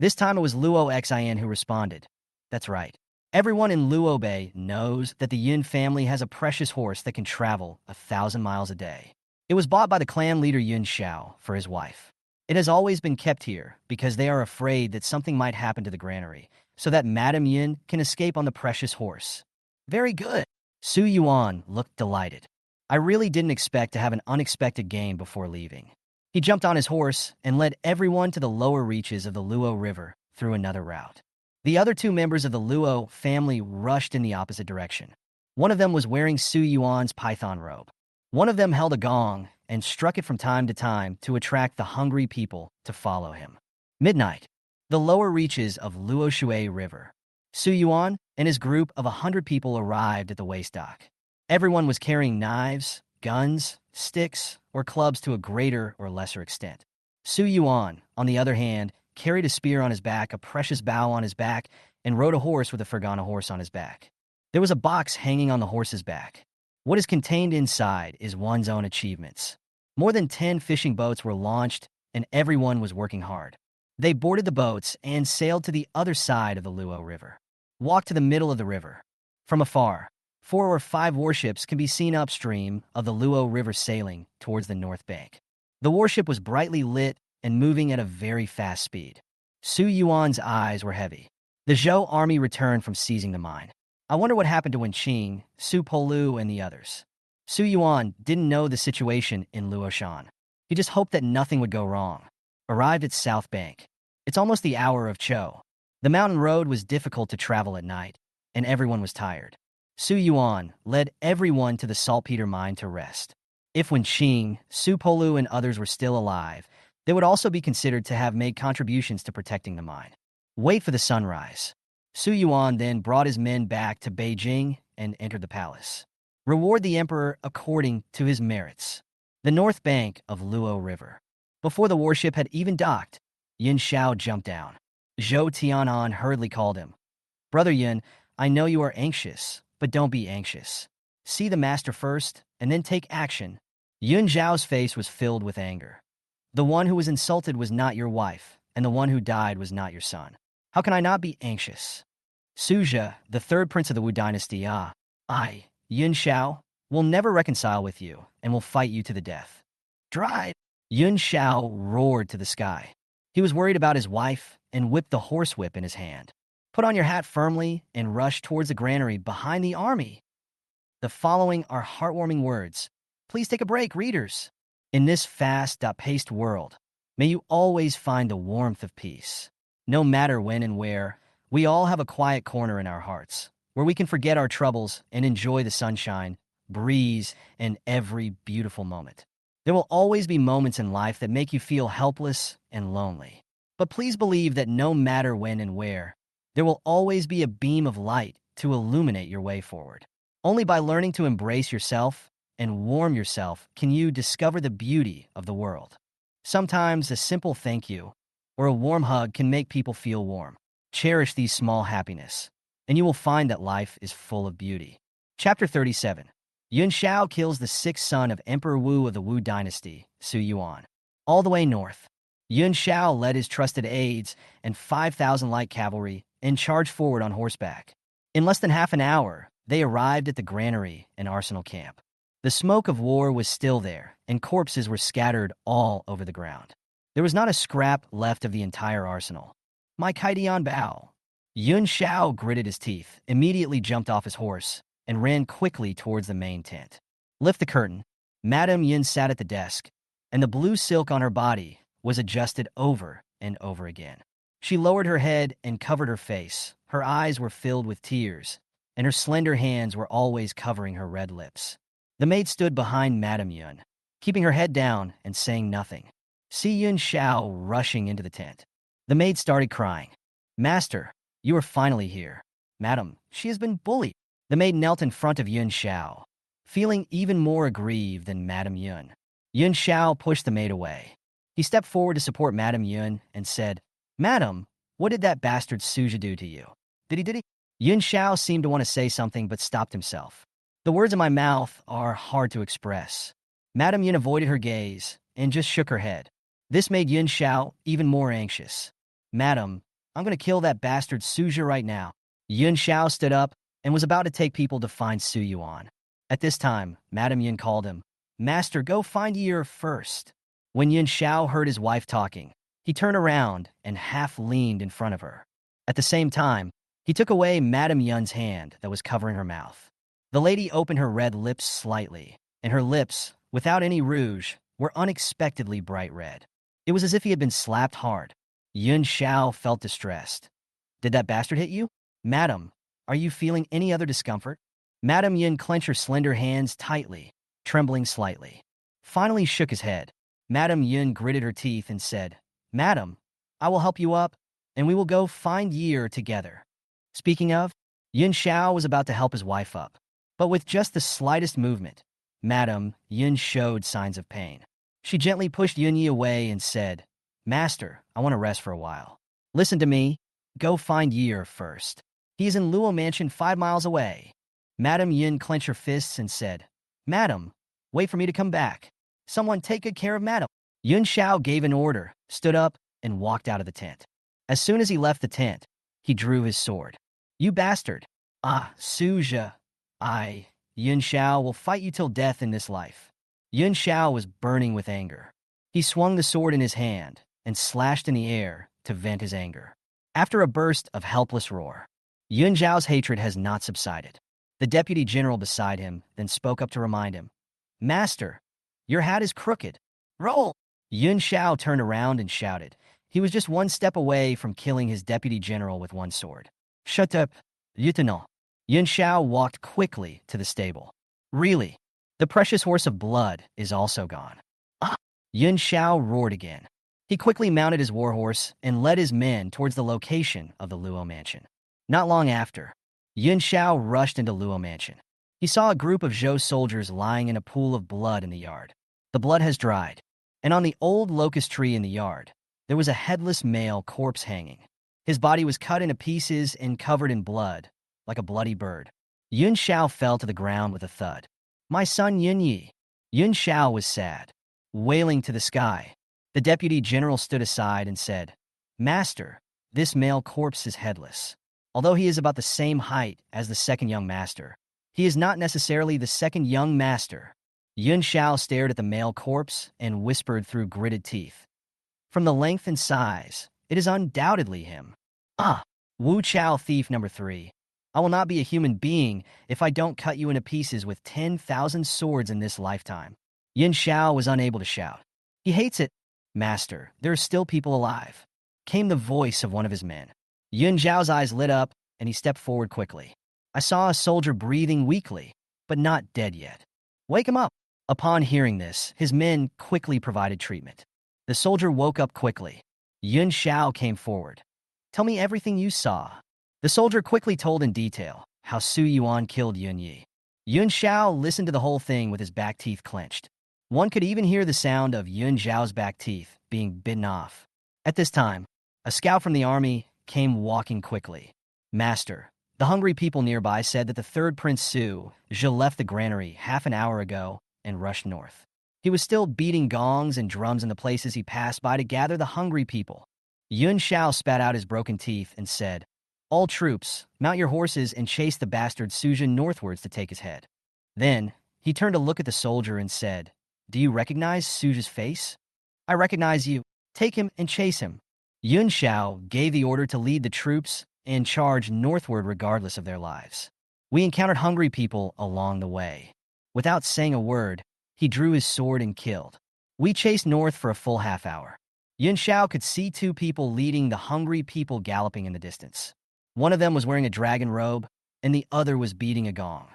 This time it was Luo Xian who responded. That's right. Everyone in Luo Bay knows that the Yun family has a precious horse that can travel 1,000 miles a day. It was bought by the clan leader Yun Xiao for his wife. It has always been kept here because they are afraid that something might happen to the granary, so that Madame Yun can escape on the precious horse. Very good. Su Yuan looked delighted. I really didn't expect to have an unexpected game before leaving. He jumped on his horse and led everyone to the lower reaches of the Luo River through another route. The other two members of the Luo family rushed in the opposite direction. One of them was wearing Su Yuan's python robe. One of them held a gong and struck it from time to time to attract the hungry people to follow him. Midnight. The lower reaches of Luo Shui River. Su Yuan and his group of 100 people arrived at the waste dock. Everyone was carrying knives, guns, sticks, or clubs to a greater or lesser extent. Su Yuan, on the other hand, carried a spear on his back, a precious bow on his back, and rode a horse with a Fergana horse on his back. There was a box hanging on the horse's back. What is contained inside is one's own achievements. More than 10 fishing boats were launched, and everyone was working hard. They boarded the boats and sailed to the other side of the Luo River. Walked to the middle of the river. From afar, 4 or 5 warships can be seen upstream of the Luo River sailing towards the north bank. The warship was brightly lit and moving at a very fast speed. Su Yuan's eyes were heavy. The Zhou army returned from seizing the mine. I wonder what happened to Wenqing, Su Polu, and the others. Su Yuan didn't know the situation in Luoshan. He just hoped that nothing would go wrong. Arrived at South Bank. It's almost the hour of Cho. The mountain road was difficult to travel at night, and everyone was tired. Su Yuan led everyone to the saltpeter mine to rest. If Wenqing, Su Polu, and others were still alive, they would also be considered to have made contributions to protecting the mine. Wait for the sunrise. Su Yuan then brought his men back to Beijing and entered the palace. Reward the emperor according to his merits. The north bank of Luo River. Before the warship had even docked, Yun Xiao jumped down. Zhou Tianan hurriedly called him. Brother Yun, I know you are anxious, but don't be anxious. See the master first, and then take action. Yun Xiao's face was filled with anger. The one who was insulted was not your wife, and the one who died was not your son. How can I not be anxious? Suzha, the third prince of the Wu dynasty, I, Yun Xiao, will never reconcile with you and will fight you to the death. Drive! Yun Xiao roared to the sky. He was worried about his wife and whipped the horsewhip in his hand. Put on your hat firmly and rush towards the granary behind the army. The following are heartwarming words. Please take a break, readers. In this fast-paced world, may you always find the warmth of peace. No matter when and where, we all have a quiet corner in our hearts, where we can forget our troubles and enjoy the sunshine, breeze, and every beautiful moment. There will always be moments in life that make you feel helpless and lonely. But please believe that no matter when and where, there will always be a beam of light to illuminate your way forward. Only by learning to embrace yourself and warm yourself can you discover the beauty of the world. Sometimes a simple thank you or a warm hug can make people feel warm. Cherish these small happiness, and you will find that life is full of beauty. Chapter 37. Yun Xiao kills the 6th son of Emperor Wu of the Wu dynasty, Su Yuan. All the way north, Yun Xiao led his trusted aides and 5,000 light cavalry and charged forward on horseback. In less than half an hour, they arrived at the granary and arsenal camp. The smoke of war was still there, and corpses were scattered all over the ground. There was not a scrap left of the entire arsenal. My Kaidian Bao. Yun Xiao gritted his teeth, immediately jumped off his horse, and ran quickly towards the main tent. Lift the curtain. Madame Yun sat at the desk, and the blue silk on her body was adjusted over and over again. She lowered her head and covered her face. Her eyes were filled with tears, and her slender hands were always covering her red lips. The maid stood behind Madame Yun, keeping her head down and saying nothing. See Yun Xiao rushing into the tent. The maid started crying. Master, you are finally here. Madam, she has been bullied. The maid knelt in front of Yun Xiao, feeling even more aggrieved than Madam Yun. Yun Xiao pushed the maid away. He stepped forward to support Madam Yun and said, Madam, what did that bastard Suja do to you? Did he? Yun Xiao seemed to want to say something but stopped himself. The words in my mouth are hard to express. Madam Yun avoided her gaze and just shook her head. This made Yun Xiao even more anxious. Madam, I'm going to kill that bastard Suja right now. Yun Xiao stood up and was about to take people to find Su Yuan. At this time, Madam Yun called him, Master, go find Yer first. When Yun Xiao heard his wife talking, he turned around and half leaned in front of her. At the same time, he took away Madam Yun's hand that was covering her mouth. The lady opened her red lips slightly, and her lips, without any rouge, were unexpectedly bright red. It was as if he had been slapped hard. Yun Xiao felt distressed. Did that bastard hit you? Madam, are you feeling any other discomfort? Madam Yun clenched her slender hands tightly, trembling slightly. Finally shook his head. Madam Yun gritted her teeth and said, Madam, I will help you up, and we will go find Yer together. Speaking of, Yun Xiao was about to help his wife up, but with just the slightest movement, Madam Yun showed signs of pain. She gently pushed Yun Yi away and said, Master, I want to rest for a while. Listen to me. Go find Yer first. He is in Luo Mansion 5 miles away. Madam Yun clenched her fists and said, Madam, wait for me to come back. Someone take good care of Madam. Yun Xiao gave an order, stood up, and walked out of the tent. As soon as he left the tent, he drew his sword. You bastard. Ah, Suja. Yun Xiao will fight you till death in this life. Yun Xiao was burning with anger. He swung the sword in his hand and slashed in the air to vent his anger. After a burst of helpless roar, Yun Xiao's hatred has not subsided. The deputy general beside him then spoke up to remind him, Master, your hat is crooked. Roll! Yun Xiao turned around and shouted. He was just one step away from killing his deputy general with one sword. Shut up, lieutenant. Yun Xiao walked quickly to the stable. Really? The precious horse of blood is also gone. Ah! Yun Xiao roared again. He quickly mounted his warhorse and led his men towards the location of the Luo Mansion. Not long after, Yun Xiao rushed into Luo Mansion. He saw a group of Zhou soldiers lying in a pool of blood in the yard. The blood has dried, and on the old locust tree in the yard, there was a headless male corpse hanging. His body was cut into pieces and covered in blood, like a bloody bird. Yun Xiao fell to the ground with a thud. My son Yun Yi. Yun Xiao was sad, wailing to the sky. The deputy general stood aside and said, Master, this male corpse is headless. Although he is about the same height as the second young master, he is not necessarily the second young master. Yun Xiao stared at the male corpse and whispered through gritted teeth. From the length and size, it is undoubtedly him. Ah, Wu Chao thief number 3. I will not be a human being if I don't cut you into pieces with 10,000 swords in this lifetime. Yun Xiao was unable to shout. He hates it. Master, there are still people alive. Came the voice of one of his men. Yun Xiao's eyes lit up, and he stepped forward quickly. I saw a soldier breathing weakly, but not dead yet. Wake him up. Upon hearing this, his men quickly provided treatment. The soldier woke up quickly. Yun Xiao came forward. Tell me everything you saw. The soldier quickly told in detail how Su Yuan killed Yun Yi. Yun Xiao listened to the whole thing with his back teeth clenched. One could even hear the sound of Yun Xiao's back teeth being bitten off. At this time, a scout from the army came walking quickly. Master, the hungry people nearby said that the third Prince Su Zhe left the granary half an hour ago and rushed north. He was still beating gongs and drums in the places he passed by to gather the hungry people. Yun Xiao spat out his broken teeth and said, All troops, mount your horses and chase the bastard Suzhen northwards to take his head. Then, he turned to look at the soldier and said, Do you recognize Suzhen's face? I recognize you. Take him and chase him. Yun Xiao gave the order to lead the troops and charge northward regardless of their lives. We encountered hungry people along the way. Without saying a word, he drew his sword and killed. We chased north for a full half hour. Yun Xiao could see 2 people leading the hungry people galloping in the distance. One of them was wearing a dragon robe, and the other was beating a gong.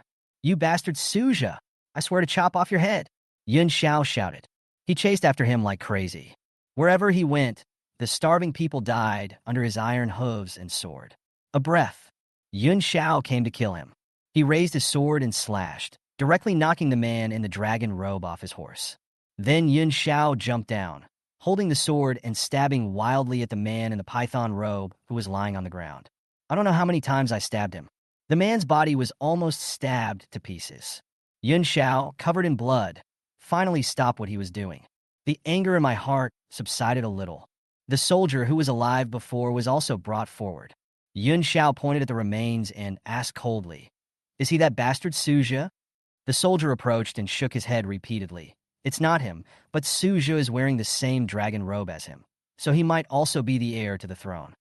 You bastard Suja! I swear to chop off your head! Yun Xiao shouted. He chased after him like crazy. Wherever he went, the starving people died under his iron hooves and sword. A breath. Yun Shao came to kill him. He raised his sword and slashed, directly knocking the man in the dragon robe off his horse. Then Yun Shao jumped down, holding the sword and stabbing wildly at the man in the python robe who was lying on the ground. I don't know how many times I stabbed him. The man's body was almost stabbed to pieces. Yun Shao, covered in blood, finally stopped what he was doing. The anger in my heart subsided a little. The soldier who was alive before was also brought forward. Yun Shao pointed at the remains and asked coldly, "Is he that bastard Suja?" The soldier approached and shook his head repeatedly. "It's not him, but Suja is wearing the same dragon robe as him, so he might also be the heir to the throne."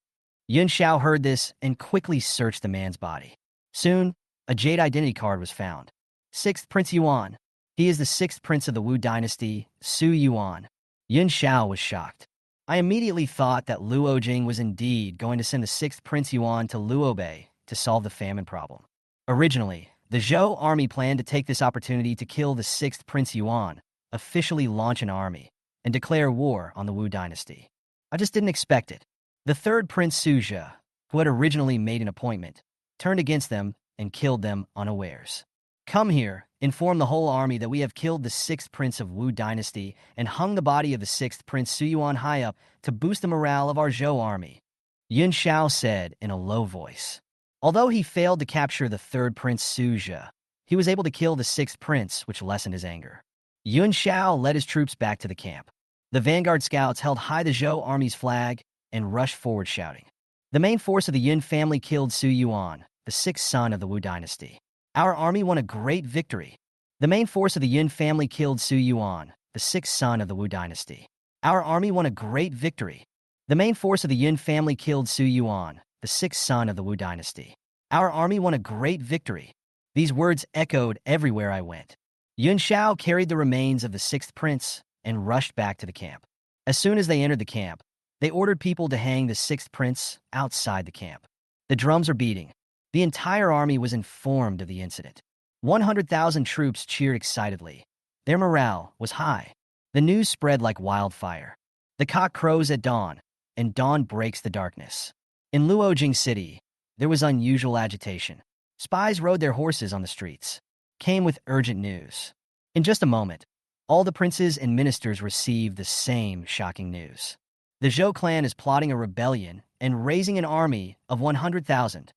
Yun Shao heard this and quickly searched the man's body. Soon, a jade identity card was found. 6th Prince Yuan. He is the 6th prince of the Wu dynasty, Su Yuan. Yun Shao was shocked. I immediately thought that Luo Jing was indeed going to send the 6th Prince Yuan to Luobei to solve the famine problem. Originally, the Zhou army planned to take this opportunity to kill the 6th Prince Yuan, officially launch an army, and declare war on the Wu dynasty. I just didn't expect it. The 3rd Prince Suja, who had originally made an appointment, turned against them and killed them unawares. "Come here, inform the whole army that we have killed the 6th prince of Wu dynasty and hung the body of the 6th prince Suyuan high up to boost the morale of our Zhou army," Yun Shao said in a low voice. Although he failed to capture the 3rd Prince Suja, he was able to kill the 6th prince, which lessened his anger. Yun Shao led his troops back to the camp. The vanguard scouts held high the Zhou army's flag and rushed forward shouting. The main force of the Yun family killed Su Yuan, the 6th son of the Wu dynasty. Our army won a great victory. The main force of the Yun family killed Su Yuan, the 6th son of the Wu dynasty. Our army won a great victory. The main force of the Yun family killed Su Yuan, the 6th son of the Wu dynasty. Our army won a great victory. These words echoed everywhere I went. Yun Shao carried the remains of the 6th prince and rushed back to the camp. As soon as they entered the camp, they ordered people to hang the 6th prince outside the camp. The drums were beating. The entire army was informed of the incident. 100,000 troops cheered excitedly. Their morale was high. The news spread like wildfire. The cock crows at dawn, and dawn breaks the darkness. In Luojing City, there was unusual agitation. Spies rode their horses on the streets, came with urgent news. In just a moment, all the princes and ministers received the same shocking news. The Zhou clan is plotting a rebellion and raising an army of 100,000.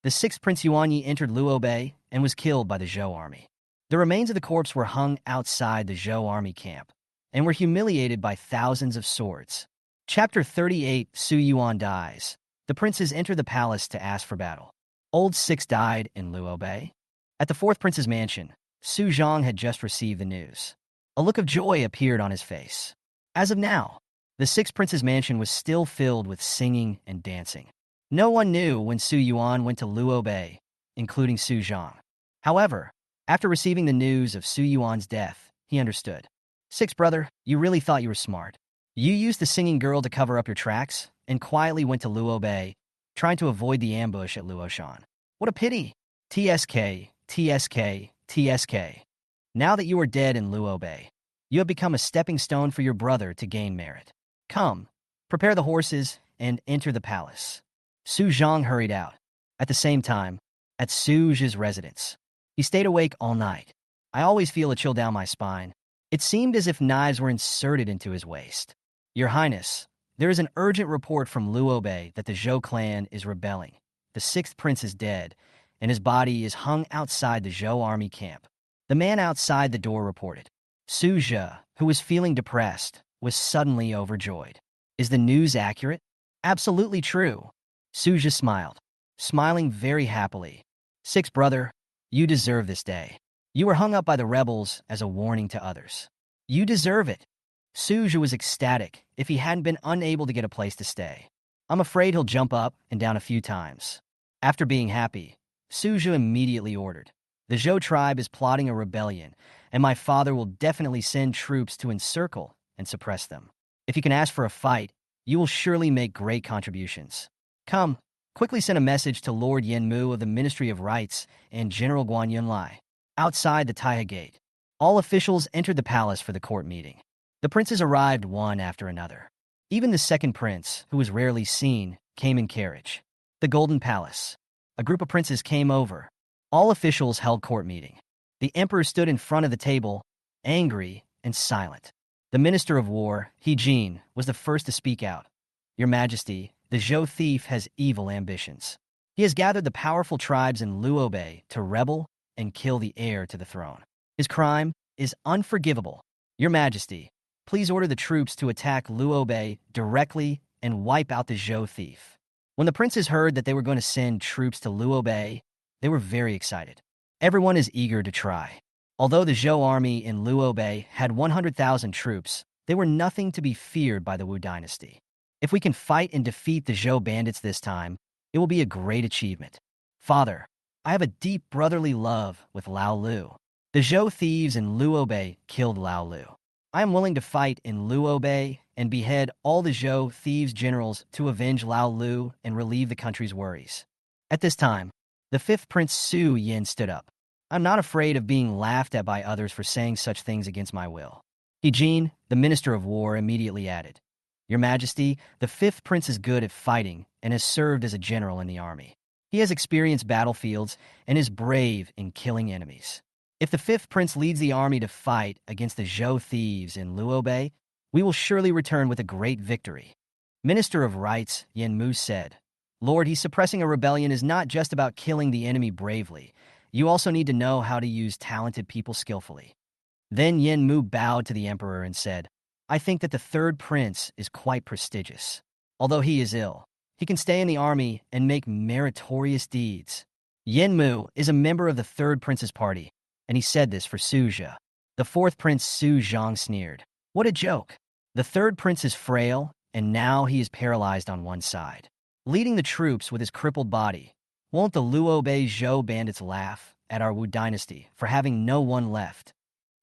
The 6th Prince Yuanyi entered Luobei and was killed by the Zhou army. The remains of the corpse were hung outside the Zhou army camp and were humiliated by thousands of swords. Chapter 38, Su Yuan dies. The princes enter the palace to ask for battle. Old 6 died in Luobei. At the 4th prince's mansion, Su Zhang had just received the news. A look of joy appeared on his face. As of now, the 6th prince's mansion was still filled with singing and dancing. No one knew when Su Yuan went to Luobei, including Su Zhang. However, after receiving the news of Su Yuan's death, he understood. 6th brother, you really thought you were smart. You used the singing girl to cover up your tracks and quietly went to Luobei, trying to avoid the ambush at Luoshan. What a pity! TSK, TSK, TSK. Now that you are dead in Luobei, you have become a stepping stone for your brother to gain merit. Come, prepare the horses and enter the palace. Su Zhang hurried out. At the same time, at Su's residence, he stayed awake all night. I always feel a chill down my spine. It seemed as if knives were inserted into his waist. Your Highness, there is an urgent report from Luobei that the Zhou clan is rebelling. The 6th prince is dead, and his body is hung outside the Zhou army camp. The man outside the door reported. Su Zhe, who was feeling depressed, was suddenly overjoyed. Is the news accurate? Absolutely true. Su Zhe smiled, smiling very happily. 6th brother, you deserve this day. You were hung up by the rebels as a warning to others. You deserve it. Su Zhe was ecstatic if he hadn't been unable to get a place to stay. I'm afraid he'll jump up and down a few times. After being happy, Su Zhe immediately ordered. The Zhou tribe is plotting a rebellion, and my father will definitely send troops to encircle and suppress them. If you can ask for a fight, you will surely make great contributions. Come, quickly send a message to Lord Yenmu of the Ministry of Rights and General Guan Yunlai. Outside the Taiha Gate, all officials entered the palace for the court meeting. The princes arrived one after another. Even the 2nd prince, who was rarely seen, came in carriage. The Golden Palace. a group of princes came over. All officials held court meeting. The emperor stood in front of the table, angry and silent. The minister of war, He Jin, was the first to speak out. Your Majesty, the Zhou thief has evil ambitions. He has gathered the powerful tribes in Luobai to rebel and kill the heir to the throne. His crime is unforgivable. Your Majesty, please order the troops to attack Luobai directly and wipe out the Zhou thief. When the princes heard that they were going to send troops to Luobai, they were very excited. Everyone is eager to try. Although the Zhou army in Luobai had 100,000 troops, they were nothing to be feared by the Wu dynasty. If we can fight and defeat the Zhou bandits this time, it will be a great achievement. Father, I have a deep brotherly love with Lao Lu. The Zhou thieves in Luobai killed Lao Lu. I am willing to fight in Luobai and behead all the Zhou thieves' generals to avenge Lao Lu and relieve the country's worries. At this time, the fifth prince Su Yin stood up. I'm not afraid of being laughed at by others for saying such things against my will. He Jin, the minister of war, immediately added, Your Majesty, the fifth prince is good at fighting and has served as a general in the army. He has experienced battlefields and is brave in killing enemies. If the fifth prince leads the army to fight against the Zhou thieves in Luobai, we will surely return with a great victory. Minister of Rights, Yen Mu said, Lord, he's suppressing a rebellion is not just about killing the enemy bravely. You also need to know how to use talented people skillfully. Then Yen Mu bowed to the emperor and said, I think that the third prince is quite prestigious. Although he is ill, he can stay in the army and make meritorious deeds. Yen Mu is a member of the third prince's party, and he said this for Su Zhe. The fourth prince Su Zhang sneered. What a joke. The third prince is frail, and now he is paralyzed on one side. Leading the troops with his crippled body, won't the Luobai Zhou bandits laugh at our Wu dynasty for having no one left?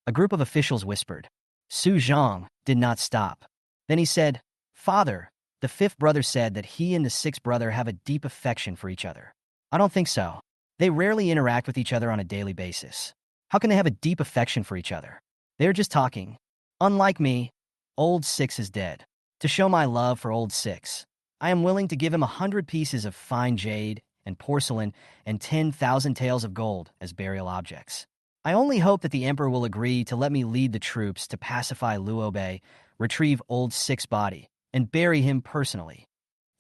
A group of officials whispered. Su Zhang did not stop. Then he said, Father, the fifth brother said that he and the sixth brother have a deep affection for each other. I don't think so. They rarely interact with each other on a daily basis. How can they have a deep affection for each other? They're just talking. Unlike me, Old Six is dead. To show my love for Old Six, I am willing to give him 100 pieces of fine jade and porcelain and 10,000 taels of gold as burial objects. I only hope that the emperor will agree to let me lead the troops to pacify Luobai, retrieve Old Six's body, and bury him personally.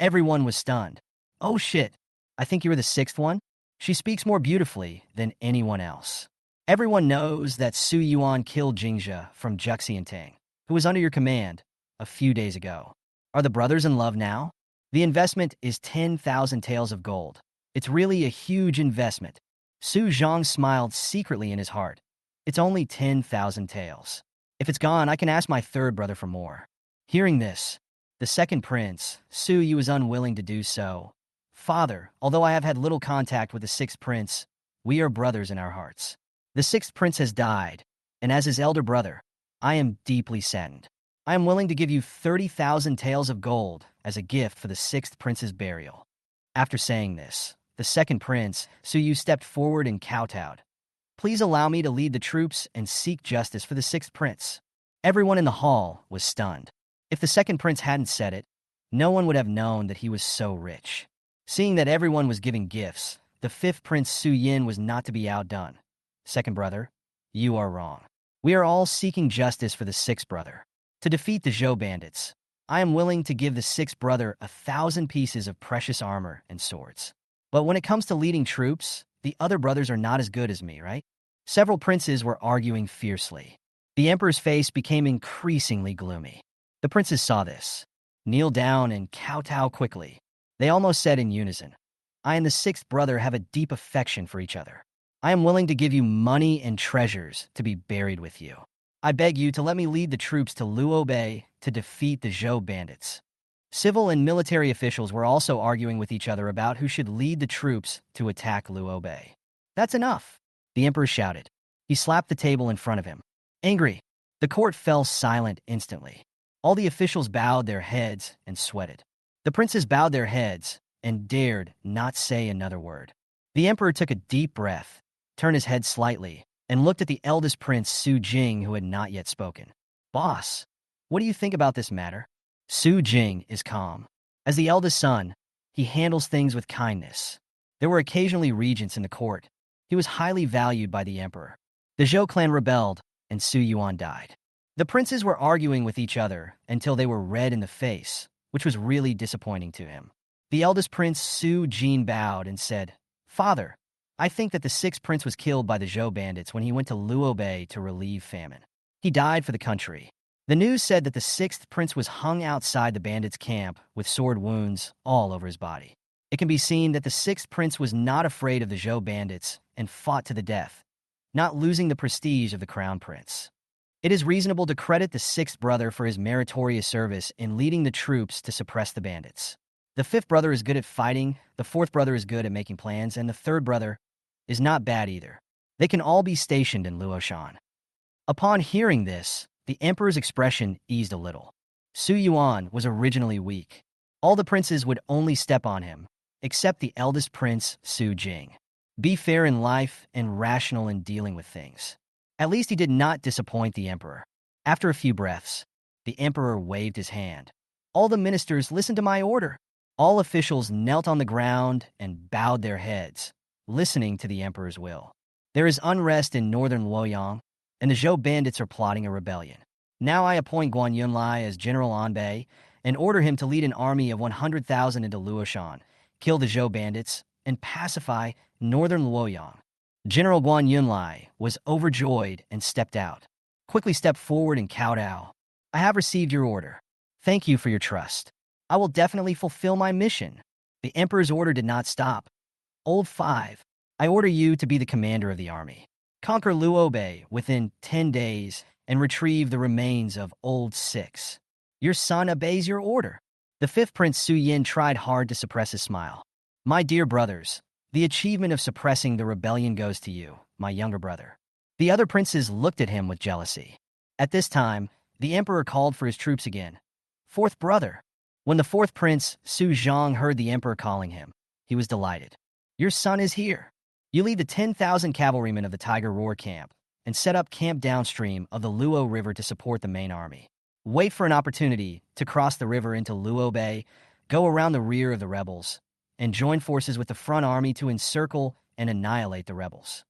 Everyone was stunned. Oh shit, I think you were the sixth one? She speaks more beautifully than anyone else. Everyone knows that Su Yuan killed Jingzhe from Juxiantang, who was under your command a few days ago. Are the brothers in love now? The investment is 10,000 taels of gold. It's really a huge investment. Su Zhang smiled secretly in his heart. It's only 10,000 taels. If it's gone, I can ask my third brother for more. Hearing this, the second prince, Su Yu, was unwilling to do so. Father, although I have had little contact with the sixth prince, we are brothers in our hearts. The sixth prince has died, and as his elder brother, I am deeply saddened. I am willing to give you 30,000 taels of gold as a gift for the sixth prince's burial. After saying this, the second prince, Su Yu, stepped forward and kowtowed. Please allow me to lead the troops and seek justice for the sixth prince. Everyone in the hall was stunned. If the second prince hadn't said it, no one would have known that he was so rich. Seeing that everyone was giving gifts, the fifth prince Su Yin was not to be outdone. Second brother, you are wrong. We are all seeking justice for the sixth brother. To defeat the Zhou bandits, I am willing to give the sixth brother 1,000 pieces of precious armor and swords. But when it comes to leading troops, the other brothers are not as good as me, right? Several princes were arguing fiercely. The emperor's face became increasingly gloomy. The princes saw this, kneeled down and kowtow quickly. They almost said in unison, I and the sixth brother have a deep affection for each other. I am willing to give you money and treasures to be buried with you. I beg you to let me lead the troops to Luobai to defeat the Zhou bandits. Civil and military officials were also arguing with each other about who should lead the troops to attack Luobai. That's enough, the emperor shouted. He slapped the table in front of him. Angry, the court fell silent instantly. All the officials bowed their heads and sweated. The princes bowed their heads and dared not say another word. The emperor took a deep breath, turned his head slightly, and looked at the eldest prince, Su Jing, who had not yet spoken. Boss, what do you think about this matter? Su Jing is calm. As the eldest son, he handles things with kindness. There were occasionally regents in the court. He was highly valued by the emperor. The Zhou clan rebelled, and Su Yuan died. The princes were arguing with each other until they were red in the face, which was really disappointing to him. The eldest prince, Su Jin, bowed and said, "Father, I think that the sixth prince was killed by the Zhou bandits when he went to Luo Bay to relieve famine. He died for the country." The news said that the sixth prince was hung outside the bandits' camp with sword wounds all over his body. It can be seen that the sixth prince was not afraid of the Zhou bandits and fought to the death, not losing the prestige of the crown prince. It is reasonable to credit the sixth brother for his meritorious service in leading the troops to suppress the bandits. The fifth brother is good at fighting, the fourth brother is good at making plans, and the third brother is not bad either. They can all be stationed in Luoshan. Upon hearing this, the emperor's expression eased a little. Su Yuan was originally weak. All the princes would only step on him, except the eldest prince, Su Jing. Be fair in life and rational in dealing with things. At least he did not disappoint the emperor. After a few breaths, the emperor waved his hand. "All the ministers listen to my order." All officials knelt on the ground and bowed their heads, listening to the emperor's will. There is unrest in northern Luoyang, and the Zhou bandits are plotting a rebellion. Now I appoint Guan Yunlai as General Anbei and order him to lead an army of 100,000 into Luoshan, kill the Zhou bandits, and pacify northern Luoyang. General Guan Yunlai was overjoyed and stepped out. Quickly stepped forward and kowtow. "I have received your order. Thank you for your trust. I will definitely fulfill my mission." The emperor's order did not stop. "Old 5, I order you to be the commander of the army. Conquer Luo Bay within 10 days and retrieve the remains of Old 6. Your son obeys your order." The fifth prince, Su Yin, tried hard to suppress his smile. "My dear brothers, the achievement of suppressing the rebellion goes to you, my younger brother." The other princes looked at him with jealousy. At this time, the emperor called for his troops again. "Fourth brother." When the fourth prince, Su Zhang, heard the emperor calling him, he was delighted. "Your son is here. You lead the 10,000 cavalrymen of the Tiger Roar camp and set up camp downstream of the Luo River to support the main army. Wait for an opportunity to cross the river into Luo Bay, go around the rear of the rebels, and join forces with the front army to encircle and annihilate the rebels."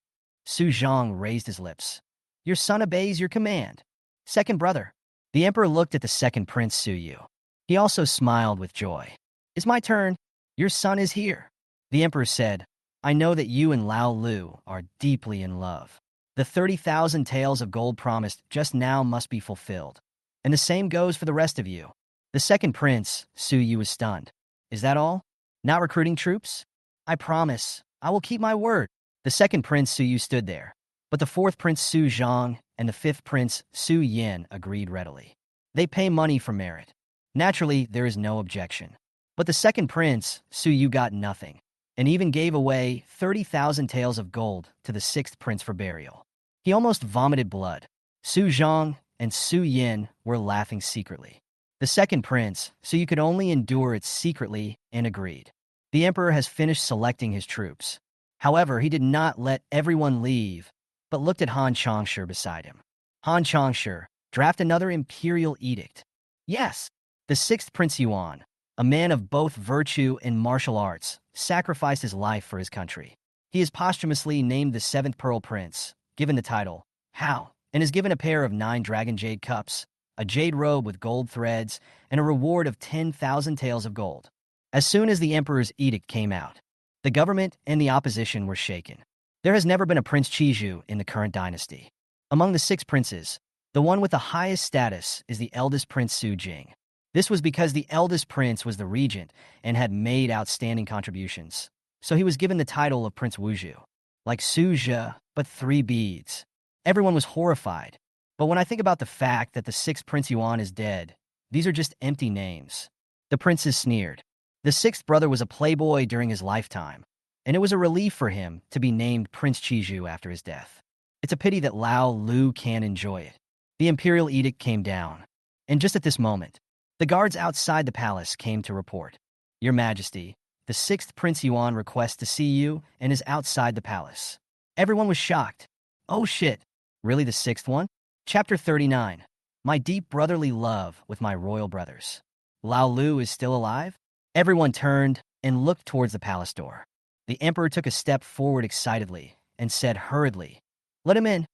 Su Zhang raised his lips. "Your son obeys your command. Second brother." The emperor looked at the second prince, Su Yu. He also smiled with joy. "It's my turn. Your son is here." The emperor said, "I know that you and Lao Lu are deeply in love. The 30,000 taels of gold promised just now must be fulfilled. And the same goes for the rest of you." The second prince, Su Yu, was stunned. "Is that all? Not recruiting troops? I promise, I will keep my word." The second prince, Su Yu, stood there. But the fourth prince, Su Zhang, and the fifth prince, Su Yin, agreed readily. They pay money for merit. Naturally, there is no objection. But the second prince, Su Yu, got nothing, and even gave away 30,000 taels of gold to the sixth prince for burial. He almost vomited blood. Su Zhang and Su Yin were laughing secretly. The second prince, Su Yu, could only endure it secretly and agreed. The emperor has finished selecting his troops. However, he did not let everyone leave, but looked at Han Changshi beside him. "Han Changshi, draft another imperial edict." "Yes." The sixth Prince Yuan, a man of both virtue and martial arts, sacrificed his life for his country. He is posthumously named the seventh Pearl Prince, given the title, How, and is given a pair of 9 dragon jade cups, a jade robe with gold threads, and a reward of 10,000 taels of gold. As soon as the emperor's edict came out, the government and the opposition were shaken. There has never been a Prince Chiju in the current dynasty. Among the 6 princes, the one with the highest status is the eldest Prince Su Jing. This was because the eldest prince was the regent and had made outstanding contributions, so he was given the title of Prince Wuju. Like Su Zhe, but 3 beads. Everyone was horrified. But when I think about the fact that the 6th Prince Yuan is dead, these are just empty names. The princes sneered. The 6th brother was a playboy during his lifetime, and it was a relief for him to be named Prince Chiju after his death. It's a pity that Lao Lu can't enjoy it. The imperial edict came down, and just at this moment, the guards outside the palace came to report. "Your Majesty, the 6th Prince Yuan requests to see you and is outside the palace." Everyone was shocked. "Oh shit, really the 6th one?" Chapter 39. My deep brotherly love with my royal brothers. Lao Lu is still alive? Everyone turned and looked towards the palace door. The emperor took a step forward excitedly and said hurriedly, "Let him in."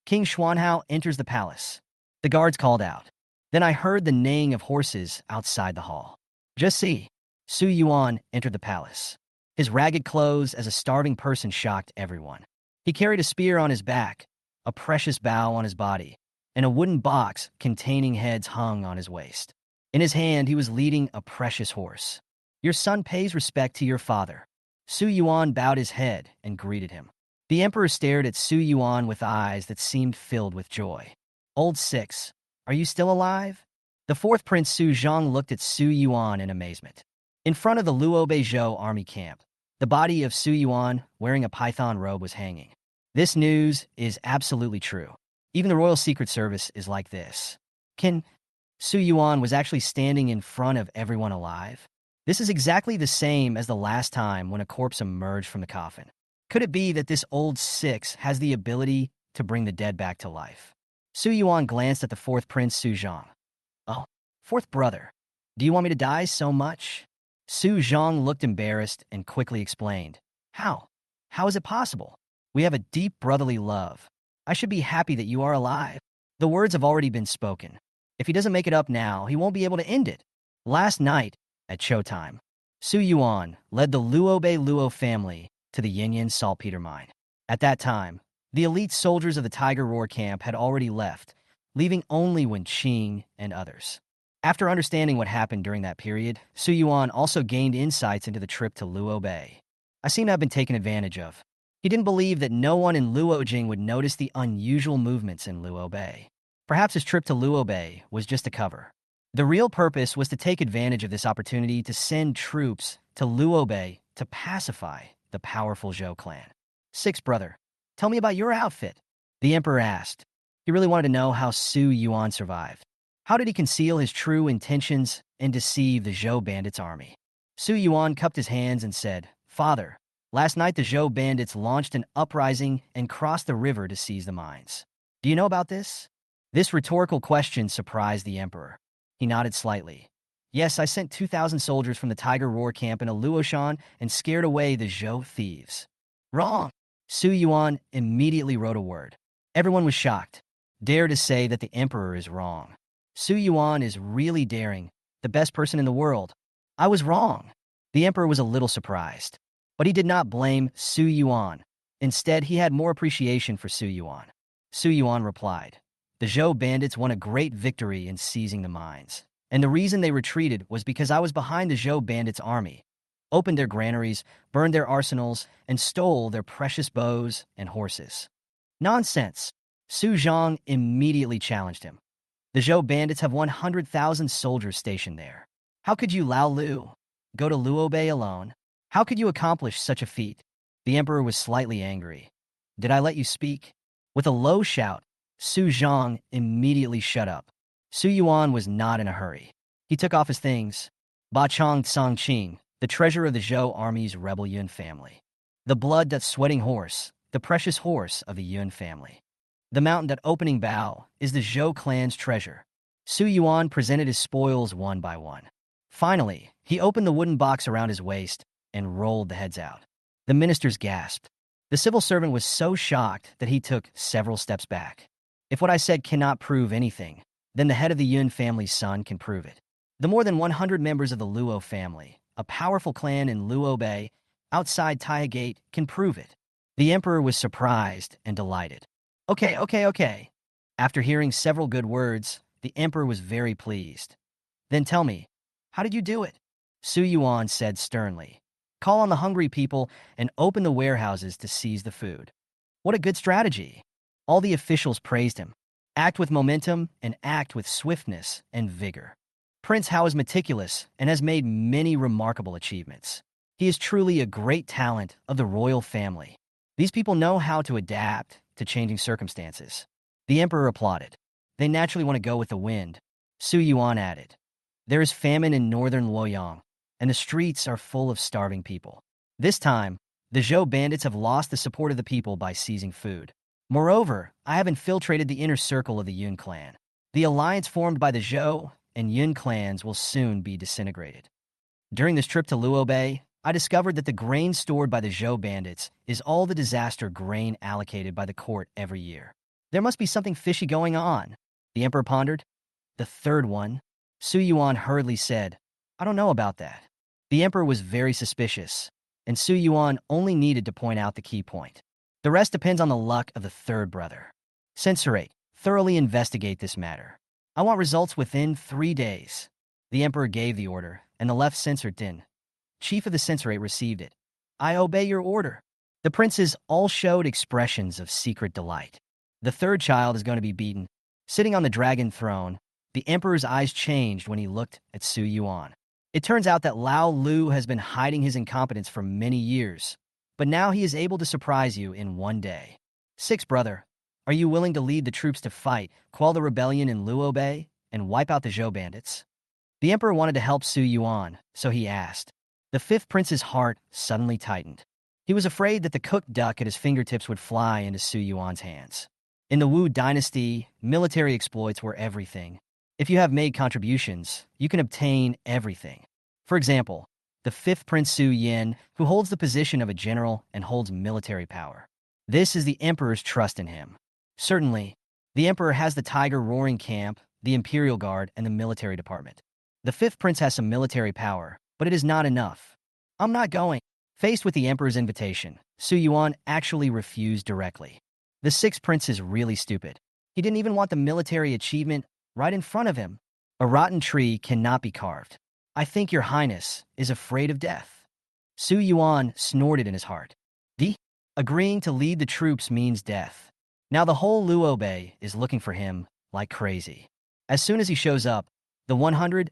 King Xuanhao enters the palace. The guards called out. Then I heard the neighing of horses outside the hall. Just see. Su Yuan entered the palace. His ragged clothes as a starving person shocked everyone. He carried a spear on his back, a precious bow on his body, and a wooden box containing heads hung on his waist. In his hand, he was leading a precious horse. "Your son pays respect to your father." Su Yuan bowed his head and greeted him. The emperor stared at Su Yuan with eyes that seemed filled with joy. "Old Six, are you still alive?" The fourth prince Su Zhang looked at Su Yuan in amazement. In front of the Luo Beizhou army camp, the body of Su Yuan, wearing a python robe, was hanging. This news is absolutely true. Even the Royal Secret Service is like this. Su Yuan was actually standing in front of everyone alive. This is exactly the same as the last time when a corpse emerged from the coffin. Could it be that this old Six has the ability to bring the dead back to life? Su Yuan glanced at the fourth prince Su Zhang. "Oh, fourth brother, do you want me to die so much?" Su Zhang looked embarrassed and quickly explained. How? How is it possible? We have a deep brotherly love. I should be happy that you are alive." The words have already been spoken. If he doesn't make it up now, he won't be able to end it. Last night, at showtime, Su Yuan led the Luo family to the Yinyan saltpeter mine. At that time, the elite soldiers of the Tiger Roar camp had already left, leaving only Wen Qing and others. After understanding what happened during that period, Su Yuan also gained insights into the trip to Luo Bay. I seem to have been taken advantage of. He didn't believe that no one in Luojing would notice the unusual movements in Luo Bay. Perhaps his trip to Luo Bay was just a cover. The real purpose was to take advantage of this opportunity to send troops to Luo Bay to pacify the powerful Zhou clan. "Sixth brother, tell me about your outfit," the emperor asked. He really wanted to know how Su Yuan survived. How did he conceal his true intentions and deceive the Zhou bandits' army? Su Yuan cupped his hands and said, "Father, last night the Zhou bandits launched an uprising and crossed the river to seize the mines. Do you know about this?" This rhetorical question surprised the emperor. He nodded slightly. "Yes, I sent 2,000 soldiers from the Tiger Roar camp in Luoshan and scared away the Zhou thieves." "Wrong." Su Yuan immediately wrote a word. Everyone was shocked. Dare to say that the emperor is wrong. Su Yuan is really daring, the best person in the world. I was wrong. The emperor was a little surprised. But he did not blame Su Yuan. Instead, he had more appreciation for Su Yuan. Su Yuan replied, "The Zhou bandits won a great victory in seizing the mines. And the reason they retreated was because I was behind the Zhou bandits' army, opened their granaries, burned their arsenals, and stole their precious bows and horses." "Nonsense." Su Zhang immediately challenged him. "The Zhou bandits have 100,000 soldiers stationed there. How could you, Lao Lu, go to Luo Bay alone? How could you accomplish such a feat?" The emperor was slightly angry. "Did I let you speak?" With a low shout, Su Zhang immediately shut up. Su Yuan was not in a hurry. He took off his things. Ba Chong Tsang Qing, the treasure of the Zhou army's rebel Yun family. The blood that sweating horse, the precious horse of the Yun family. The mountain that opening bow is the Zhou clan's treasure. Su Yuan presented his spoils one by one. Finally, he opened the wooden box around his waist and rolled the heads out. The ministers gasped. The civil servant was so shocked that he took several steps back. If what I said cannot prove anything, then the head of the Yun family's son can prove it. The more than 100 members of the Luo family, a powerful clan in Luo Bay, outside Taya Gate, can prove it. The emperor was surprised and delighted. Okay. After hearing several good words, the emperor was very pleased. "Then tell me, how did you do it?" Su Yuan said sternly. "Call on the hungry people and open the warehouses to seize the food." What a good strategy. All the officials praised him. Act with momentum and act with swiftness and vigor. Prince Hao is meticulous and has made many remarkable achievements. He is truly a great talent of the royal family. These people know how to adapt to changing circumstances. The emperor applauded. They naturally want to go with the wind. Su Yuan added, "There is famine in northern Luoyang, and the streets are full of starving people. This time, the Zhou bandits have lost the support of the people by seizing food. Moreover, I have infiltrated the inner circle of the Yun clan. The alliance formed by the Zhou and Yun clans will soon be disintegrated. During this trip to Luo Bay, I discovered that the grain stored by the Zhou bandits is all the disaster grain allocated by the court every year. There must be something fishy going on, the emperor pondered. The third one, Su Yuan hurriedly said. I don't know about that. The emperor was very suspicious, and Su Yuan only needed to point out the key point. The rest depends on the luck of the third brother. Censorate, thoroughly investigate this matter. I want results within 3 days. The emperor gave the order, and the left censor Din, chief of the censorate, received it. I obey your order. The princes all showed expressions of secret delight. The third child is going to be beaten. Sitting on the dragon throne, the emperor's eyes changed when he looked at Su Yuan. It turns out that Lao Lu has been hiding his incompetence for many years, but now he is able to surprise you in one day. Sixth brother, are you willing to lead the troops to fight, quell the rebellion in Luo Bay, and wipe out the Zhou bandits? The emperor wanted to help Su Yuan, so he asked. The fifth prince's heart suddenly tightened. He was afraid that the cooked duck at his fingertips would fly into Su Yuan's hands. In the Wu dynasty, military exploits were everything. If you have made contributions, you can obtain everything. For example, the fifth prince Su Yin, who holds the position of a general and holds military power. This is the emperor's trust in him. Certainly, the emperor has the Tiger Roaring Camp, the Imperial Guard, and the military department. The fifth prince has some military power, but it is not enough. I'm not going. Faced with the emperor's invitation, Su Yuan actually refused directly. The sixth prince is really stupid. He didn't even want the military achievement right in front of him. A rotten tree cannot be carved. I think your highness is afraid of death. Su Yuan snorted in his heart. Agreeing to lead the troops means death. Now the whole Luo Bay is looking for him like crazy. As soon as he shows up, the 100,000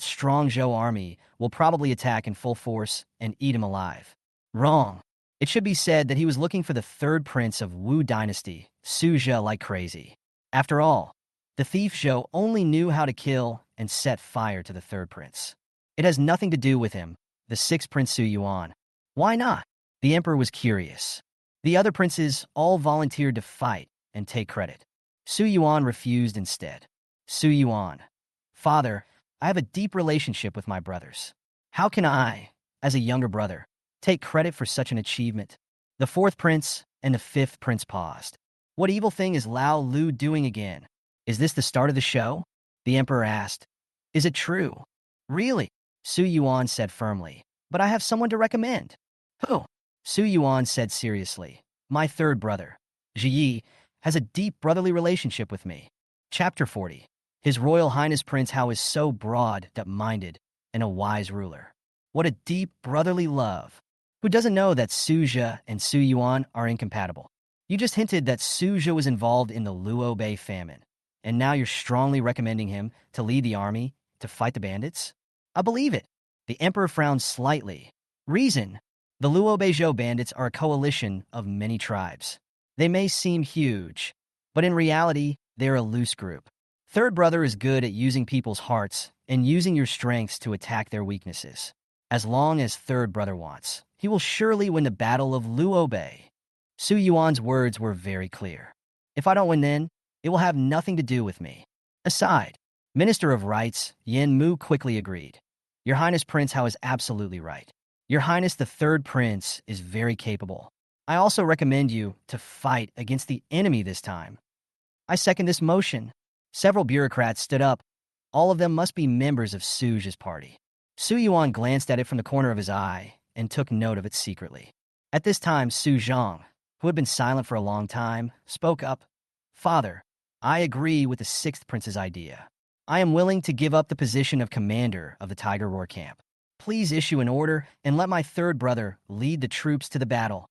strong Zhou army will probably attack in full force and eat him alive. Wrong. It should be said that he was looking for the third prince of Wu dynasty, Su Zhe, like crazy. After all, the thief Zhou only knew how to kill and set fire to the third prince. It has nothing to do with him, the sixth prince Su Yuan. Why not? The emperor was curious. The other princes all volunteered to fight and take credit. Su Yuan refused instead. Su Yuan, Father, I have a deep relationship with my brothers. How can I, as a younger brother, take credit for such an achievement? The fourth prince and the fifth prince paused. What evil thing is Lao Lu doing again? Is this the start of the show? The emperor asked. Is it true? Really? Su Yuan said firmly. But I have someone to recommend. Who? Su Yuan said seriously. My third brother, Ji Yi, has a deep brotherly relationship with me. Chapter 40. His Royal Highness Prince Hao is so broad-minded and a wise ruler. What a deep brotherly love. Who doesn't know that Su Zhe and Su Yuan are incompatible? You just hinted that Su Zhe was involved in the Luo Bay famine, and now you're strongly recommending him to lead the army to fight the bandits? I believe it. The emperor frowned slightly. Reason. The Luo Bei Zhou bandits are a coalition of many tribes. They may seem huge, but in reality, they're a loose group. Third brother is good at using people's hearts and using your strengths to attack their weaknesses. As long as third brother wants, he will surely win the battle of Luo Bei. Su Yuan's words were very clear. If I don't win then, it will have nothing to do with me. Aside, Minister of Rights Yin Mu quickly agreed. Your Highness Prince Hao is absolutely right. Your Highness the third prince is very capable. I also recommend you to fight against the enemy this time. I second this motion. Several bureaucrats stood up. All of them must be members of Su Zhe's party. Su Yuan glanced at it from the corner of his eye and took note of it secretly. At this time, Su Zhang, who had been silent for a long time, spoke up. Father, I agree with the sixth prince's idea. I am willing to give up the position of commander of the Tiger Roar camp. Please issue an order and let my third brother lead the troops to the battle.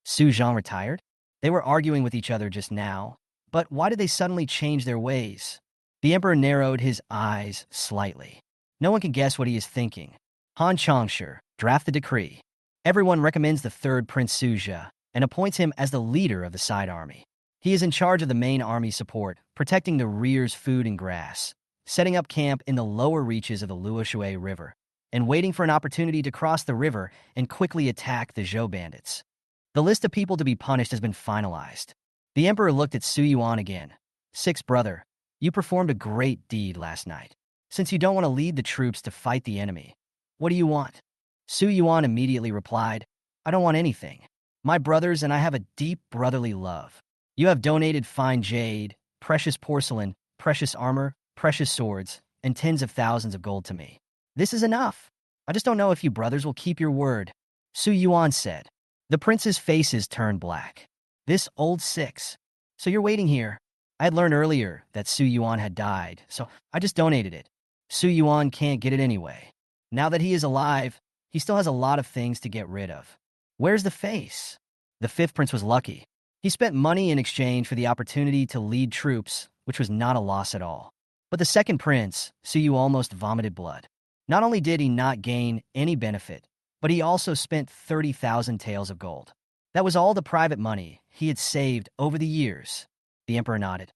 Su Zhang retired? They were arguing with each other just now, but why did they suddenly change their ways? The emperor narrowed his eyes slightly. No one can guess what he is thinking. Han Changshu, draft the decree. Everyone recommends the third Prince Su Zhe and appoints him as the leader of the side army. He is in charge of the main army support, protecting the rear's food and grass, setting up camp in the lower reaches of the Luoshui River, and waiting for an opportunity to cross the river and quickly attack the Zhou bandits. The list of people to be punished has been finalized. The emperor looked at Su Yuan again. Sixth brother, you performed a great deed last night. Since you don't want to lead the troops to fight the enemy, What do you want? Su Yuan immediately replied, I don't want anything. My brothers and I have a deep brotherly love. You have donated fine jade, precious porcelain, precious armor, precious swords, and tens of thousands of gold to me. This is enough. I just don't know if you brothers will keep your word, Su Yuan said. The prince's faces turned black. This old six. So you're waiting here. I had learned earlier that Su Yuan had died, so I just donated it. Su Yuan can't get it anyway. Now that he is alive, he still has a lot of things to get rid of. Where's the face? The fifth prince was lucky. He spent money in exchange for the opportunity to lead troops, which was not a loss at all. But the second prince, Su Yu, almost vomited blood. Not only did he not gain any benefit, but he also spent 30,000 taels of gold. That was all the private money he had saved over the years. The emperor nodded.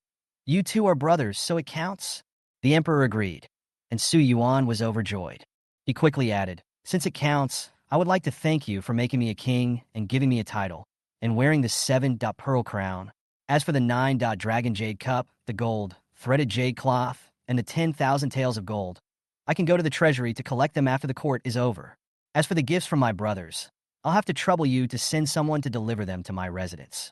You two are brothers, so it counts? The emperor agreed, and Su Yuan was overjoyed. He quickly added, since it counts, I would like to thank you for making me a king and giving me a title, and wearing the 7-pearl crown. As for the 9-dragon jade cup, the gold, threaded jade cloth, and the 10,000 taels of gold, I can go to the treasury to collect them after the court is over. As for the gifts from my brothers, I'll have to trouble you to send someone to deliver them to my residence.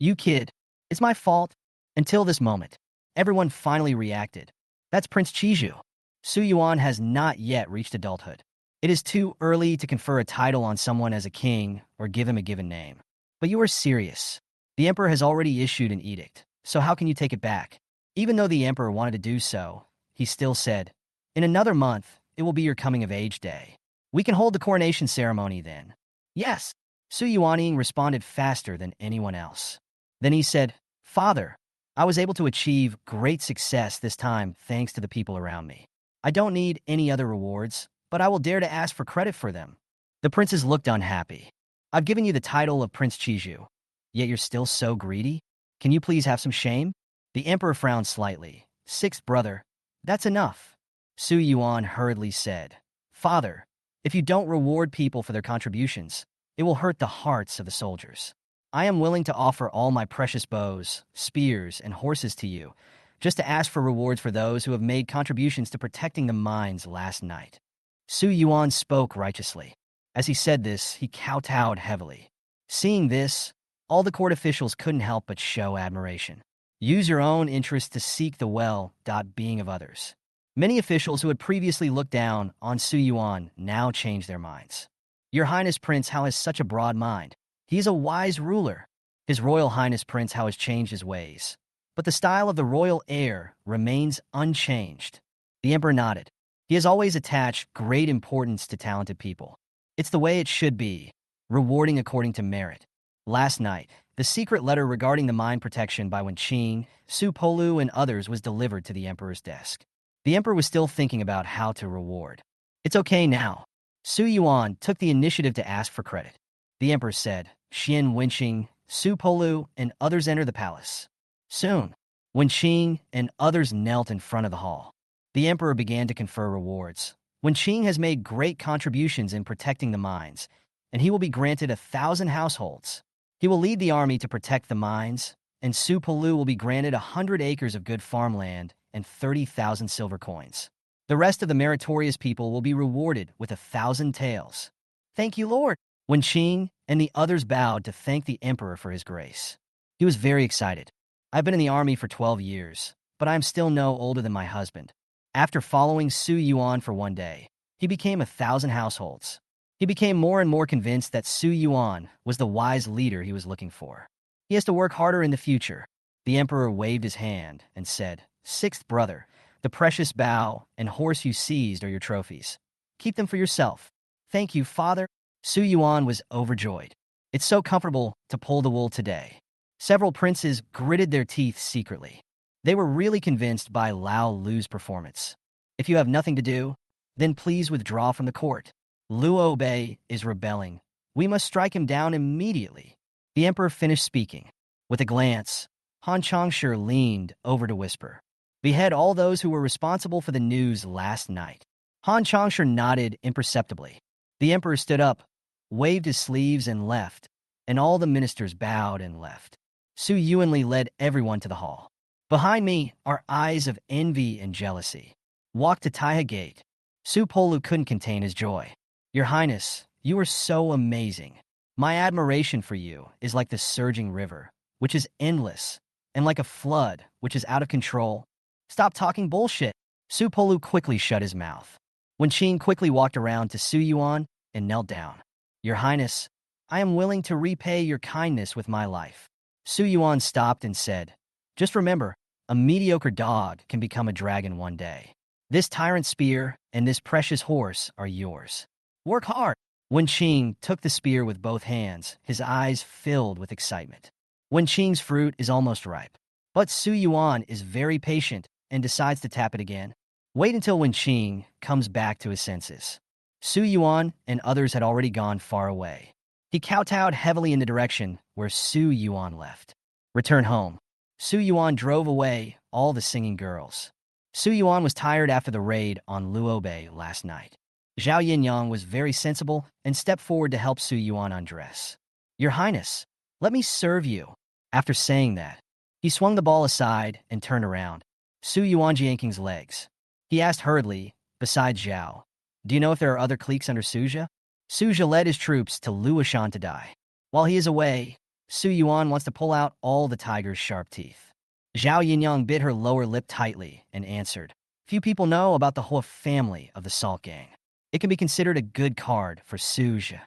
You kid. It's my fault. Until this moment, everyone finally reacted. That's Prince Chiju. Su Yuan has not yet reached adulthood. It is too early to confer a title on someone as a king or give him a given name. But you are serious. The emperor has already issued an edict, so how can you take it back? Even though the emperor wanted to do so, he still said, in another month, it will be your coming-of-age day. We can hold the coronation ceremony then. Yes. Su Yuanying responded faster than anyone else. Then he said, Father, I was able to achieve great success this time thanks to the people around me. I don't need any other rewards, but I will dare to ask for credit for them. The princes looked unhappy. I've given you the title of Prince Chiju, yet you're still so greedy? Can you please have some shame? The emperor frowned slightly. Sixth brother, that's enough. Su Yuan hurriedly said, Father, if you don't reward people for their contributions, it will hurt the hearts of the soldiers. I am willing to offer all my precious bows, spears, and horses to you, just to ask for rewards for those who have made contributions to protecting the mines last night. Su Yuan spoke righteously. As he said this, he kowtowed heavily. Seeing this, all the court officials couldn't help but show admiration. Use your own interest to seek the well-being of others. Many officials who had previously looked down on Su Yuan now changed their minds. Your Highness Prince Hao has such a broad mind. He is a wise ruler. His Royal Highness Prince Hao has changed his ways. But the style of the royal heir remains unchanged. The emperor nodded. He has always attached great importance to talented people. It's the way it should be, rewarding according to merit. Last night, the secret letter regarding the mine protection by Wenqing, Su Polu, and others was delivered to the emperor's desk. The emperor was still thinking about how to reward. It's okay now. Su Yuan took the initiative to ask for credit. The emperor said, Xian Wenqing, Su Polu, and others enter the palace. Soon, Wenqing and others knelt in front of the hall. The emperor began to confer rewards. Wenqing has made great contributions in protecting the mines, and he will be granted 1,000 households. He will lead the army to protect the mines, and Su Polu will be granted 100 acres of good farmland and 30,000 silver coins. The rest of the meritorious people will be rewarded with 1,000 taels. Thank you, Lord. Wenqing and the others bowed to thank the emperor for his grace. He was very excited. I've been in the army for 12 years, but I am still no older than my husband. After following Su Yuan for one day, he became 1,000 households. He became more and more convinced that Su Yuan was the wise leader he was looking for. He has to work harder in the future. The emperor waved his hand and said, Sixth brother, the precious bow and horse you seized are your trophies. Keep them for yourself. Thank you, father. Su Yuan was overjoyed. It's so comfortable to pull the wool today. Several princes gritted their teeth secretly. They were really convinced by Lao Lu's performance. If you have nothing to do, then please withdraw from the court. Luo Bei is rebelling. We must strike him down immediately. The emperor finished speaking. With a glance, Han Changshi leaned over to whisper, Behead all those who were responsible for the news last night. Han Changshi nodded imperceptibly. The emperor stood up, waved his sleeves and left, and all the ministers bowed and left. Su Yuanli led everyone to the hall. Behind me are eyes of envy and jealousy. Walk to Taiha Gate. Su Polu couldn't contain his joy. Your Highness, you are so amazing. My admiration for you is like the surging river, which is endless, and like a flood, which is out of control. Stop talking bullshit. Su Polu quickly shut his mouth. Wen Qing quickly walked around to Su Yuan and knelt down. Your Highness, I am willing to repay your kindness with my life. Su Yuan stopped and said, just remember, a mediocre dog can become a dragon one day. This tyrant spear and this precious horse are yours. Work hard. Wen Qing took the spear with both hands, his eyes filled with excitement. Wen Qing's fruit is almost ripe. But Su Yuan is very patient and decides to tap it again. Wait until Wen Qing comes back to his senses. Su Yuan and others had already gone far away. He kowtowed heavily in the direction where Su Yuan left. Return home. Su Yuan drove away all the singing girls. Su Yuan was tired after the raid on Luobei last night. Zhao Yinyang was very sensible and stepped forward to help Su Yuan undress. Your Highness, let me serve you. After saying that, he swung the ball aside and turned around. Su Yuan Jianking's legs. He asked hurriedly, besides Zhao, do you know if there are other cliques under Suja? Suja led his troops to Luoshan to die. While he is away, Su Yuan wants to pull out all the tiger's sharp teeth. Zhao Yinyang bit her lower lip tightly and answered, few people know about the whole family of the Salt Gang. It can be considered a good card for Suja.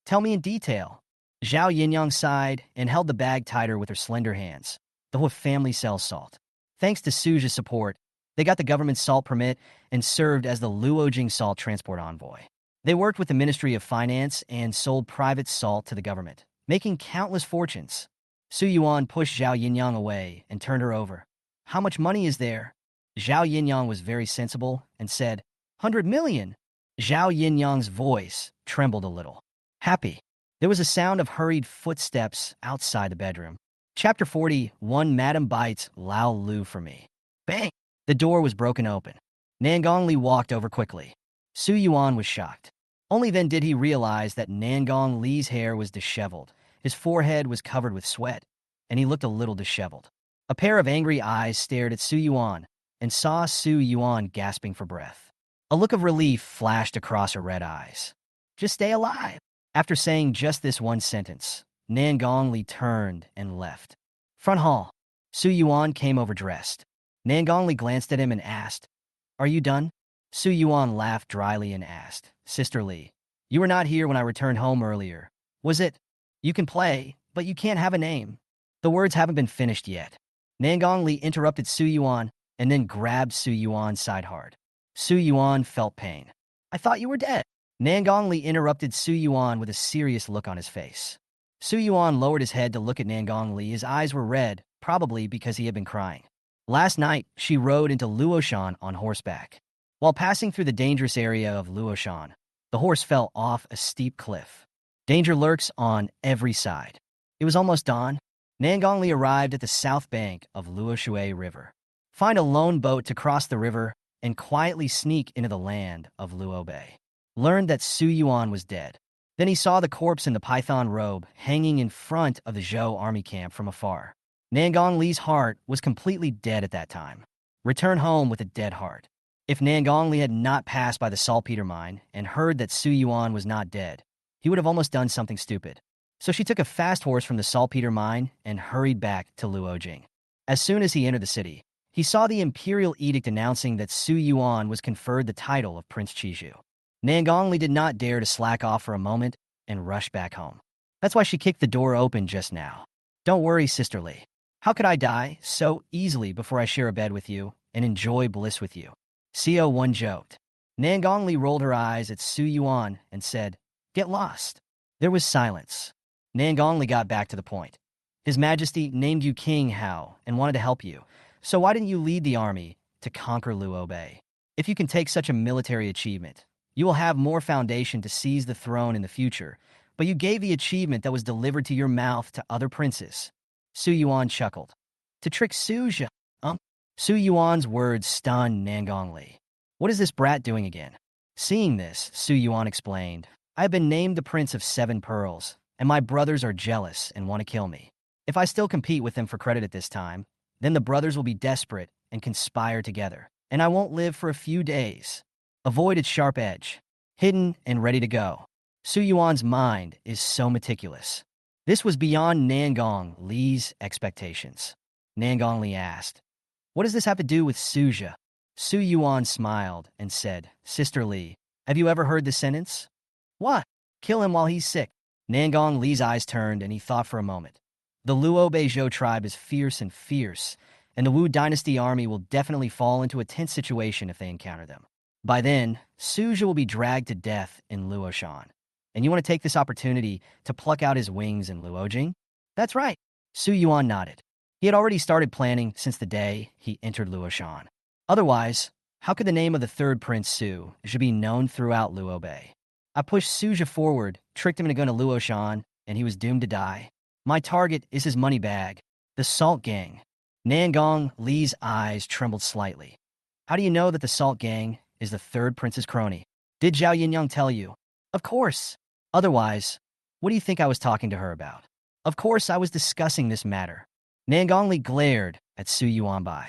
Tell me in detail. Zhao Yinyang sighed and held the bag tighter with her slender hands. The whole family sells salt. Thanks to Suja's support, they got the government's salt permit and served as the Luojing salt transport envoy. They worked with the Ministry of Finance and sold private salt to the government, making countless fortunes. Su Yuan pushed Zhao Yinyang away and turned her over. How much money is there? Zhao Yinyang was very sensible and said, 100 million. Zhao Yinyang's voice trembled a little. Happy. There was a sound of hurried footsteps outside the bedroom. Chapter 41, Madam Bites Lao Lu for me. Bang! The door was broken open. Nangong Li walked over quickly. Su Yuan was shocked. Only then did he realize that Nangong Li's hair was disheveled, his forehead was covered with sweat, and he looked a little disheveled. A pair of angry eyes stared at Su Yuan and saw Su Yuan gasping for breath. A look of relief flashed across her red eyes. Just stay alive. After saying just this one sentence, Nangong Li turned and left. Front hall. Su Yuan came overdressed. Nangong Li glanced at him and asked, are you done? Su Yuan laughed dryly and asked, Sister Li, you were not here when I returned home earlier. Was it? You can play, but you can't have a name. The words haven't been finished yet. Nangong Li interrupted Su Yuan and then grabbed Su Yuan's side hard. Su Yuan felt pain. I thought you were dead. Nangong Li interrupted Su Yuan with a serious look on his face. Su Yuan lowered his head to look at Nangong Li. His eyes were red, probably because he had been crying. Last night, she rode into Luoshan on horseback. While passing through the dangerous area of Luoshan, the horse fell off a steep cliff. Danger lurks on every side. It was almost dawn. Nangong Li arrived at the south bank of Luoshui River. Find a lone boat to cross the river and quietly sneak into the land of Luobei. Learned that Su Yuan was dead. Then he saw the corpse in the python robe hanging in front of the Zhou army camp from afar. Nangong Li's heart was completely dead at that time. Return home with a dead heart. If Nangong Li had not passed by the saltpeter mine and heard that Su Yuan was not dead, he would have almost done something stupid. So she took a fast horse from the saltpeter mine and hurried back to Luojing. As soon as he entered the city, he saw the imperial edict announcing that Su Yuan was conferred the title of Prince Chiju. Nangong Li did not dare to slack off for a moment and rush back home. That's why she kicked the door open just now. Don't worry, Sister Li. How could I die so easily before I share a bed with you and enjoy bliss with you? CO1 joked. Nangong Li rolled her eyes at Su Yuan and said, get lost. There was silence. Nangong Li got back to the point. His Majesty named you King Hao and wanted to help you. So why didn't you lead the army to conquer Luobei? If you can take such a military achievement, you will have more foundation to seize the throne in the future, but you gave the achievement that was delivered to your mouth to other princes. Su Yuan chuckled. To trick Suja, Su Yuan's words stunned Nangong Li. What is this brat doing again? Seeing this, Su Yuan explained, I have been named the Prince of 7 Pearls, and my brothers are jealous and want to kill me. If I still compete with them for credit at this time, then the brothers will be desperate and conspire together, and I won't live for a few days. Avoid its sharp edge. Hidden and ready to go. Su Yuan's mind is so meticulous. This was beyond Nangong Li's expectations. Nangong Li asked, "What does this have to do with Suja?" Su Yuan smiled and said, "Sister Li, have you ever heard this sentence?" "What? Kill him while he's sick." Nangong Li's eyes turned and he thought for a moment. The Luo Beizhou tribe is fierce, and the Wu dynasty army will definitely fall into a tense situation if they encounter them. By then, Suja will be dragged to death in Luoshan. And you want to take this opportunity to pluck out his wings in Luojing? That's right. Su Yuan nodded. He had already started planning since the day he entered Luoshan. Otherwise, how could the name of the third Prince Su should be known throughout Luobei? I pushed Suja forward, tricked him into going to Luoshan, and he was doomed to die. My target is his money bag, the Salt Gang. Nangong Li's eyes trembled slightly. How do you know that the Salt Gang is the third prince's crony? Did Zhao Yinyang tell you? Of course. Otherwise, what do you think I was talking to her about? Of course I was discussing this matter. Nangong Li glared at Su Yuanbai.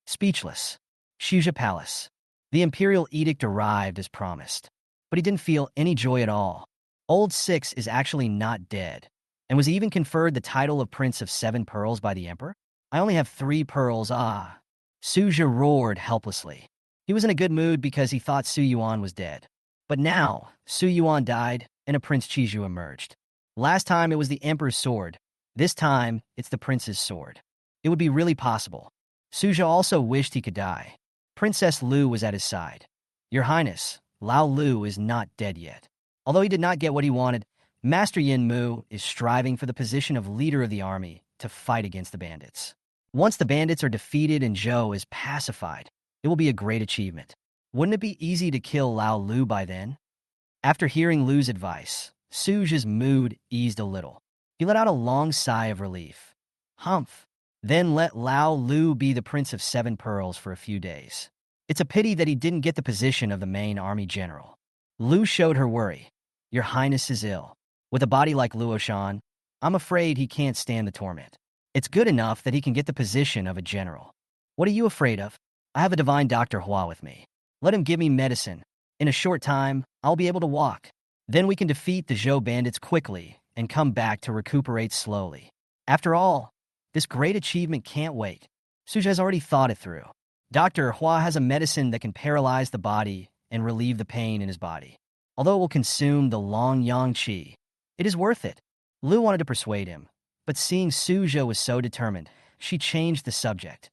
Speechless. Shuja Palace. The imperial edict arrived as promised. But he didn't feel any joy at all. Old Six is actually not dead, and was even conferred the title of Prince of Seven Pearls by the Emperor. I only have 3 pearls, ah. Suja roared helplessly. He was in a good mood because he thought Su Yuan was dead. But now, Su Yuan died, and a Prince Chiju emerged. Last time it was the Emperor's sword. This time, it's the Prince's sword. It would be really possible. Suja also wished he could die. Princess Lu was at his side. Your Highness, Lao Lu is not dead yet. Although he did not get what he wanted, Master Yin Mu is striving for the position of leader of the army to fight against the bandits. Once the bandits are defeated and Zhou is pacified, it will be a great achievement. Wouldn't it be easy to kill Lao Lu by then? After hearing Lu's advice, Suja's mood eased a little. He let out a long sigh of relief. Humph. Then let Lao Lu be the Prince of Seven Pearls for a few days. It's a pity that he didn't get the position of the main army general. Lu showed her worry. Your Highness is ill. With a body like Luoshan, I'm afraid he can't stand the torment. It's good enough that he can get the position of a general. What are you afraid of? I have a divine Dr. Hua with me. Let him give me medicine. In a short time, I'll be able to walk. Then we can defeat the Zhou bandits quickly and come back to recuperate slowly. After all, this great achievement can't wait. Suja has already thought it through. Dr. Hua has a medicine that can paralyze the body and relieve the pain in his body. Although it will consume the Long Yang Qi, it is worth it. Lu wanted to persuade him, but seeing Suja was so determined, she changed the subject.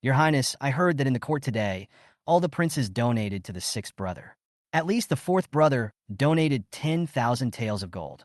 Your Highness, I heard that in the court today, all the princes donated to the 6th brother. At least the 4th brother donated 10,000 taels of gold.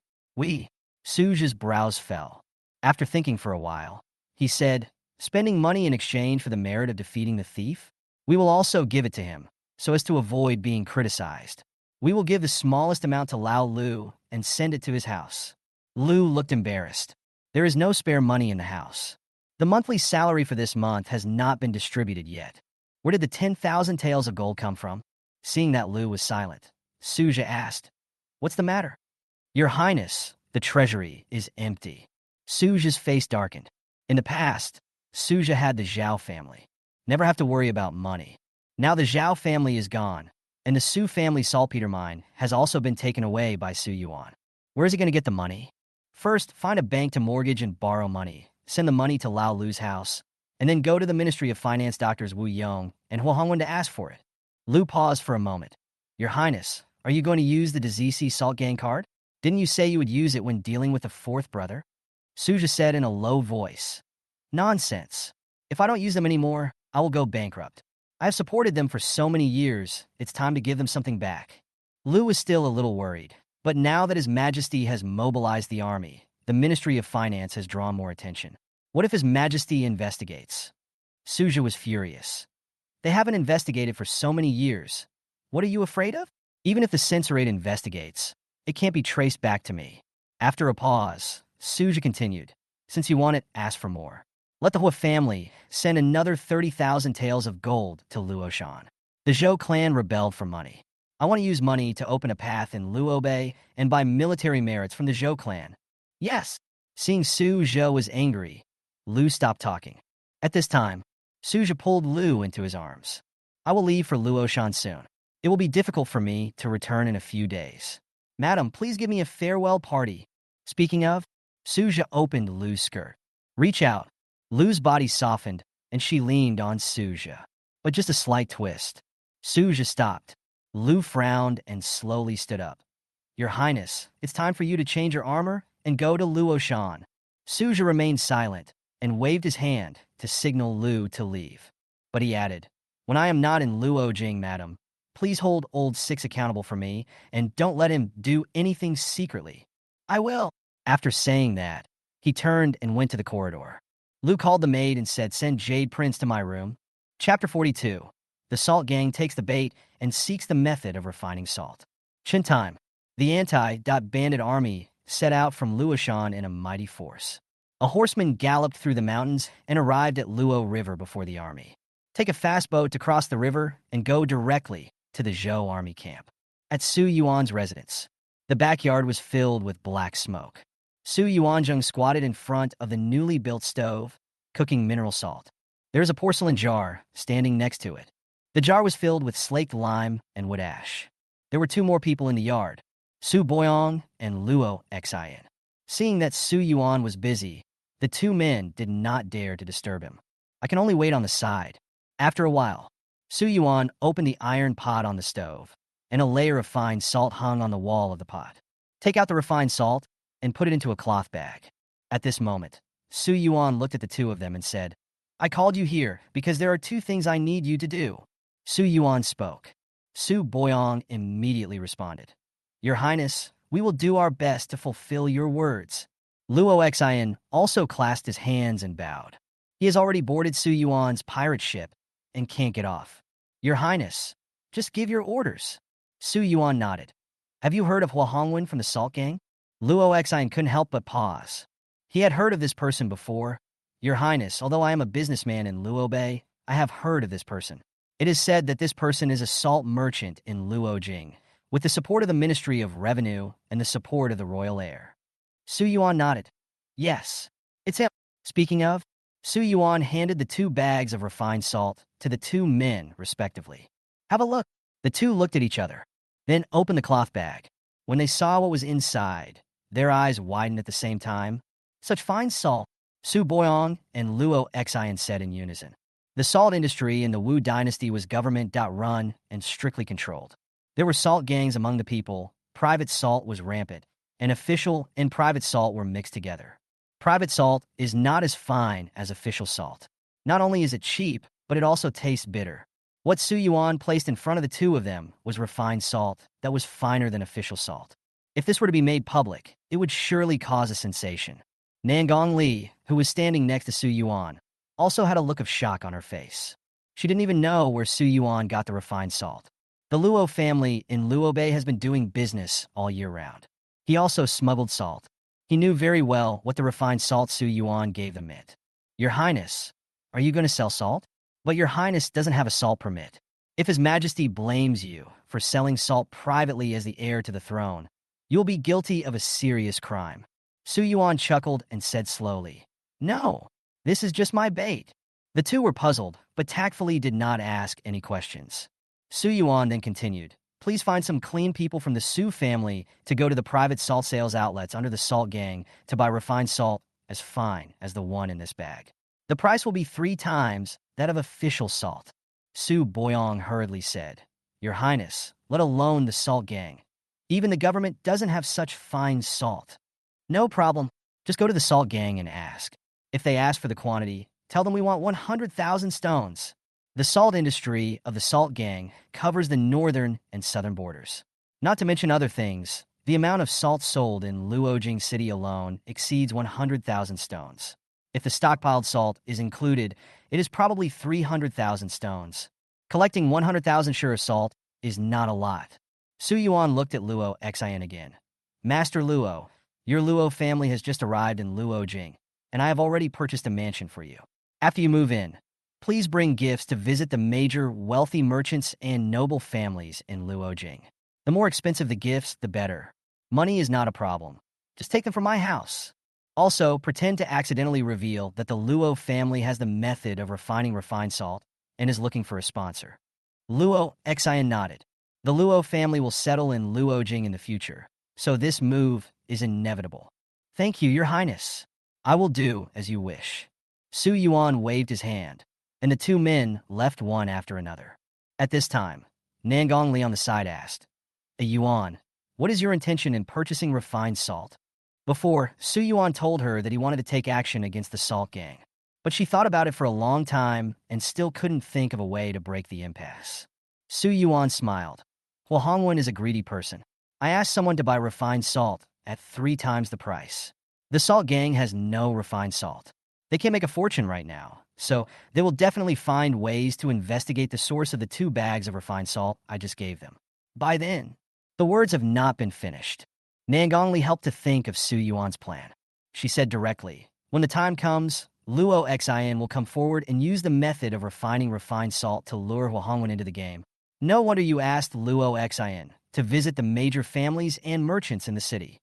Suja's brows fell. After thinking for a while, he said, spending money in exchange for the merit of defeating the thief? We will also give it to him, so as to avoid being criticized. We will give the smallest amount to Lao Lu and send it to his house. Lu looked embarrassed. There is no spare money in the house. The monthly salary for this month has not been distributed yet. Where did the 10,000 taels of gold come from? Seeing that Lu was silent, Suja asked, What's the matter? Your Highness, the treasury is empty. Suja's face darkened. In the past, Suja had the Zhao family. Never have to worry about money. Now the Zhao family is gone, and the Su family saltpeter mine has also been taken away by Su Yuan. Where is he going to get the money? First, find a bank to mortgage and borrow money, send the money to Lao Lu's house, and then go to the Ministry of Finance doctors Wu Yong and Hua Hongwen to ask for it. Lu paused for a moment. Your Highness, are you going to use the DZC Salt Gang card? Didn't you say you would use it when dealing with the 4th brother? Suja said in a low voice. Nonsense. If I don't use them anymore, I will go bankrupt. I have supported them for so many years, it's time to give them something back. Lu was still a little worried, but now that His Majesty has mobilized the army, the Ministry of Finance has drawn more attention. What if His Majesty investigates? Suja was furious. They haven't investigated for so many years. What are you afraid of? Even if the censorate investigates, it can't be traced back to me. After a pause, Suja continued. Since you want it, ask for more. Let the Hua family send another 30,000 taels of gold to Luoshan. The Zhou clan rebelled for money. I want to use money to open a path in Luobei and buy military merits from the Zhou clan. Yes. Seeing Su Zhou was angry, Lu stopped talking. At this time, Suja pulled Lu into his arms. I will leave for Luoshan soon. It will be difficult for me to return in a few days. Madam, please give me a farewell party. Speaking of, Suja opened Lu's skirt. Reach out. Lu's body softened, and she leaned on Suja. But just a slight twist. Suja stopped. Lu frowned and slowly stood up. Your Highness, it's time for you to change your armor and go to Luoshan. Suja remained silent and waved his hand to signal Lu to leave. But he added, when I am not in Luojing, madam, please hold Old Six accountable for me and don't let him do anything secretly. I will. After saying that, he turned and went to the corridor. Lu called the maid and said, send Jade Prince to my room. Chapter 42. The Salt Gang takes the bait and seeks the method of refining salt. Chin time. The anti-bandit army set out from Luoshan in a mighty force. A horseman galloped through the mountains and arrived at Luo River before the army. Take a fast boat to cross the river and go directly to the Zhou army camp. At Su Yuan's residence, the backyard was filled with black smoke. Su Yuanzheng squatted in front of the newly built stove, cooking mineral salt. There was a porcelain jar standing next to it. The jar was filled with slaked lime and wood ash. There were two more people in the yard, Su Boyong and Luo Xian. Seeing that Su Yuan was busy, the two men did not dare to disturb him. I can only wait on the side. After a while, Su Yuan opened the iron pot on the stove, and a layer of fine salt hung on the wall of the pot. Take out the refined salt and put it into a cloth bag. At this moment, Su Yuan looked at the two of them and said, I called you here because there are two things I need you to do. Su Yuan spoke. Su Boyong immediately responded, Your Highness, we will do our best to fulfill your words. Luo Xian also clasped his hands and bowed. He has already boarded Su Yuan's pirate ship and can't get off. Your Highness, just give your orders. Su Yuan nodded. Have you heard of Hua Hongwen from the Salt Gang? Luo Xian couldn't help but pause. He had heard of this person before. Your Highness, although I am a businessman in Luo Bay, I have heard of this person. It is said that this person is a salt merchant in Luojing, with the support of the Ministry of Revenue and the support of the royal heir. Su Yuan nodded. Yes, it's him. Speaking of, Su Yuan handed the 2 bags of refined salt to the 2 men, respectively. Have a look. The 2 looked at each other, then opened the cloth bag. When they saw what was inside, their eyes widened at the same time. Such fine salt, Su Boyong and Luo Xian said in unison. The salt industry in the Wu dynasty was government-run and strictly controlled. There were salt gangs among the people, private salt was rampant, and official and private salt were mixed together. Private salt is not as fine as official salt. Not only is it cheap, but it also tastes bitter. What Su Yuan placed in front of the 2 of them was refined salt that was finer than official salt. If this were to be made public, it would surely cause a sensation. Nangong Li, who was standing next to Su Yuan, also had a look of shock on her face. She didn't even know where Su Yuan got the refined salt. The Luo family in Luo Bay has been doing business all year round. He also smuggled salt. He knew very well what the refined salt Su Yuan gave them meant. Your Highness, are you going to sell salt? But your Highness doesn't have a salt permit. If His Majesty blames you for selling salt privately as the heir to the throne, you will be guilty of a serious crime. Su Yuan chuckled and said slowly, No, this is just my bait. The 2 were puzzled, but tactfully did not ask any questions. Su Yuan then continued, Please find some clean people from the Su family to go to the private salt sales outlets under the Salt Gang to buy refined salt as fine as the one in this bag. The price will be 3 times that of official salt. Su Boyong hurriedly said, Your Highness, let alone the Salt Gang. Even the government doesn't have such fine salt. No problem. Just go to the Salt Gang and ask. If they ask for the quantity, tell them we want 100,000 stones. The salt industry of the Salt Gang covers the northern and southern borders. Not to mention other things, the amount of salt sold in Luojing City alone exceeds 100,000 stones. If the stockpiled salt is included, it is probably 300,000 stones. Collecting 100,000 sure of salt is not a lot. Su Yuan looked at Luo Xian again. Master Luo, your Luo family has just arrived in Luojing, and I have already purchased a mansion for you. After you move in, please bring gifts to visit the major wealthy merchants and noble families in Luojing. The more expensive the gifts, the better. Money is not a problem. Just take them from my house. Also, pretend to accidentally reveal that the Luo family has the method of refining refined salt and is looking for a sponsor. Luo Xian nodded. The Luo family will settle in Luojing in the future, so this move is inevitable. Thank you, Your Highness. I will do as you wish. Su Yuan waved his hand, and the two men left one after another. At this time, Nangong Li on the side asked, Yuan, what is your intention in purchasing refined salt? Before, Su Yuan told her that he wanted to take action against the salt gang, but she thought about it for a long time and still couldn't think of a way to break the impasse. Su Yuan smiled. Well, Hongwen is a greedy person. I asked someone to buy refined salt at 3 times the price. The salt gang has no refined salt. They can't make a fortune right now, so they will definitely find ways to investigate the source of the 2 bags of refined salt I just gave them. By then, the words have not been finished. Nangongli helped to think of Su Yuan's plan. She said directly, when the time comes, Luo Xin will come forward and use the method of refining refined salt to lure Huahongwen into the game. No wonder you asked Luo Xin to visit the major families and merchants in the city.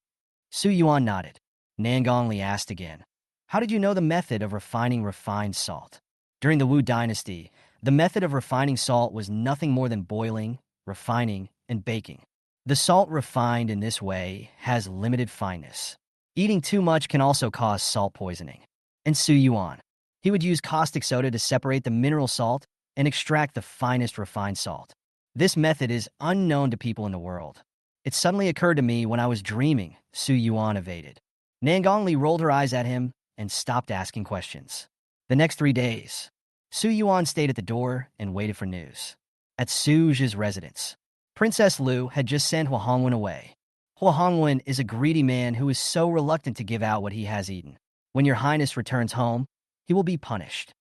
Su Yuan nodded. Nangongli asked again, how did you know the method of refining refined salt? During the Wu dynasty, the method of refining salt was nothing more than boiling, refining, and baking. The salt refined in this way has limited fineness. Eating too much can also cause salt poisoning. And Su Yuan, he would use caustic soda to separate the mineral salt and extract the finest refined salt. This method is unknown to people in the world. It suddenly occurred to me when I was dreaming, Su Yuan evaded. Nangongli rolled her eyes at him and stopped asking questions. The next 3 days, Su Yuan stayed at the door and waited for news. At Su's residence, Princess Lu had just sent Huahongwen away. Huahongwen is a greedy man who is so reluctant to give out what he has eaten. When Your Highness returns home, he will be punished.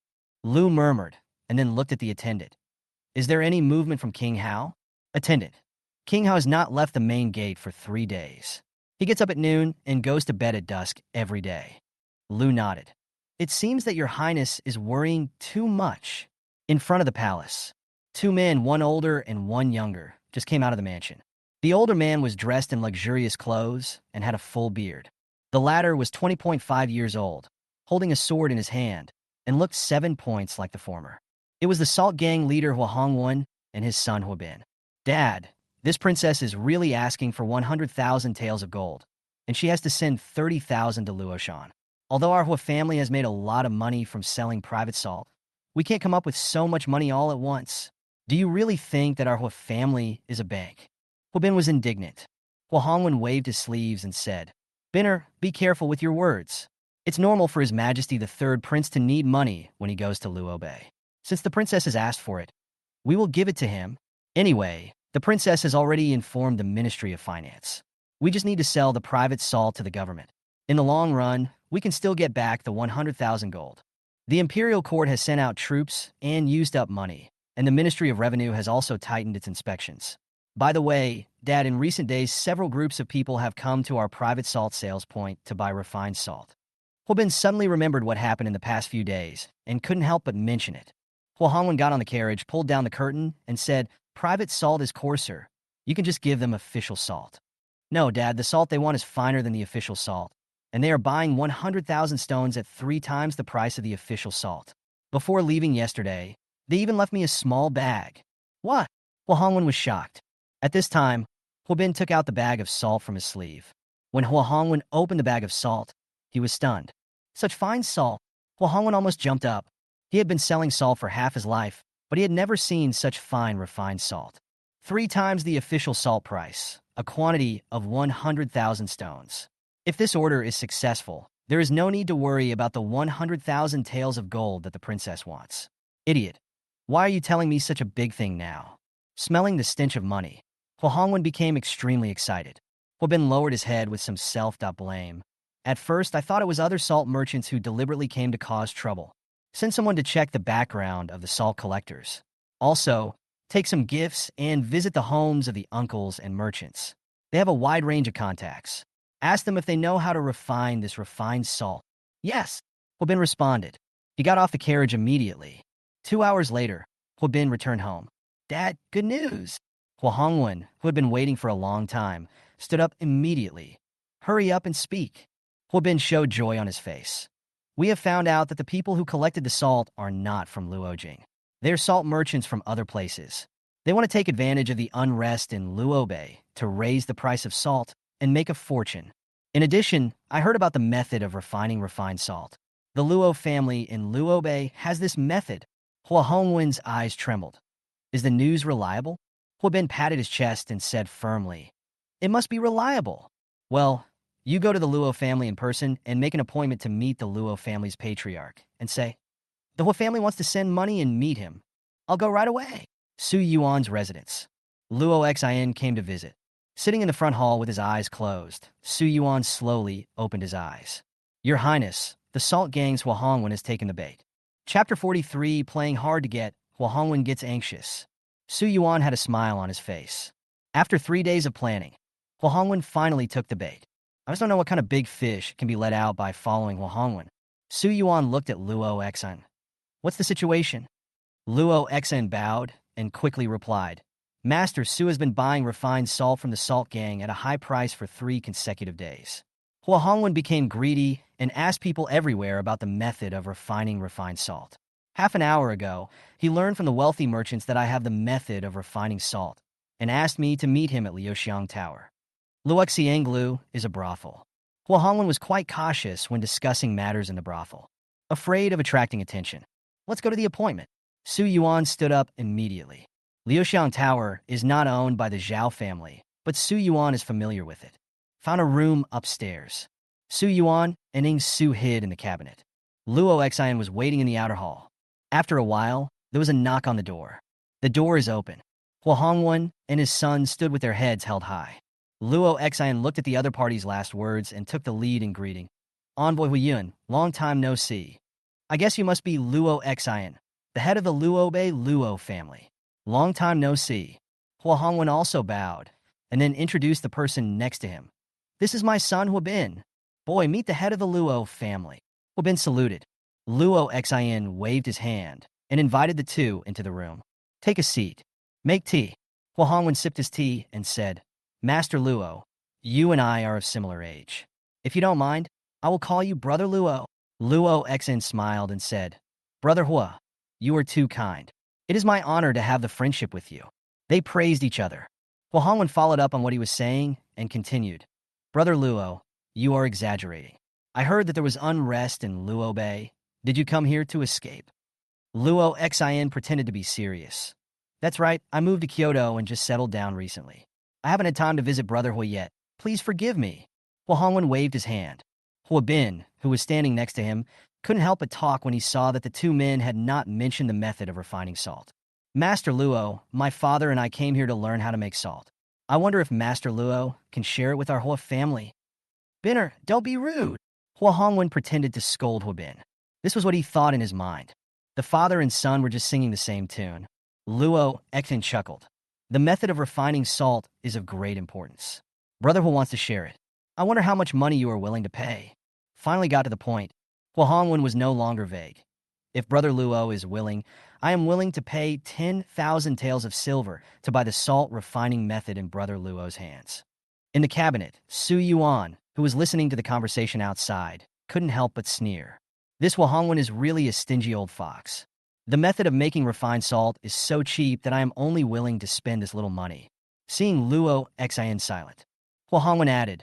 Lu murmured and then looked at the attendant. Is there any movement from King Hao? Attendant. King Hao has not left the main gate for 3 days. He gets up at noon and goes to bed at dusk every day. Lu nodded. It seems that Your Highness is worrying too much. In front of the palace, 2 men, one older and one younger, just came out of the mansion. The older man was dressed in luxurious clothes and had a full beard. The latter was 20.5 years old, holding a sword in his hand, and looked 7 points like the former. It was the salt gang leader Huahongwen and his son Huabin. Dad, this princess is really asking for 100,000 taels of gold, and she has to send 30,000 to Luoshan. Although our Hua family has made a lot of money from selling private salt, we can't come up with so much money all at once. Do you really think that our Hua family is a bank? Huabin was indignant. Huahongwen waved his sleeves and said, Binner, be careful with your words. It's normal for His Majesty the Third Prince to need money when he goes to Luo Bay. Since the princess has asked for it, we will give it to him. Anyway, the princess has already informed the Ministry of Finance. We just need to sell the private salt to the government. In the long run, we can still get back the 100,000 gold. The imperial court has sent out troops and used up money, and the Ministry of Revenue has also tightened its inspections. By the way, Dad, in recent days, several groups of people have come to our private salt sales point to buy refined salt. Huabin suddenly remembered what happened in the past few days and couldn't help but mention it. Huahongwen got on the carriage, pulled down the curtain, and said, Private salt is coarser. You can just give them official salt. No, Dad, the salt they want is finer than the official salt, and they are buying 100,000 stones at 3 times the price of the official salt. Before leaving yesterday, they even left me a small bag. What? Huahongwen was shocked. At this time, Huabin took out the bag of salt from his sleeve. When Huahongwen opened the bag of salt, he was stunned. Such fine salt! Huahongwen almost jumped up. He had been selling salt for half his life, but he had never seen such fine refined salt. 3 times the official salt price, a quantity of 100,000 stones. If this order is successful, there is no need to worry about the 100,000 taels of gold that the princess wants. Idiot. Why are you telling me such a big thing now? Smelling the stench of money, Huahongwen became extremely excited. Huabin lowered his head with some self-blame. At first, I thought it was other salt merchants who deliberately came to cause trouble. Send someone to check the background of the salt collectors. Also, take some gifts and visit the homes of the uncles and merchants. They have a wide range of contacts. Ask them if they know how to refine this refined salt. Yes, Huabin responded. He got off the carriage immediately. 2 hours later, Huabin returned home. Dad, good news! Huahongwen, who had been waiting for a long time, stood up immediately. Hurry up and speak. Huabin showed joy on his face. We have found out that the people who collected the salt are not from Luojing. They're salt merchants from other places. They want to take advantage of the unrest in Luo Bay to raise the price of salt and make a fortune. In addition, I heard about the method of refining refined salt. The Luo family in Luo Bay has this method. Hua Hongwen's eyes trembled. Is the news reliable? Hua Bin patted his chest and said firmly, "It must be reliable." Well, you go to the Luo family in person and make an appointment to meet the Luo family's patriarch and say, "The Hua family wants to send money and meet him. I'll go right away." Su Yuan's residence. Luo Xin came to visit. Sitting in the front hall with his eyes closed, Su Yuan slowly opened his eyes. "Your Highness, the Salt Gang's Hua Hongwen has taken the bait." Chapter 43, playing hard to get, Hua Hongwen gets anxious. Su Yuan had a smile on his face. After 3 days of planning, Hua Hongwen finally took the bait. I just don't know what kind of big fish can be let out by following Hua Hongwen. Su Yuan looked at Luo Xin. "What's the situation?" Luo Xin bowed and quickly replied, "Master Su has been buying refined salt from the Salt Gang at a high price for 3 consecutive days." Hua Hongwen became greedy and asked people everywhere about the method of refining refined salt. Half an hour ago, he learned from the wealthy merchants that I have the method of refining salt and asked me to meet him at Liuxiang Tower. Luoxianglu is a brothel. Hua Hongwen was quite cautious when discussing matters in the brothel, afraid of attracting attention. "Let's go to the appointment." Su Yuan stood up immediately. Liuxiang Tower is not owned by the Zhao family, but Su Yuan is familiar with it. Found a room upstairs. Su Yuan and Ning Su hid in the cabinet. Luo Xin was waiting in the outer hall. After a while, there was a knock on the door. The door is open. Hua Hongwen and his son stood with their heads held high. Luo Xin looked at the other party's last words and took the lead in greeting. "Envoy Huiyun, long time no see. I guess you must be Luo Xin, the head of the Luo Bei Luo family. Long time no see." Hua Hongwen also bowed, and then introduced the person next to him. "This is my son Hua Bin. Boy, meet the head of the Luo family." Hua Bin saluted. Luo Xin waved his hand and invited the two into the room. "Take a seat. Make tea." Hua Hongwen sipped his tea and said, "Master Luo, you and I are of similar age. If you don't mind, I will call you Brother Luo." Luo Xin smiled and said, "Brother Hua, you are too kind. It is my honor to have the friendship with you." They praised each other. Hua Hongwen followed up on what he was saying and continued, "Brother Luo, you are exaggerating. I heard that there was unrest in Luo Bay. Did you come here to escape?" Luo Xin pretended to be serious. "That's right, I moved to Kyoto and just settled down recently. I haven't had time to visit Brother Hua yet. Please forgive me." Hua Hongwen waved his hand. Hua Bin, who was standing next to him, couldn't help but talk when he saw that the two men had not mentioned the method of refining salt. "Master Luo, my father and I came here to learn how to make salt. I wonder if Master Luo can share it with our Hua family." "Binner, don't be rude." Hua Hongwen pretended to scold Hua Bin. This was what he thought in his mind. The father and son were just singing the same tune. Luo Xin chuckled. "The method of refining salt is of great importance. Brother Hua wants to share it. I wonder how much money you are willing to pay." Finally got to the point. Hua Hongwen was no longer vague. "If Brother Luo is willing, I am willing to pay 10,000 taels of silver to buy the salt refining method in Brother Luo's hands." In the cabinet, Su Yuan, who was listening to the conversation outside, couldn't help but sneer. This Hua Hongwen is really a stingy old fox. The method of making refined salt is so cheap that I am only willing to spend this little money. Seeing Luo Xin silent, Hua Hongwen added,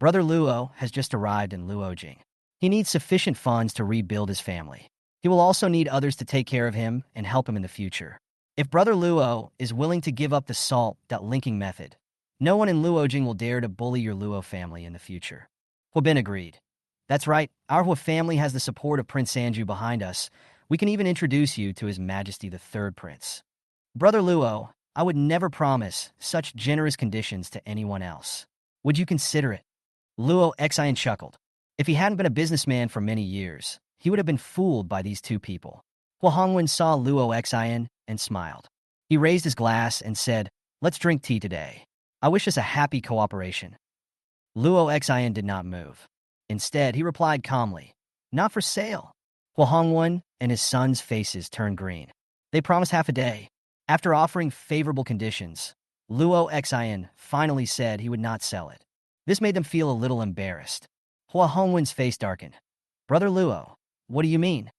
"Brother Luo has just arrived in Luojing. He needs sufficient funds to rebuild his family. He will also need others to take care of him and help him in the future. If Brother Luo is willing to give up the salt linking method, no one in Luojing will dare to bully your Luo family in the future." Hua Bin agreed. "That's right, our Hua family has the support of Prince Sanju behind us. We can even introduce you to His Majesty the Third Prince. Brother Luo, I would never promise such generous conditions to anyone else. Would you consider it?" Luo Xin chuckled. If he hadn't been a businessman for many years, he would have been fooled by these two people. Hua Hongwen saw Luo Xin and smiled. He raised his glass and said, "Let's drink tea today. I wish us a happy cooperation." Luo Xin did not move. Instead, he replied calmly, "Not for sale." Hua Hongwen and his son's faces turned green. They promised half a day. After offering favorable conditions, Luo Xin finally said he would not sell it. This made them feel a little embarrassed. Hua Hongwen's face darkened. "Brother Luo, what do you mean?"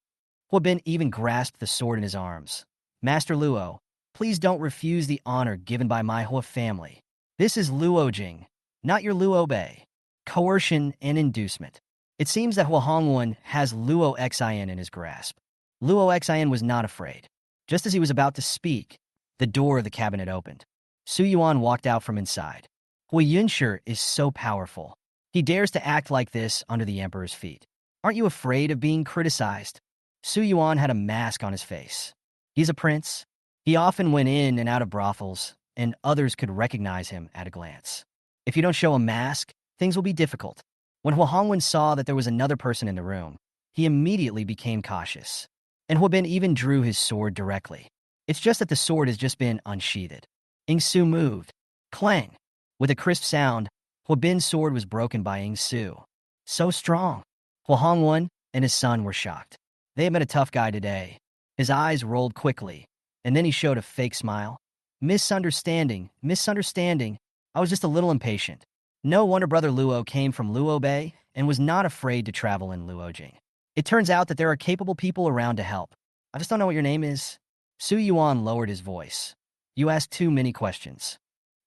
Hua Bin even grasped the sword in his arms. "Master Luo, Please don't refuse the honor given by my Hua family. This is Luojing, not your Luo Bei. Coercion and inducement. It seems that Hua Hongwen has Luo Xin in his grasp. Luo Xin was not afraid. Just as he was about to speak, the door of the cabinet opened. Su Yuan walked out from inside. Hui Yunshi is so powerful. He dares to act like this under the emperor's feet. Aren't you afraid of being criticized? Su Yuan had a mask on his face. He's a prince. He often went in and out of brothels, and others could recognize him at a glance. If you don't show a mask, things will be difficult. When Hua Hongwen saw that there was another person in the room, he immediately became cautious. And Hua Bin even drew his sword directly. It's just that the sword has just been unsheathed. Ing Su moved. Clang! With a crisp sound, Hua Bin's sword was broken by Ing Su. So strong. Hua Hongwen and his son were shocked. They had met a tough guy today. His eyes rolled quickly, and then he showed a fake smile. Misunderstanding. I was just a little impatient. No wonder Brother Luo came from Luo Bei and was not afraid to travel in Luojing. It turns out that there are capable people around to help. I just don't know what your name is. Su Yuan lowered his voice. You asked too many questions.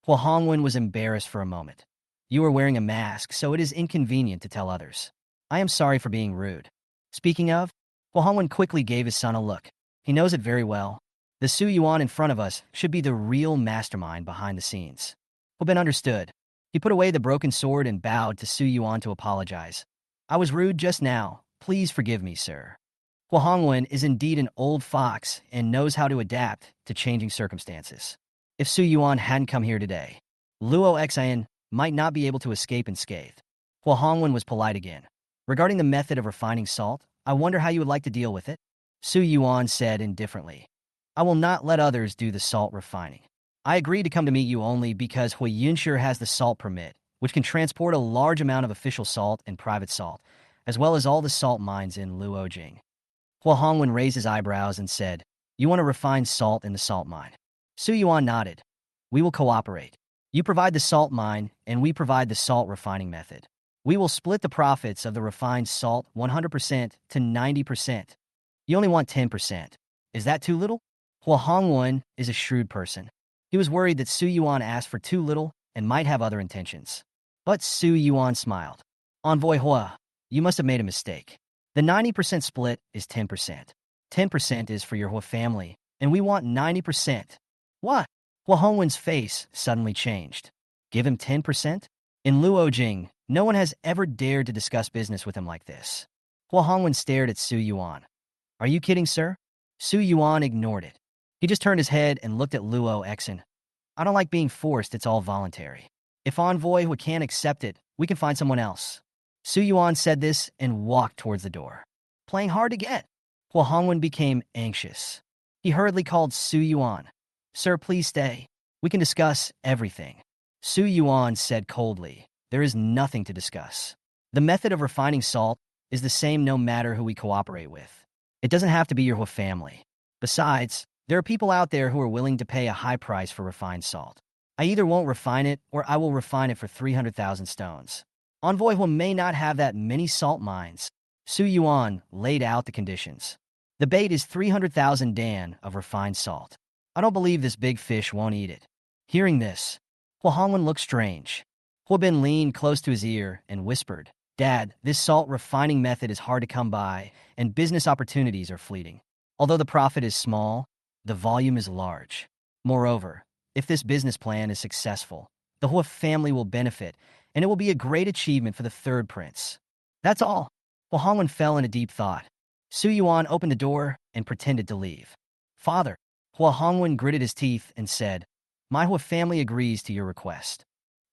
Hua Hongwen was embarrassed for a moment. You are wearing a mask, so it is inconvenient to tell others. I am sorry for being rude. Speaking of, Hua Hongwen quickly gave his son a look. He knows it very well. The Su Yuan in front of us should be the real mastermind behind the scenes. Hua Bin understood. He put away the broken sword and bowed to Su Yuan to apologize. I was rude just now. Please forgive me, sir. Hua Hongwen is indeed an old fox and knows how to adapt to changing circumstances. If Su Yuan hadn't come here today, Luo Xin might not be able to escape unscathed. Hua Hongwen was polite again. Regarding the method of refining salt, I wonder how you would like to deal with it? Su Yuan said indifferently. I will not let others do the salt refining. I agreed to come to meet you only because Hui Yunshi has the salt permit, which can transport a large amount of official salt and private salt, as well as all the salt mines in Luojing. Hua Hongwen raised his eyebrows and said, You want to refine salt in the salt mine? Su Yuan nodded. We will cooperate. You provide the salt mine, and we provide the salt refining method. We will split the profits of the refined salt 100% to 90%. You only want 10%. Is that too little? Hua Hongwen is a shrewd person. He was worried that Su Yuan asked for too little and might have other intentions. But Su Yuan smiled. Envoy Hua, you must have made a mistake. The 90% split is 10%. 10% is for your Hua family, and we want 90%. What? Hua Hongwen's face suddenly changed. Give him 10%? In Luojing, no one has ever dared to discuss business with him like this. Hua Hongwen stared at Su Yuan. Are you kidding, sir? Su Yuan ignored it. He just turned his head and looked at Luo Xin. I don't like being forced, it's all voluntary. If Envoy Hua can't accept it, we can find someone else. Su Yuan said this and walked towards the door. Playing hard to get. Hua Hongwen became anxious. He hurriedly called Su Yuan. Sir, please stay. We can discuss everything. Su Yuan said coldly, There is nothing to discuss. The method of refining salt is the same no matter who we cooperate with. It doesn't have to be your Hua family. Besides, there are people out there who are willing to pay a high price for refined salt. I either won't refine it or I will refine it for 300,000 stones. Envoy Hua may not have that many salt mines. Su Yuan laid out the conditions. The bait is 300,000 dan of refined salt. I don't believe this big fish won't eat it. Hearing this, Hua Hongwen looked strange. Hua Bin leaned close to his ear and whispered, Dad, this salt refining method is hard to come by, and business opportunities are fleeting. Although the profit is small, the volume is large. Moreover, if this business plan is successful, the Hua family will benefit, and it will be a great achievement for the third prince. That's all. Hua Hongwen fell into deep thought. Su Yuan opened the door and pretended to leave. Father, Hua Hongwen gritted his teeth and said, My Hua family agrees to your request.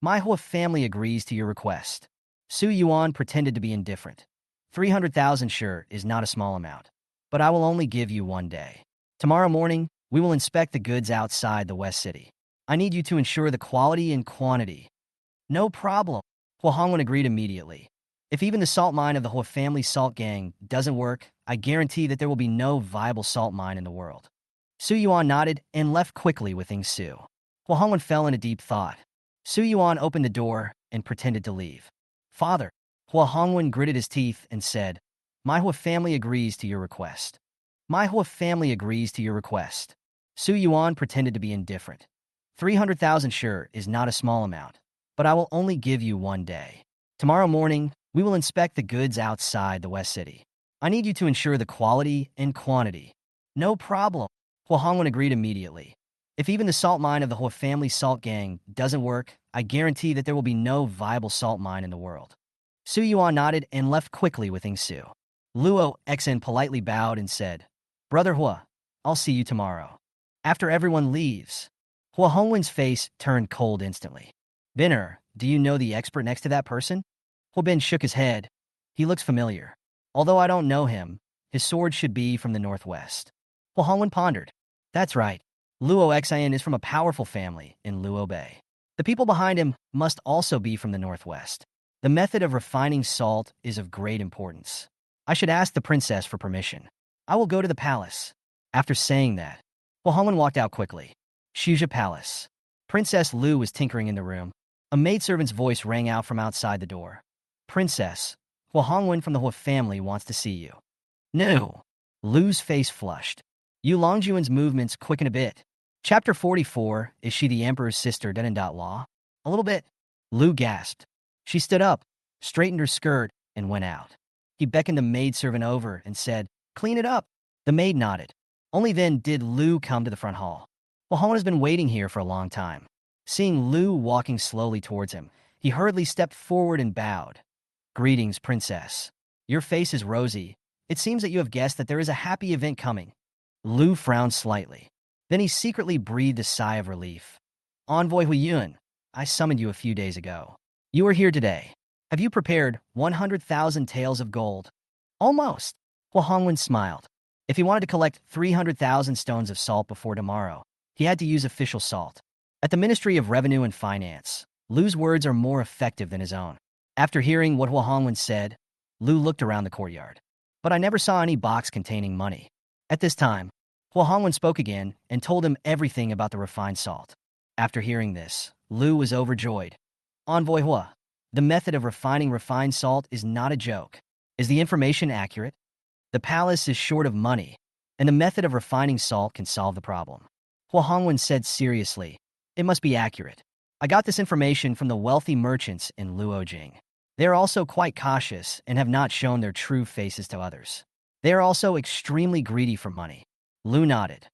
My Hua family agrees to your request. Su Yuan pretended to be indifferent. 300,000 sure is not a small amount, but I will only give you 1 day. Tomorrow morning, we will inspect the goods outside the West City. I need you to ensure the quality and quantity. No problem. Hua Hongwen agreed immediately. If even the salt mine of the Hua family salt gang doesn't work, I guarantee that there will be no viable salt mine in the world. Su Yuan nodded and left quickly with Ing Su. Hua Hongwen fell into deep thought. Su Yuan opened the door and pretended to leave. Father, Hua Hongwen gritted his teeth and said, My Hua family agrees to your request. My Hua family agrees to your request. Su Yuan pretended to be indifferent. 300,000 sure is not a small amount, but I will only give you 1 day. Tomorrow morning, we will inspect the goods outside the West City. I need you to ensure the quality and quantity. No problem. Hua Hongwen agreed immediately. If even the salt mine of the Hua family salt gang doesn't work, I guarantee that there will be no viable salt mine in the world. Su Yuan nodded and left quickly with Ing Su. Luo Xen politely bowed and said, Brother Hua, I'll see you tomorrow. After everyone leaves, Hua Hongwen's face turned cold instantly. Binner, do you know the expert next to that person? Hua Bin shook his head. He looks familiar. Although I don't know him, his sword should be from the northwest. Hua Hongwen pondered. That's right. Luo Xian is from a powerful family in Luo Bay. The people behind him must also be from the northwest. The method of refining salt is of great importance. I should ask the princess for permission. I will go to the palace. After saying that, Hua Hongwen walked out quickly. Shuja Palace. Princess Lu was tinkering in the room. A maidservant's voice rang out from outside the door. Princess, Hua Hongwen from the Hua family wants to see you. No. Lu's face flushed. Yu Longjuan's movements quicken a bit. Chapter 44, Is she the Emperor's sister? Law? A little bit. Lu gasped. She stood up, straightened her skirt, and went out. He beckoned the maidservant over and said, Clean it up. The maid nodded. Only then did Lu come to the front hall. Hua Hongwen has been waiting here for a long time. Seeing Lu walking slowly towards him, he hurriedly stepped forward and bowed. Greetings, princess. Your face is rosy. It seems that you have guessed that there is a happy event coming. Lu frowned slightly. Then he secretly breathed a sigh of relief. Envoy Huiyun, I summoned you a few days ago. You are here today. Have you prepared 100,000 taels of gold? Almost. Hua Hongwen smiled. If he wanted to collect 300,000 stones of salt before tomorrow, he had to use official salt. At the Ministry of Revenue and Finance, Lu's words are more effective than his own. After hearing what Hua Hongwen said, Lu looked around the courtyard. But I never saw any box containing money. At this time, Hua Hongwen spoke again and told him everything about the refined salt. After hearing this, Lu was overjoyed. Envoy Hua, the method of refining refined salt is not a joke. Is the information accurate? The palace is short of money, and the method of refining salt can solve the problem. Hua Hongwen said seriously, It must be accurate. I got this information from the wealthy merchants in Luojing. They are also quite cautious and have not shown their true faces to others. They are also extremely greedy for money. Lu nodded.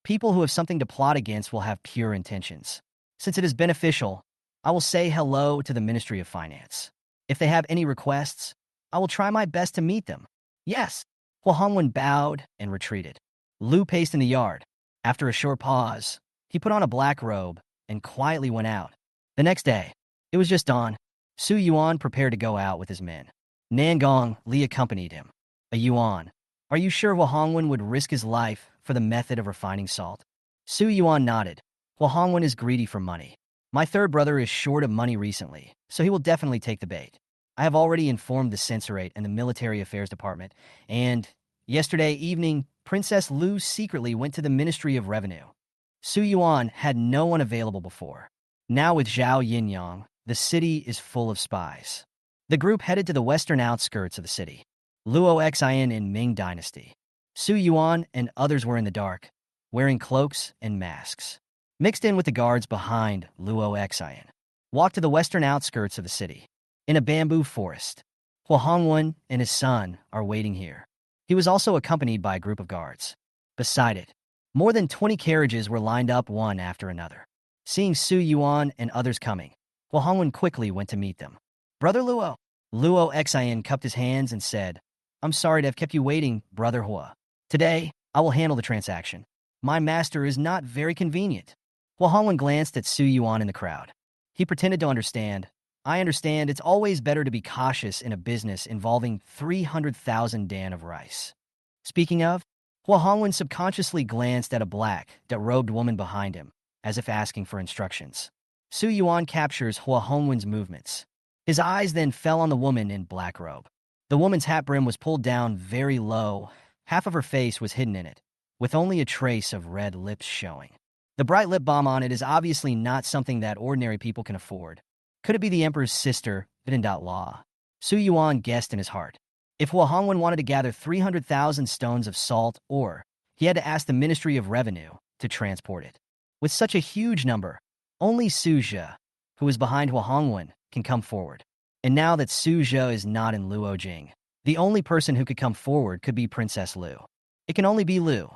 People who have something to plot against will have pure intentions. Since it is beneficial, I will say hello to the Ministry of Finance. If they have any requests, I will try my best to meet them. Yes. Hua Hongwen bowed and retreated. Lu paced in the yard. After a short pause, he put on a black robe and quietly went out. The next day, it was just dawn. Su Yuan prepared to go out with his men. Nangong Li accompanied him. A Yuan, are you sure Hua Hongwen would risk his life for the method of refining salt? Su Yuan nodded. Hua Hongwen is greedy for money. My third brother is short of money recently, so he will definitely take the bait. I have already informed the censorate and the military affairs department, and yesterday evening, Princess Lu secretly went to the Ministry of Revenue. Su Yuan had no one available before. Now with Zhao Yinyang, the city is full of spies. The group headed to the western outskirts of the city. Luo Xian in Ming Dynasty. Su Yuan and others were in the dark, wearing cloaks and masks. Mixed in with the guards behind Luo Xian, walked to the western outskirts of the city. In a bamboo forest, Hua Hongwen and his son are waiting here. He was also accompanied by a group of guards. Beside it, more than 20 carriages were lined up one after another. Seeing Su Yuan and others coming, Hua Hongwen quickly went to meet them. Brother Luo. Luo Xian cupped his hands and said, I'm sorry to have kept you waiting, Brother Hua. Today, I will handle the transaction. My master is not very convenient. Hua Hongwen glanced at Su Yuan in the crowd. He pretended to understand. I understand it's always better to be cautious in a business involving 300,000 dan of rice. Speaking of, Hua Hongwen subconsciously glanced at a black-robed woman behind him, as if asking for instructions. Su Yuan captures Hua Hongwen's movements. His eyes then fell on the woman in black robe. The woman's hat brim was pulled down very low. Half of her face was hidden in it, with only a trace of red lips showing. The bright lip balm on it is obviously not something that ordinary people can afford. Could it be the Emperor's sister, Law? Su Yuan guessed in his heart. If Hua Hongwen wanted to gather 300,000 stones of salt, or he had to ask the Ministry of Revenue to transport it. With such a huge number, only Su Zhe, who is behind Hua Hongwen, can come forward. And now that Su Zhe is not in Luo Jing, the only person who could come forward could be Princess Lu. It can only be Lu.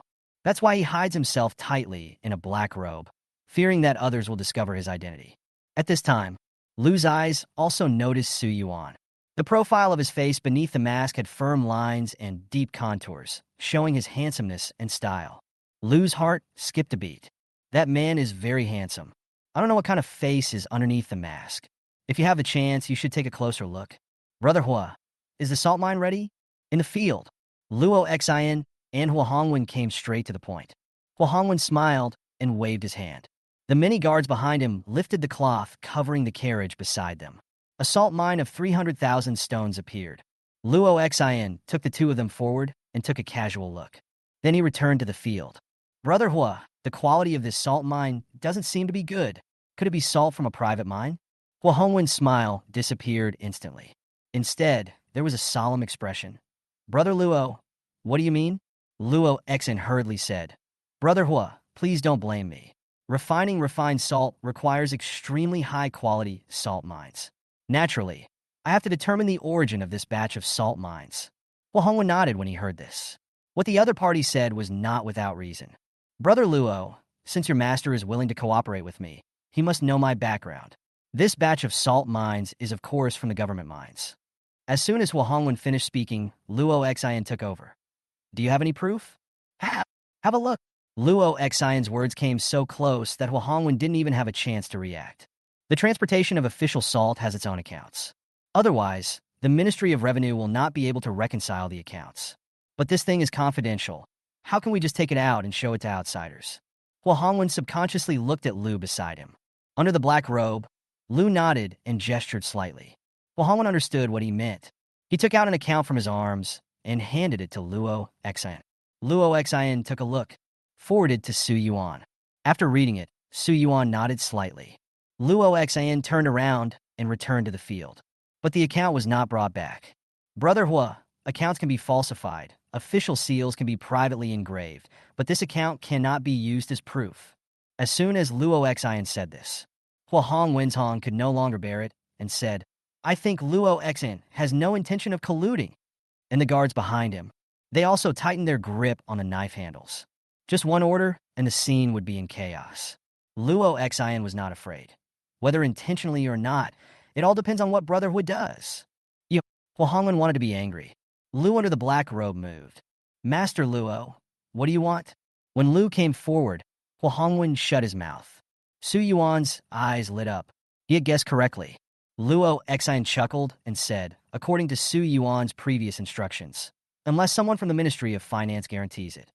That's why he hides himself tightly in a black robe, fearing that others will discover his identity. At this time, Lu's eyes also noticed Su Yuan. The profile of his face beneath the mask had firm lines and deep contours, showing his handsomeness and style. Lu's heart skipped a beat. That man is very handsome. I don't know what kind of face is underneath the mask. If you have the chance, you should take a closer look. Brother Hua, is the salt mine ready? In the field, Luo Xin and Hua Hongwen came straight to the point. Hua Hongwen smiled and waved his hand. The many guards behind him lifted the cloth covering the carriage beside them. A salt mine of 300,000 stones appeared. Luo Xin took the two of them forward and took a casual look. Then he returned to the field. Brother Hua, the quality of this salt mine doesn't seem to be good. Could it be salt from a private mine? Hua Hongwen's smile disappeared instantly. Instead, there was a solemn expression. Brother Luo, what do you mean? Luo Xin hurriedly said. Brother Hua, please don't blame me. Refining refined salt requires extremely high-quality salt mines. Naturally, I have to determine the origin of this batch of salt mines. Hua Hongwen nodded when he heard this. What the other party said was not without reason. Brother Luo, since your master is willing to cooperate with me, he must know my background. This batch of salt mines is of course from the government mines. As soon as Hua Hongwen finished speaking, Luo Xin took over. Do you have any proof? Have a look. Luo Xion's words came so close that Hua Hongwen didn't even have a chance to react. The transportation of official salt has its own accounts. Otherwise, the Ministry of Revenue will not be able to reconcile the accounts. But this thing is confidential. How can we just take it out and show it to outsiders? Hua Hongwen subconsciously looked at Lu beside him. Under the black robe, Lu nodded and gestured slightly. Hua Hongwen understood what he meant. He took out an account from his arms and handed it to Luo Xin. Luo Xin took a look, forwarded to Su Yuan. After reading it, Su Yuan nodded slightly. Luo Xin turned around and returned to the field. But the account was not brought back. Brother Hua, accounts can be falsified. Official seals can be privately engraved, but this account cannot be used as proof. As soon as Luo Xin said this, Hua Hongwen's Hong could no longer bear it and said, I think Luo Xin has no intention of colluding. And the guards behind him, they also tightened their grip on the knife handles. Just one order, and the scene would be in chaos. Luo Xin was not afraid. Whether intentionally or not, it all depends on what Brother Hua does. Hua Hongwen wanted to be angry. Lu under the black robe moved. Master Luo, what do you want? When Lu came forward, Hua Hongwen shut his mouth. Su Yuan's eyes lit up. He had guessed correctly. Luo Xin chuckled and said, according to Su Yuan's previous instructions, unless someone from the Ministry of Finance guarantees it.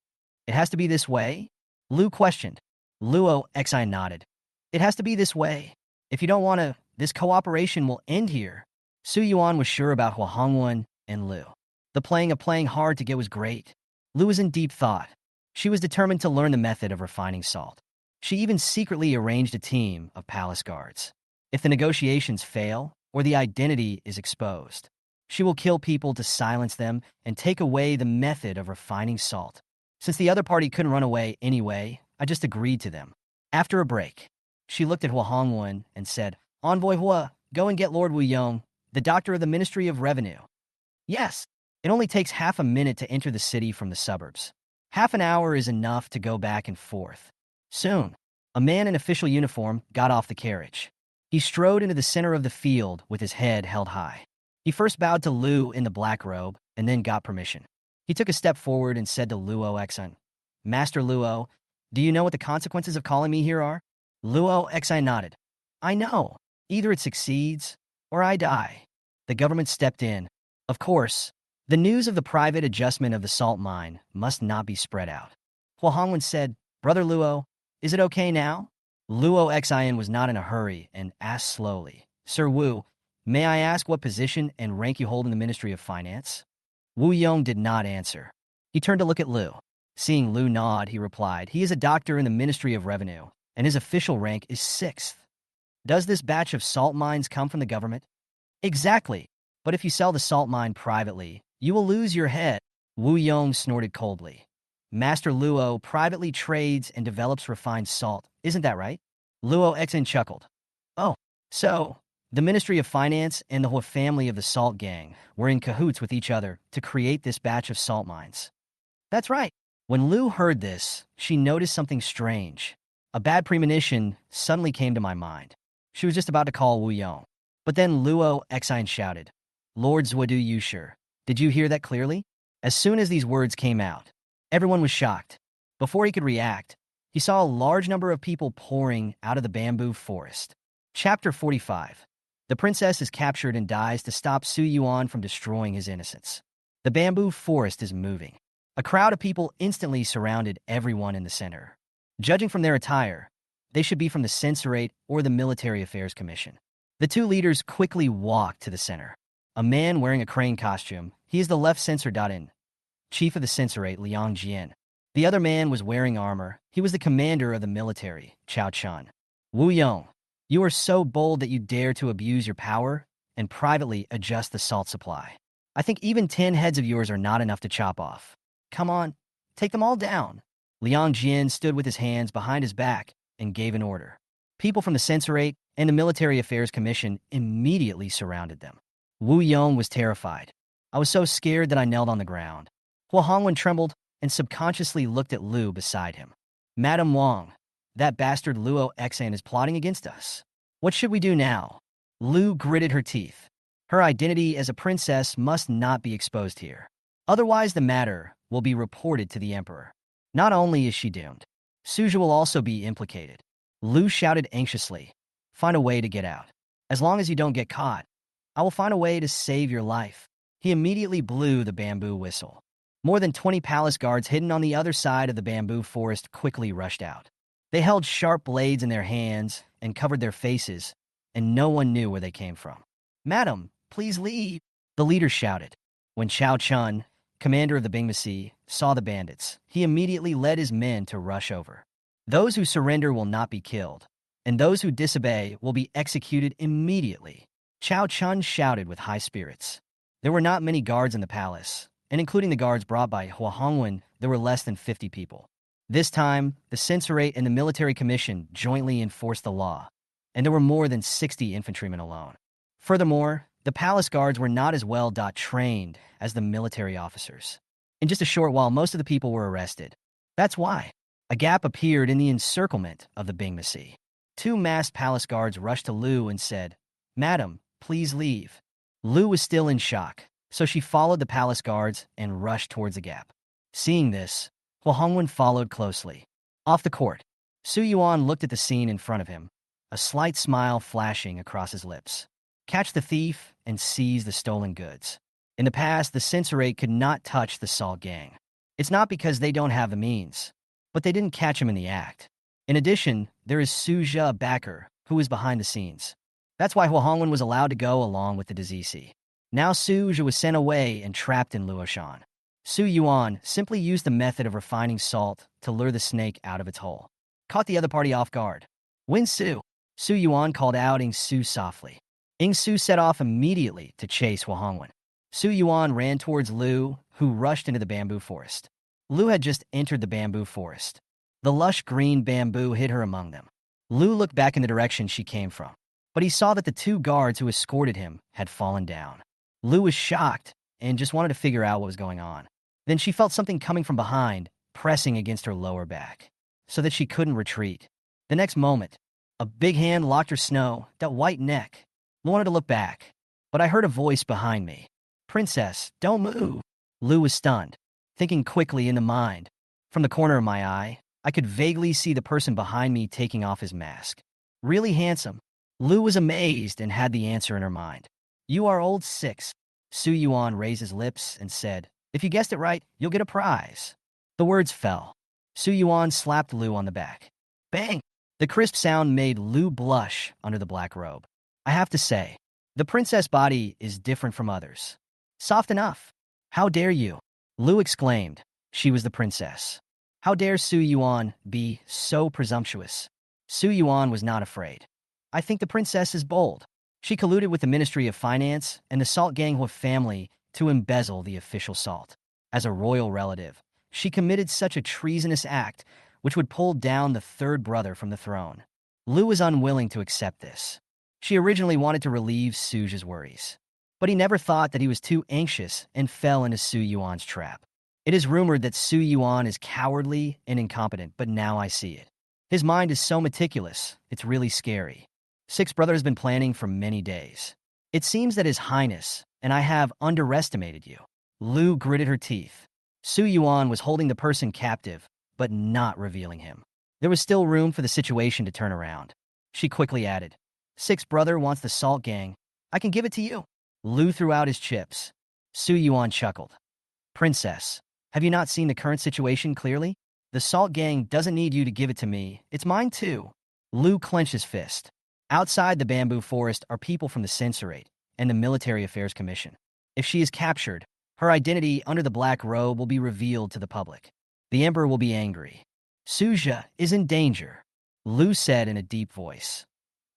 It has to be this way? Lu questioned. Luo Xin nodded. It has to be this way. If you don't want to, this cooperation will end here. Su Yuan was sure about Hua Hongwen and Lu. The playing hard to get was great. Lu was in deep thought. She was determined to learn the method of refining salt. She even secretly arranged a team of palace guards. If the negotiations fail, or the identity is exposed, she will kill people to silence them and take away the method of refining salt. Since the other party couldn't run away anyway, I just agreed to them. After a break, she looked at Hua Hongwen and said, Envoy Hua, go and get Lord Wu Yong, the doctor of the Ministry of Revenue. Yes, it only takes half a minute to enter the city from the suburbs. Half an hour is enough to go back and forth. Soon, a man in official uniform got off the carriage. He strode into the center of the field with his head held high. He first bowed to Lu in the black robe and then got permission. He took a step forward and said to Luo Xin, Master Luo, do you know what the consequences of calling me here are? Luo Xin nodded. I know. Either it succeeds or I die. The government stepped in. Of course, the news of the private adjustment of the salt mine must not be spread out. Hua Hongwen said, Brother Luo, is it okay now? Luo Xin was not in a hurry and asked slowly, Sir Wu, may I ask what position and rank you hold in the Ministry of Finance? Wu Yong did not answer. He turned to look at Lu. Seeing Lu nod, he replied, he is a doctor in the Ministry of Revenue, and his official rank is 6th. Does this batch of salt mines come from the government? Exactly. But if you sell the salt mine privately, you will lose your head. Wu Yong snorted coldly. Master Luo privately trades and develops refined salt. Isn't that right? Luo Exin chuckled. Oh, so the Ministry of Finance and the whole family of the Salt Gang were in cahoots with each other to create this batch of salt mines. That's right. When Lu heard this, she noticed something strange. A bad premonition suddenly came to my mind. She was just about to call Wu Yong. But then Luo Exine shouted, Lord Zwadu Yushur, did you hear that clearly? As soon as these words came out, everyone was shocked. Before he could react, he saw a large number of people pouring out of the bamboo forest. Chapter 45. The princess is captured and dies to stop Su Yuan from destroying his innocence. The bamboo forest is moving. A crowd of people instantly surrounded everyone in the center. Judging from their attire, they should be from the Censorate or the Military Affairs Commission. The two leaders quickly walked to the center. A man wearing a crane costume, he is the left censor Datin, chief of the Censorate Liang Jian. The other man was wearing armor. He was the commander of the military, Chao Chun. Wu Yong, you are so bold that you dare to abuse your power and privately adjust the salt supply. I think even 10 heads of yours are not enough to chop off. Come on, take them all down. Liang Jian stood with his hands behind his back and gave an order. People from the Censorate and the Military Affairs Commission immediately surrounded them. Wu Yong was terrified. I was so scared that I knelt on the ground. Hua Hongwen trembled and subconsciously looked at Lu beside him. Madame Wang, that bastard Luo Exan is plotting against us. What should we do now? Lu gritted her teeth. Her identity as a princess must not be exposed here. Otherwise, the matter will be reported to the emperor. Not only is she doomed, Suja will also be implicated. Lu shouted anxiously. Find a way to get out. As long as you don't get caught, I will find a way to save your life. He immediately blew the bamboo whistle. More than 20 palace guards hidden on the other side of the bamboo forest quickly rushed out. They held sharp blades in their hands and covered their faces, and no one knew where they came from. Madam, please leave, the leader shouted. When Chao Chun, commander of the Bingmasi, saw the bandits, he immediately led his men to rush over. Those who surrender will not be killed, and those who disobey will be executed immediately. Chao Chun shouted with high spirits. There were not many guards in the palace, and including the guards brought by Hua Hongwen, there were less than 50 people. This time, the Censorate and the Military Commission jointly enforced the law, and there were more than 60 infantrymen alone. Furthermore, the palace guards were not as well trained as the military officers. In just a short while, most of the people were arrested. That's why a gap appeared in the encirclement of the Bingmasi. Two masked palace guards rushed to Lu and said, Madam, please leave. Lu was still in shock, so she followed the palace guards and rushed towards the gap. Seeing this, Hua Hongwen followed closely. Off the court, Su Yuan looked at the scene in front of him, a slight smile flashing across his lips. Catch the thief and seize the stolen goods. In the past, the Censorate could not touch the Salt Gang. It's not because they don't have the means, but they didn't catch him in the act. In addition, there is Suja, a backer, who is behind the scenes. That's why Hua Hongwen was allowed to go along with the Dizisi. Now Suja was sent away and trapped in Luoshan. Su Yuan simply used the method of refining salt to lure the snake out of its hole. Caught the other party off guard. Win Su. Su Yuan called out Ing Su softly. Ing Su set off immediately to chase Hua Hongwen. Su Yuan ran towards Lu, who rushed into the bamboo forest. Lu had just entered the bamboo forest. The lush green bamboo hid her among them. Lu looked back in the direction she came from, but he saw that the two guards who escorted him had fallen down. Lu was shocked and just wanted to figure out what was going on. Then she felt something coming from behind, pressing against her lower back, so that she couldn't retreat. The next moment, a big hand locked her snow, that white neck. Lu wanted to look back, but I heard a voice behind me. Princess, don't move. Lu was stunned, thinking quickly in the mind. From the corner of my eye, I could vaguely see the person behind me taking off his mask. Really handsome. Lu was amazed and had the answer in her mind. You are old 6. Su Yuan raised his lips and said, if you guessed it right, you'll get a prize. The words fell. Su Yuan slapped Lu on the back. Bang! The crisp sound made Lu blush under the black robe. I have to say, the princess body is different from others. Soft enough. How dare you? Lu exclaimed. She was the princess. How dare Su Yuan be so presumptuous? Su Yuan was not afraid. I think the princess is bold. She colluded with the Ministry of Finance and the Salt Ganghua family to embezzle the official salt. As a royal relative, She committed such a treasonous act, which would pull down the third brother from the throne. Lu was unwilling to accept this. She originally wanted to relieve Suja's worries. But he never thought that he was too anxious and fell into Su Yuan's trap. It is rumored that Su Yuan is cowardly and incompetent, but now I see it. His mind is so meticulous, it's really scary. Sixth brother has been planning for many days. It seems that His Highness and I have underestimated you. Lu gritted her teeth. Su Yuan was holding the person captive, but not revealing him. There was still room for the situation to turn around. She quickly added, Sixth brother wants the salt gang. I can give it to you. Lu threw out his chips. Su Yuan chuckled. Princess, have you not seen the current situation clearly? The salt gang doesn't need you to give it to me. It's mine too. Lu clenched his fist. Outside the bamboo forest are people from the Censorate and the Military Affairs Commission. If she is captured, her identity under the black robe will be revealed to the public. The emperor will be angry. Suja is in danger, Lu said in a deep voice.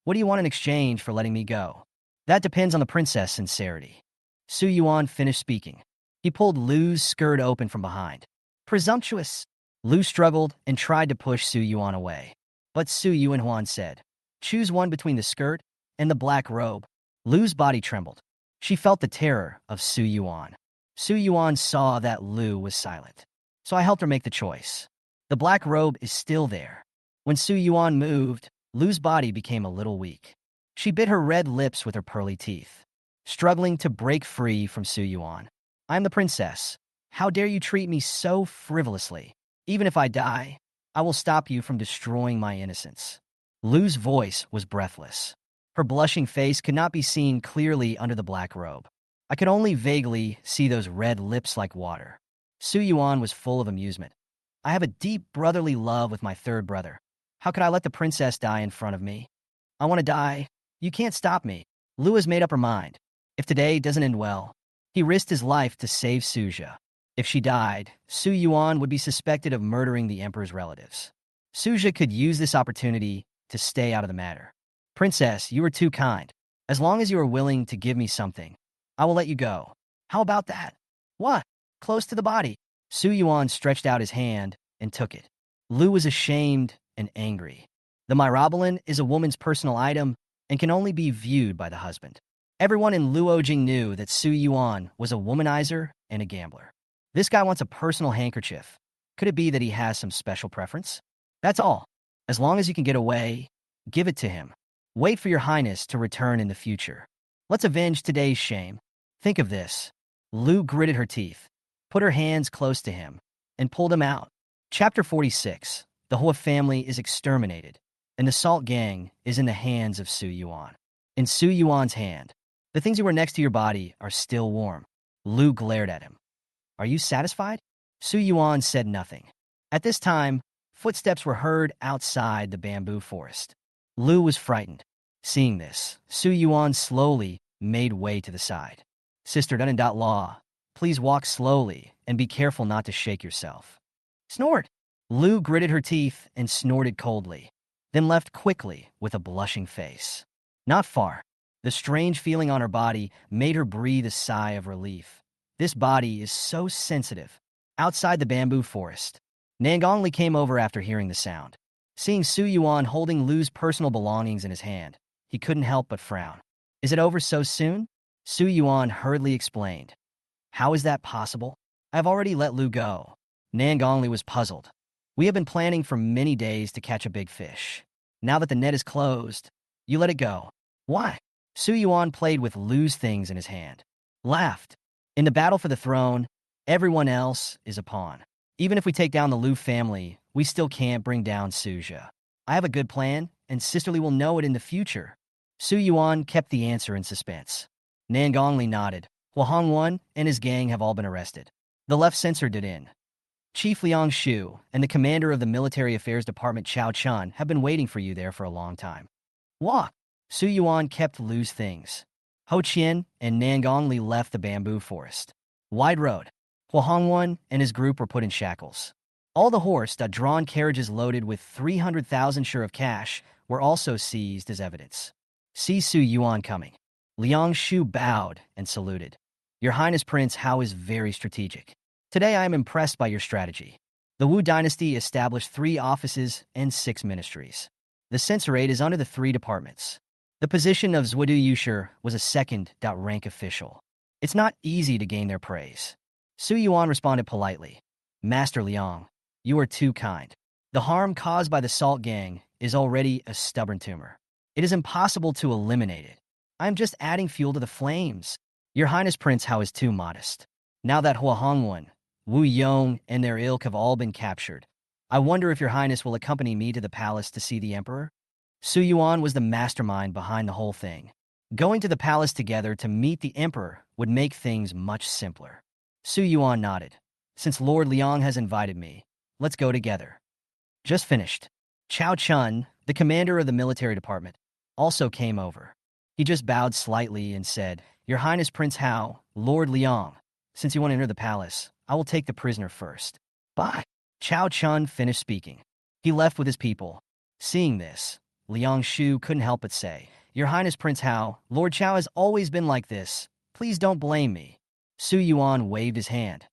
What do you want in exchange for letting me go? That depends on the princess' sincerity. Su Yuan finished speaking. He pulled Lu's skirt open from behind. Presumptuous. Lu struggled and tried to push Su Yuan away. But Su Yuan said, choose one between the skirt and the black robe. Lu's body trembled. She felt the terror of Su Yuan. Su Yuan saw that Lu was silent. So I helped her make the choice. The black robe is still there. When Su Yuan moved, Lu's body became a little weak. She bit her red lips with her pearly teeth, struggling to break free from Su Yuan. I'm the princess. How dare you treat me so frivolously? Even if I die, I will stop you from destroying my innocence. Lu's voice was breathless. Her blushing face could not be seen clearly under the black robe. I could only vaguely see those red lips like water. Su Yuan was full of amusement. I have a deep brotherly love with my third brother. How could I let the princess die in front of me? I want to die. You can't stop me. Lu has made up her mind. If today doesn't end well, he risked his life to save Suja. If she died, Su Yuan would be suspected of murdering the emperor's relatives. Suja could use this opportunity to stay out of the matter. Princess, you are too kind. As long as you are willing to give me something, I will let you go. How about that? What? Close to the body. Su Yuan stretched out his hand and took it. Lu was ashamed and angry. The myrobalan is a woman's personal item and can only be viewed by the husband. Everyone in Luojing knew that Su Yuan was a womanizer and a gambler. This guy wants a personal handkerchief. Could it be that he has some special preference? That's all. As long as you can get away, give it to him. Wait for your highness to return in the future. Let's avenge today's shame. Think of this. Lu gritted her teeth, put her hands close to him, and pulled him out. Chapter 46. The Hua family is exterminated, and the Salt Gang is in the hands of Su Yuan. In Su Yuan's hand, the things that were next to your body are still warm. Lu glared at him. Are you satisfied? Su Yuan said nothing. At this time, footsteps were heard outside the bamboo forest. Lu was frightened. Seeing this, Su Yuan slowly made way to the side. Sister Law, please walk slowly and be careful not to shake yourself. Snort! Lu gritted her teeth and snorted coldly, then left quickly with a blushing face. Not far. The strange feeling on her body made her breathe a sigh of relief. This body is so sensitive. Outside the bamboo forest, Nangongli came over after hearing the sound. Seeing Su Yuan holding Lu's personal belongings in his hand, he couldn't help but frown. Is it over so soon? Su Yuan hurriedly explained. How is that possible? I've already let Lu go. Nangongli was puzzled. We have been planning for many days to catch a big fish. Now that the net is closed, you let it go. Why? Su Yuan played with Lu's things in his hand. Laughed. In the battle for the throne, everyone else is a pawn. Even if we take down the Lu family, we still can't bring down Suja. I have a good plan, and Sisterly will know it in the future. Su Yuan kept the answer in suspense. Nangongli nodded. Hua Hongwan and his gang have all been arrested. The left censor did in. Chief Liang Shu and the commander of the Military Affairs Department Chao Chun have been waiting for you there for a long time. What? Su Yuan kept Lu's things. Ho Qian and Nangongli left the bamboo forest. Wide road. Hua Hongwan and his group were put in shackles. All the horse-drawn carriages loaded with 300,000 sure of cash were also seized as evidence. See Su Yuan coming. Liang Shu bowed and saluted. Your Highness Prince Hao is very strategic. Today I am impressed by your strategy. The Wu dynasty established 3 offices and 6 ministries. The censorate is under the 3 departments. The position of Zhudu Yushir was a second-rank official. It's not easy to gain their praise. Su Yuan responded politely. Master Liang, you are too kind. The harm caused by the Salt Gang is already a stubborn tumor. It is impossible to eliminate it. I am just adding fuel to the flames. Your Highness Prince Hao is too modest. Now that Hua Hongwen, Wu Yong, and their ilk have all been captured, I wonder if your Highness will accompany me to the palace to see the Emperor? Su Yuan was the mastermind behind the whole thing. Going to the palace together to meet the Emperor would make things much simpler. Su Yuan nodded. Since Lord Liang has invited me, let's go together. Just finished. Chao Chun, the commander of the military department, also came over. He just bowed slightly and said, Your Highness Prince Hao, Lord Liang, since you want to enter the palace, I will take the prisoner first. Bye. Chao Chun finished speaking. He left with his people. Seeing this, Liang Shu couldn't help but say, Your Highness Prince Hao, Lord Chao has always been like this. Please don't blame me. Su Yuan waved his hand.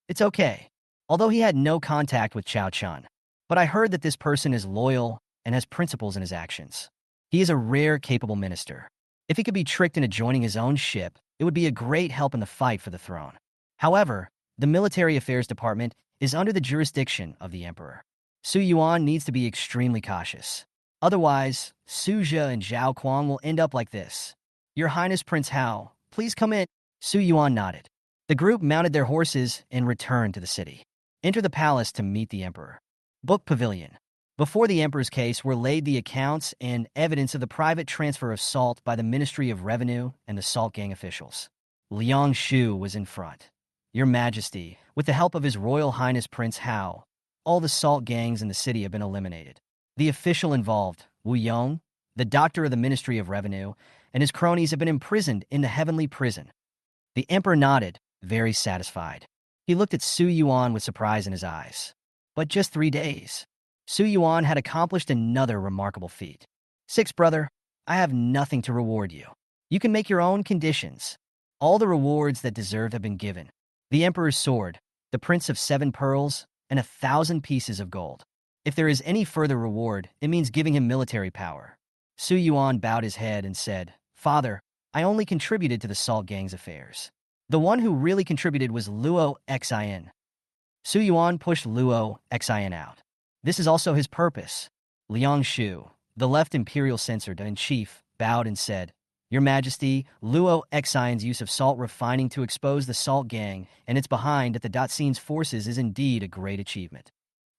It's okay. Although he had no contact with Chao Chun. But I heard that this person is loyal and has principles in his actions. He is a rare, capable minister. If he could be tricked into joining his own ship, it would be a great help in the fight for the throne. However, the military affairs department is under the jurisdiction of the emperor. Su Yuan needs to be extremely cautious. Otherwise, Su Zhe and Zhao Kuang will end up like this. Your Highness Prince Hao, please come in. Su Yuan nodded. The group mounted their horses and returned to the city. Enter the palace to meet the emperor. Book Pavilion. Before the emperor's case were laid the accounts and evidence of the private transfer of salt by the Ministry of Revenue and the Salt Gang officials. Liang Shu was in front. Your Majesty, with the help of His Royal Highness Prince Hao, all the salt gangs in the city have been eliminated. The official involved, Wu Yong, the doctor of the Ministry of Revenue, and his cronies have been imprisoned in the heavenly prison. The emperor nodded, very satisfied. He looked at Su Yuan with surprise in his eyes. But just 3 days. Su Yuan had accomplished another remarkable feat. 6, brother, I have nothing to reward you. You can make your own conditions. All the rewards that deserved have been given. The emperor's sword, the prince of 7 pearls, and 1,000 pieces of gold. If there is any further reward, it means giving him military power. Su Yuan bowed his head and said, Father, I only contributed to the Salt Gang's affairs. The one who really contributed was Luo Xin. Su Yuan pushed Luo Xin out. This is also his purpose. Liang Shu, the left imperial censor-in-chief, bowed and said, Your Majesty, Luo Xin's use of salt refining to expose the Salt Gang and its behind at the Datsin's forces is indeed a great achievement.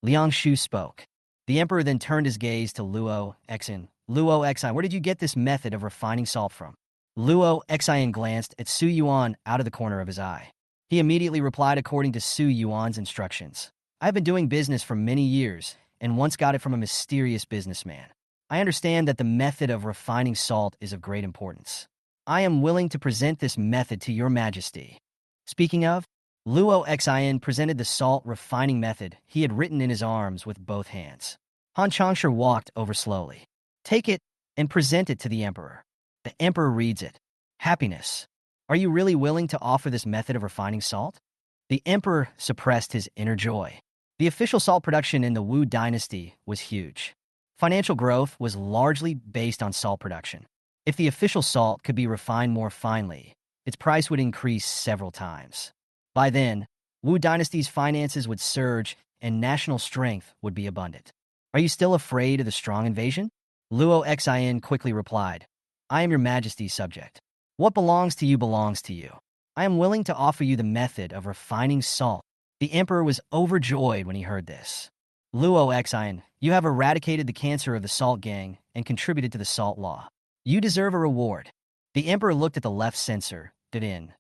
Liang Shu spoke. The emperor then turned his gaze to Luo Xin. Luo Xin, where did you get this method of refining salt from? Luo Xin glanced at Su Yuan out of the corner of his eye. He immediately replied according to Su Yuan's instructions. I have been doing business for many years and once got it from a mysterious businessman. I understand that the method of refining salt is of great importance. I am willing to present this method to your Majesty. Speaking of, Luo Xin presented the salt refining method he had written in his arms with both hands. Han Changsha walked over slowly. Take it and present it to the emperor. The emperor reads it. Happiness. Are you really willing to offer this method of refining salt? The emperor suppressed his inner joy. The official salt production in the Wu dynasty was huge. Financial growth was largely based on salt production. If the official salt could be refined more finely, its price would increase several times. By then, Wu dynasty's finances would surge and national strength would be abundant. Are you still afraid of the strong invasion? Luo Xin quickly replied, I am your Majesty's subject. What belongs to you belongs to you. I am willing to offer you the method of refining salt. The emperor was overjoyed when he heard this. Luo Xin, you have eradicated the cancer of the Salt Gang and contributed to the Salt Law. You deserve a reward. The emperor looked at the left censor, Didin,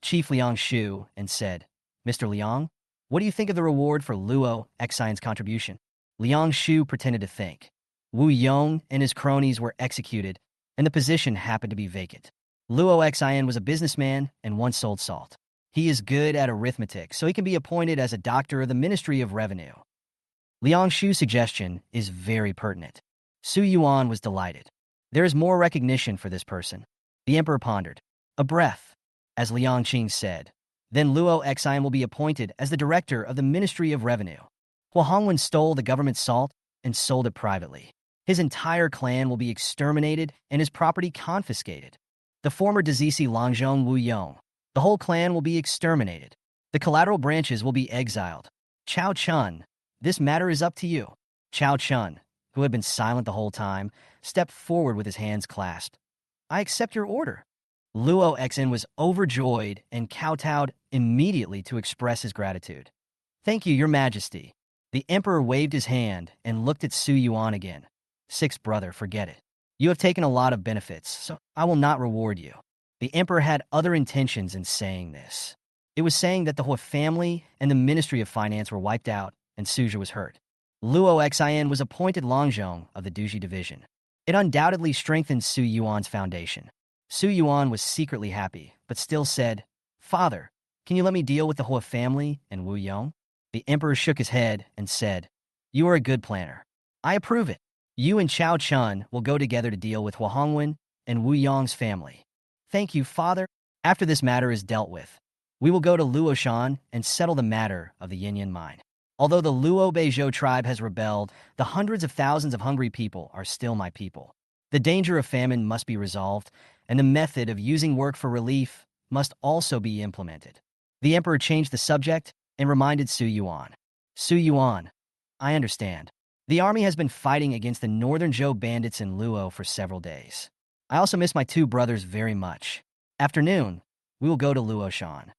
Chief Liang Shu, and said, Mr. Liang, what do you think of the reward for Luo Xin's contribution? Liang Shu pretended to think. Wu Yong and his cronies were executed, and the position happened to be vacant. Luo Xin was a businessman and once sold salt. He is good at arithmetic, so he can be appointed as a doctor of the Ministry of Revenue. Liang Shu's suggestion is very pertinent. Su Yuan was delighted. There is more recognition for this person. The emperor pondered. A breath. As Liang Qing said, Then Luo Xian will be appointed as the director of the Ministry of Revenue. Hua Hongwen stole the government's salt and sold it privately. His entire clan will be exterminated and his property confiscated. The former Dazisi Longzhong Wu Yong, the whole clan will be exterminated. The collateral branches will be exiled. Chao Chun, this matter is up to you. Chao Chun, who had been silent the whole time, stepped forward with his hands clasped. I accept your order. Luo Xen was overjoyed and kowtowed immediately to express his gratitude. Thank you, your majesty. The emperor waved his hand and looked at Su Yuan again. Sixth brother, forget it. You have taken a lot of benefits, so I will not reward you. The emperor had other intentions in saying this. It was saying that the Hua family and the Ministry of Finance were wiped out and Suja was hurt. Luo Xian was appointed Longzhong of the Duji division. It undoubtedly strengthened Su Yuan's foundation. Su Yuan was secretly happy, but still said, Father, can you let me deal with the Hua family and Wu Yong? The emperor shook his head and said, You are a good planner. I approve it. You and Chao Chun will go together to deal with Hua Hongwen and Wu Yong's family. Thank you, father. After this matter is dealt with, we will go to Luoshan and settle the matter of the Yin mine. Although the Luo Beizhou tribe has rebelled, the hundreds of thousands of hungry people are still my people. The danger of famine must be resolved, and the method of using work for relief must also be implemented. The emperor changed the subject and reminded Su Yuan. Su Yuan, I understand. The army has been fighting against the northern Zhou bandits in Luo for several days. I also miss my two brothers very much. Afternoon, we will go to Luoshan.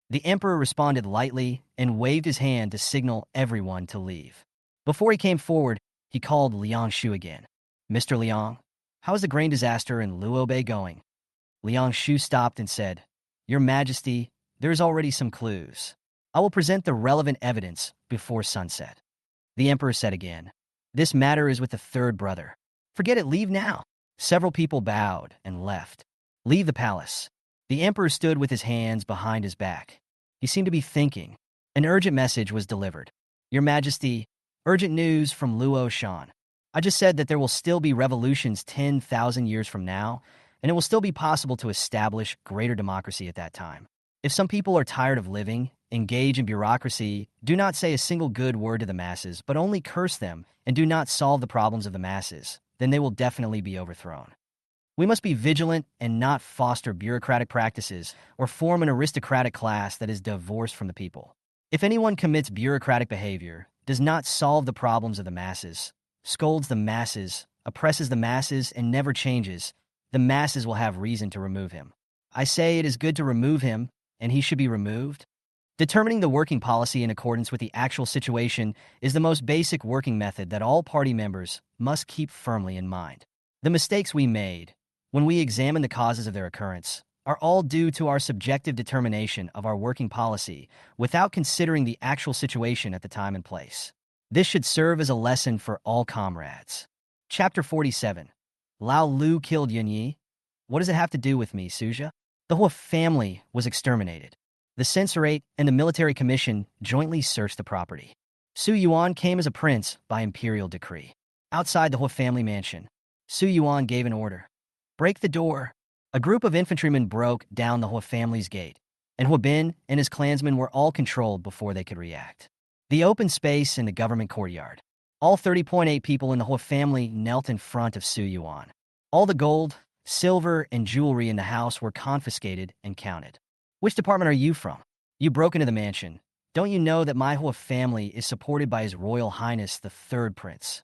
The emperor responded lightly and waved his hand to signal everyone to leave. Before he came forward, he called Liang Shu again. Mr. Liang, how is the grain disaster in Luobei going? Liang Shu stopped and said, Your Majesty, there is already some clues. I will present the relevant evidence before sunset. The emperor said again, This matter is with the third brother. Forget it, leave now. Several people bowed and left. Leave the palace. The emperor stood with his hands behind his back. He seemed to be thinking. An urgent message was delivered. Your Majesty, urgent news from Luo Shan. I just said that there will still be revolutions 10,000 years from now, and it will still be possible to establish greater democracy at that time. If some people are tired of living, engage in bureaucracy, do not say a single good word to the masses, but only curse them, and do not solve the problems of the masses, then they will definitely be overthrown. We must be vigilant and not foster bureaucratic practices or form an aristocratic class that is divorced from the people. If anyone commits bureaucratic behavior, does not solve the problems of the masses, scolds the masses, oppresses the masses, and never changes, the masses will have reason to remove him. I say it is good to remove him, and he should be removed. Determining the working policy in accordance with the actual situation is the most basic working method that all party members must keep firmly in mind. The mistakes we made, when we examine the causes of their occurrence, are all due to our subjective determination of our working policy without considering the actual situation at the time and place. This should serve as a lesson for all comrades. Chapter 47. Lao Lu killed Yunyi. What does it have to do with me, Suja? The Hua family was exterminated. The censorate and the military commission jointly searched the property. Su Yuan came as a prince by imperial decree. Outside the Hua family mansion, Su Yuan gave an order. Break the door. A group of infantrymen broke down the Hua family's gate, and Hua Bin and his clansmen were all controlled before they could react. The open space in the government courtyard. All 30.8 people in the Hua family knelt in front of Su Yuan. All the gold, silver, and jewelry in the house were confiscated and counted. Which department are you from? You broke into the mansion. Don't you know that my Hua family is supported by His Royal Highness the Third Prince?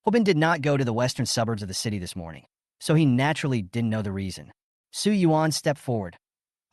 Hua Bin did not go to the western suburbs of the city this morning, so he naturally didn't know the reason. Su Yuan stepped forward.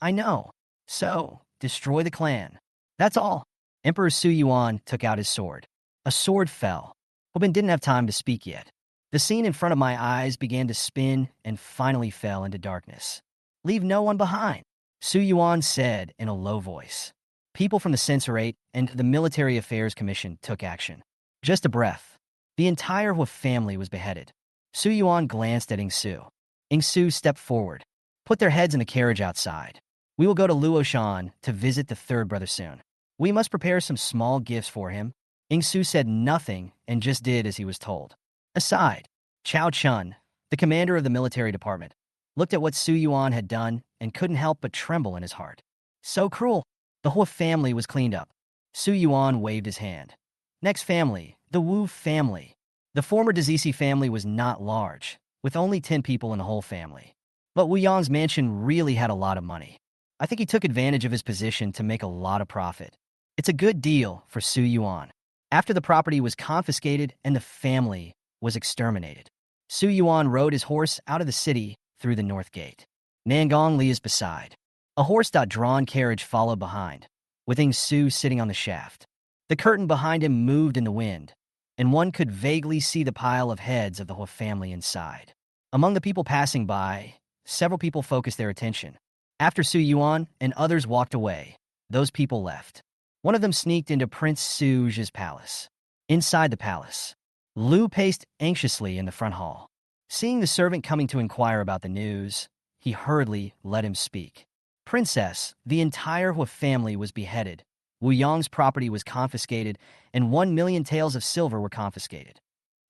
I know. So, destroy the clan. That's all. Emperor Su Yuan took out his sword. A sword fell. Hua Bin didn't have time to speak yet. The scene in front of my eyes began to spin and finally fell into darkness. Leave no one behind, Su Yuan said in a low voice. People from the censorate and the Military Affairs Commission took action. Just a breath. The entire Hua family was beheaded. Su Yuan glanced at Ingsu. Ingsu stepped forward. Put their heads in a carriage outside. We will go to Luoshan to visit the third brother soon. We must prepare some small gifts for him. Ingsu said nothing and just did as he was told. Aside, Chao Chun, the commander of the military department, looked at what Su Yuan had done and couldn't help but tremble in his heart. So cruel. The whole family was cleaned up. Su Yuan waved his hand. Next family, the Wu family. The former Dizisi family was not large, with only 10 people in the whole family. But Wu Yang's mansion really had a lot of money. I think he took advantage of his position to make a lot of profit. It's a good deal for Su Yuan. After the property was confiscated and the family was exterminated, Su Yuan rode his horse out of the city through the north gate. Nangong Li is beside. A horse-drawn carriage followed behind, with Ing Su sitting on the shaft. The curtain behind him moved in the wind, and one could vaguely see the pile of heads of the whole family inside. Among the people passing by, several people focused their attention. After Su Yuan and others walked away, those people left. One of them sneaked into Prince Su's palace. Inside the palace, Lu paced anxiously in the front hall. Seeing the servant coming to inquire about the news, he hurriedly let him speak. Princess, the entire Hua family was beheaded. Wu Yang's property was confiscated, and 1,000,000 taels of silver were confiscated.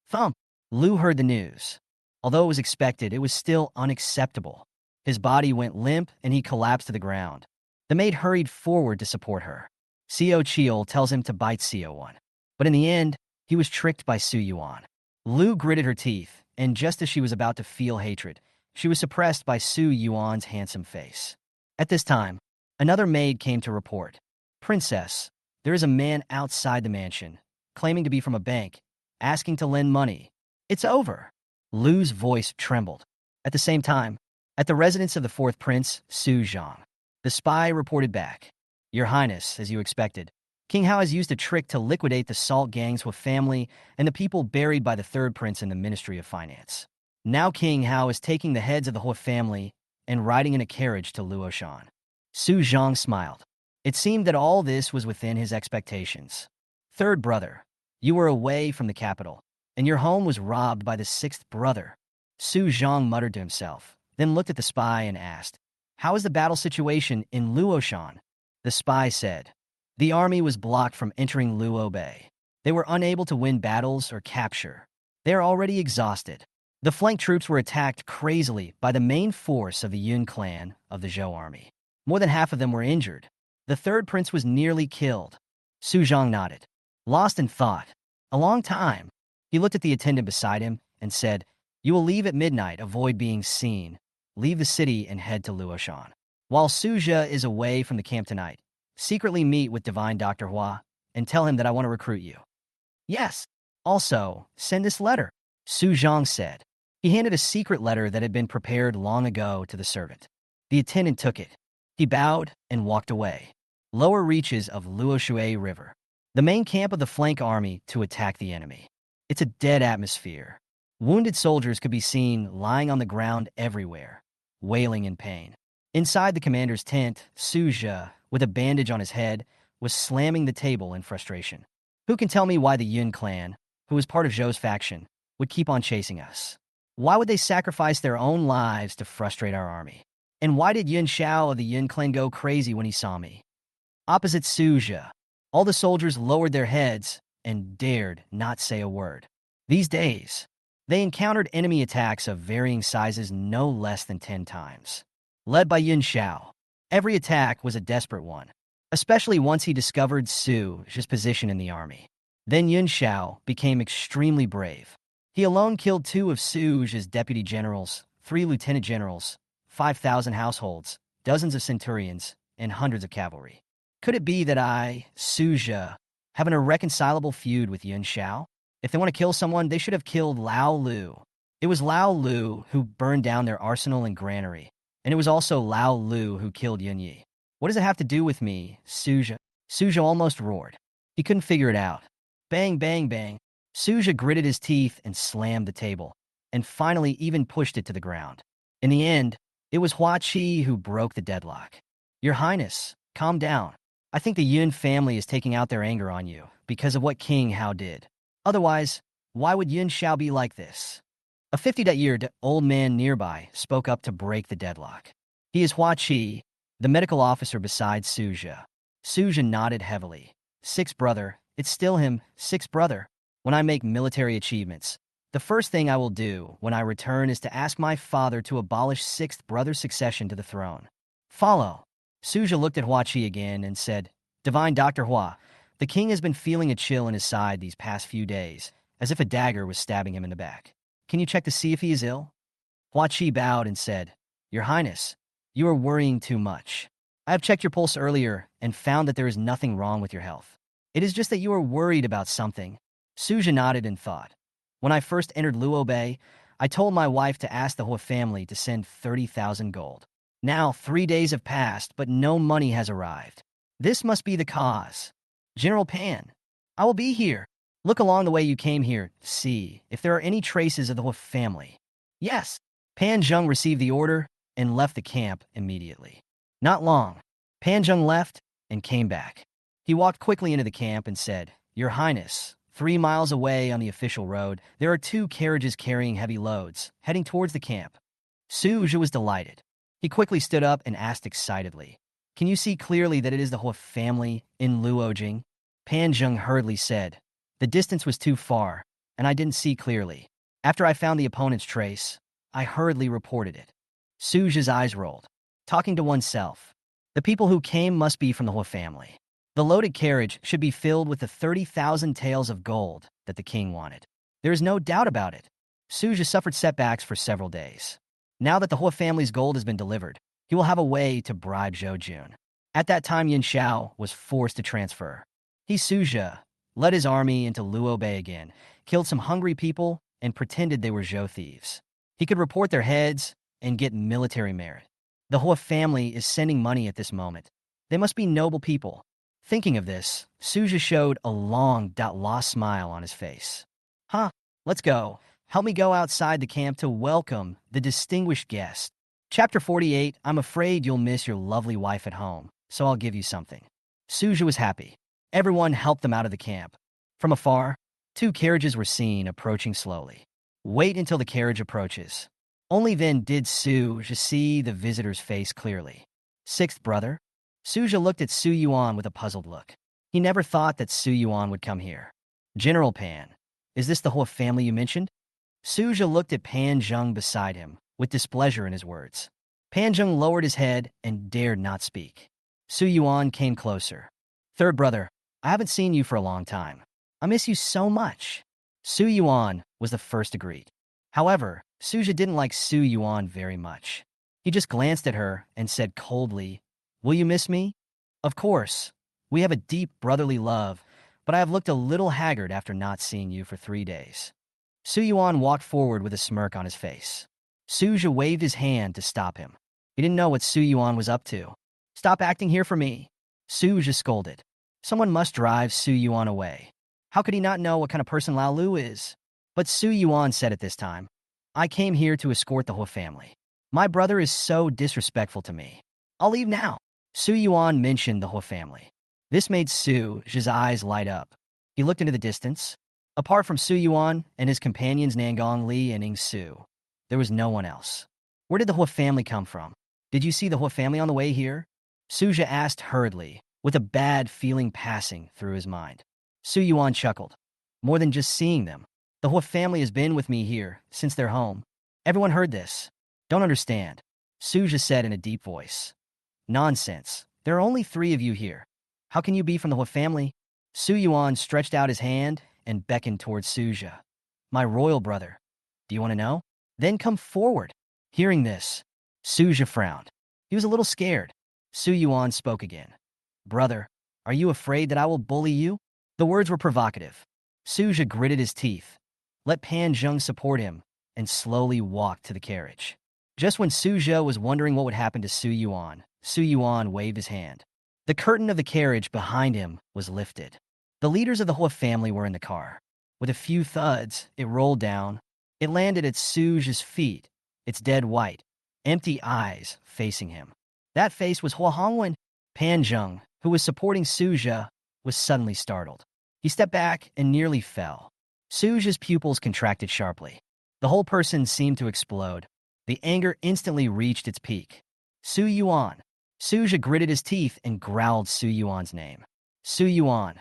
Thump! Lu heard the news. Although it was expected, it was still unacceptable. His body went limp, and he collapsed to the ground. The maid hurried forward to support her. Seo Chiol tells him to bite Seo One. But in the end, he was tricked by Su Yuan. Lu gritted her teeth, and just as she was about to feel hatred, she was suppressed by Su Yuan's handsome face. At this time, another maid came to report. Princess, there is a man outside the mansion, claiming to be from a bank, asking to lend money. It's over. Lu's voice trembled. At the same time, at the residence of the fourth prince, Su Zhang, the spy reported back. Your Highness, as you expected, King Hao has used a trick to liquidate the Salt Gang's Hua family and the people buried by the third prince in the Ministry of Finance. Now King Hao is taking the heads of the Hua family and riding in a carriage to Luoshan. Su Zhang smiled. It seemed that all this was within his expectations. Third brother, you were away from the capital, and your home was robbed by the sixth brother. Su Zhang muttered to himself, then looked at the spy and asked, how is the battle situation in Luoshan? The spy said, the army was blocked from entering Luo Bay. They were unable to win battles or capture. They are already exhausted. The flank troops were attacked crazily by the main force of the Yun clan of the Zhou army. More than half of them were injured. The third prince was nearly killed. Su Zhang nodded, lost in thought. A long time. He looked at the attendant beside him and said, you will leave at midnight, avoid being seen. Leave the city and head to Luoshan. While Suja is away from the camp tonight, secretly meet with Divine Dr. Hua and tell him that I want to recruit you. Yes. Also, send this letter, Su Zhang said. He handed a secret letter that had been prepared long ago to the servant. The attendant took it. He bowed and walked away. Lower reaches of Luoshui River, the main camp of the flank army to attack the enemy. It's a dead atmosphere. Wounded soldiers could be seen lying on the ground everywhere, wailing in pain. Inside the commander's tent, Suja, with a bandage on his head, was slamming the table in frustration. Who can tell me why the Yun clan, who was part of Zhou's faction, would keep on chasing us? Why would they sacrifice their own lives to frustrate our army? And why did Yun Xiao of the Yun clan go crazy when he saw me? Opposite Suja, all the soldiers lowered their heads and dared not say a word. These days, they encountered enemy attacks of varying sizes no less than 10 times. Led by Yun Xiao, every attack was a desperate one, especially once he discovered Su's position in the army. Then Yun Xiao became extremely brave. He alone killed 2 of Su's deputy generals, 3 lieutenant generals, 5,000 households, dozens of centurions, and hundreds of cavalry. Could it be that I, Suja, have an irreconcilable feud with Yun Xiao? If they want to kill someone, they should have killed Lao Lu. It was Lao Lu who burned down their arsenal and granary, and it was also Lao Lu who killed Yun Yi. What does it have to do with me, Suja? Suja almost roared. He couldn't figure it out. Bang, bang, bang. Suja gritted his teeth and slammed the table, and finally even pushed it to the ground. In the end, it was Hua Qi who broke the deadlock. Your Highness, calm down. I think the Yun family is taking out their anger on you because of what King Hao did. Otherwise, why would Yun Xiao be like this? A 50-year-old man nearby spoke up to break the deadlock. He is Hua Qi, the medical officer beside Suja. Suja nodded heavily. Sixth brother, it's still him, sixth brother. When I make military achievements, the first thing I will do when I return is to ask my father to abolish sixth brother's succession to the throne. Follow. Suja looked at Hua Chi again and said, Divine Dr. Hua, the king has been feeling a chill in his side these past few days, as if a dagger was stabbing him in the back. Can you check to see if he is ill? Hua Chi bowed and said, Your Highness, you are worrying too much. I have checked your pulse earlier and found that there is nothing wrong with your health. It is just that you are worried about something. Suja nodded and thought. When I first entered Luo Bay, I told my wife to ask the Hua family to send 30,000 gold. Now 3 days have passed, but no money has arrived. This must be the cause. General Pan, I will be here. Look along the way you came here, see if there are any traces of the Hua family. Yes. Pan Zheng received the order and left the camp immediately. Not long, Pan Zheng left and came back. He walked quickly into the camp and said, Your Highness, 3 miles away on the official road, there are 2 carriages carrying heavy loads, heading towards the camp. Suja was delighted. He quickly stood up and asked excitedly, Can you see clearly that it is the Hua family in Luojing? Pan Zheng hurriedly said, The distance was too far, and I didn't see clearly. After I found the opponent's trace, I hurriedly reported it. Suja's eyes rolled, talking to oneself. The people who came must be from the Hua family. The loaded carriage should be filled with the 30,000 taels of gold that the king wanted. There is no doubt about it. Suja suffered setbacks for several days. Now that the Hua family's gold has been delivered, he will have a way to bribe Zhou Jun. At that time, Yin Xiao was forced to transfer. He, Suja, led his army into Luo Bay again, killed some hungry people, and pretended they were Zhou thieves. He could report their heads and get military merit. The Hua family is sending money at this moment. They must be noble people. Thinking of this, Suja showed a long, lost smile on his face. Huh, let's go. Help me go outside the camp to welcome the distinguished guest. Chapter 48, I'm afraid you'll miss your lovely wife at home, so I'll give you something. Suja was happy. Everyone helped them out of the camp. From afar, 2 carriages were seen approaching slowly. Wait until the carriage approaches. Only then did Suja see the visitor's face clearly. 6th brother? Suja looked at Su Yuan with a puzzled look. He never thought that Su Yuan would come here. General Pan, is this the Hua family you mentioned? Suja looked at Pan Zheng beside him, with displeasure in his words. Pan Zheng lowered his head and dared not speak. Su Yuan came closer. 3rd brother, I haven't seen you for a long time. I miss you so much. Su Yuan was the first to greet. However, Suja didn't like Su Yuan very much. He just glanced at her and said coldly, Will you miss me? Of course. We have a deep brotherly love, but I have looked a little haggard after not seeing you for 3 days. Su Yuan walked forward with a smirk on his face. Suja waved his hand to stop him. He didn't know what Su Yuan was up to. Stop acting here for me. Suja scolded. Someone must drive Su Yuan away. How could he not know what kind of person Lao Lu is? But Su Yuan said at this time, I came here to escort the Hua family. My brother is so disrespectful to me. I'll leave now. Su Yuan mentioned the Hua family. This made Suja's eyes light up. He looked into the distance. Apart from Su Yuan and his companions Nangong Li and Ing Su, there was no one else. Where did the Hua family come from? Did you see the Hua family on the way here? Suja asked hurriedly, with a bad feeling passing through his mind. Su Yuan chuckled. More than just seeing them. The Hua family has been with me here since their home. Everyone heard this. Don't understand, Suja said in a deep voice. Nonsense. There are only 3 of you here. How can you be from the Hua family? Su Yuan stretched out his hand and beckoned towards Suja. My royal brother. Do you want to know? Then come forward. Hearing this, Suja frowned. He was a little scared. Su Yuan spoke again. Brother, are you afraid that I will bully you? The words were provocative. Suja gritted his teeth. Let Pan Zheng support him and slowly walked to the carriage. Just when Suja was wondering what would happen to Su Yuan waved his hand. The curtain of the carriage behind him was lifted. The leaders of the Hua family were in the car. With a few thuds, it rolled down. It landed at Suja's feet, its dead white, empty eyes facing him. That face was Hua Hongwen. Pan Zheng, who was supporting Suja, was suddenly startled. He stepped back and nearly fell. Suja's pupils contracted sharply. The whole person seemed to explode. The anger instantly reached its peak. Su Yuan. Suja gritted his teeth and growled Su Yuan's name. Su Yuan.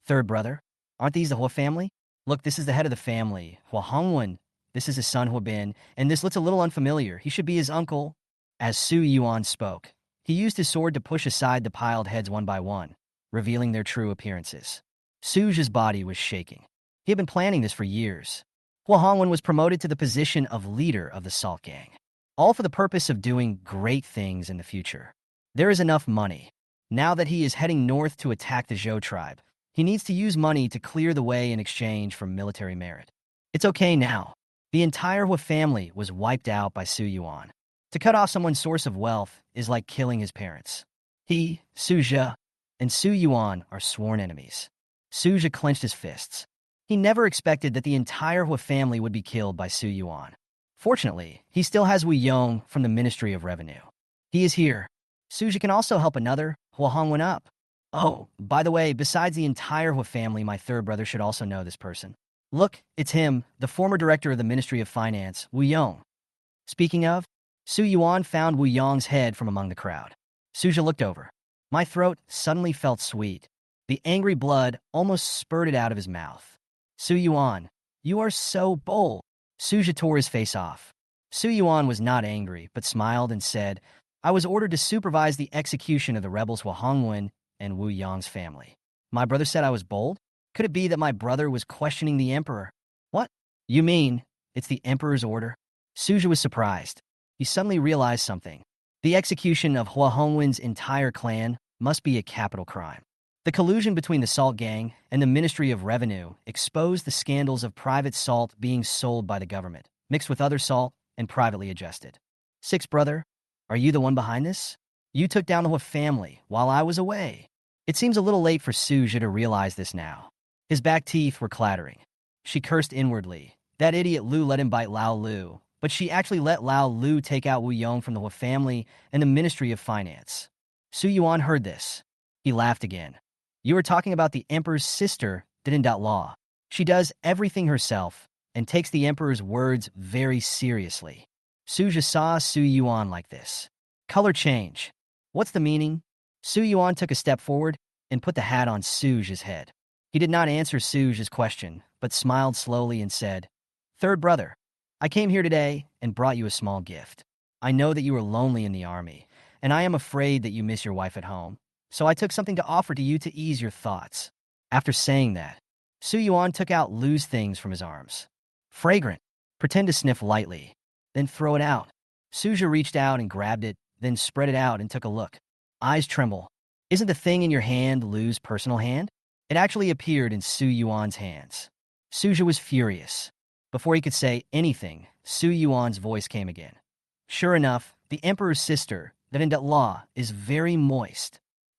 3rd brother. Aren't these the Hua family? Look, this is the head of the family, Hua Hongwen. This is his son Hua Bin, and this looks a little unfamiliar. He should be his uncle. As Su Yuan spoke, He used his sword to push aside the piled heads one by one, revealing their true appearances. Suja's body was shaking. He had been planning this for years. Hua Hongwen was promoted to the position of leader of the Salt Gang, all for the purpose of doing great things in the future. There is enough money. Now that he is heading north to attack the Zhou tribe, he needs to use money to clear the way in exchange for military merit. It's okay now. The entire Hua family was wiped out by Su Yuan. To cut off someone's source of wealth is like killing his parents. He, Suja, and Su Yuan are sworn enemies. Suja clenched his fists. He never expected that the entire Hua family would be killed by Su Yuan. Fortunately, he still has Wu Yong from the Ministry of Revenue. He is here. Suja can also help another, Hua Hongwen up. Oh, by the way, besides the entire Hua family, my third brother should also know this person. Look, it's him, the former director of the Ministry of Finance, Wu Yong. Speaking of, Su Yuan found Wu Yong's head from among the crowd. Suja looked over. My throat suddenly felt sweet. The angry blood almost spurted out of his mouth. Su Yuan, you are so bold. Suja tore his face off. Su Yuan was not angry, but smiled and said, I was ordered to supervise the execution of the rebels Hua Hongwen and Wu Yong's family. My brother said I was bold? Could it be that my brother was questioning the emperor? What? You mean it's the emperor's order? Suja was surprised. He suddenly realized something. The execution of Hua Hongwen's entire clan must be a capital crime. The collusion between the Salt Gang and the Ministry of Revenue exposed the scandals of private salt being sold by the government, mixed with other salt and privately adjusted. Sixth brother, are you the one behind this? You took down the Hua family while I was away. It seems a little late for Suja to realize this now. His back teeth were clattering. She cursed inwardly. That idiot Lu let him bite Lao Lu, but she actually let Lao Lu take out Wu Yong from the Hua family and the Ministry of Finance. Su Yuan heard this. He laughed again. You were talking about the emperor's sister, Dindindot Law. She does everything herself and takes the emperor's words very seriously. Suja saw Su Yuan like this. Color change. What's the meaning? Su Yuan took a step forward and put the hat on Suja's head. He did not answer Suja's question, but smiled slowly and said, Third brother, I came here today and brought you a small gift. I know that you are lonely in the army, and I am afraid that you miss your wife at home. So I took something to offer to you to ease your thoughts. After saying that, Su Yuan took out Lu's things from his arms. Fragrant. Pretend to sniff lightly, then throw it out. Suja reached out and grabbed it, then spread it out and took a look. Eyes tremble. Isn't the thing in your hand Lu's personal hand? It actually appeared in Su Yuan's hands. Suja was furious. Before he could say anything, Su Yuan's voice came again. Sure enough, the emperor's sister, Dindindot Law, is very moist.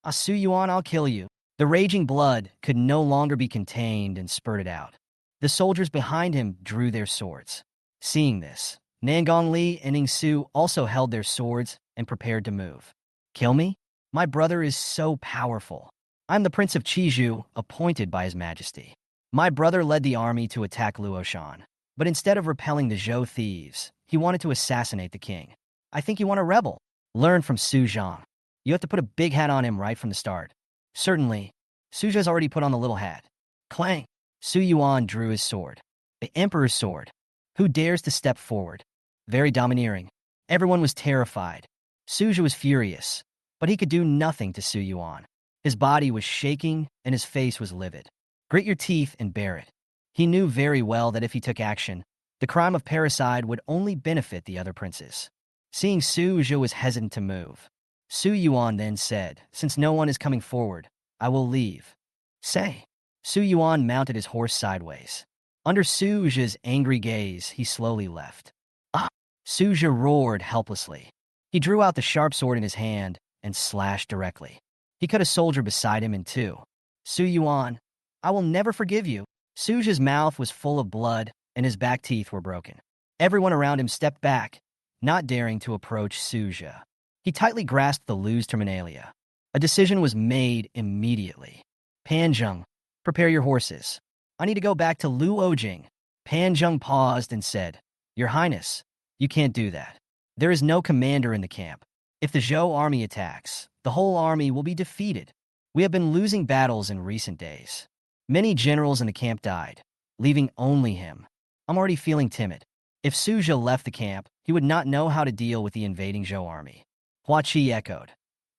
Su Yuan, I'll kill you. The raging blood could no longer be contained and spurted out. The soldiers behind him drew their swords. Seeing this, Nangong Li and Ning Su also held their swords and prepared to move. Kill me? My brother is so powerful. I'm the Prince of Chizhu, appointed by His Majesty. My brother led the army to attack Luoshan, but instead of repelling the Zhou thieves, he wanted to assassinate the king. I think you want a rebel. Learn from Su Zhang. You have to put a big hat on him right from the start. Certainly. Suja's already put on the little hat. Clang! Su Yuan drew his sword. The emperor's sword. Who dares to step forward? Very domineering. Everyone was terrified. Suja was furious, but he could do nothing to Su Yuan. His body was shaking and his face was livid. Grit your teeth and bear it. He knew very well that if he took action, the crime of parricide would only benefit the other princes. Seeing Suja was hesitant to move, Su Yuan then said, Since no one is coming forward, I will leave. Say. Su Yuan mounted his horse sideways. Under Suja's angry gaze, he slowly left. Ah! Suja roared helplessly. He drew out the sharp sword in his hand and slashed directly. He cut a soldier beside him in two. Su Yuan, I will never forgive you. Suja's mouth was full of blood and his back teeth were broken. Everyone around him stepped back, not daring to approach Suja. He tightly grasped the Lu's terminalia. A decision was made immediately. Panzheng, prepare your horses. I need to go back to Luojing. Panzheng paused and said, Your Highness, you can't do that. There is no commander in the camp. If the Zhou army attacks, the whole army will be defeated. We have been losing battles in recent days. Many generals in the camp died, leaving only him. I'm already feeling timid. If Suja left the camp, he would not know how to deal with the invading Zhou army. Hua Qi echoed.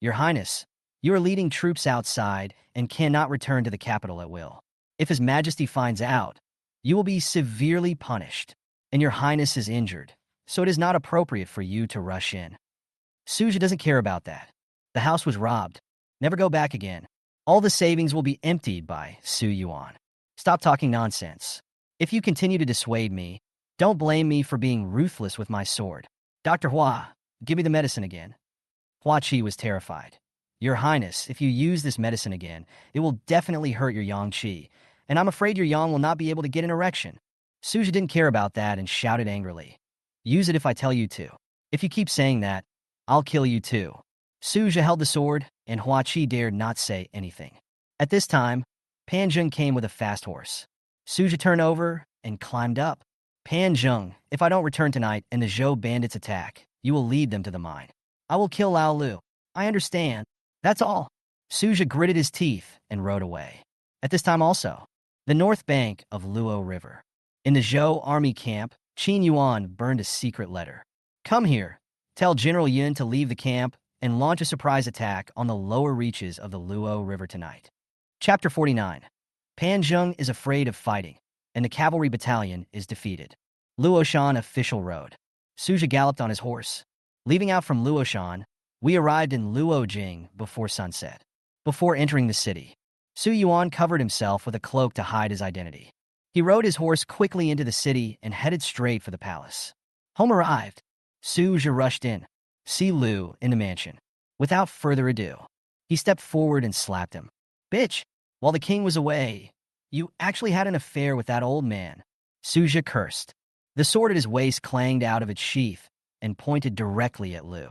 Your Highness, you are leading troops outside and cannot return to the capital at will. If His Majesty finds out, you will be severely punished, and Your Highness is injured, so it is not appropriate for you to rush in. Suja doesn't care about that. The house was robbed. Never go back again. All the savings will be emptied by Su Yuan. Stop talking nonsense. If you continue to dissuade me, don't blame me for being ruthless with my sword. Dr. Hua, give me the medicine again. Hua Qi was terrified. Your Highness, if you use this medicine again, it will definitely hurt your yang qi, and I'm afraid your yang will not be able to get an erection. Suja didn't care about that and shouted angrily. Use it if I tell you to. If you keep saying that, I'll kill you too. Suja held the sword, and Hua Qi dared not say anything. At this time, Pan Zheng came with a fast horse. Suja turned over and climbed up. Pan Zheng, if I don't return tonight and the Zhou bandits attack, you will lead them to the mine. I will kill Lao Lu. I understand. That's all. Suja gritted his teeth and rode away. At this time also, the north bank of Luo River. In the Zhou army camp, Qin Yuan burned a secret letter. Come here. Tell General Yun to leave the camp and launch a surprise attack on the lower reaches of the Luo River tonight. Chapter 49. Pan Zheng is afraid of fighting, and the cavalry battalion is defeated. Luoshan official road. Suja galloped on his horse. Leaving out from Luoshan, we arrived in Luojing before sunset. Before entering the city, Su Yuan covered himself with a cloak to hide his identity. He rode his horse quickly into the city and headed straight for the palace. Home arrived. Suja rushed in. See Lu in the mansion. Without further ado, he stepped forward and slapped him. Bitch, while the king was away, you actually had an affair with that old man. Suja cursed. The sword at his waist clanged out of its sheath and pointed directly at Lu.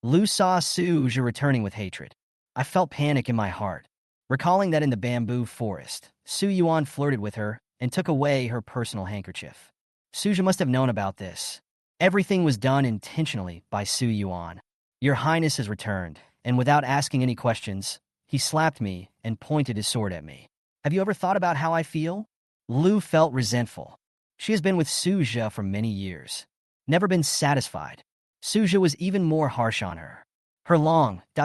Lu saw Suja returning with hatred. I felt panic in my heart, recalling that in the bamboo forest, Su Yuan flirted with her and took away her personal handkerchief. Suja must have known about this. Everything was done intentionally by Su Yuan. Your Highness has returned, and without asking any questions, he slapped me and pointed his sword at me. Have you ever thought about how I feel? Lu felt resentful. She has been with Suja for many years, never been satisfied. Suja was even more harsh on her. Her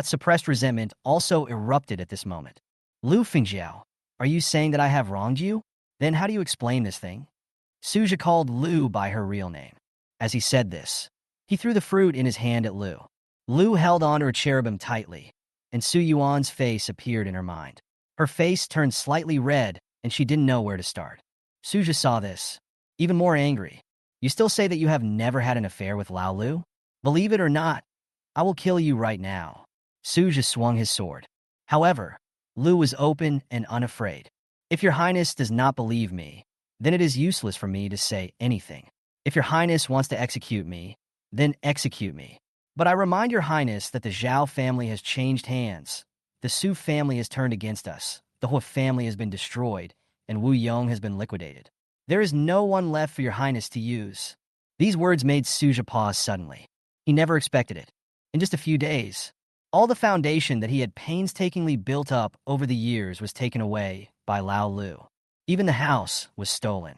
suppressed resentment also erupted at this moment. Lu Fingjiao, are you saying that I have wronged you? Then how do you explain this thing? Suja called Lu by her real name. As he said this, he threw the fruit in his hand at Lu. Lu held on to her cherubim tightly, and Su Yuan's face appeared in her mind. Her face turned slightly red, and she didn't know where to start. Suja saw this, even more angry. You still say that you have never had an affair with Lao Lu? Believe it or not, I will kill you right now. Suja swung his sword. However, Lu was open and unafraid. If your Highness does not believe me, then it is useless for me to say anything. If your Highness wants to execute me, then execute me. But I remind your Highness that the Zhao family has changed hands. The Su family has turned against us. The Hua family has been destroyed, and Wu Yong has been liquidated. There is no one left for your Highness to use. These words made Suja pause suddenly. He never expected it. In just a few days, all the foundation that he had painstakingly built up over the years was taken away by Lao Lu. Even the house was stolen.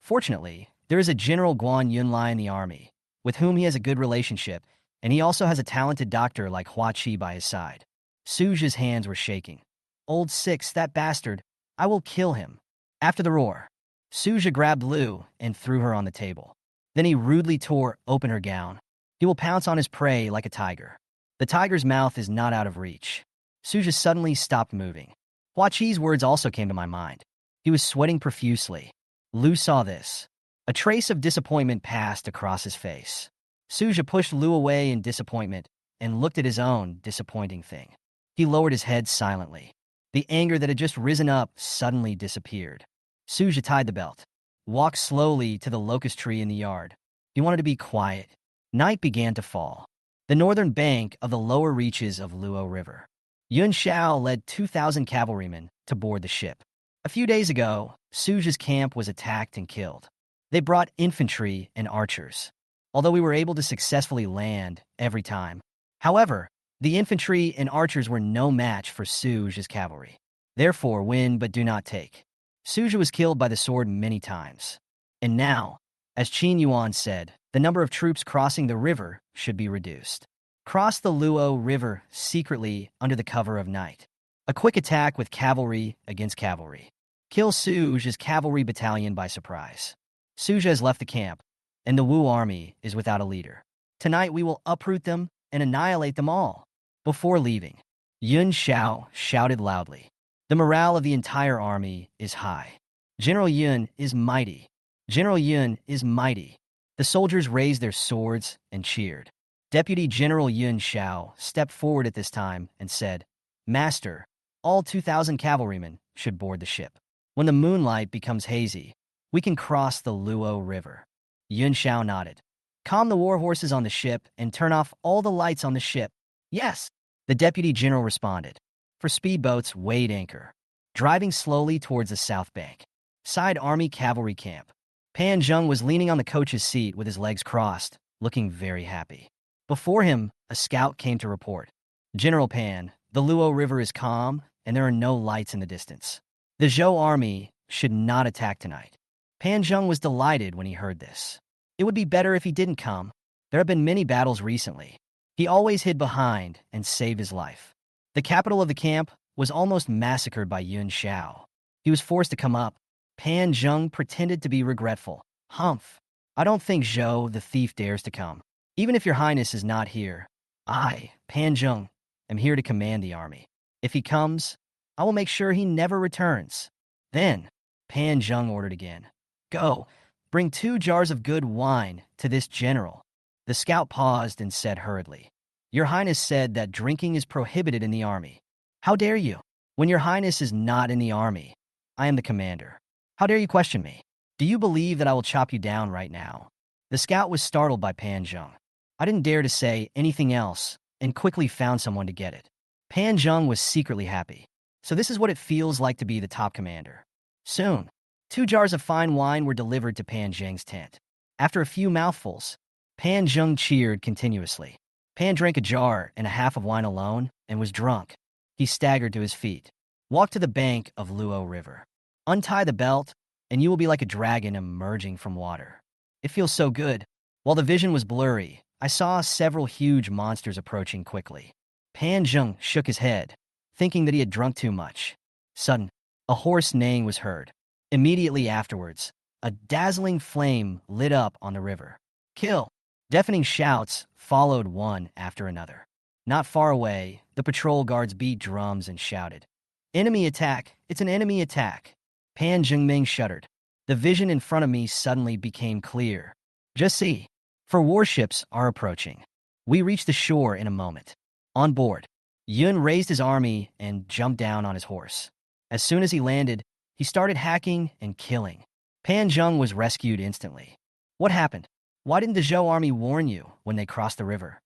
Fortunately, there is a General Guan Yunlai in the army, with whom he has a good relationship, and he also has a talented doctor like Hua Qi by his side. Suja's hands were shaking. Old Six, that bastard, I will kill him. After the roar, Suja grabbed Lu and threw her on the table. Then he rudely tore open her gown. He will pounce on his prey like a tiger. The tiger's mouth is not out of reach. Suja suddenly stopped moving. Hua Qi's words also came to my mind. He was sweating profusely. Lu saw this. A trace of disappointment passed across his face. Suja pushed Lu away in disappointment and looked at his own disappointing thing. He lowered his head silently. The anger that had just risen up suddenly disappeared. Suja tied the belt, walked slowly to the locust tree in the yard. He wanted to be quiet. Night began to fall. The northern bank of the lower reaches of Luo River. Yun Shao led 2,000 cavalrymen to board the ship. A few days ago, Suja's camp was attacked and killed. They brought infantry and archers, although we were able to successfully land every time. However, the infantry and archers were no match for Suja's cavalry. Therefore, win but do not take. Suja was killed by the sword many times. And now, as Qin Yuan said, the number of troops crossing the river should be reduced. Cross the Luo River secretly under the cover of night. A quick attack with cavalry against cavalry. Kill Suge's cavalry battalion by surprise. Suge has left the camp, and the Wu army is without a leader. Tonight we will uproot them and annihilate them all. Before leaving, Yun Xiao shouted loudly. The morale of the entire army is high. General Yun is mighty. General Yun is mighty. The soldiers raised their swords and cheered. Deputy General Yun Xiao stepped forward at this time and said, Master, all 2,000 cavalrymen should board the ship. When the moonlight becomes hazy, we can cross the Luo River. Yun Xiao nodded. Calm the war horses on the ship and turn off all the lights on the ship. Yes, the deputy general responded. For speedboats weighed anchor, driving slowly towards the south bank. Side army cavalry camp. Pan Zheng was leaning on the coach's seat with his legs crossed, looking very happy. Before him, a scout came to report. General Pan, the Luo River is calm, and there are no lights in the distance. The Zhou army should not attack tonight. Pan Zheng was delighted when he heard this. It would be better if he didn't come. There have been many battles recently. He always hid behind and saved his life. The capital of the camp was almost massacred by Yun Xiao. He was forced to come up. Pan Zheng pretended to be regretful. Humph. I don't think Zhou, the thief, dares to come. Even if your highness is not here, I, Pan Zheng, am here to command the army. If he comes, I will make sure he never returns. Then, Pan Zheng ordered again. Go, bring 2 jars of good wine to this general. The scout paused and said hurriedly, Your highness said that drinking is prohibited in the army. How dare you? When your highness is not in the army, I am the commander. How dare you question me? Do you believe that I will chop you down right now? The scout was startled by Pan Zheng. I didn't dare to say anything else and quickly found someone to get it. Pan Zheng was secretly happy. So this is what it feels like to be the top commander. Soon, 2 jars of fine wine were delivered to Pan Zheng's tent. After a few mouthfuls, Pan Zheng cheered continuously. Pan drank a jar and a half of wine alone and was drunk. He staggered to his feet. Walk to the bank of Luo River. Untie the belt, and you will be like a dragon emerging from water. It feels so good. While the vision was blurry, I saw several huge monsters approaching quickly. Pan Zheng shook his head, thinking that he had drunk too much. Sudden, a hoarse neighing was heard. Immediately afterwards, a dazzling flame lit up on the river. Kill! Deafening shouts followed one after another. Not far away, the patrol guards beat drums and shouted, Enemy attack! It's an enemy attack! Pan Zhengming shuddered. The vision in front of me suddenly became clear. Just see. 4 warships are approaching. We reach the shore in a moment. On board, Yun raised his army and jumped down on his horse. As soon as he landed, he started hacking and killing. Pan Zheng was rescued instantly. What happened? Why didn't the Zhou army warn you when they crossed the river?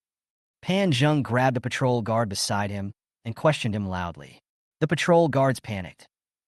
Pan Zheng grabbed a patrol guard beside him and questioned him loudly. The patrol guards panicked.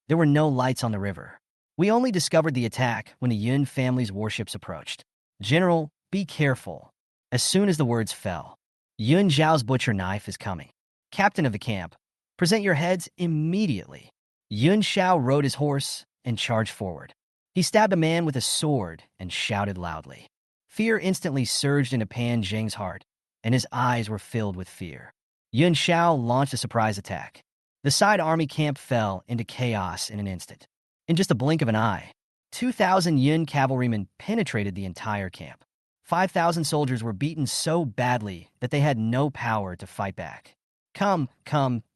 There were no lights on the river. We only discovered the attack when the Yun family's warships approached. General, be careful. As soon as the words fell, Yun Zhao's butcher knife is coming. Captain of the camp, present your heads immediately. Yun Xiao rode his horse and charged forward. He stabbed a man with a sword and shouted loudly. Fear instantly surged into Pan Zheng's heart, and his eyes were filled with fear. Yun Xiao launched a surprise attack. The side army camp fell into chaos in an instant. In just a blink of an eye, 2,000 Yun cavalrymen penetrated the entire camp. 5,000 soldiers were beaten so badly that they had no power to fight back. Come,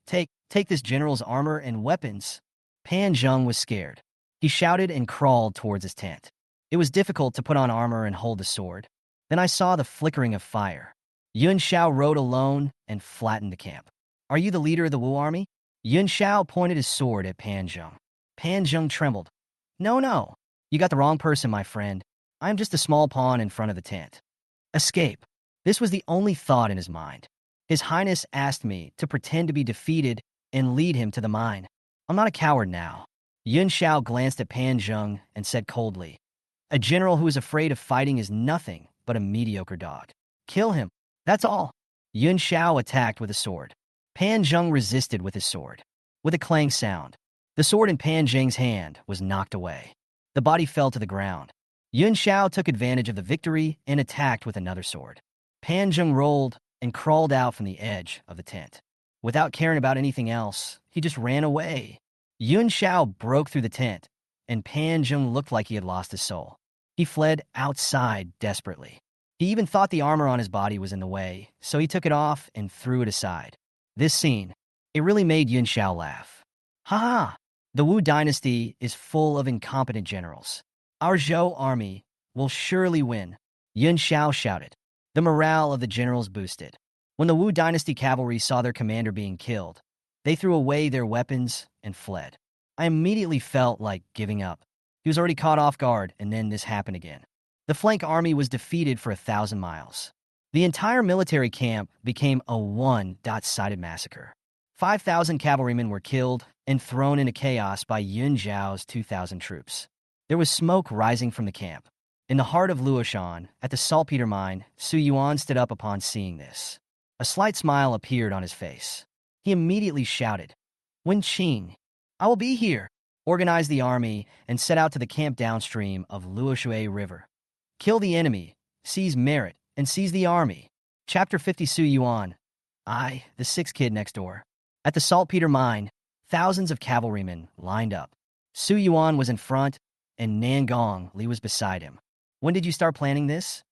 take this general's armor and weapons. Pan Zheng was scared. He shouted and crawled towards his tent. It was difficult to put on armor and hold the sword. Then I saw the flickering of fire. Yun Xiao rode alone and flattened the camp. Are you the leader of the Wu army? Yun Xiao pointed his sword at Pan Zheng. Pan Zheng trembled. No. You got the wrong person, my friend. I am just a small pawn in front of the tent. Escape. This was the only thought in his mind. His Highness asked me to pretend to be defeated and lead him to the mine. I'm not a coward now. Yun Xiao glanced at Pan Zheng and said coldly, A general who is afraid of fighting is nothing but a mediocre dog. Kill him. That's all. Yun Xiao attacked with a sword. Pan Zheng resisted with his sword. With a clang sound, the sword in Pan Zheng's hand was knocked away. The body fell to the ground. Yun Xiao took advantage of the victory and attacked with another sword. Pan Zheng rolled and crawled out from the edge of the tent. Without caring about anything else, he just ran away. Yun Shao broke through the tent, and Pan Zheng looked like he had lost his soul. He fled outside desperately. He even thought the armor on his body was in the way, so he took it off and threw it aside. This scene, it really made Yun Shao laugh. Ha ha! The Wu dynasty is full of incompetent generals. Our Zhou army will surely win, Yun Shao shouted. The morale of the generals boosted. When the Wu dynasty cavalry saw their commander being killed, they threw away their weapons and fled. I immediately felt like giving up. He was already caught off guard, and then this happened again. The flank army was defeated for 1,000 miles. The entire military camp became a one-sided massacre. 5,000 cavalrymen were killed and thrown into chaos by Yun Zhao's 2,000 troops. There was smoke rising from the camp. In the heart of Luoshan, at the saltpeter mine, Su Yuan stood up upon seeing this. A slight smile appeared on his face. He immediately shouted, "Wen Qing, I will be here," organized the army, and set out to the camp downstream of Luoshui River. Kill the enemy, seize merit, and seize the army. Chapter 50. Su Yuan. I, the sixth kid next door. At the saltpeter mine, thousands of cavalrymen lined up. Su Yuan was in front, and Nan Gong Li was beside him. When did you start planning this?